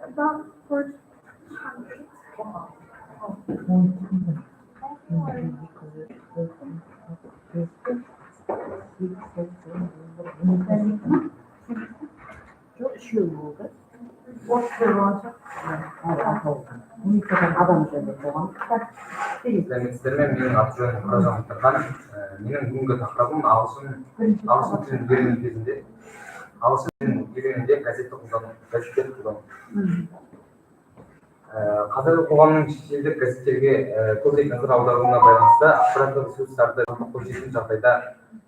S10: About 400.
S2: сіздермен менің аты жөнім мұражан тұрған. Менің бүгінгі тақырыбым ағылшын тілін үйрену кезінде ағылшын тілін үйренуде газеттерді қолдану. Қазіргі қоғамның шетелдік газеттерге көбірек назар аударуына байланысты ақпараттық ресурстарды қолжетімді жағдайда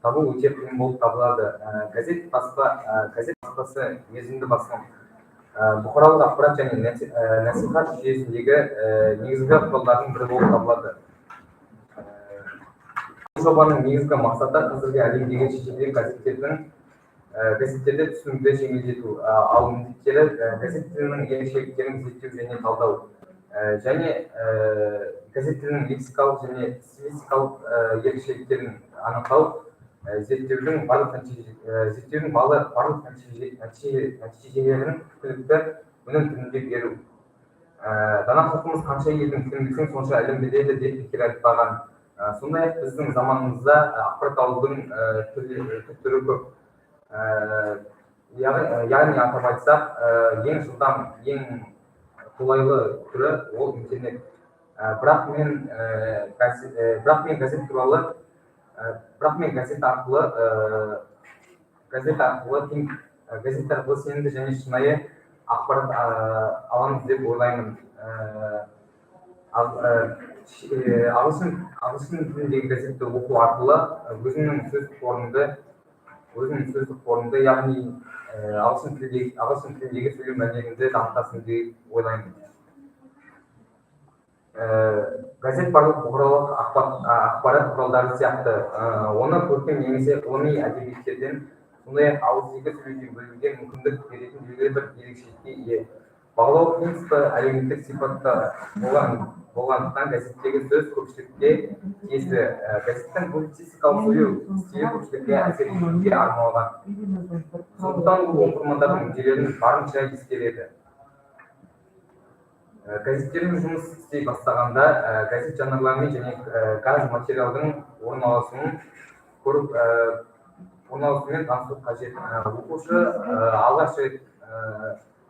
S2: табу өте қиын болып табылады. Газет баспасы мерзімді басылым бұқаралық ақпарат және насихат жүйесіндегі негізгі құралдардың бірі болып табылады. Бұл жобаның негізгі мақсаты қазіргі әлемдегі шетелдік газеттерді түсінуді жеңілдету, ал міндеттері газет тілінің ерекшеліктерін зерттеу және талдау, және газет тілінің лексикалық және стилистикалық ерекшеліктерін анықтау, зерттеудің барлық нәтижелерін түпкілікті өнім түрінде беру. Дана халқымыз қанша елдің тілін білсең, сонша әлем біледі деп бекер айтпаған. Сондай-ақ біздің заманымызда ақпарат алудың түрлері көп. Яғни атап айтсақ, ең жылдам, ең қолайлы түрі ол интернет. Бірақ мен газет арқылы сенімді және шынайы ақпарат аламыз деп ойлаймын. Ағылшын тіліндегі газетті оқу арқылы өзімнің сөздік қорымды, яғни ағылшын тіліндегі сөйлеу мәнерімді дамытасың деп ойлаймын. Газет барлық бұқаралық ақпарат құралдары сияқты, оны көркем немесе ғылыми әдебиеттерден, сондай-ақ ауызекі сөйлеуден бөлуге мүмкіндік беретін белгілі бір ерекшелікке ие. Бағалау принципі әлеуметтік сипатта болғандықтан газеттегі сөз көпшілікке тиесілі. Газеттің публицистикалық сөйлеу стилі көпшілікке әсер етуге арналған. Сондықтан бұл оқырмандардың мүдделерін барынша ескереді. Газеттермен жұмыс істей бастағанда газет жанрларымен және газ материалдың орналасуымен танысу қажет.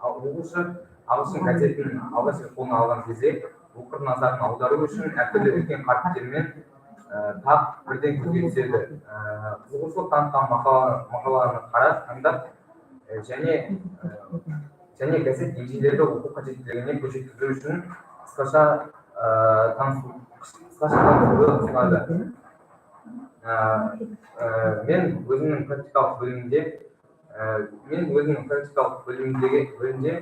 S2: Оқушы ағылшын газетін алғаш рет қолына алған кезде оқыр назарын аудару үшін әртүрлі үлкен қаріптермен тап бірден көзге түседі. Қызығушылық танытқан мақаланы таңдап және газет ережелерді оқу қажеттілігіне көрсету үшін қысқаша танысуды ұсынады. Мен өзімнің практикалық бөлімде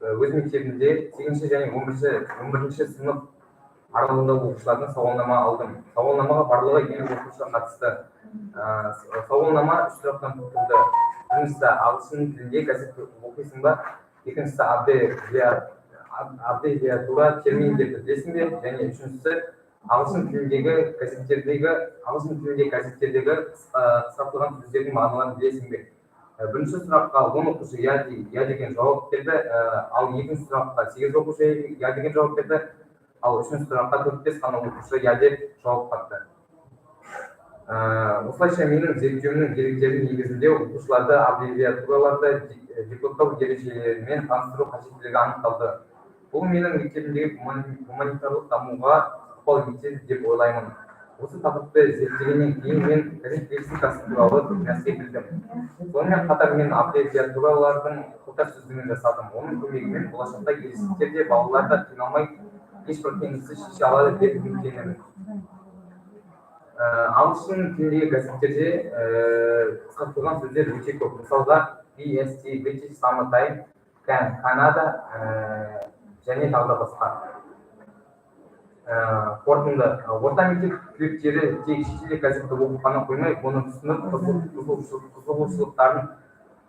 S2: өз мектебімде 8-ші және 11-ші сынып аралығында оқушылардан сауалнама алдым. Сауалнамаға барлығы 50 оқушы қатысты. Сауалнама 3 сұрақтан тұрды. Біріншісі, ағылшын тілінде газет оқисың ба? Екіншісі, аббревиатура терминдерді білесің бе? Және үшіншісі, ағылшын тіліндегі газеттердегі қысқартылған сөздердің мағыналарын білесің бе? Бірінші сұраққа 10 оқушы я деген жауап берді, ал екінші сұраққа 8 оқушы я деген жауап берді, ал үшінші сұраққа 4-5 ғана оқушы я деп жауап қатты. Осылайша менің зерттеуімнің деректерінің негізінде оқушыларды аббревиатураларды декодтау ережелерімен таныстыру қажеттілігі анықталды. Бұл менің мектебімдегі гуманитарлық дамуға ықпал етеді деп ойлаймын. Осы тақырыпты зерттегеннен кейін мен газет лексикасы туралы нәрсе білдім. Сонымен қатар мен аббревиатуралардың қылтар сөздігін жасадым. Оның көмегімен болашақта ересектерде балалар да қиналмай ешбір қиындықты шеше алады деп үміттенемін. Ағылшын тіліндегі газеттерде қысқартылған сөздер өте көп. Мысалға BST, British Summertime, Канада және тағы да басқа. Қорытынды. Орта мектеп түлектері тек шетелдік газетті оқып қана қоймай, оны түсініп қызығушылықтарын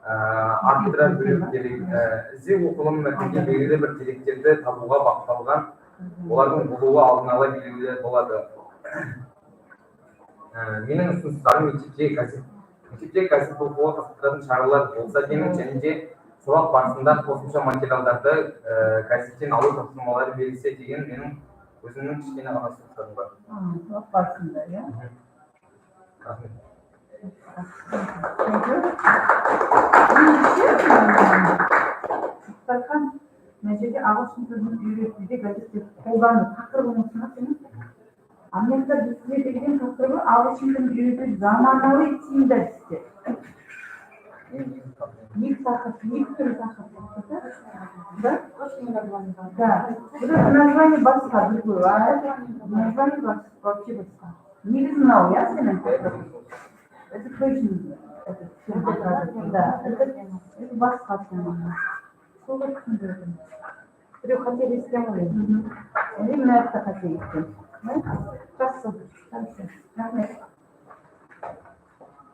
S2: арттыра білу керек. Іздеу оқылым мәтінге белгілі бір деректерді табуға бағытталған, олардың болуы алдын ала белгілі болады. Менің ұсыныстарым мектепте газет оқуға қызықтыратын шаралар болса деймін, және де сабақ барысында қосымша материалдарды газеттен алу тапсырмалары берілсе деген менің өзімнің кішкене ғана ұсыныстарым бар.
S11: Сабақ барысында, иә?
S2: Рахмет.
S11: Мұстақан, мына жерде ағылшын тілін үйретуде газетті қолдану тақырыбын ұсынады. Америка бізге берген тақырыбы ағылшын тілін үйрету заманауи тиімді әдістер. Екі түрлі тақырып. Да? Да. Название басқа, другое, а название вообще басқа. Негізі мынау, я сенің тақырыбым. Это точно, да, это басқа. Біреу қателескен ғой енді. Мен әрі қателескен. Жақсы. Рахмет.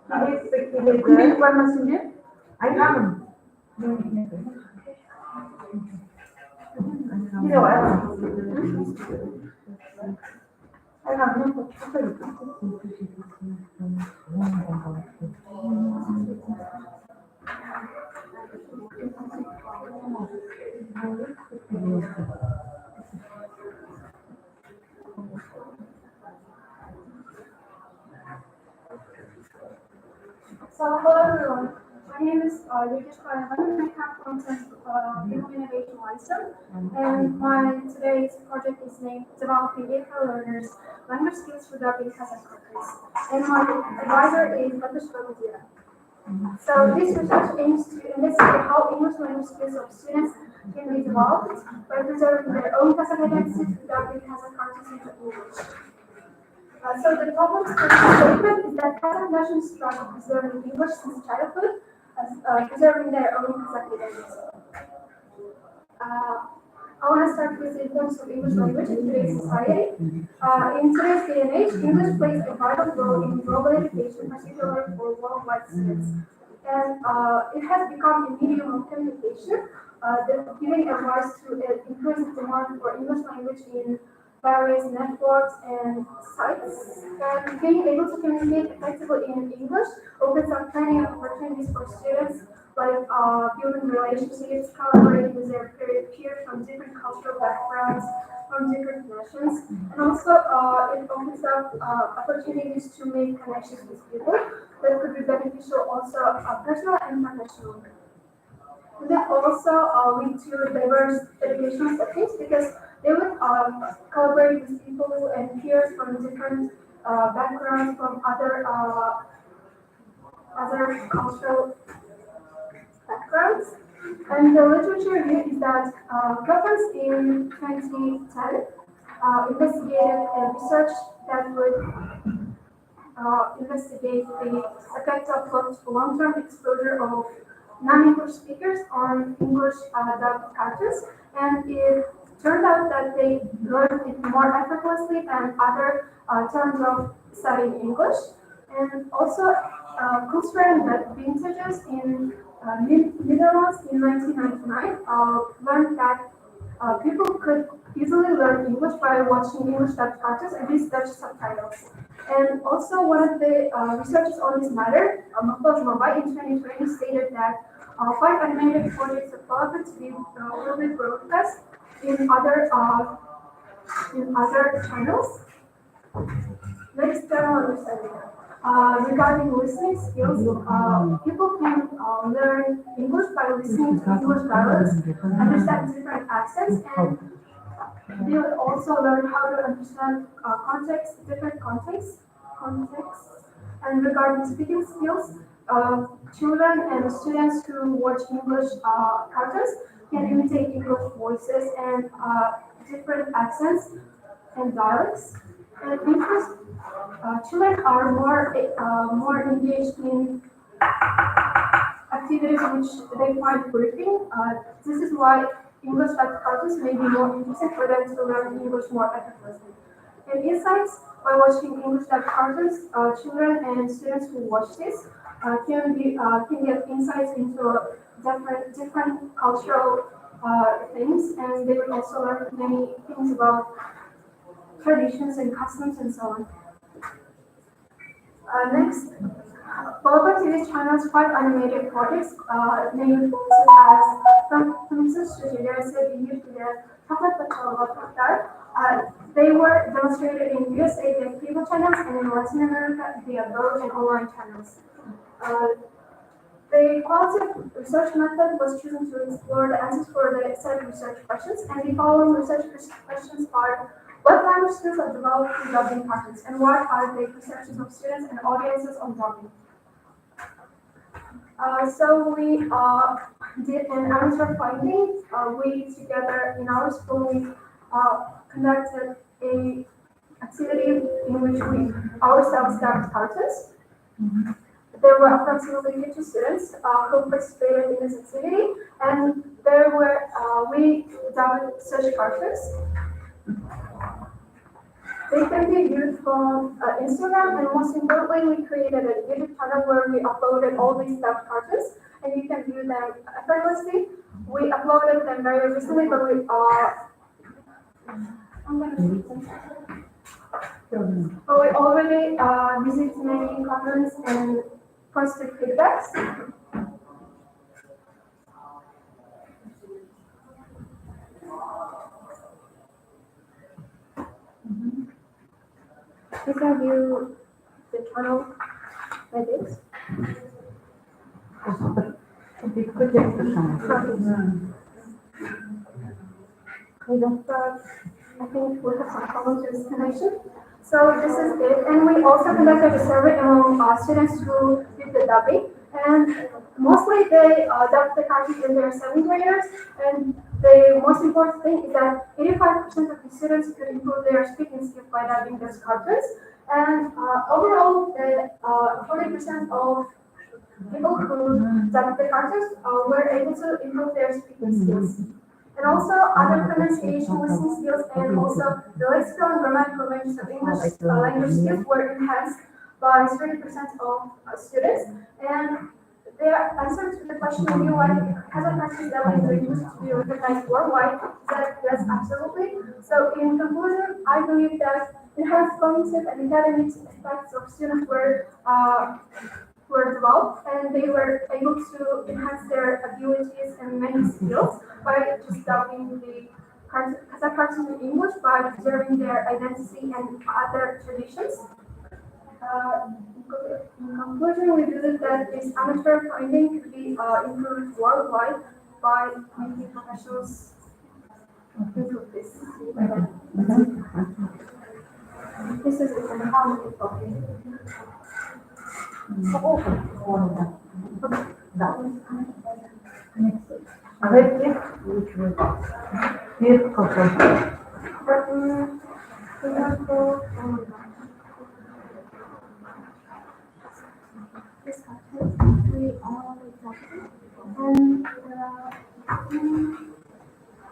S11: Келесі келеді. Күндегі бар ма сенде? Айтамын. Біреу
S10: So hello everyone. My name is Yogesh Karavan and I come from Innovation Limestone. And my today's project is named Developing APA Learners Language Skills for Dubbing Kazakh Countries. And my advisor is Dr. Shvalazira. So this research aims to investigate how English language skills of students can be developed by preserving their own Kazakh identity through dubbing Kazakh content into English. So the problem statement is that Kazakh nations struggle preserving English since childhood, preserving their own Kazakh identity. I want to start with the importance of English language in today's society. In today's day and age, English plays a vital role in global education, particularly for worldwide students. And it has become a medium of communication, giving a rise to an increased demand for English language in various networks and sites. And being able to communicate effectively in English opens up plenty of opportunities for students, like building relationships, collaborating with their peers from different cultural backgrounds, from different nations, and also it opens up opportunities to make connections with people that could be beneficial also personal and professional. And that also lead to diverse educational settings because they would collaborate with people and peers from different backgrounds, from other cultural backgrounds. And the literature review is that governments in 2010 investigated a research that would investigate the effect of long-term exposure of non-English speakers on English dubbed cartoons, and it turned out that they learned it more effortlessly than other terms of studying English. And also, Kulstra and Vintages in Netherlands in 1999 learned that people could easily learn English by watching English dubbed cartoons and these Dutch subtitles. And also, one of the researchers on this matter, Mahfouz Mabai, in 2020 stated that 5 animated projects developed will be broadcast in other channels. Next understanding. Regarding listening skills, people can learn English by listening to English dialects, understand different accents, and they will also learn how to understand different contexts. And regarding speaking skills, children and students who watch English cartoons can imitate English voices and different accents and dialects. And interest, children are more engaged in activities which they find gripping. This is why English like cartoons may be more interesting for them to learn English more effortlessly. And insights, by watching English like cartoons, children and students who watch this can get insights into different cultural things, and they will also learn many things about traditions and customs and so on. Next, Global TV channel's 5 animated projects named as Princess Şeceresi Büyütüler, Fakat Bakçalılar. They were demonstrated in USA via cable channels and in Latin America via both and online channels. The qualitative research method was chosen to explore the answers for the set research questions, and the following research questions are: what language skills are developed through dubbing cartoons, and what are the perceptions of students and audiences on dubbing? So we did an answer finding. We together in our school we conducted a activity in which we ourselves dubbed cartoons.
S4: there were approximately 50 students who participated in this activity, and there were we dubbed such cartoons. They can be viewed from Instagram, and most importantly, we created a YouTube channel where we uploaded all these dubbed cartoons, and you can view them effortlessly. We uploaded them very recently, but we already visited many conferences and positive feedbacks. You can view the channel like this. I think we have some problems with this connection. So this is it, and we also conducted a survey among students who did the dubbing, and mostly they dubbed the cartoons in their 7th graders, and the most important thing is that 85% of the students could improve their speaking skills by dubbing those cartoons, and overall, the 40% of people who dubbed the cartoons were able to improve their speaking skills. And also other pronunciation, listening skills, and also the lexical and grammatical ranges of English language skills were enhanced by 30% of students. And their answer to the question, do you like has a practice level in English to be recognized worldwide? That yes, absolutely. So in conclusion, I believe that enhanced cognitive and academic aspects of students were developed, and they were able to enhance their abilities and many skills by just dubbing the Kazakh cartoons in English by preserving their identity and other traditions. In conclusion, we believe that this amateur finding could be improved worldwide by making professionals improve this. This is an important topic.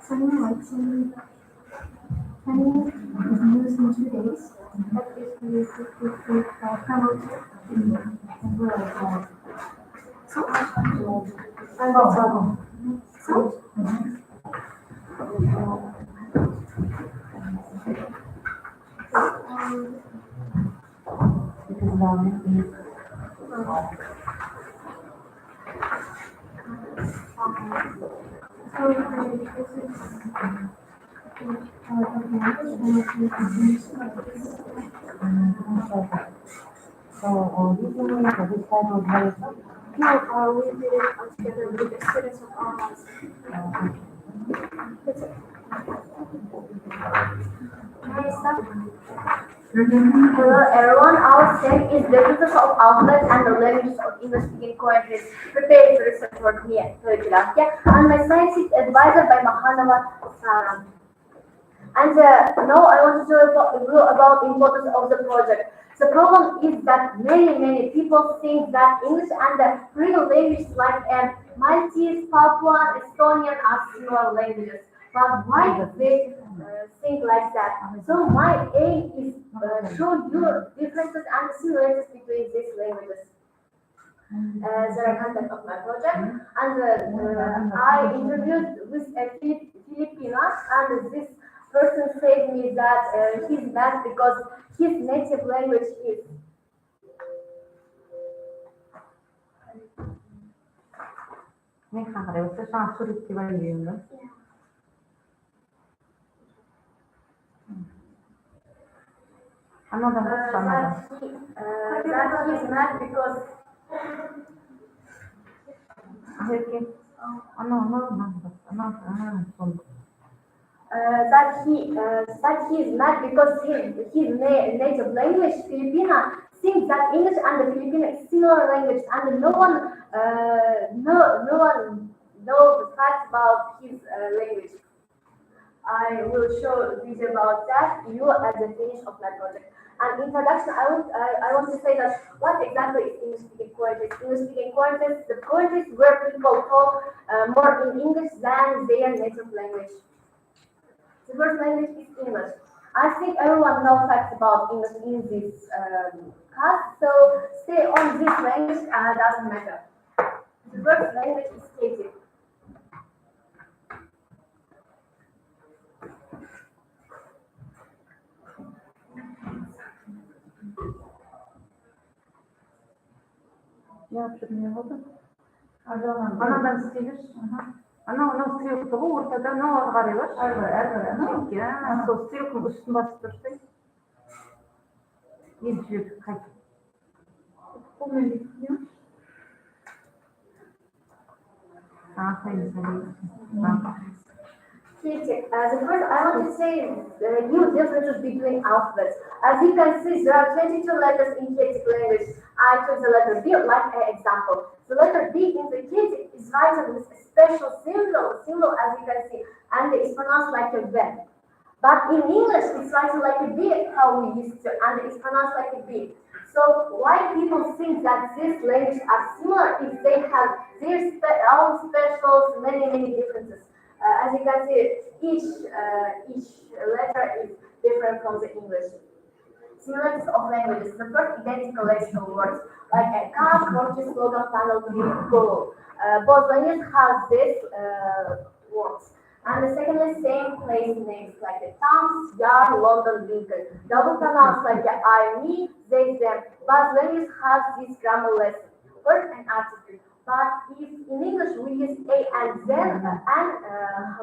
S4: Something like training is used in 2 days. That is we promote and we're so and also so we did it together with the students of ours.
S13: Hello everyone, our set is the uses of alphabet and the languages of English speaking countries prepared for research work here in Philadelphia, and my scientific advisor by Mahanama Saram. And now I want to tell you about the importance of the project. The problem is that many people think that English and the real languages like Maltese, Papuan, Estonian are similar languages. But why do they think like that? So my aim is show you differences and similarities between these languages. The content of my project, and I interviewed with a Filipino, and this person said me that he's mad because his native language is. That he's mad because. That he is mad because his native language, Filipino, thinks that English and the Filipino is similar language, and no one knows the facts about his language. I will show a video about that you at the finish of my project. And introduction, I want to say that what exactly is English speaking countries? English speaking countries, the countries where people talk more in English than their native language. The first language is English. I think everyone knows facts about English in this class, so stay on this language and doesn't matter. The first language is Celtic.
S11: не болды. Анадан істей берші. Анау стрелка ғой, ортада анау ары қарай баршы. Әрі сол стрелканың үстін басып тұрсай. Енді жүріп қайтып. Қолмен бекітеміз.
S13: Celtic. The first I want to say new differences between alphabets. As you can see, there are 22 letters in Celtic language. I took the letter B like an example. The letter B in the Celtic is written with a special symbol as you can see, and it's pronounced like a V. But in English, it's written like a B, how we used to, and it's pronounced like a B. So why people think that these languages are similar if they have their own special, many differences. As you can see, each letter is different from the English. Similarities of languages. The first identical lexical words, like a car, fortress, slogan, tunnel, tree, goal. Both languages have these words. And the secondly, same place names like the Thames, Yard, London, Lincoln. Double pronounced like the I, me, they, them. But languages have this grammar lesson. Word and article. But if in English we use a and then and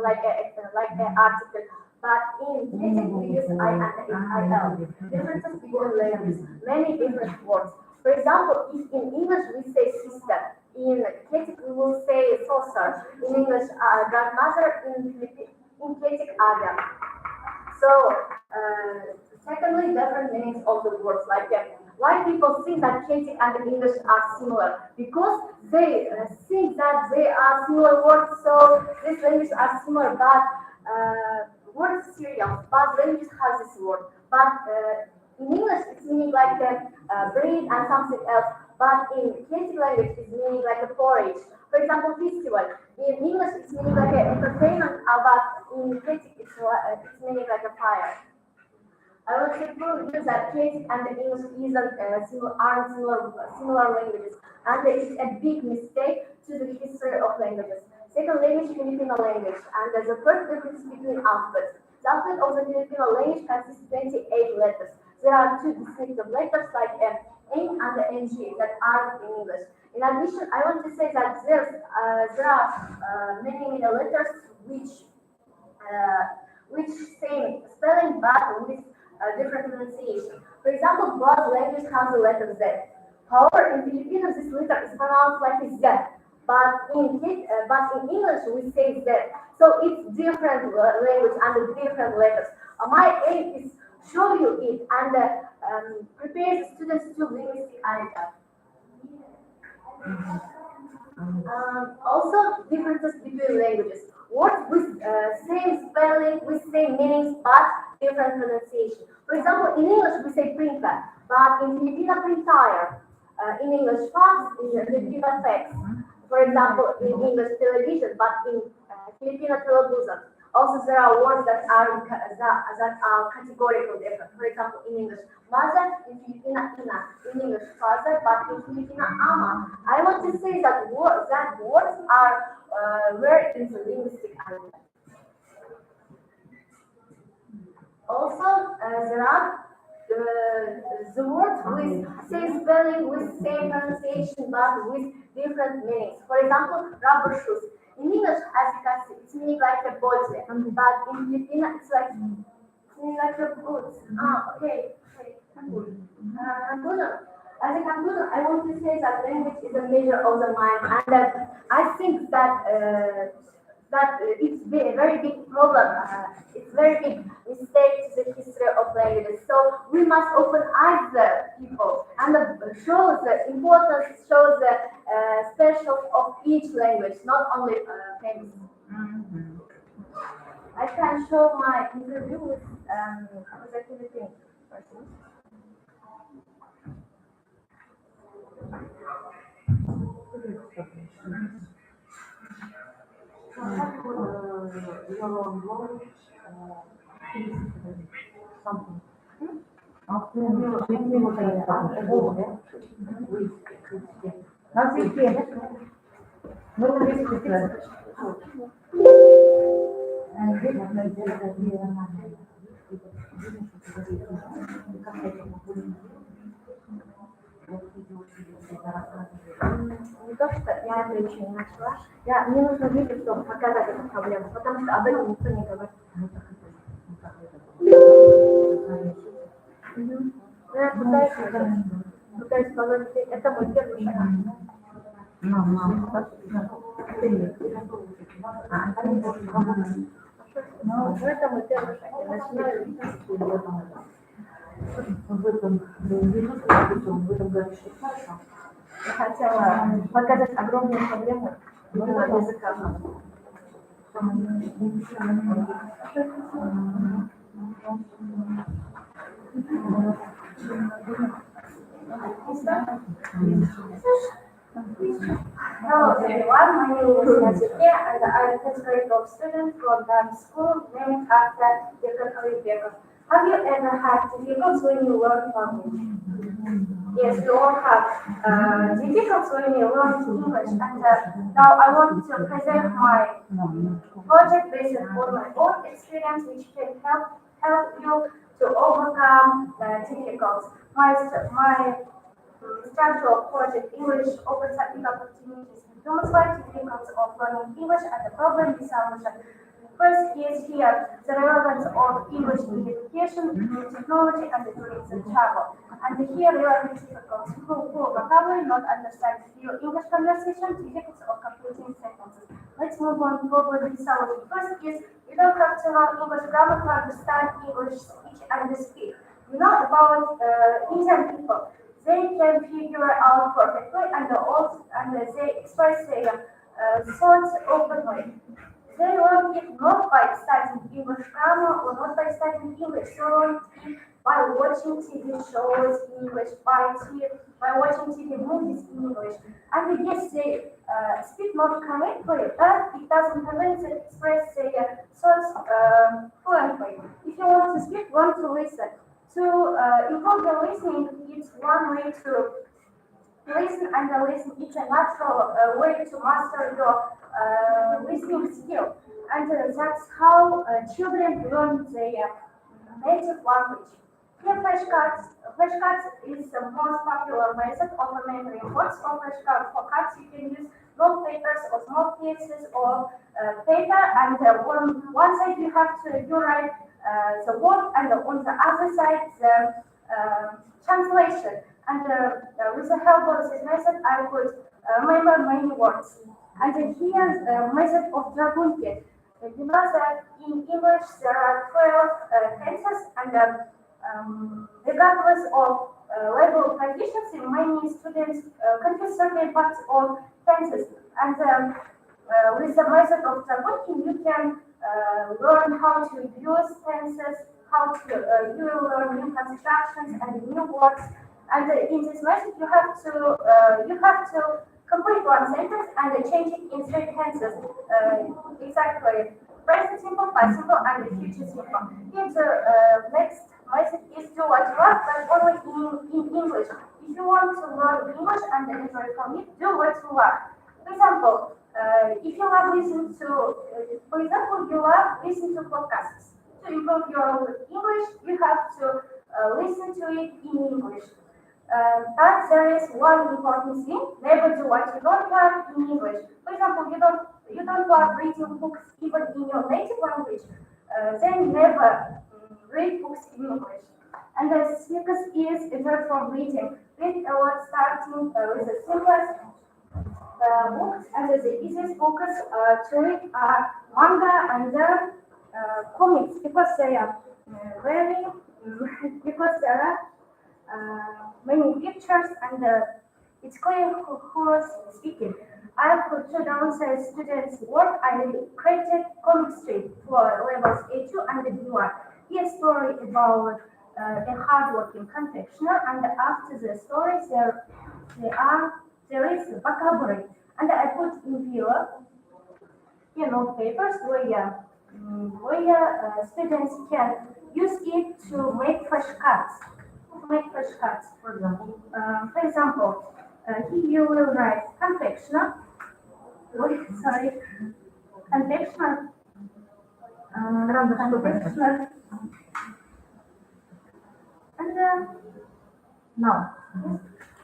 S13: like an article, but in Celtic we use I and il. Differences between languages, many different words. For example, if in English we say sister, in Celtic we will say saucer. In English, grandmother. In Celtic, Adam. So, secondly, different meanings of the words like that. Why people think that Celtic and English are similar? Because they think that they are similar words, so these languages are similar, but words cereal, but languages have this word. But in English, it's meaning like a breed and something else, but in Celtic language, it's meaning like a porridge. For example, festival. In English, it's meaning like an entertainment, but in Celtic, it's meaning like a fire. I want to prove you that Celtic and English aren't similar languages, and it's a big mistake to the history of languages. Second language, Filipino language, and the first difference between alphabets. The alphabet of the Filipino language consists of 28 letters. There are two distinctive letters like N and the NG that aren't in English. In addition, I want to say that there are many letters which same spelling but with different pronunciation. For example, both languages have the letter Z. However, in Filipino, this letter is pronounced like a Z, but in English we say Z. So it's different language and different letters. My aim is show you it and prepare the students to linguistic area. Also, differences between languages. Words with same spelling, with same meanings, but different pronunciation. For example, in English we say printer, but in Filipino printer. In English fax, in Filipino fax. For example, in English television, but in Filipino television. Also, there are words that are categorical different. For example, in English, mother, in Filipino, ina. In English, father, but in Filipino, ama. I want to say that words are very in the linguistic area. Also, there are the words with same spelling, with same pronunciation, but with different meanings. For example, rubber shoes. In English, as you can see, it's meaning like a body, but in Filipino, it's meaning like a boots. Okay. Conclusion. As a conclusion, I want to say that language is a measure of the mind, and that I think that it's a very big problem. It's very big mistake to the history of languages. So we must open eyes the people and show the importance, show the special of each language, not only famous. I can show my interview with executive person.
S12: Something.
S13: Не то, что я это еще не начала. Мне нужно видео, чтобы показать эту проблему, потому что об этом никто не говорит. Я пытаюсь положить, это мой первый шаг. Это мой первый шаг. Я начинаю я хотела показать огромную проблему языка.
S4: Hello everyone, my name is Natsuki and I'm a 10th grade student from dance school named after Yukon Olympiakos. Have you ever had difficulties when you learn language? Yes, we all have difficulties when you learn English, and now I want to present my project based on my own experience, which can help you to overcome the difficulties. My structure of project English offers technical opportunities to demonstrate difficulties of learning English and the problem solution. First is here the relevance of English in education, in technology, and during the travel. And here relevant difficulties, full vocabulary, not understand your English conversation, difficulties of completing sentences. Let's move on forward with solution. First is you don't have to know English grammar to understand English speech and speak. You know about Indian people. They can figure out perfectly and they express their thoughts openly. They learn it not by studying English grammar or not by studying English. They learn it by watching TV shows in English, by watching TV movies in English. And yes, they speak not correctly, but it doesn't prevent them to express their thoughts fluently. If you want to speak, want to listen. To improve your listening, it's one way to listen and listen. It's a natural way to master your listening skill. And that's how children learn their native language. Here, flashcards. Flashcards is the most popular method of remembering words. For flashcards, for cards, you can use long papers or small pieces of paper, and on one side you write the word, and on the other side the translation. And with the help of this method, I could remember many words. And here's the method of Dragunke. You know that in English there are 12 tenses, and regardless of level of proficiency, many students confuse certain parts of tenses. And with the method of Dragunke, you can learn how to use tenses, you will learn new constructions and new words. And in this method, you have to complete one sentence and change it in three tenses. Exactly, present simple, past simple, and future simple. Here the next method is do what you want, but only in English. If you want to learn English and enjoy from it, do what you want. For example, if you love listening to, you love listening to podcasts. To improve your English, you have to listen to it in English. But there is one important thing: never do what you don't love in English. For example, you don't love reading books even in your native language. Then never read books in English. And the simplest is either from reading. Read a lot starting with the simplest books, and the easiest books to read are manga and comics, because they are because there are many pictures, and it's clear who is speaking. I put down the students' work. I created comic strip for levels A2 and B1. Here story about a hardworking confectioner, and after the story there is vocabulary, and I put in here note papers where students can use it to make flashcards. For example, here you will write confectioner. Confectioner. Confectioner. And now,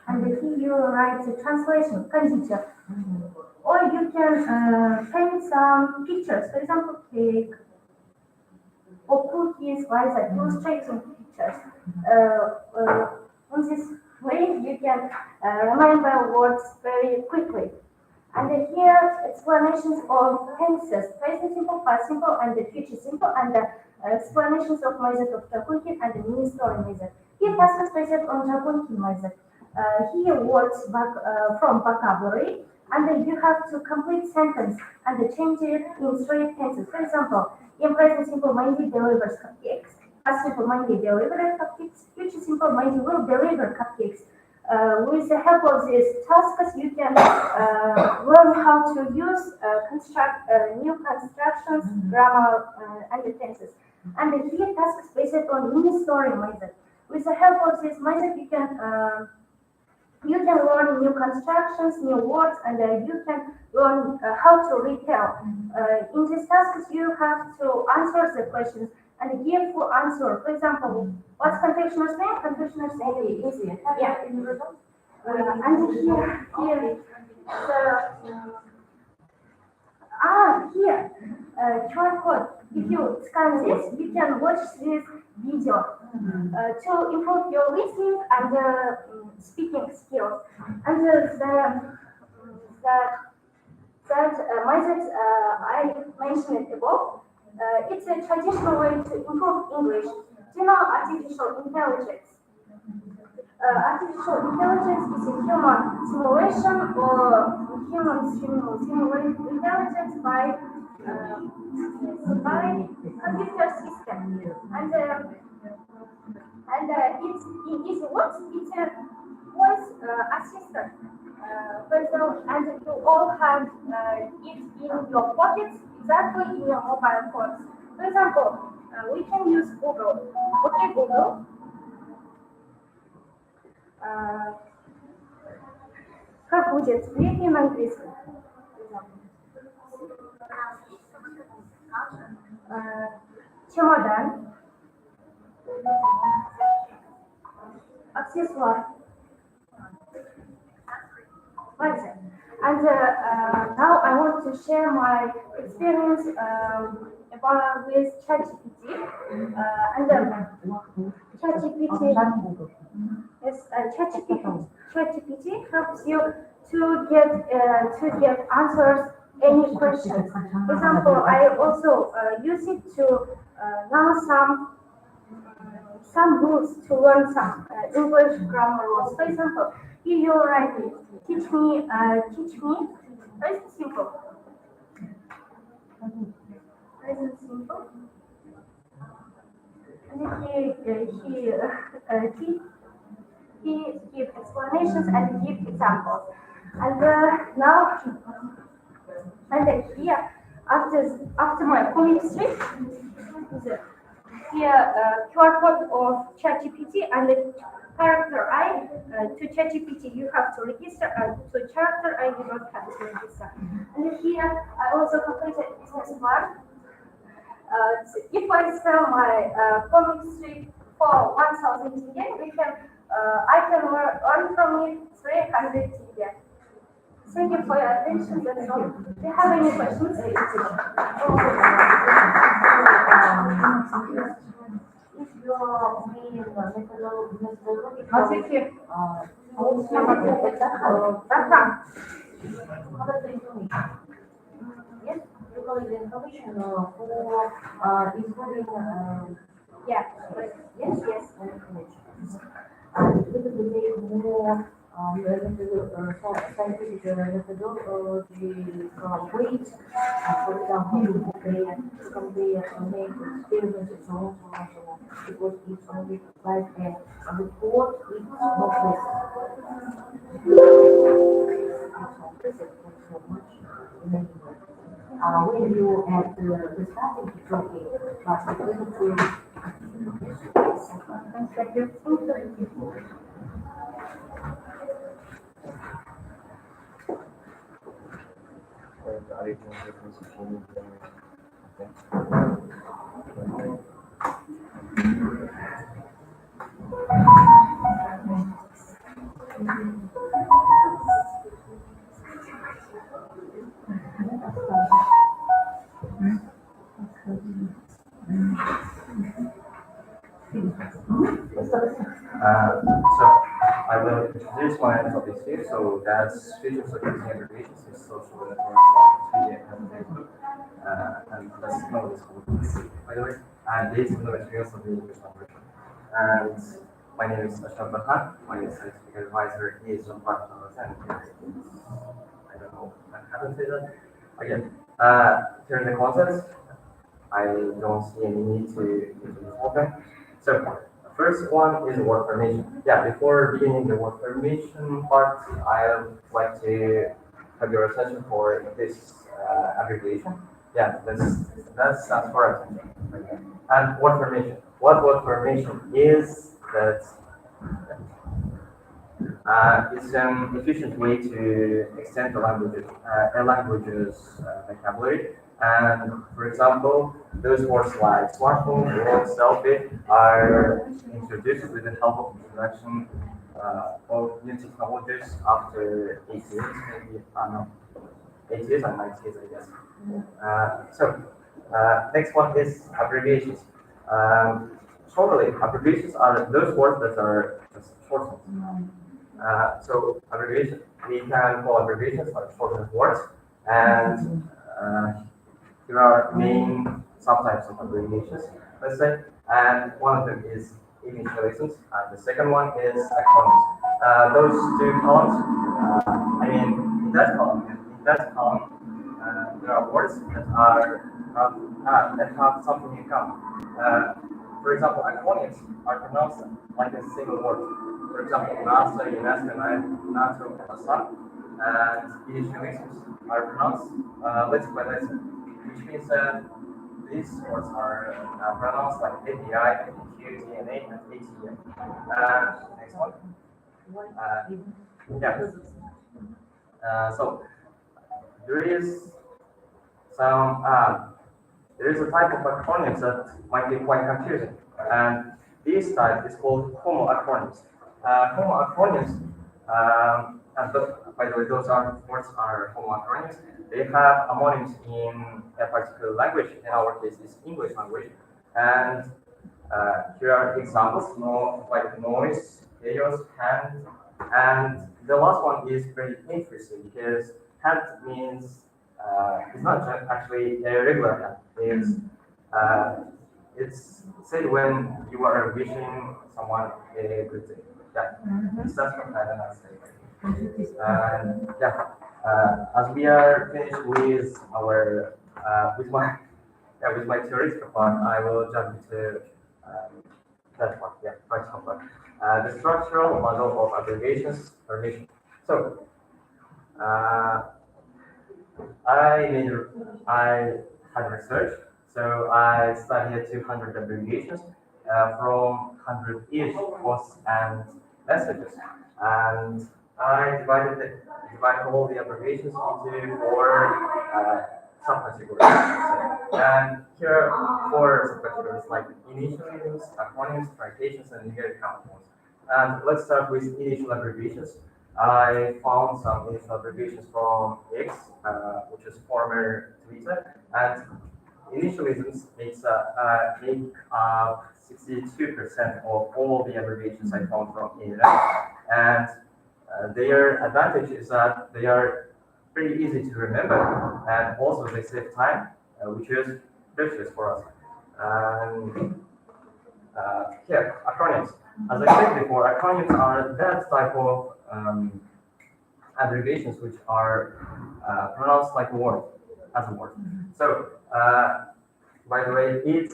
S4: and here you will write the translation, condition. Or you can paint some pictures, for example, cake or cookies, like that, illustrating pictures. On this way, you can remember words very quickly. And here, explanations of tenses, present simple, past simple, and the future simple, and explanations of method of Japunkin and the mini story method. Here, tasks based on Japunkin method. Here, words back from vocabulary, and then you have to complete sentence and change it in three tenses. For example, in present simple, Mindy delivers cupcakes. Past simple, Mindy delivered cupcakes. Future simple, Mindy will deliver cupcakes. With the help of these tasks, you can learn how to use construct new constructions, grammar, and the tenses. And here, tasks based on mini story method. With the help of this method, you can learn new constructions, new words, and you can learn how to retell. In these tasks, you have to answer the questions and give full answer. For example, what's confectioner's name? Confectioner's name is easy. Yeah. And here, QR code. If you scan this, you can watch this video to improve your listening and speaking skills. And that method I mentioned above, it's a traditional way to improve English. Do you know artificial intelligence? Artificial intelligence is a human simulation or human simulated intelligence by computer system. And it works. It's a voice assistant. And you all have it in your pockets, exactly in your mobile phones. For example, we can use Google. Okay, Google. Как будет сплетни на английском? Чемодан. Аксессуар. And now I want to share my experience with ChatGPT. ChatGPT helps you to get answers any questions. For example, I also use it to know some rules to learn some English grammar rules. For example, here you write teach me. Present simple. Present simple. And he gives explanations and gives examples. And now, and here after my comic strip, here QR code of ChatGPT and the character I to ChatGPT you have to register, and to character I you don't have to register. And here I also completed business plan. If I sell my comic strip for 1,000 tenge, I can earn from it 300 tenge. Thank you for your attention. That's all. Do you have any questions?
S3: Yes, you call it information for including
S4: Yeah.
S3: yes, information. And it will make more scientific methodology weight, for example, they make experiments and so on, so on, so on. Because it's only like a report, it's not like so much in any way. When you at the starting, it's okay, but the clinical
S11: Thank you.
S2: So I will introduce my topic here. So that's features of using abbreviations in social networks like Twitter and Facebook. And let's know this one. By the way, and these are the materials of the English language. And my name is Ashok Bakhan. My scientific advisor is John Partner and I don't know how to say that. Again, here in the context, I don't see any need to introduce open. So the first one is word formation. Yeah, before beginning the word formation part, I would like to have your attention for this abbreviation. Yeah, that's for attention. Okay. And word formation. What word formation is that it's an efficient way to extend the language's vocabulary. And for example, those words like smartphone or selfie are introduced with the help of introduction of new technologies after 8 years, maybe, no, 8 years and 9 years, I guess. Next one is abbreviations. Shortly, abbreviations are those words that are just shortened. So abbreviation, we can call abbreviations like shortened words, and there are main subtypes of abbreviations, let's say, and one of them is initialisms, and the second one is acronyms. Those two columns, in that column, there are words that are that have something in common. For example, acronyms are pronounced like a single word. For example, NASA, UNESCO, NATO, ASA, and initialisms are pronounced letter by letter, which means that these words are pronounced like API, APQ, DNA, and ATM. Next one. So there is a type of acronyms that might be quite confusing, and this type is called homoacronyms. Homoacronyms, by the way, those words are homoacronyms. They have homonyms in a particular language. In our case, it's English language. And here are examples: like noise, chaos, hand, and the last one is very interesting because hand means it's not just actually a regular hand. It's said when you are wishing someone a good day. Yeah, it starts from hand and that's it. And as we are finished with our with my theoretical part, I will jump into that part. Yeah, practical part. The structural model of abbreviations formation. So I had research, so I studied 200 abbreviations from 100-ish posts and messages, and I divided all the abbreviations into 4 subcategories. And here are 4 subcategories like initialisms, acronyms, truncations, and numeric counterpoints. And let's start with initial abbreviations. I found some initial abbreviations from X, which is former Twitter, and initialisms make up 62% of all the abbreviations I found from internet, and their advantage is that they are pretty easy to remember, and also they save time, which is precious for us. And acronyms. As I said before, acronyms are that type of abbreviations which are pronounced like a word, as a word. So, by the way, it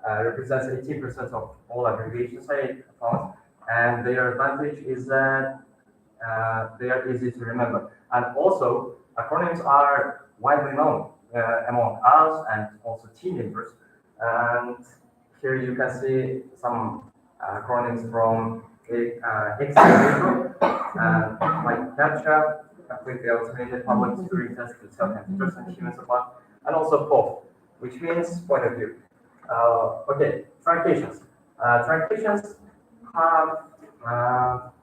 S2: represents 80% of all abbreviations I found, and their advantage is that they are easy to remember. And also, acronyms are widely known among us and also teenagers. And here you can see some acronyms from Excel, like CAPTCHA, completely automated public security test to tell computers and humans apart, and also POV, which means point of view. Okay, truncations. Truncations have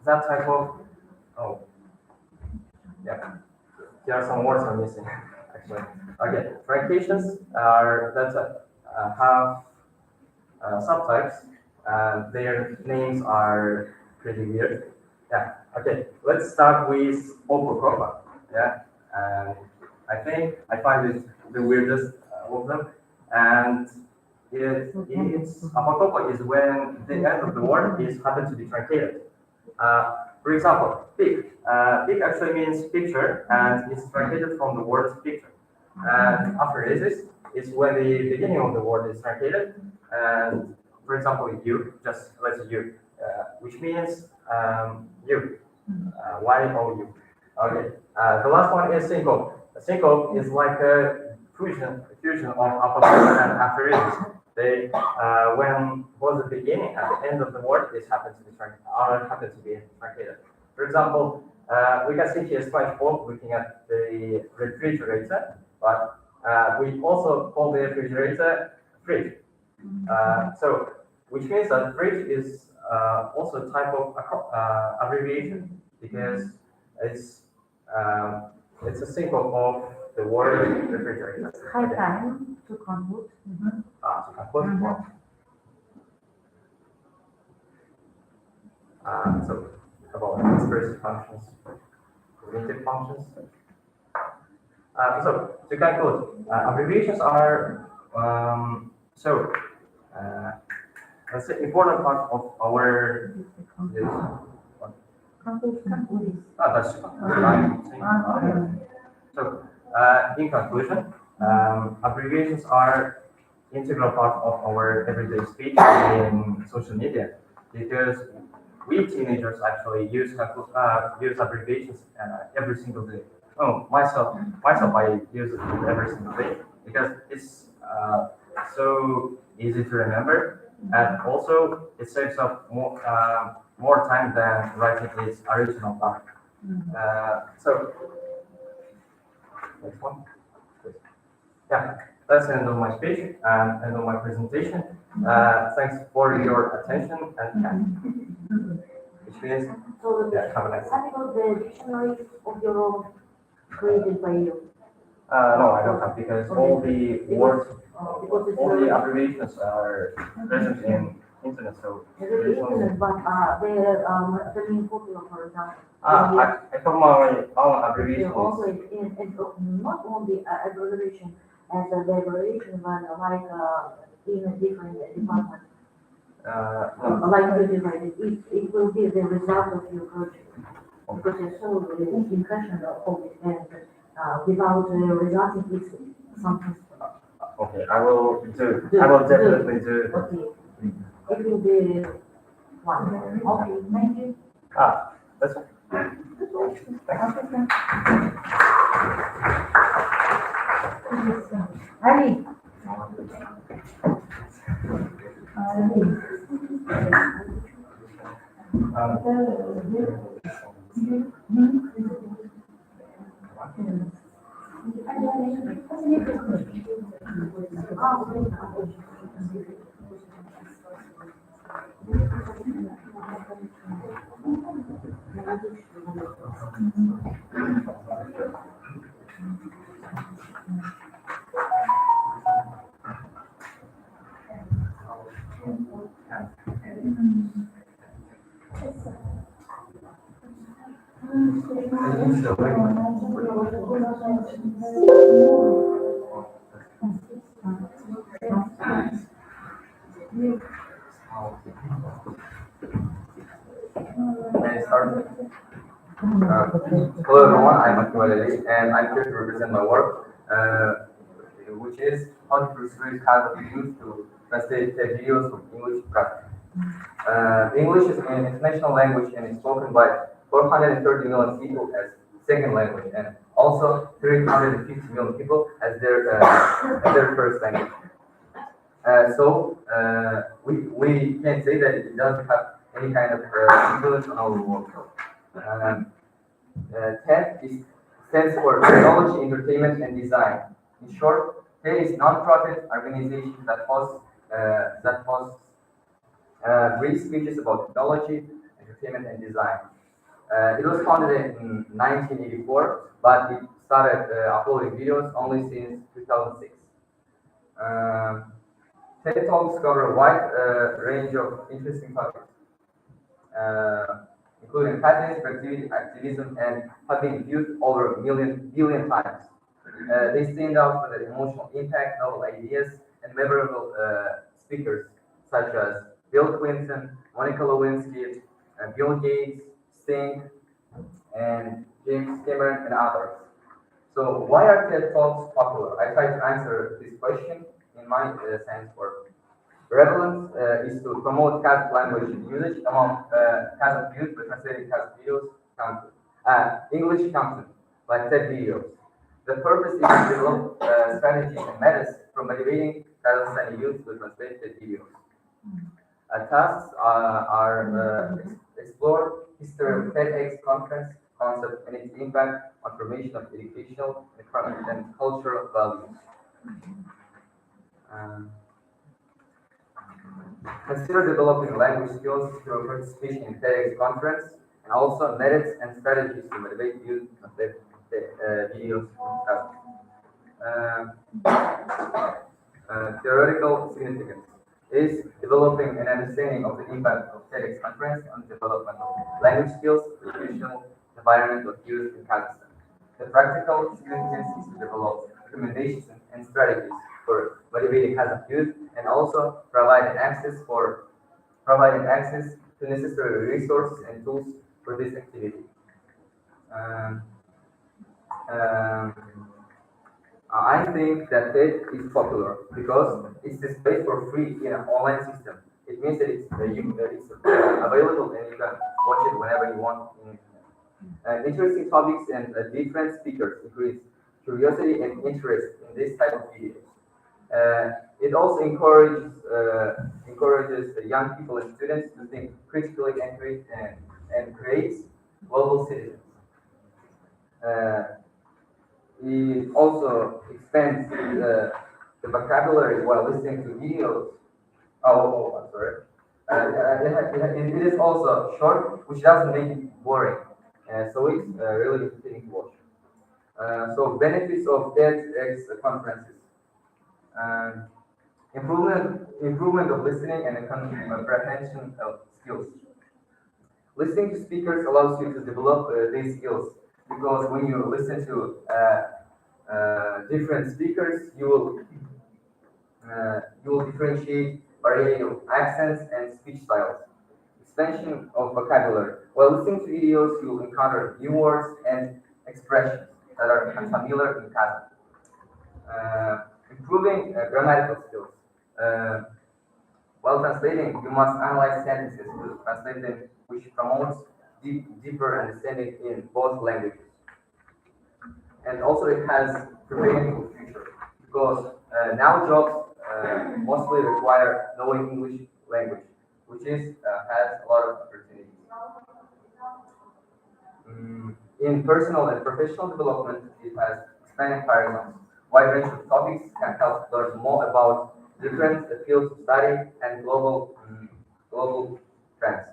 S2: that type of, oh, yeah, here are some words I'm missing, actually. Okay, truncations are that have subtypes, and their names are pretty weird. Yeah, okay, let's start with Opocopa. Yeah, and I think I find it the weirdest of them. And it's Opocopa is when the end of the word is happen to be truncated. For example, pig. Pig actually means picture, and it's truncated from the word picture. And aphoresis is when the beginning of the word is truncated, and for example, you, just let's say you, which means you, Y-O-U. Okay, the last one is syncope. Syncope is like a fusion of apostrophe and aphoresis. They, when both the beginning and the end of the word is happen to be truncated. For example, we can see here SpongeBob looking at the refrigerator, but we also call the refrigerator fridge. So, which means that fridge is also a type of abbreviation because it's a symbol of the word refrigerator.
S12: High time to conclude.
S2: To conclude. So, about expressive functions, cognitive functions. So, to conclude, abbreviations are that's an important part of our. That's so. In conclusion, abbreviations are integral part of our everyday speech in social media because we teenagers actually use abbreviations every single day. Oh, myself, I use it every single day because it's so easy to remember, and also it saves up more time than writing its original part. So, next one. Yeah, that's the end of my speech and end of my presentation. Thanks for your attention and time. Which means,
S12: So
S2: have a nice day.
S12: what about the dictionary of your own created by you?
S2: No, I don't have because all the words, all the abbreviations are present in internet. So there is no.
S12: Internet, but they're very important, for example.
S2: I thought my own abbreviation
S12: Also,
S2: is.
S12: not only abbreviation as a abbreviation, but like in a different department.
S2: No.
S12: Like you divided, it will be the result of your project. Because you saw the impression of it, and without the result, it's something.
S2: Okay, I will definitely do.
S12: Okay, it will be one. Okay, thank you.
S2: That's all.
S12: Ali.
S2: May I start? Hello everyone, I'm Akmal, and I'm here to represent my work, which is how to persuade kind of youth to translate their videos from English to Kazakh. English is an international language and is spoken by 430 million people as second language, and also 350 million people as their first language. We can say that it doesn't have any kind of influence on our work. TED stands for Technology, Entertainment, and Design. In short, TED is a non-profit organization that hosts great speeches about technology, entertainment, and design. It was founded in 1984, but it started uploading videos only since 2006. TED Talks cover a wide range of interesting topics, including happiness, creativity, activism, and have been viewed over a billion times. They stand out for their emotional impact, novel ideas, and memorable speakers such as Bill Clinton, Monica Lewinsky, Bill Gates, Sting, and James Cameron, and others. So why are TED Talks popular? I try to answer this question in my science work. Relevance is to promote Kazakh language usage among Kazakh youth by translating Kazakh videos content, English content like TED videos. The purpose is to develop strategies and methods for motivating Kazakhstani youth to translate TED videos. Tasks are explore history of TEDx conference concept and its impact on formation of educational, economic, and cultural values. Consider developing language skills through participation in TEDx conference, and also methods and strategies to motivate youth to translate videos. Theoretical significance is developing an understanding of the impact of TEDx conference on the development of language skills, educational environment of youth in Kazakhstan. The practical significance is to develop recommendations and strategies for motivating Kazakh youth, and also providing access to necessary resources and tools for this activity. I think that TED is popular because it's displayed for free in an online system. It means that it's available and you can watch it whenever you want. Interesting topics and different speakers increase curiosity and interest in this type of videos. It also encourages young people and students to think critically and create global citizens. It also expands the vocabulary while listening to videos. I'm sorry. It is also short, which doesn't make it boring. So it's really entertaining to watch. So benefits of TEDx conferences. Improvement of listening and comprehension of skills. Listening to speakers allows you to develop these skills, because when you listen to different speakers, you will differentiate variety of accents and speech styles. Expansion of vocabulary. While listening to videos, you will encounter new words and expressions that are unfamiliar in Kazakh. Improving grammatical skills. While translating, you must analyze sentences to translate them, which promotes deeper understanding in both languages. And also it has preparing for future, because now jobs mostly require knowing English language, which has a lot of opportunities. In personal and professional development, it has expanded horizons. Wide range of topics can help learn more about different fields of study and global trends.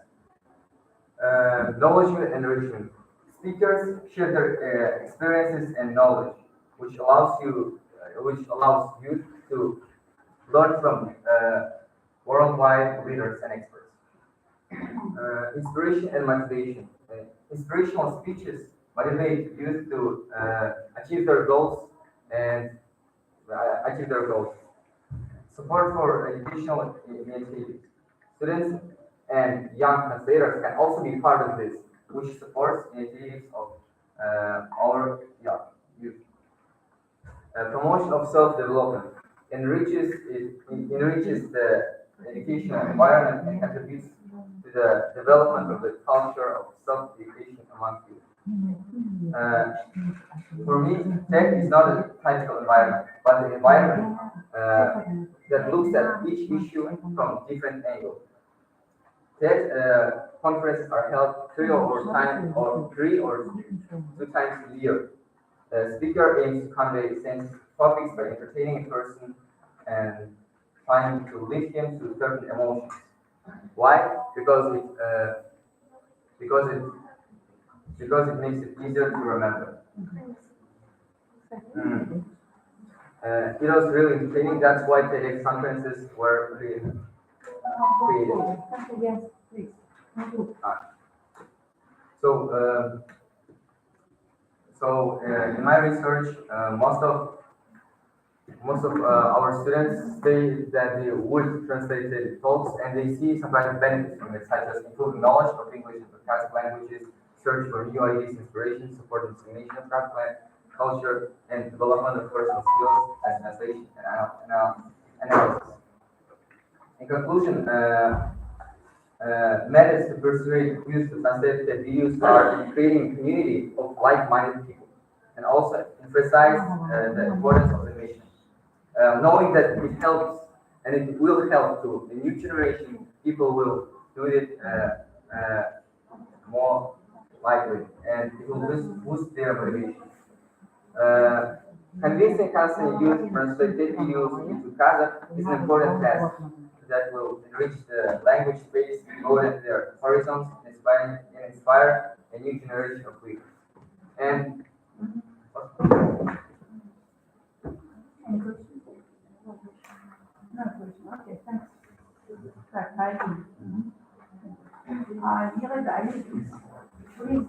S2: Knowledge enrichment. Speakers share their experiences and knowledge, which allows you to learn from worldwide leaders and experts. Inspiration and motivation. Inspirational speeches motivate youth to achieve their goals and achieve their goals. Support for educational initiatives. Students and young translators can also be part of this which supports initiatives of our youth. Promotion of self-development enriches the educational environment and contributes to the development of the culture of self-education among youth. For me, tech is not a typical environment, but an environment that looks at each issue from different angles. TED conferences are held three or two times a year. The speaker aims to convey sensitive topics by entertaining a person and trying to lift him to certain emotions. Why? Because it makes it easier to remember. It was really entertaining. That's why TEDx conferences were created.
S3: Yes, please.
S2: In my research, most of our students say that they would translate the talks and they see some kind of benefits from it, such as improving knowledge of English and classic languages, search for new ideas, inspiration, support dissemination of classic culture, and development of personal skills as translation and analysis. In conclusion, methods to persuade youth to translate the videos are in creating a community of like-minded people and also emphasize the importance of the mission. Knowing that it helps and it will help to the new generation, people will do it more likely and it will boost their motivation. Convincing Kazakh youth to translate their videos into Kazakh is an important task that will enrich the language space, broaden their horizons, inspire a new generation of leaders. And
S11: Okay, thanks. Here is the ID, please. Please.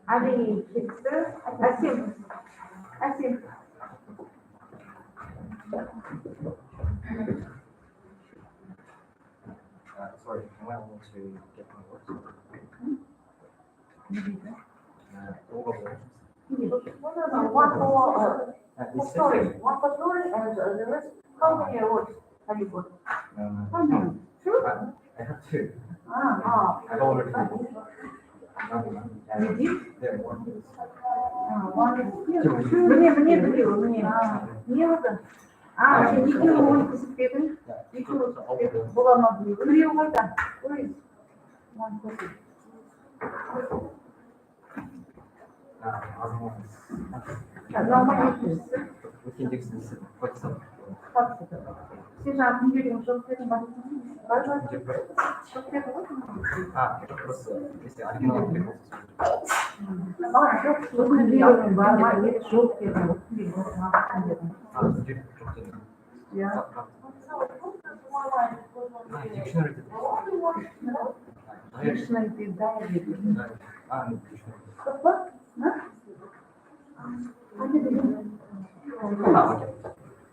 S11: Ali, sister, Asim.
S14: Sorry, I want to get my words.
S3: One story and the rest, how many words have you got? How many? Two?
S14: I have two.
S3: I've
S14: already
S3: You did?
S14: There, one is.
S3: One is two. Мне вот ничего не поступили. Ничего было на две. Перевода. Ой. Сейчас мы видим, что это
S14: Это просто, если оригинал переводится.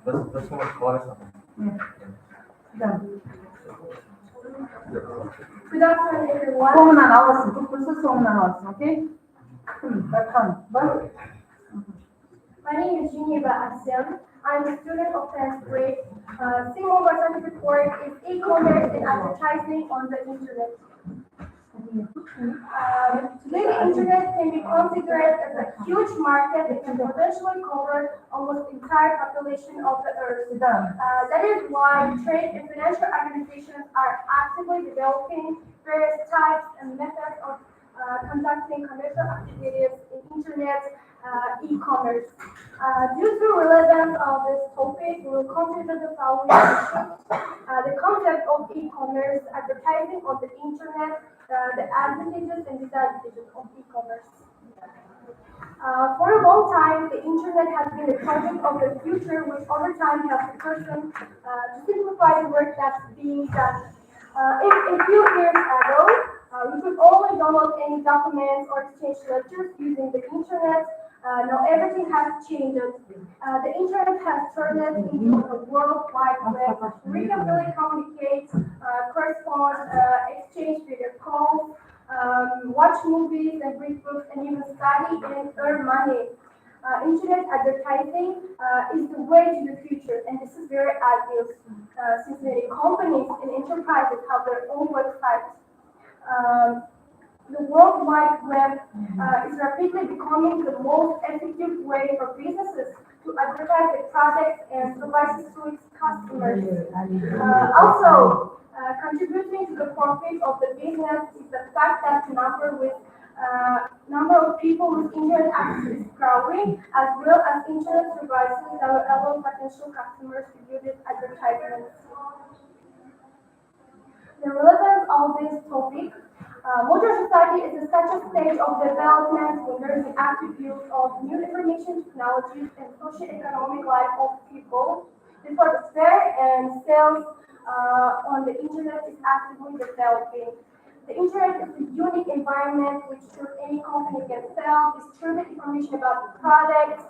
S14: That's more close.
S10: Good afternoon, everyone.
S11: Soğumdan alasın, tutulsa soğumdan alasın, okay? Bakalım, bak.
S10: My name is Geneva Asim. I'm a student of 10th grade. Single my scientific work is e-commerce and advertising on the internet. Today, the internet can be considered as a huge market that can potentially cover almost the entire population of the earth. That is why trade and financial organizations are actively developing various types and methods of conducting commercial activities in internet e-commerce. Due to the relevance of this topic, we will consider the following issues. The concept of e-commerce, advertising on the internet, the advantages and disadvantages of e-commerce. For a long time, the internet has been a project of the future, which over time helps the person to simplify the work that's being done. If a few years ago, we could only download any documents or exchange lectures using the internet.
S4: Now everything has changed. The internet has turned us into a world wide web. We can really communicate, correspond, exchange video calls, watch movies and read books and even study and earn money. Internet advertising is the way to the future, and this is very obvious since many companies and enterprises have their own websites. The World Wide Web is rapidly becoming the most effective way for businesses to advertise their products and services to its customers. Also, contributing to the profit of the business is the fact that number of people with internet access is growing, as well as internet devices that will allow potential customers to use its advertisements. The relevance of this topic. Modern society is in such a stage of development when there is an active use of new information technologies and socio-economic life of people. Therefore, the sphere and sales on the internet is actively developing. The internet is a unique environment which any company can sell, distribute information about the product,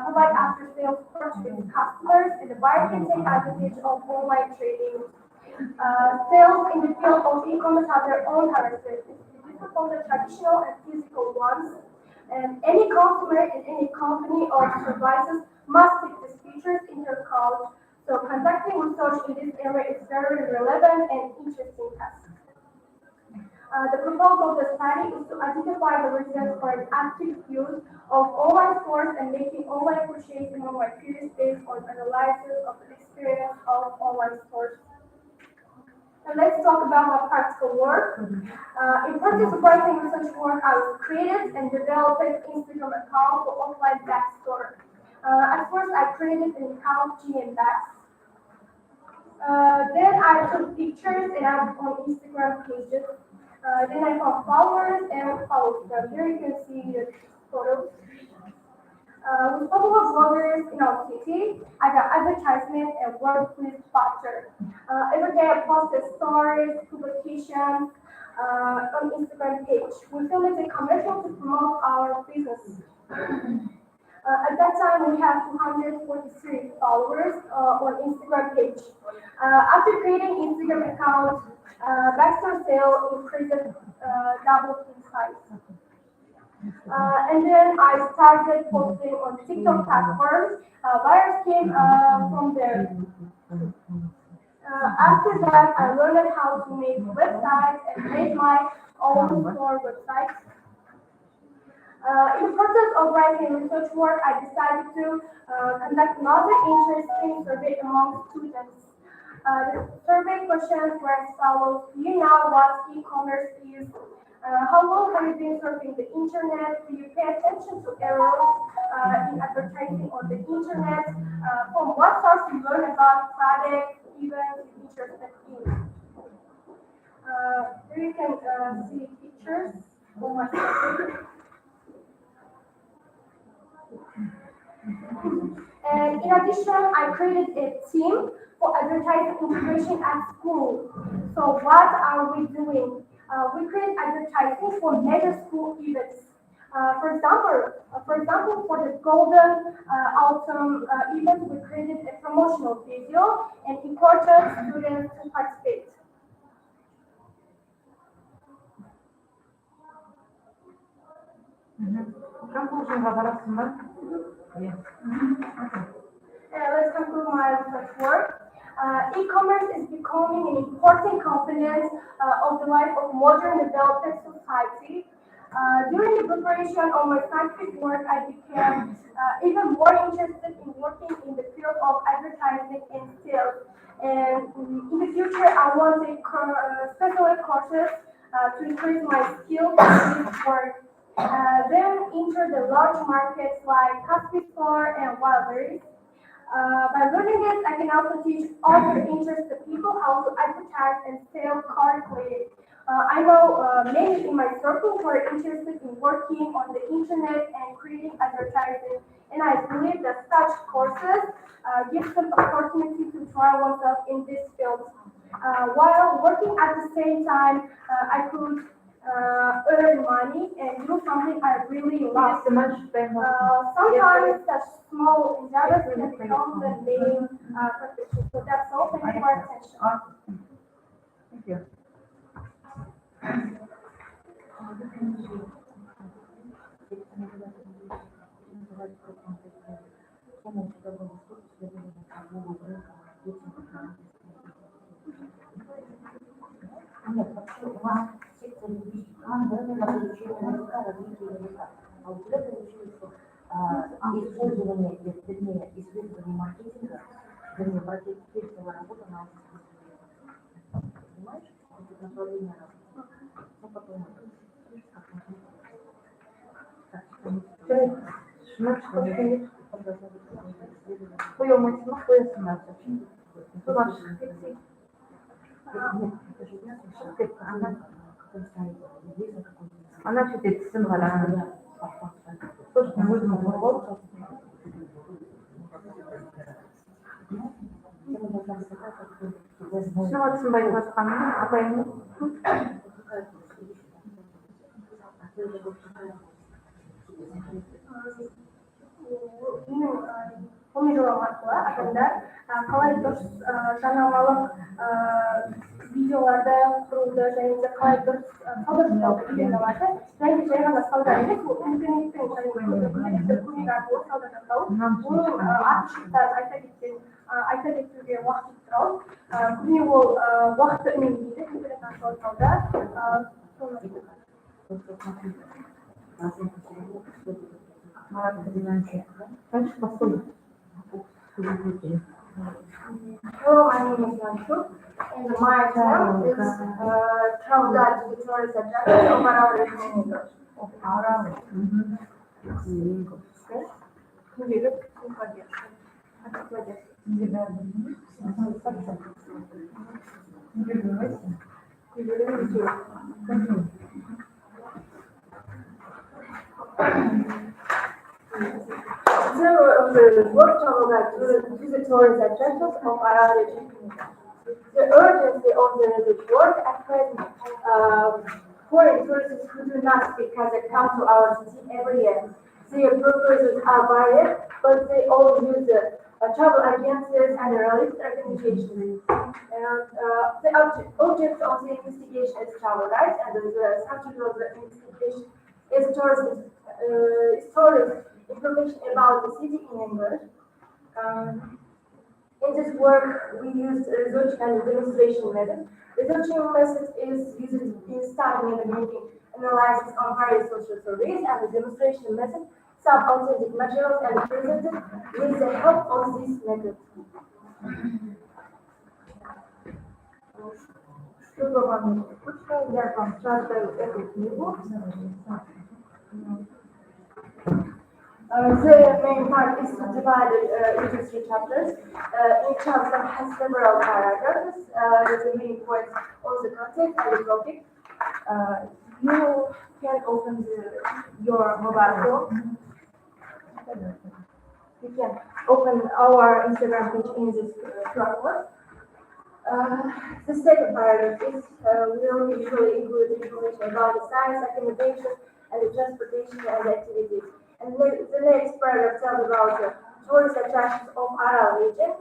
S4: provide after-sales support to its customers, and the buyer can take advantage of online trading. Sales in the field of e-commerce have their own characteristics, different from the traditional and physical ones. And any consumer in any company or services must take these features into account. So conducting research in this area is very relevant and interesting task. The proposal of the study is to identify the reasons for an active use of online stores and making online purchases in online periods based on analysis of the experience of online stores. And let's talk about my practical work. In process of writing research work, I was created and developed an Instagram account for offline backstore. At first, I created an account G and Backs. Then I took pictures and I put on Instagram pages. Then I found followers and followed them. Here you can see the photos. With popular bloggers in our city, I got advertisement and workplace sponsor. Every day I posted stories, publications on Instagram page. We filmed a commercial to promote our business. At that time, we had 243 followers on Instagram page. After creating Instagram account, backstore sale increased double in size. And then I started posting on TikTok platforms. Buyers came from there. After that, I learned how to make websites and made my own store website. In the process of writing research work, I decided to conduct another interesting survey among students. The survey questions were as follows: do you know what e-commerce is? How long have you been surfing the internet? Do you pay attention to errors in advertising on the internet? From what source you learn about products, events you're interested in? Here you can see pictures on my screen. And in addition, I created a team for advertising integration at school. So what are we doing? We create advertising for major school events. For example, for the Golden Autumn event, we created a promotional video and encouraged students to participate. Let's conclude my research work. E-commerce is becoming an important component of the life of modern developed society. During the preparation of my scientific work, I became even more interested in working in the field of advertising and sales. And in the future, I want to special courses to increase my skills in this work. Then enter the large markets like Caspi Store and Wildberries. By learning this, I can also teach other interested people how to advertise and sell correctly. I know many in my circle who are interested in working on the internet and creating advertising, and I believe that such courses give them opportunity to try oneself in this field. While working at the same time, I could earn money and do something I really love.
S11: Sometimes
S4: Such small endeavors can become the main profession. So that's all. Thank you for your attention.
S11: Thank you.
S3: Нет, вообще у вас секция лингвистики, на изучение языка, развитие языка. А у тебя получилось использование, вернее, исследование маркетинга, вернее, практическая работа на английском языке. Понимаешь? Это направление работы. Ну, потом
S11: Она все-таки символа. Слушай, мы можем попробовать. Ну вот символ Казахстана, а пойму.
S4: Помидор арқылы қалай дұрыс жанамалық видеоларды құруды және де қалай дұрыс сауда үйрене алады. Және жай ғана сауда емес, ол интернеттің интернеттің көмегі арқылы сауда жасау. Оның артықшылықтарын айта кетуге уақыт тұрау. Көбіне ол уақытты үнемдейді, интернет арқылы сауда.
S1: Hello, my name is Nanshu, and my term is travel guide to the tourist attraction of our English. Several of the work travel guide to the tourist attractions of Arabic community. The urgency of the research work at present, foreign tourists who do not speak Kazakh come to our city every year. Their purposes are varied, but they all use travel agencies and relief organizations. And the object of the investigation is travel guides, and the subject of the investigation is tourist information about the city in English. In this work, we used research and demonstration method. Researching method is used in studying and making analysis on various social surveys, and the demonstration method sub-authentic materials and presented with the help of this method.
S11: Чтобы вам скучно, я вам создаю эту книгу.
S1: The main part is divided into 3 chapters. Each chapter has several paragraphs with the main points of the content and the topic. You can open your mobile phone. You can open our Instagram page in this QR code. The second paragraph is will usually include information about the science, accommodation, and the transportation and the activities. And the next paragraph tells about the tourist attractions of Aral region,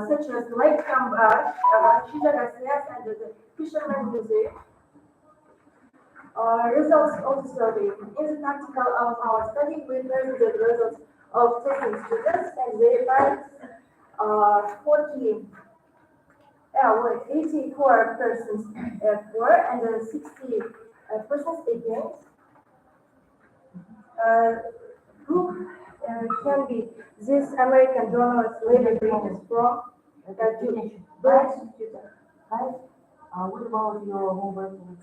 S1: such as Lake Kambar, Shija Garcias, and the Fisherman Museum. Results of the survey. In the practical of our study, we presented the results of testing students and their parents. 84 persons for and 60 persons against. Who can be this American journalist later greatest from education?
S3: Guys, what about your mobile phone?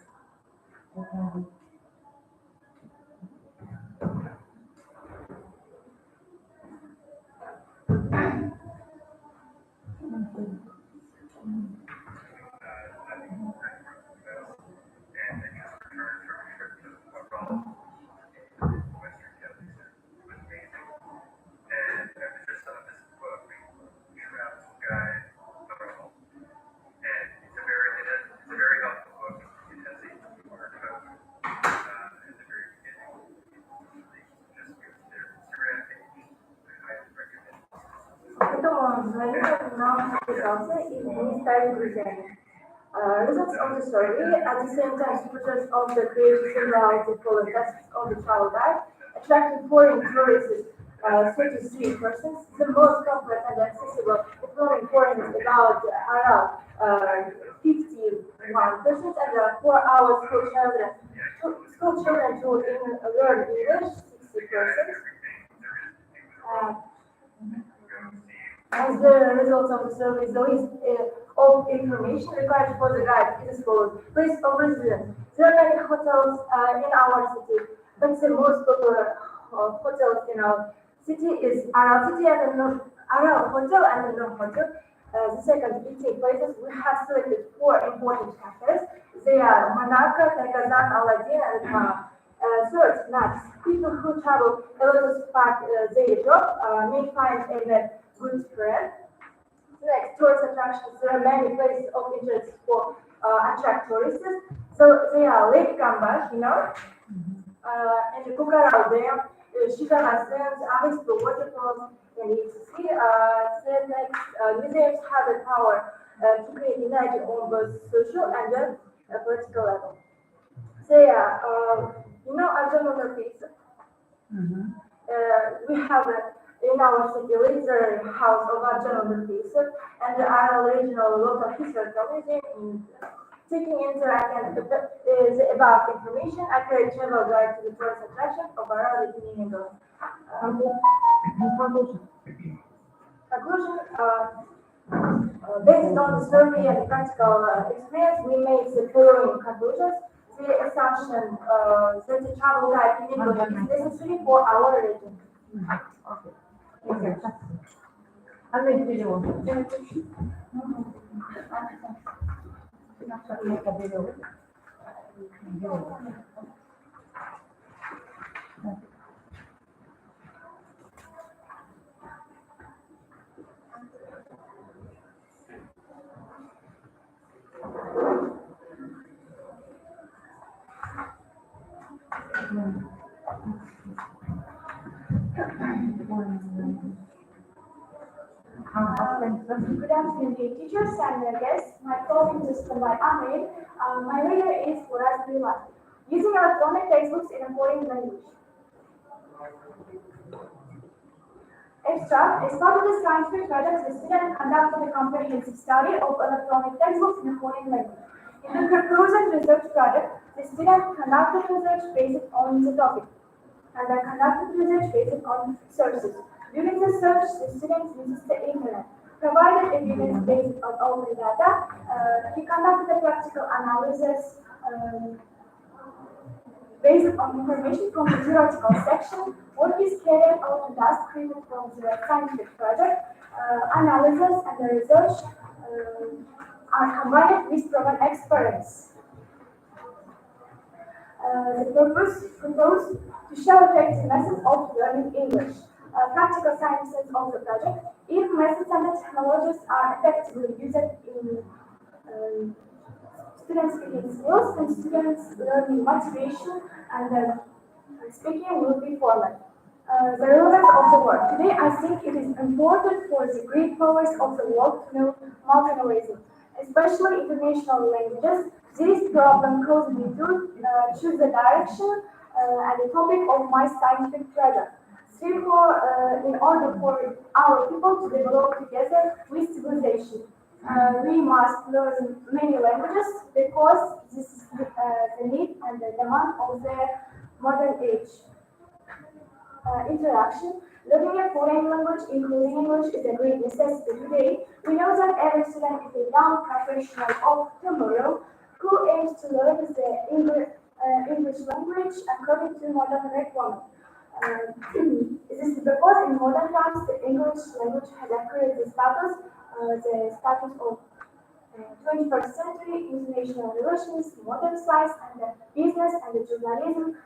S5: It's a very helpful book. It has a
S6: My name now is also is Minister President. Results of the survey, at the same time, supporters of the creation similarity for the tests of the travel guide, attracting foreign tourists, 33%, the most complete and accessible, employing foreigners about around 51%, and 4 hours school children to learn English, 60%. As the result of the survey, the list of information required for the guide is as follows. Place of residence. There are many hotels in our city, but the most popular hotels in our city is Aral City and the Aral Hotel and the Nur Hotel. The second 15 places, we have selected 4 important cafes. They are Monaco, Tagazan, Aladdin, and Ma. Third, maps. People who travel a lot to spark their job may find a good friend. Next, tourist attractions. There are many places of interest for attract tourists. So they are Lake Gambash, and the Kukarao Dam, Shikara Sands, Avisto waterfalls, and etc. Next, museums have the power to create unity on both social and political level. They are, Arjuna Pizza. We have in our city literary house of Arjuna Pizza and our regional local historical museum. Taking into account the above information, I create travel guide to the tourist attraction of around the English. Conclusion, based on the survey and practical experience, we made the following conclusions. The assumption that the travel guide in English is necessary for our region.
S3: Okay. I'm ready to do
S4: Good afternoon, dear teachers and guests. My talk is by Ahmed. My reader is Furaz Bila. Using electronic textbooks in a foreign language. Extra, as part of the scientific project, the student conducted a comprehensive study of electronic textbooks in a foreign language. In the proposed research project, the student conducted research based on the topic, and I conducted research based on sources. During the search, the student uses the internet. Provided evidence based on open data, he conducted a practical analysis based on information from the theoretical section. Work is carried out in task created from the scientific project. Analysis and the research are combined with proven experience. The purpose proposed to show effective methods of learning English. Practical sciences of the project. If methods and technologies are effectively used in students' speaking skills and students' learning motivation and speaking will be formed. The relevance of the work. Today, I think it is important for the great powers of the world to know multilingualism, especially international languages. This problem caused me to choose the direction and the topic of my scientific project. Therefore, in order for our people to develop together with civilization, we must learn many languages because this is the need and the demand of the modern age. Interaction. Learning a foreign language, including English, is a great necessity today. We know that every student is a young professional of tomorrow who aims to learn the English language according to modern requirements. This is because in modern times the English language has acquired the status of 21st century international relations, modern science, and business and journalism.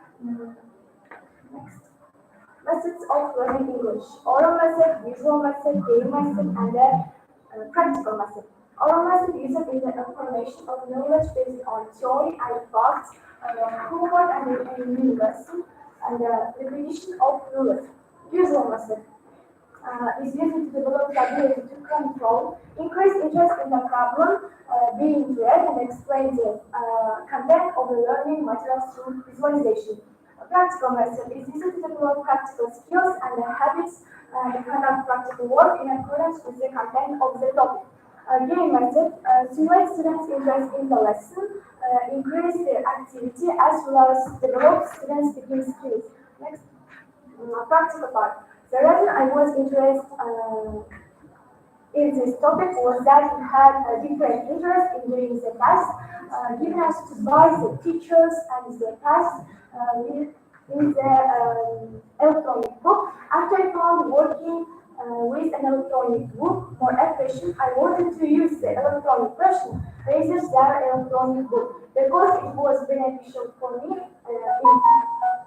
S4: Next. Methods of learning English. Oral method, visual method, game method, and practical method. Oral method uses in the information of knowledge based on theory and facts, homework and new lesson, and repetition of knowledge. Visual method. is used to develop the ability to control, increase interest in the problem being read, and explain the content of the learning materials through visualization. A practical method is used to develop practical skills and the habits and conduct practical work in accordance with the content of the topic. Game method stimulates students' interest in the lesson, increase their activity as well as develop students' thinking skills. Next, practical part. The reason I was interested in this topic was that we had a different interest in doing the task given us by the teachers and the task in the electronic book. After I found working with an electronic book more efficient, I wanted to use the electronic version rather than electronic book because it was beneficial for me in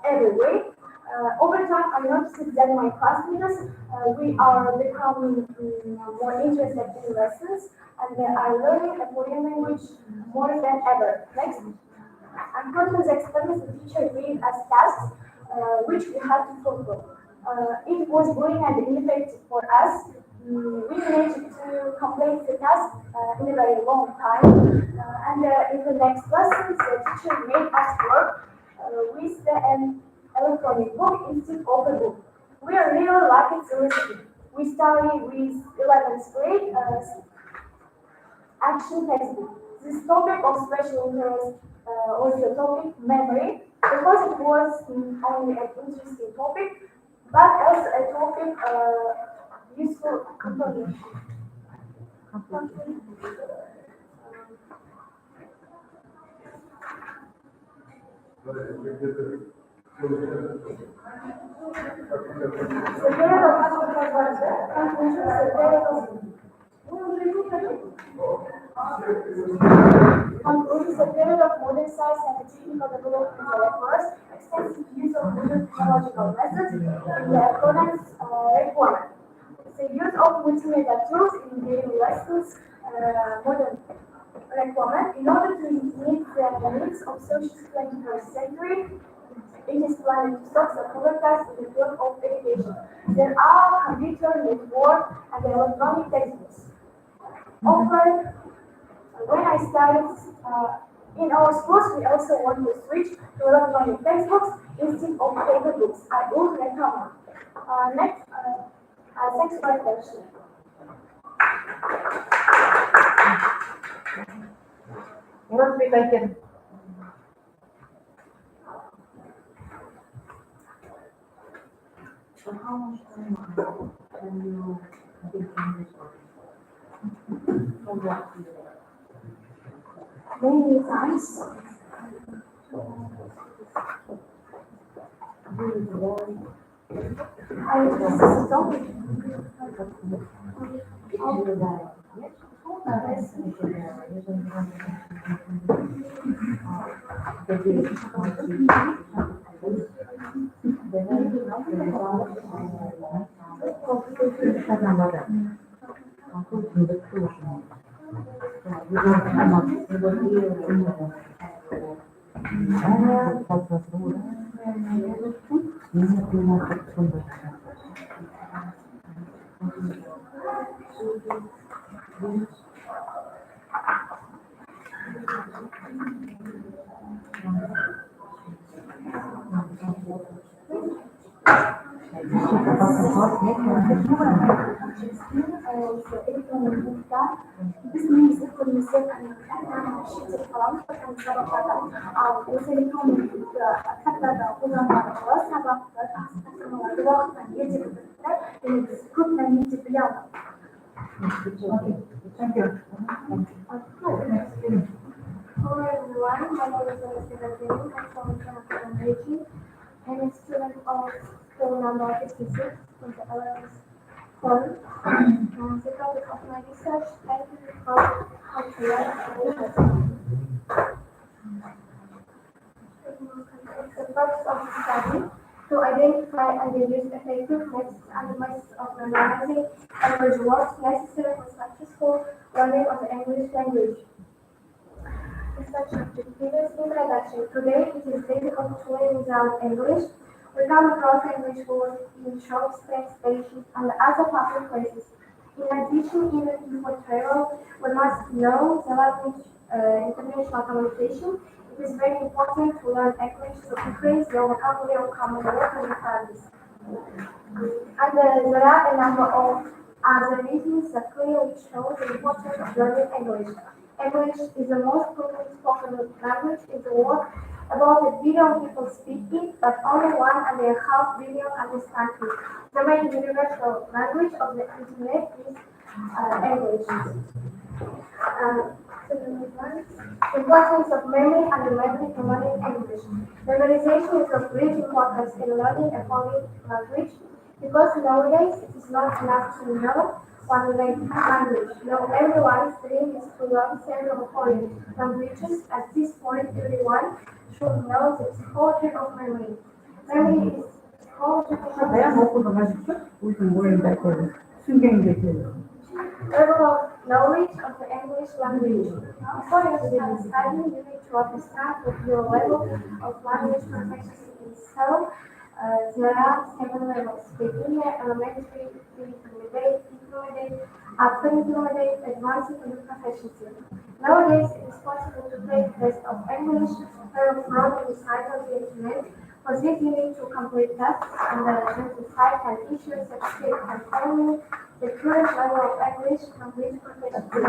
S4: every way. Over time, I noticed that my classmates, we are becoming more interested in lessons and they are learning a foreign language more than ever. Next, according to the experiments, the teacher gave us tasks which we had to fulfill. It was boring and ineffective for us. We managed to complete the task in a very long time. And in the next lessons, the teacher made us work with the electronic book instead of a book. We are really liking the recipe. We study with 11th grade action textbook. This topic of special interest was the topic memory because it was only an interesting topic, but also a topic useful information. Concludes the period of modern science and technical development of efforts, extensive use of modern technological methods in the accordance requirement. The use of multimedia tools in daily lessons, modern requirement, in order to meet the needs of social 21st century. It is planned to stop the progress in the field of education. There are computer network and electronic textbooks offered. When I started in our schools, we also want to switch to electronic textbooks instead of paper books. I would recommend. Next, thanks for your attention.
S3: You must be taken. So how much time can you give English from what you
S4: Many times. I just stopped. Biz kırmızı şiddet falan sabahlardan özellikle katlarda kullanmakla sabahlar aslında vakitten geciktirdiler. Biz kutlan geciktiler.
S3: Thank you.
S4: Hello everyone, my name is Alexandra Dini. I'm from Canada, and a student of school number 56 from the 11th form. The topic of my research is how to learn English. The purpose of the study to identify and use effective methods and methods of memorizing language words necessary for successful learning of the English language. Introduction. Today it is difficult to learn without English. We come across English words in shops, train stations, and other public places. In addition, even before travel, we must know the language international communication. It is very important to learn English to increase your vocabulary of common words and families. And there are a number of other reasons that clearly show the importance of learning English. English is the most commonly spoken language in the world. About 1 billion people speak it, but only 1.5 billion understand it. The main universal language of the internet is English. Importance of memory and memory for learning English. Memorization is of great importance in learning a foreign language because nowadays it is not enough to know one language. Now everyone's dream is to learn several foreign languages. At this point, everyone should know the psychology of memory. Memory is psychology
S11: Баян оқуды қажет өзің ойыңды айтады түсінгеніңді айтады
S4: level of knowledge of the English language. Before you start studying, you need to understand what your level of language proficiency is. So, there are 7 levels: beginner, elementary, intermediate, upper intermediate, advanced, and proficiency. Nowadays, it is possible to take test of English from the site of the internet. For this, you need to complete tests, and the site can issue a certificate confirming the current level of English complete proficiency.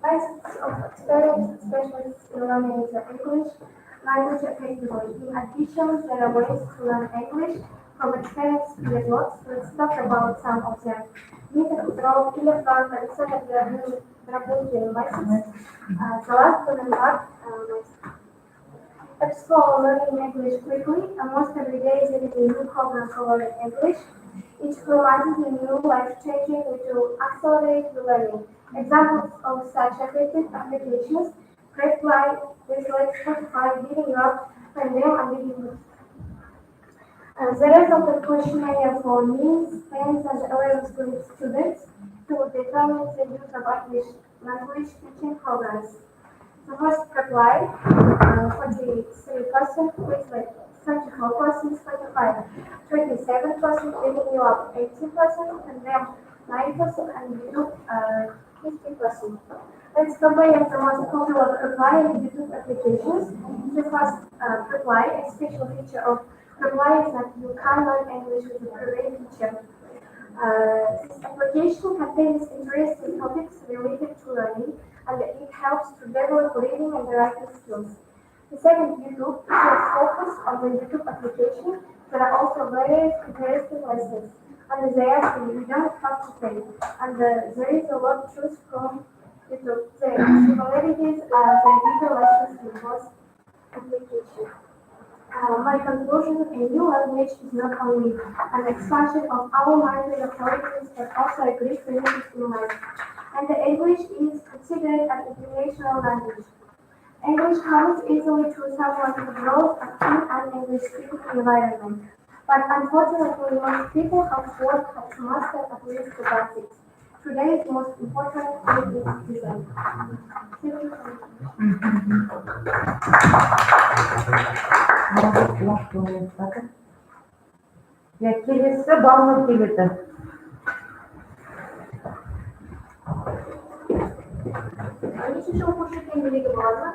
S4: Basics of experience, especially in learning the English language effectively. In addition, there are ways to learn English from experienced methods. Let's talk about some of them. Метод управления электронной центральной работы месяц. Залаз комментарий. Explore learning English quickly, and most every day there is a new program for learning English. Each provides a new life-changing way to accelerate the learning. Examples of such effective applications: Reply, Translate, Spotify, Reading Up, Pandem, and Reading. The result of questionnaire for means, parents, and 11th grade students to determine the use of English language teaching programs. The first reply, 43%, Translate, 34%, Spotify, 27%, Reading You Up, 18%, and then 9%, and YouTube, 50%. Let's compare the most popular reply and YouTube applications. The first reply, a special feature of reply is that you can learn English with a private teacher. This application contains interesting topics related to learning, and it helps to develop reading and writing skills. The second, YouTube, is focused on the YouTube application. There are also various interesting lessons, and there you don't have to pay. And there is a lot to choose from YouTube. The similarities are the video lessons in both applications. My conclusion, a new language is not only an expansion of our mind and authorities, but also a great benefit in life. And the English is considered an international language. English comes easily to someone who grows up in an English-speaking environment. But unfortunately, most people have to master at least the basics. Today's most important thing is design.
S11: Келесі балны келеді.
S4: Нешінші оқушы екендігі бар ма?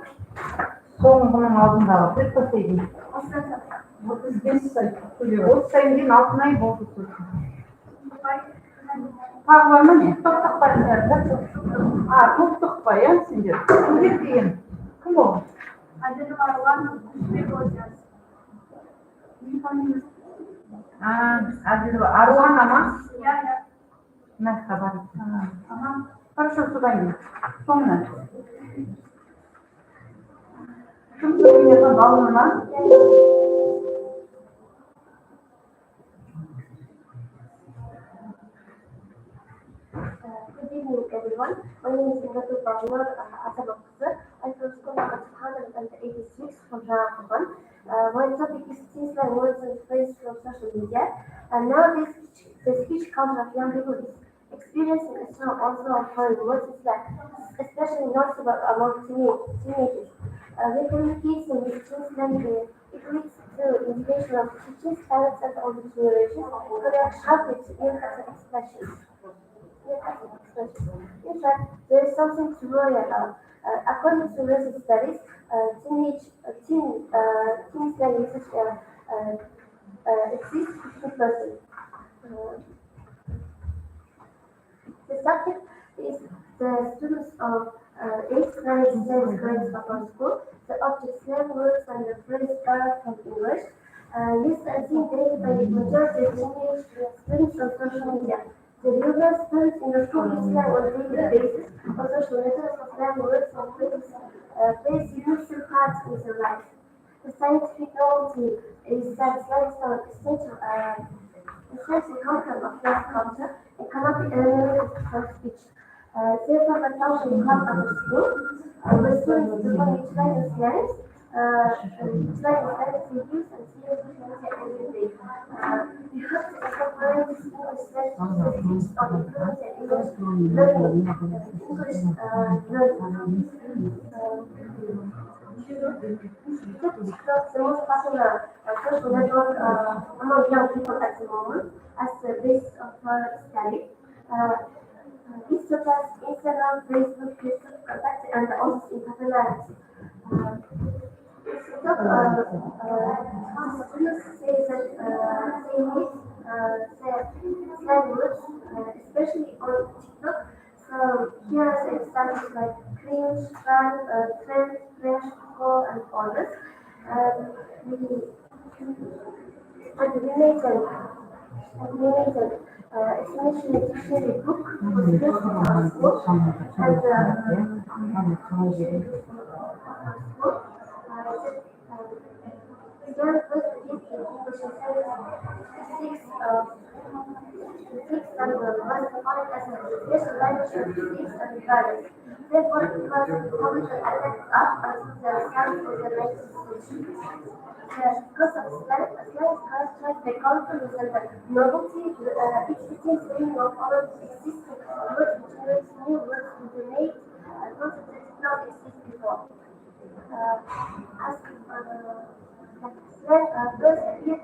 S11: Соңғының алдындағы предпоследний. 35 ай. 30 айдан кейін 6 ай болды сосын. Тағы бар ма не? Тоқтықпайсыңдар да? Тоқтықпай, иә сендер? Кімдер деген? Кім ол? Аруана ма? Хабар. Хорошо, содан кейін. Соңынан. Кім сөйлеген балына ма?
S4: Good evening, everyone. My name is Ingatul Bawar Asabaksa. I'm from school number 286 from Jarapan. My topic is Tisla words and phrases from social media. And nowadays, the speech culture of young people is experiencing a strong onslaught of foreign words like
S13: especially noticeable among teenagers. When communicating with teens language, it leads to integration of teaching styles and older generations who react sharply to new expressions. In fact, there is something to worry about. According to recent studies, teen slang usage exceeds 50%. The subject is the students of 8th grade, 7th grade of our school. The object slang words and the phrase borrowed from English. Used and seen daily by the majority of teenage students on social media. The regular students in the school use slang on a daily basis. On social media, so slang words and phrases play a significant part in their life. The scientific novelty is that slang is an essential component of class culture and cannot be eliminated from speech. Therefore, the function comes after school, where students perform utilizing slangs, to use and see every day. We hope to incorporate this English slang to teach on influence and English learning. TikTok is the most popular social network among young people at the moment, as the basis of our study. These such as Instagram, Facebook, YouTube, contact, and also in popularity. TikTok, students say slang words, especially on TikTok. So here are some examples like cringe, trend, crash, call, and others. We made an explanation dictionary book for students in our school, there first is the English and six and was defined as a special language of physics and values. Therefore, it was published and added up until the start of the 19th century. Because of slang is characterized by colorful and novelty, each meaning of all existing words generates new words to be made, concepts that did not exist before. First appeared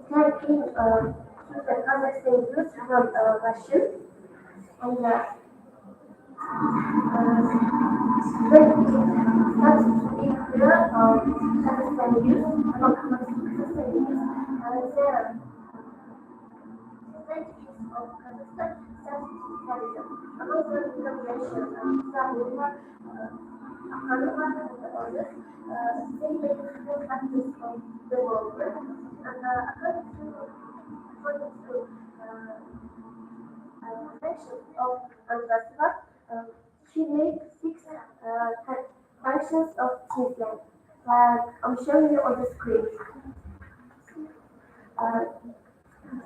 S13: slang came to the Kazakhstan roots from Russian, and when it started to be clear Kazakhstan use, among Kazakhstan use, their scientists of Kazakhstan started to study them. Among them, we can mention Akhanova and others. They made full practice of the world, and according to functions of Andrasova, she made 6 functions of T-slang. I'm showing you on the screen.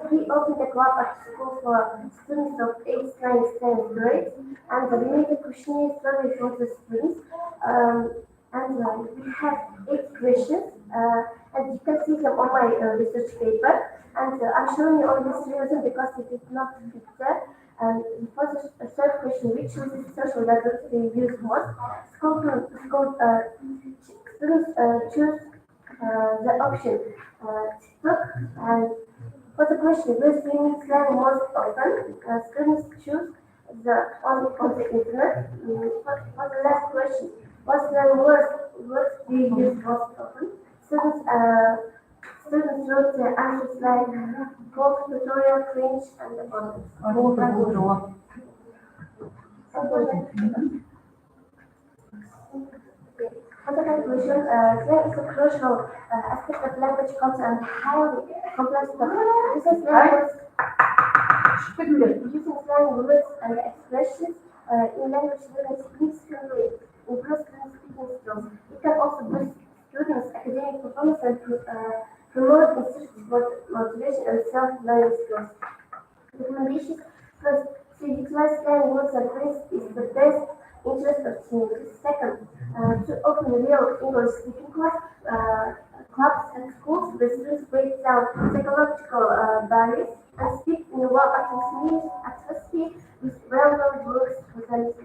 S13: He opened a club at school for students of 8th, 9th, 10th grade, and we made a questionnaire survey for the students. We have 8 questions, and you can see them on my research paper. And I'm showing you all this reason because it is not picture. And for the third question, which is the social network they use most? Students choose the option TikTok, and for the question, where students slang most often, students choose the one on the internet. For the last question, what slang words do you use most often? Students wrote the answers like folk, tutorial, cringe, and the others. For the conclusion, slang is a crucial aspect of language culture and highly complex topic. Using slang words and expressions in language learning significantly improves students' speaking skills. It can also boost students' academic performance and promote institute motivation and self-learning skills. Recommendations: first, to utilize slang words and phrases is the best interest of teenagers. Second, to open real English speaking clubs and schools where students break down psychological barriers and speak in a well-atmosphere with well-known words for themselves.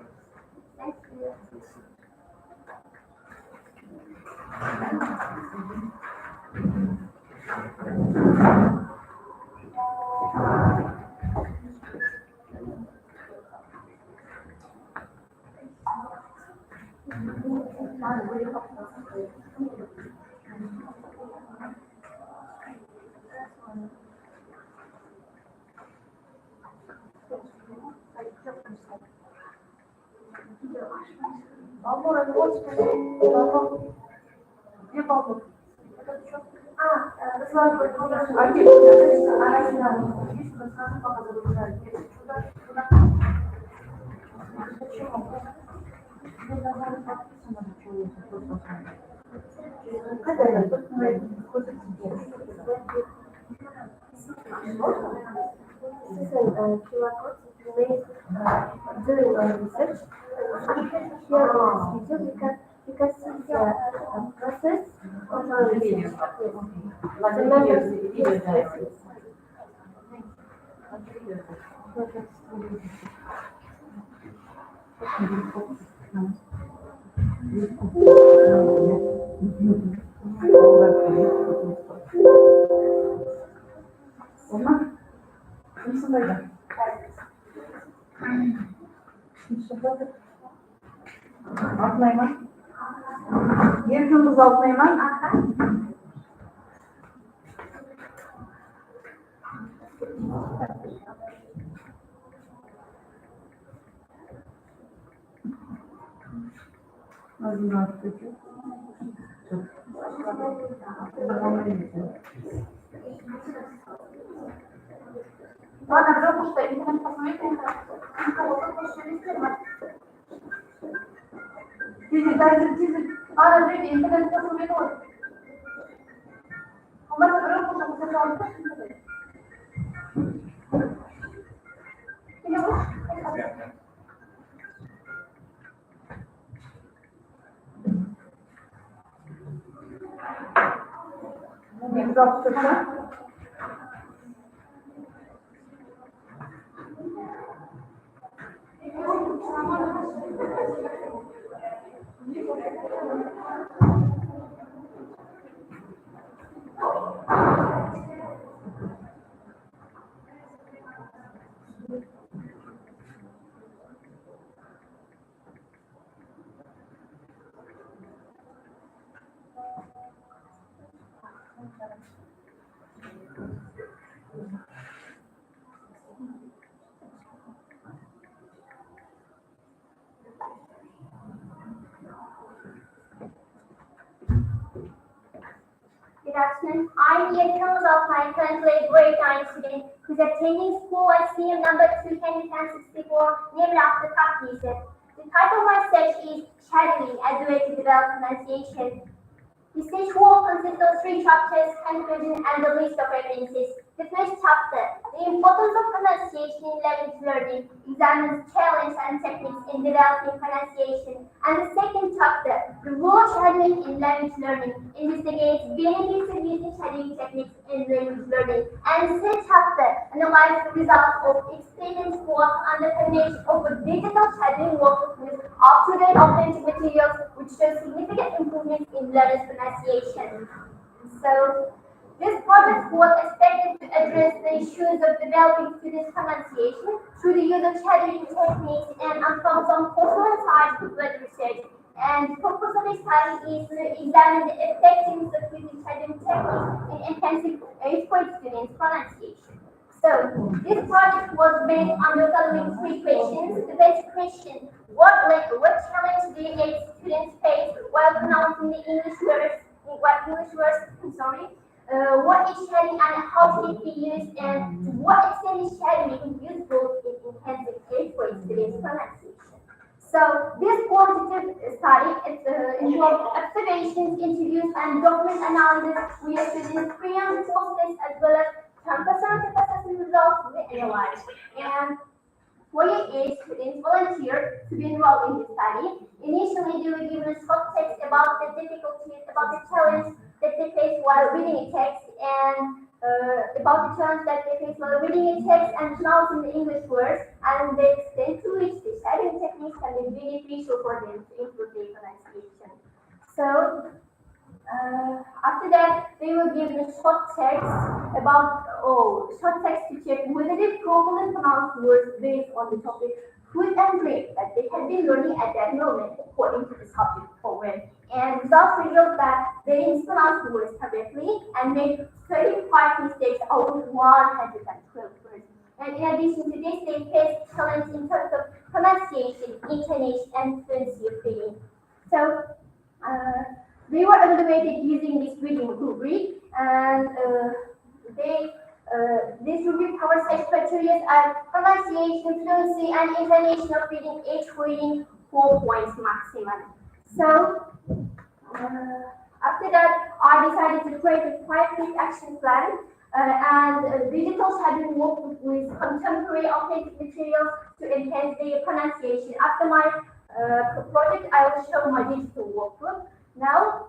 S6: This one for This is QR code made during our research. Here in this video, you can see the process of our research. The members
S11: Алтынайма. Еркін қыз Алтынайма.
S10: Ладно, потому что интернет посмотрите. Ладно, жить, интернет посмотрите. У нас группа, чтобы все стало.
S13: Good afternoon. I'm the Eternals of my currently a grade 9 student who's attending school at CM number 264, named after Kaki. The title of my search is Shadowing as a way to develop pronunciation. The search will consist of 3 chapters, conclusion, and a list of references. The first chapter, the importance of pronunciation in language learning, examines challenges and techniques in developing pronunciation. And the second chapter, the role of shadowing in language learning, investigates benefits of using shadowing techniques in language learning. And the third chapter, analyzes the results of experienced work on the combination of a digital shadowing workbook with up-to-date authentic materials, which show significant improvements in learners' pronunciation. So, this project was expected to address the issues of developing students' pronunciation through the use of shadowing techniques and from some personal science research. And the purpose of this study is to examine the effectiveness of using shadowing techniques in enhancing 8th grade students' pronunciation. So, this project was based on the following 3 questions. The first question, what challenge do 8th students face while pronouncing the English words? What is shadowing and how should it be used, and to what extent is shadowing useful in enhancing 8th grade students' pronunciation? So, this quantitative study involved observations, interviews, and document analysis via students' pre and post tests as well as campus assessment results were analyzed. And 48 students volunteered to be enrolled in this study. Initially, they were given a short text about the difficulties, about the challenge that they face while reading a text, and about the challenge that they face while reading a text and pronouncing the English words, and the extent to which the shadowing techniques can be beneficial for them to improve their pronunciation. So, after that, they were given a short text to check whether they properly pronounced words based on the topic food and drink that they had been learning at that moment according to the subject program. And results revealed that they mispronounced the words correctly and made 35 mistakes out of 112 words. And in addition to this, they faced challenges in terms of pronunciation, intonation, and fluency of reading. So they were evaluated using this reading rubric, and this rubric covers such criteria as pronunciation, fluency, and intonation of reading, each reading 4 points maximum. So after that, I decided to create a 5-week action plan. Digitals have been worked with contemporary authentic materials to enhance their pronunciation. After my project, I will show my digital workbook. Now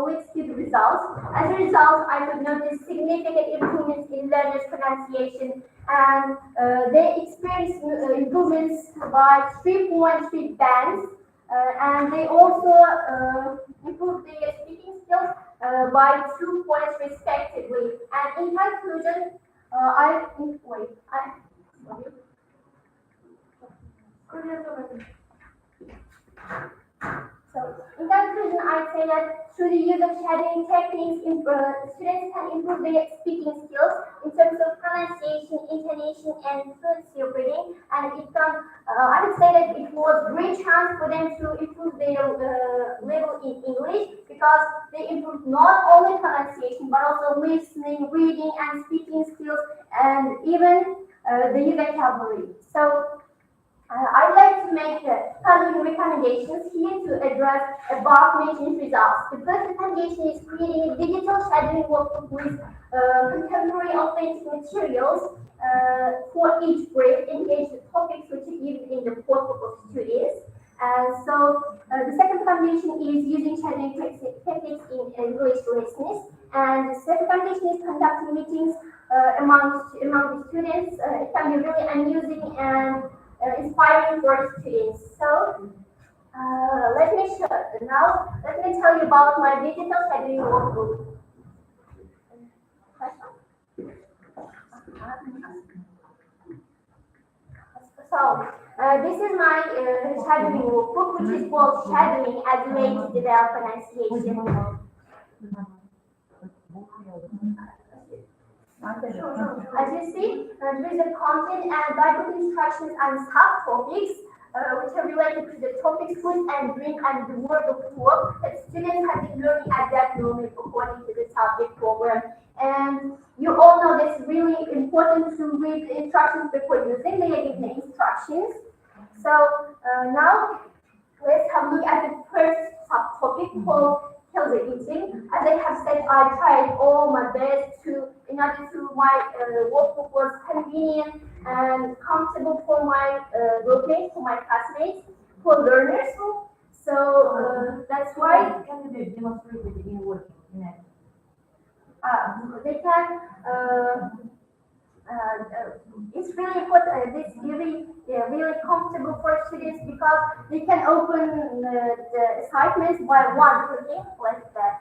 S13: let's see the results. As a result, I could notice significant improvements in learners' pronunciation, and they experienced improvements by 3.3 bands, and they also improved their speaking skills by 2 points respectively. And in conclusion, I'd say that through the use of shadowing techniques, students can improve their speaking skills in terms of pronunciation, intonation, and fluency of reading. And I would say that it was a great chance for them to improve their level in English, because they improved not only pronunciation but also listening, reading, and speaking skills, and even the vocabulary. So I'd like to make the following recommendations here to address above mentioned results. The first recommendation is creating a digital shadowing workbook with contemporary authentic materials for each grade, engage the topics which are given in the portfolio of students. And so the second recommendation is using shadowing techniques in English lessons. And the third recommendation is conducting meetings among the students. It can be really amusing and inspiring for students. So let me tell you about my digital shadowing workbook. So this is my shadowing workbook, which is called Shadowing as a Way to Develop Pronunciation. As you see, there is a content and guidebook instructions and subtopics which are related to the topics food and drink and the word of work that students have been learning at that moment according to the subject program. And you all know that it's really important to read the instructions before using. They are given the instructions. So now let's have a look at the first subtopic called healthy eating. As I have said, I tried all my best in order to my workbook was convenient and comfortable for my groupmates, for my classmates, for learners. So that's why
S3: Can you demonstrate it in working?
S13: they can. It's really important. It's really comfortable for students because they can open the assignments by one clicking like that.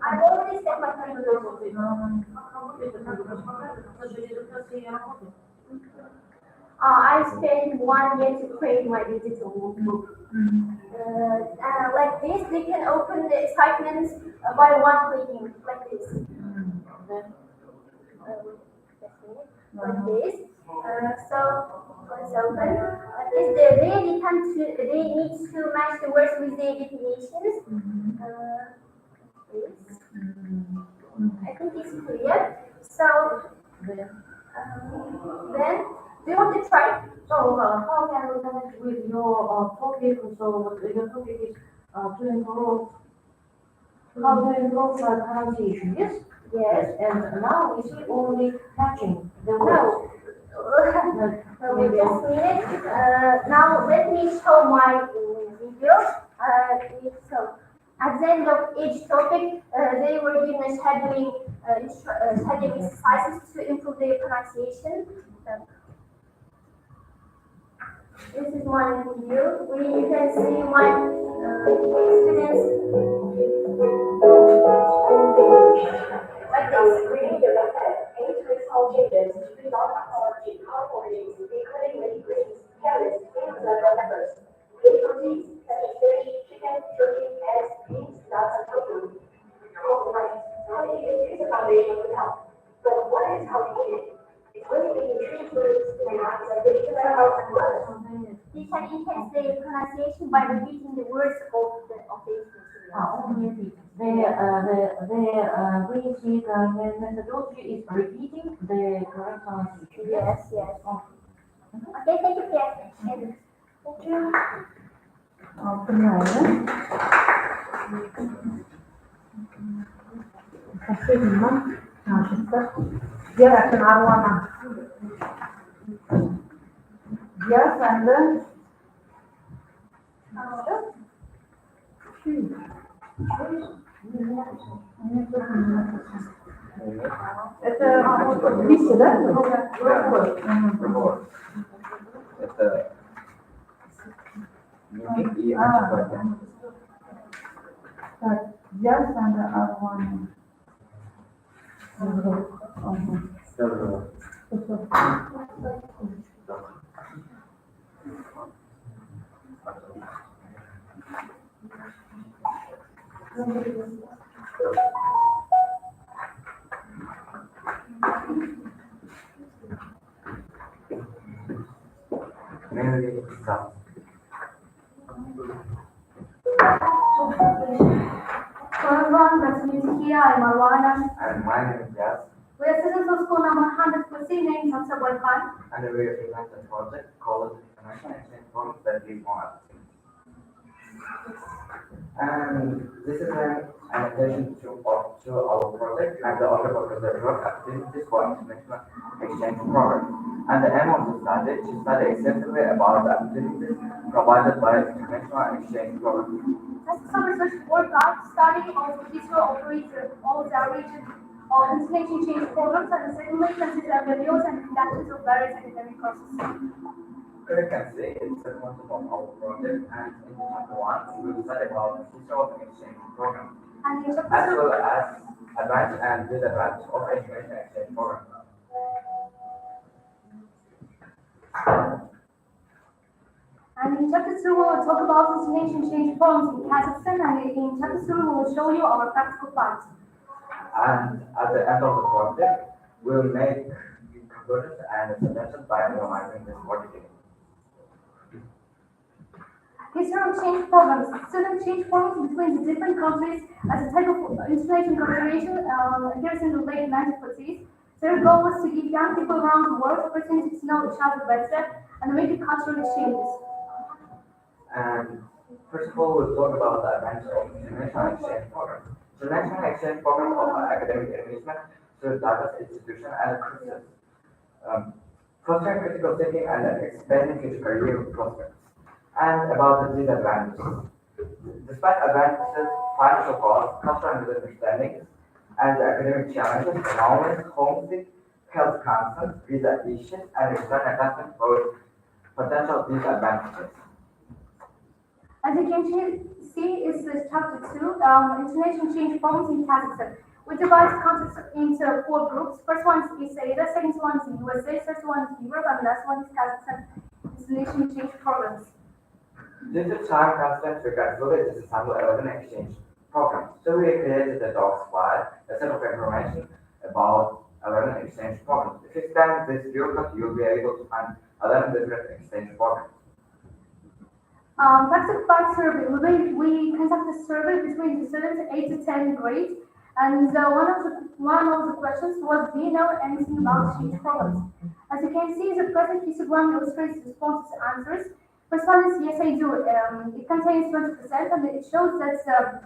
S13: I've already set my conclusion. I spent 1 year to create my digital workbook. Like this, they can open the assignments by one clicking, like this. Like this. So let's open. They need to match the words with their definitions. I think it's clear. So then do you want to try?
S3: So how can we connect with your topic? So your topic is to improve how to improve pronunciation. Yes.
S12: Yes, and now is he only touching the
S13: No.
S12: words?
S13: Wait just a minute. Now let me show my video. So at the end of each topic, they were given shadowing exercises to improve their pronunciation. This is my video. You can see my students like this.
S8: Reading the method aims to small changes to the non-pathology components, including many grains, carrots, and other members. Lean proteins such as fish, chicken, turkey, eggs, beans, nuts, and tofu. Oh, right. How do you use the foundation of health? But what is how you eat it? It's really being nutritious foods, nuts, and vegetables, and lettuce.
S13: You can enhance their pronunciation by repeating the words of the
S12: Only repeat. The basic methodology is repeating the correct pronunciation.
S13: Yes, yes. Okay, thank you for your attention. Thank you.
S11: Dia akan arwana. Dia sende. Это листья, да?
S14: Это мимик и антибиотик.
S11: Так, я сende арwana.
S14: Mainly some.
S10: So everyone, that's me here. I'm Marwana.
S14: And my name is Yas.
S10: We are students of school number 114 named Hamza Khan.
S14: And we represent a project called International Exchange Program that we want. And this is an addition to our project and the other work activities for international exchange program. And the aim of the study is to study extensively about the activities provided by international exchange program.
S10: As some research work out, study of digital operator of the region of information change programs and secondly consider videos and conductions of various academic courses.
S14: You can see it's a concept of our project and in chapter 1 we will study about the digital exchange program
S10: And in chapter
S14: as
S10: 2,
S14: well as advantage and disadvantage of information exchange program.
S10: we will talk about information change programs in Kazakhstan, and in chapter 3 we will show you our practical plans.
S14: And at the end of the project, we'll make conclusions and suggestions by analyzing this project.
S10: History of change programs. Student change programs between the different countries as a type of information cooperation appears in the late 1940s. Their goal was to give young people around the world opportunities to know each other better and make cultural exchanges.
S14: And first of all, we'll talk about the advantage of international exchange program. The national exchange program offers academic enrichment through diverse institutions and courses, fostering critical thinking and expanding future career prospects. And about the disadvantages. Despite advantages, financial costs, cultural misunderstandings, and the academic challenges, loneliness, homesick, health concerns, visa issues, and return attachment pose potential disadvantages.
S10: As you can see, is chapter 2, international change programs in Kazakhstan. We divide countries into 4 groups. First one is Asia, second one is USA, third one is Europe, and last one is Kazakhstan international change programs.
S14: Due to time constraints, we calculated this sample 11 exchange program. So we created a docs file, a set of information about 11 exchange programs. If you scan this document, you'll be able to find 11 different exchange programs.
S10: Practical part survey. We conduct a survey between the students 8 to 10 grade, and one of the questions was, do you know anything about exchange programs? As you can see, the present histogram illustrates responses to answers. First one is yes, I do. It contains 20%, and it shows that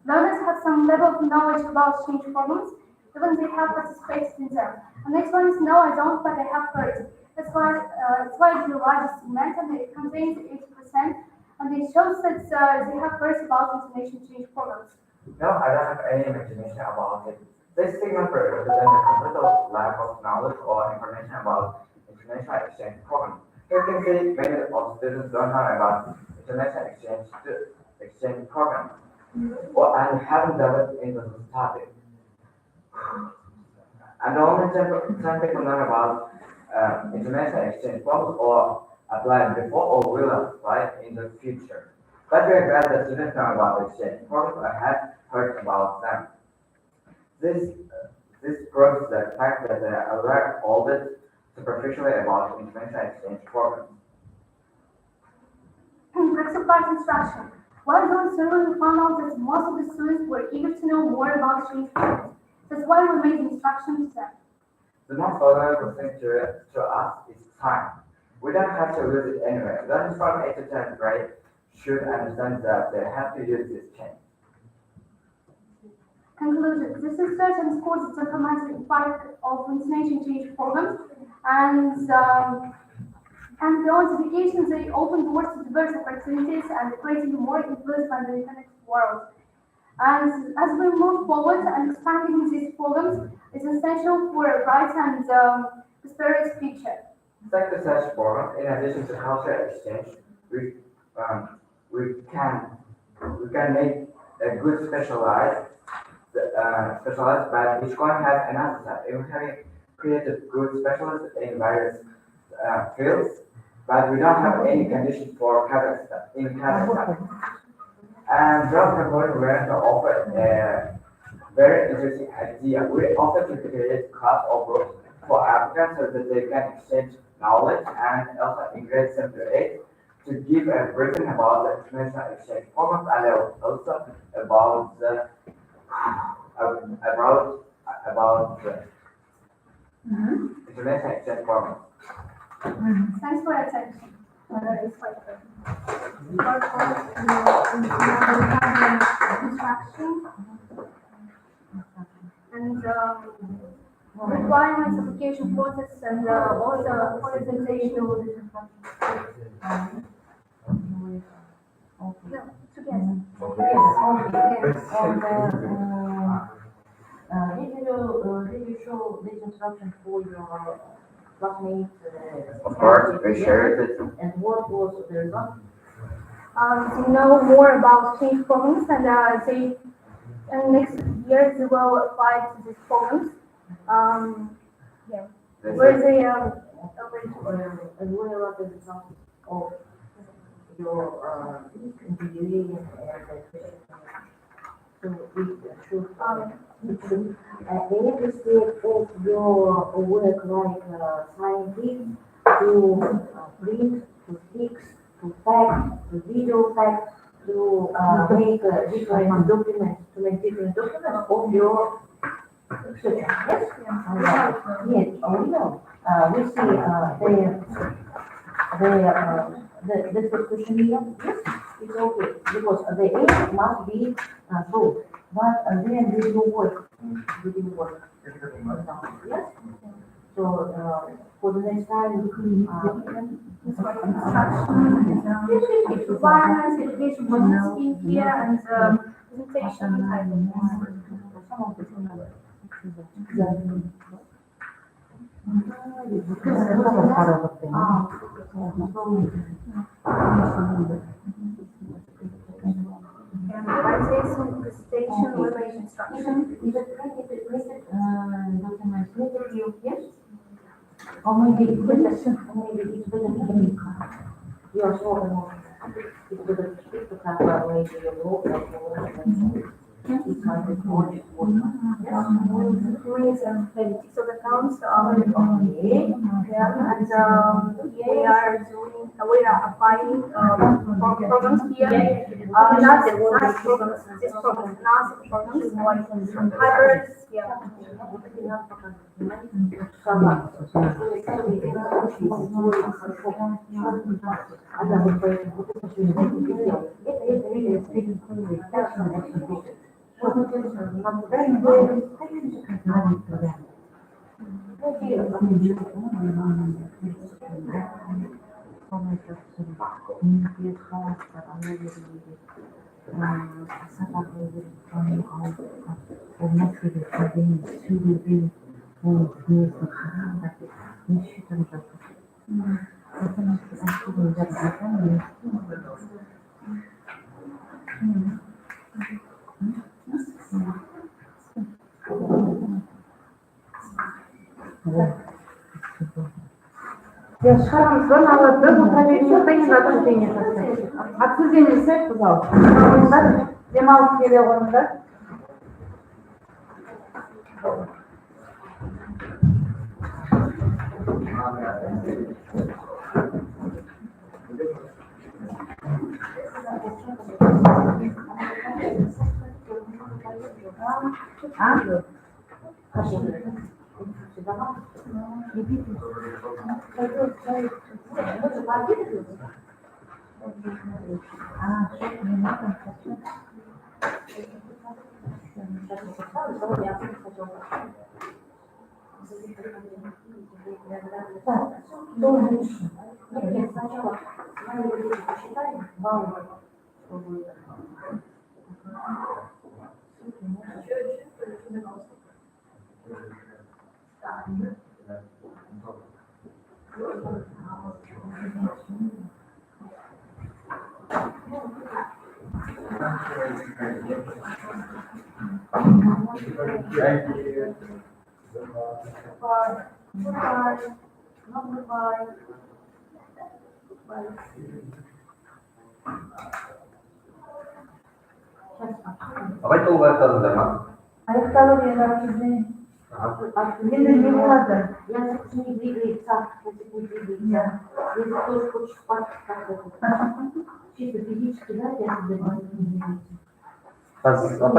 S10: learners have some level of knowledge about exchange programs. even they have participated in them. And next one is no, I don't, but I have heard. That's why it's the largest segment, and it contains 80%, and it shows that they have heard about information change programs.
S14: No, I don't have any imagination about it. This segment represents a total lack of knowledge or information about international exchange program. You can see many of students don't know about international exchange program or and haven't delved into the topic. And only 10 people know about international exchange programs or applied before or will apply in the future. But we are glad that students know about exchange programs or have heard about them. This proves the fact that they are aware of it superficially about international exchange programs.
S10: Flexible part instruction. While doing survey, we found out that most of the students were eager to know more about exchange programs. That's why we made the instruction to them.
S14: The most valuable thing to us is time. We don't have to use it anyway. Learners from 8 to 10th grade should understand that they have to use this chain.
S10: Conclusion. This research underscores the transformative impact of international change programs and beyond education, they open doors to diverse opportunities and creating more influence on the internet world. And as we move forward and expanding these programs is essential for a bright and prosperous future.
S14: Like the such program, in addition to cultural exchange, we can make a good specialized, but each one has another side. Even having created good specialists in various fields, but we don't have any conditions for Kazakhstan. And Drug Technology were to offer a very interesting idea. We offer to create class of groups for applicants so that they can exchange knowledge and also in grade 7 to 8 to give a briefing about the international exchange programs and also about the international exchange programs.
S10: Thanks for your attention. It's quite good. Instruction and requirements, application process, and also presentation. No, together.
S12: Did you show this instruction for your classmates?
S14: Of course, we shared it.
S12: And what was the result?
S10: To know more about change programs, and next year they will apply to these programs. Yeah. Where they
S12: and what about the result of your interviewing and so we should any mistake of your work like scientists to print, to fix, to fact, to video fact, to make different documents, of your research. Yes? Yes, we know. We see the discussion here. Yes, it's okay, because the aim must be true, but then we do work. Yes? So for the next time,
S10: requirements, education policy here, and presentation. Presentation, limit instruction.
S12: Is it printed documents with you? Yes? Or maybe it's better academic. You are sure more. It's better to have maybe a law it's like a project work. Yes?
S10: So the accounts are okay. Yeah, and we are applying programs here. Not programs, this program, not programs, like hybrids, yeah.
S11: Я шаром звонила, да, вот наверное, это не надо обсуждение. Обсуждение сядь, пожалуйста. Где мало перевод, да?
S2: Абай толуға аяқтадыңдар ма?
S11: Аяқталып енді обсуждение. Енді не болады?
S12: Язык не двигается, язык не двигается. Язык тоже хочет спать, как-то. Чисто физически, да, язык не двигается.
S2: Апай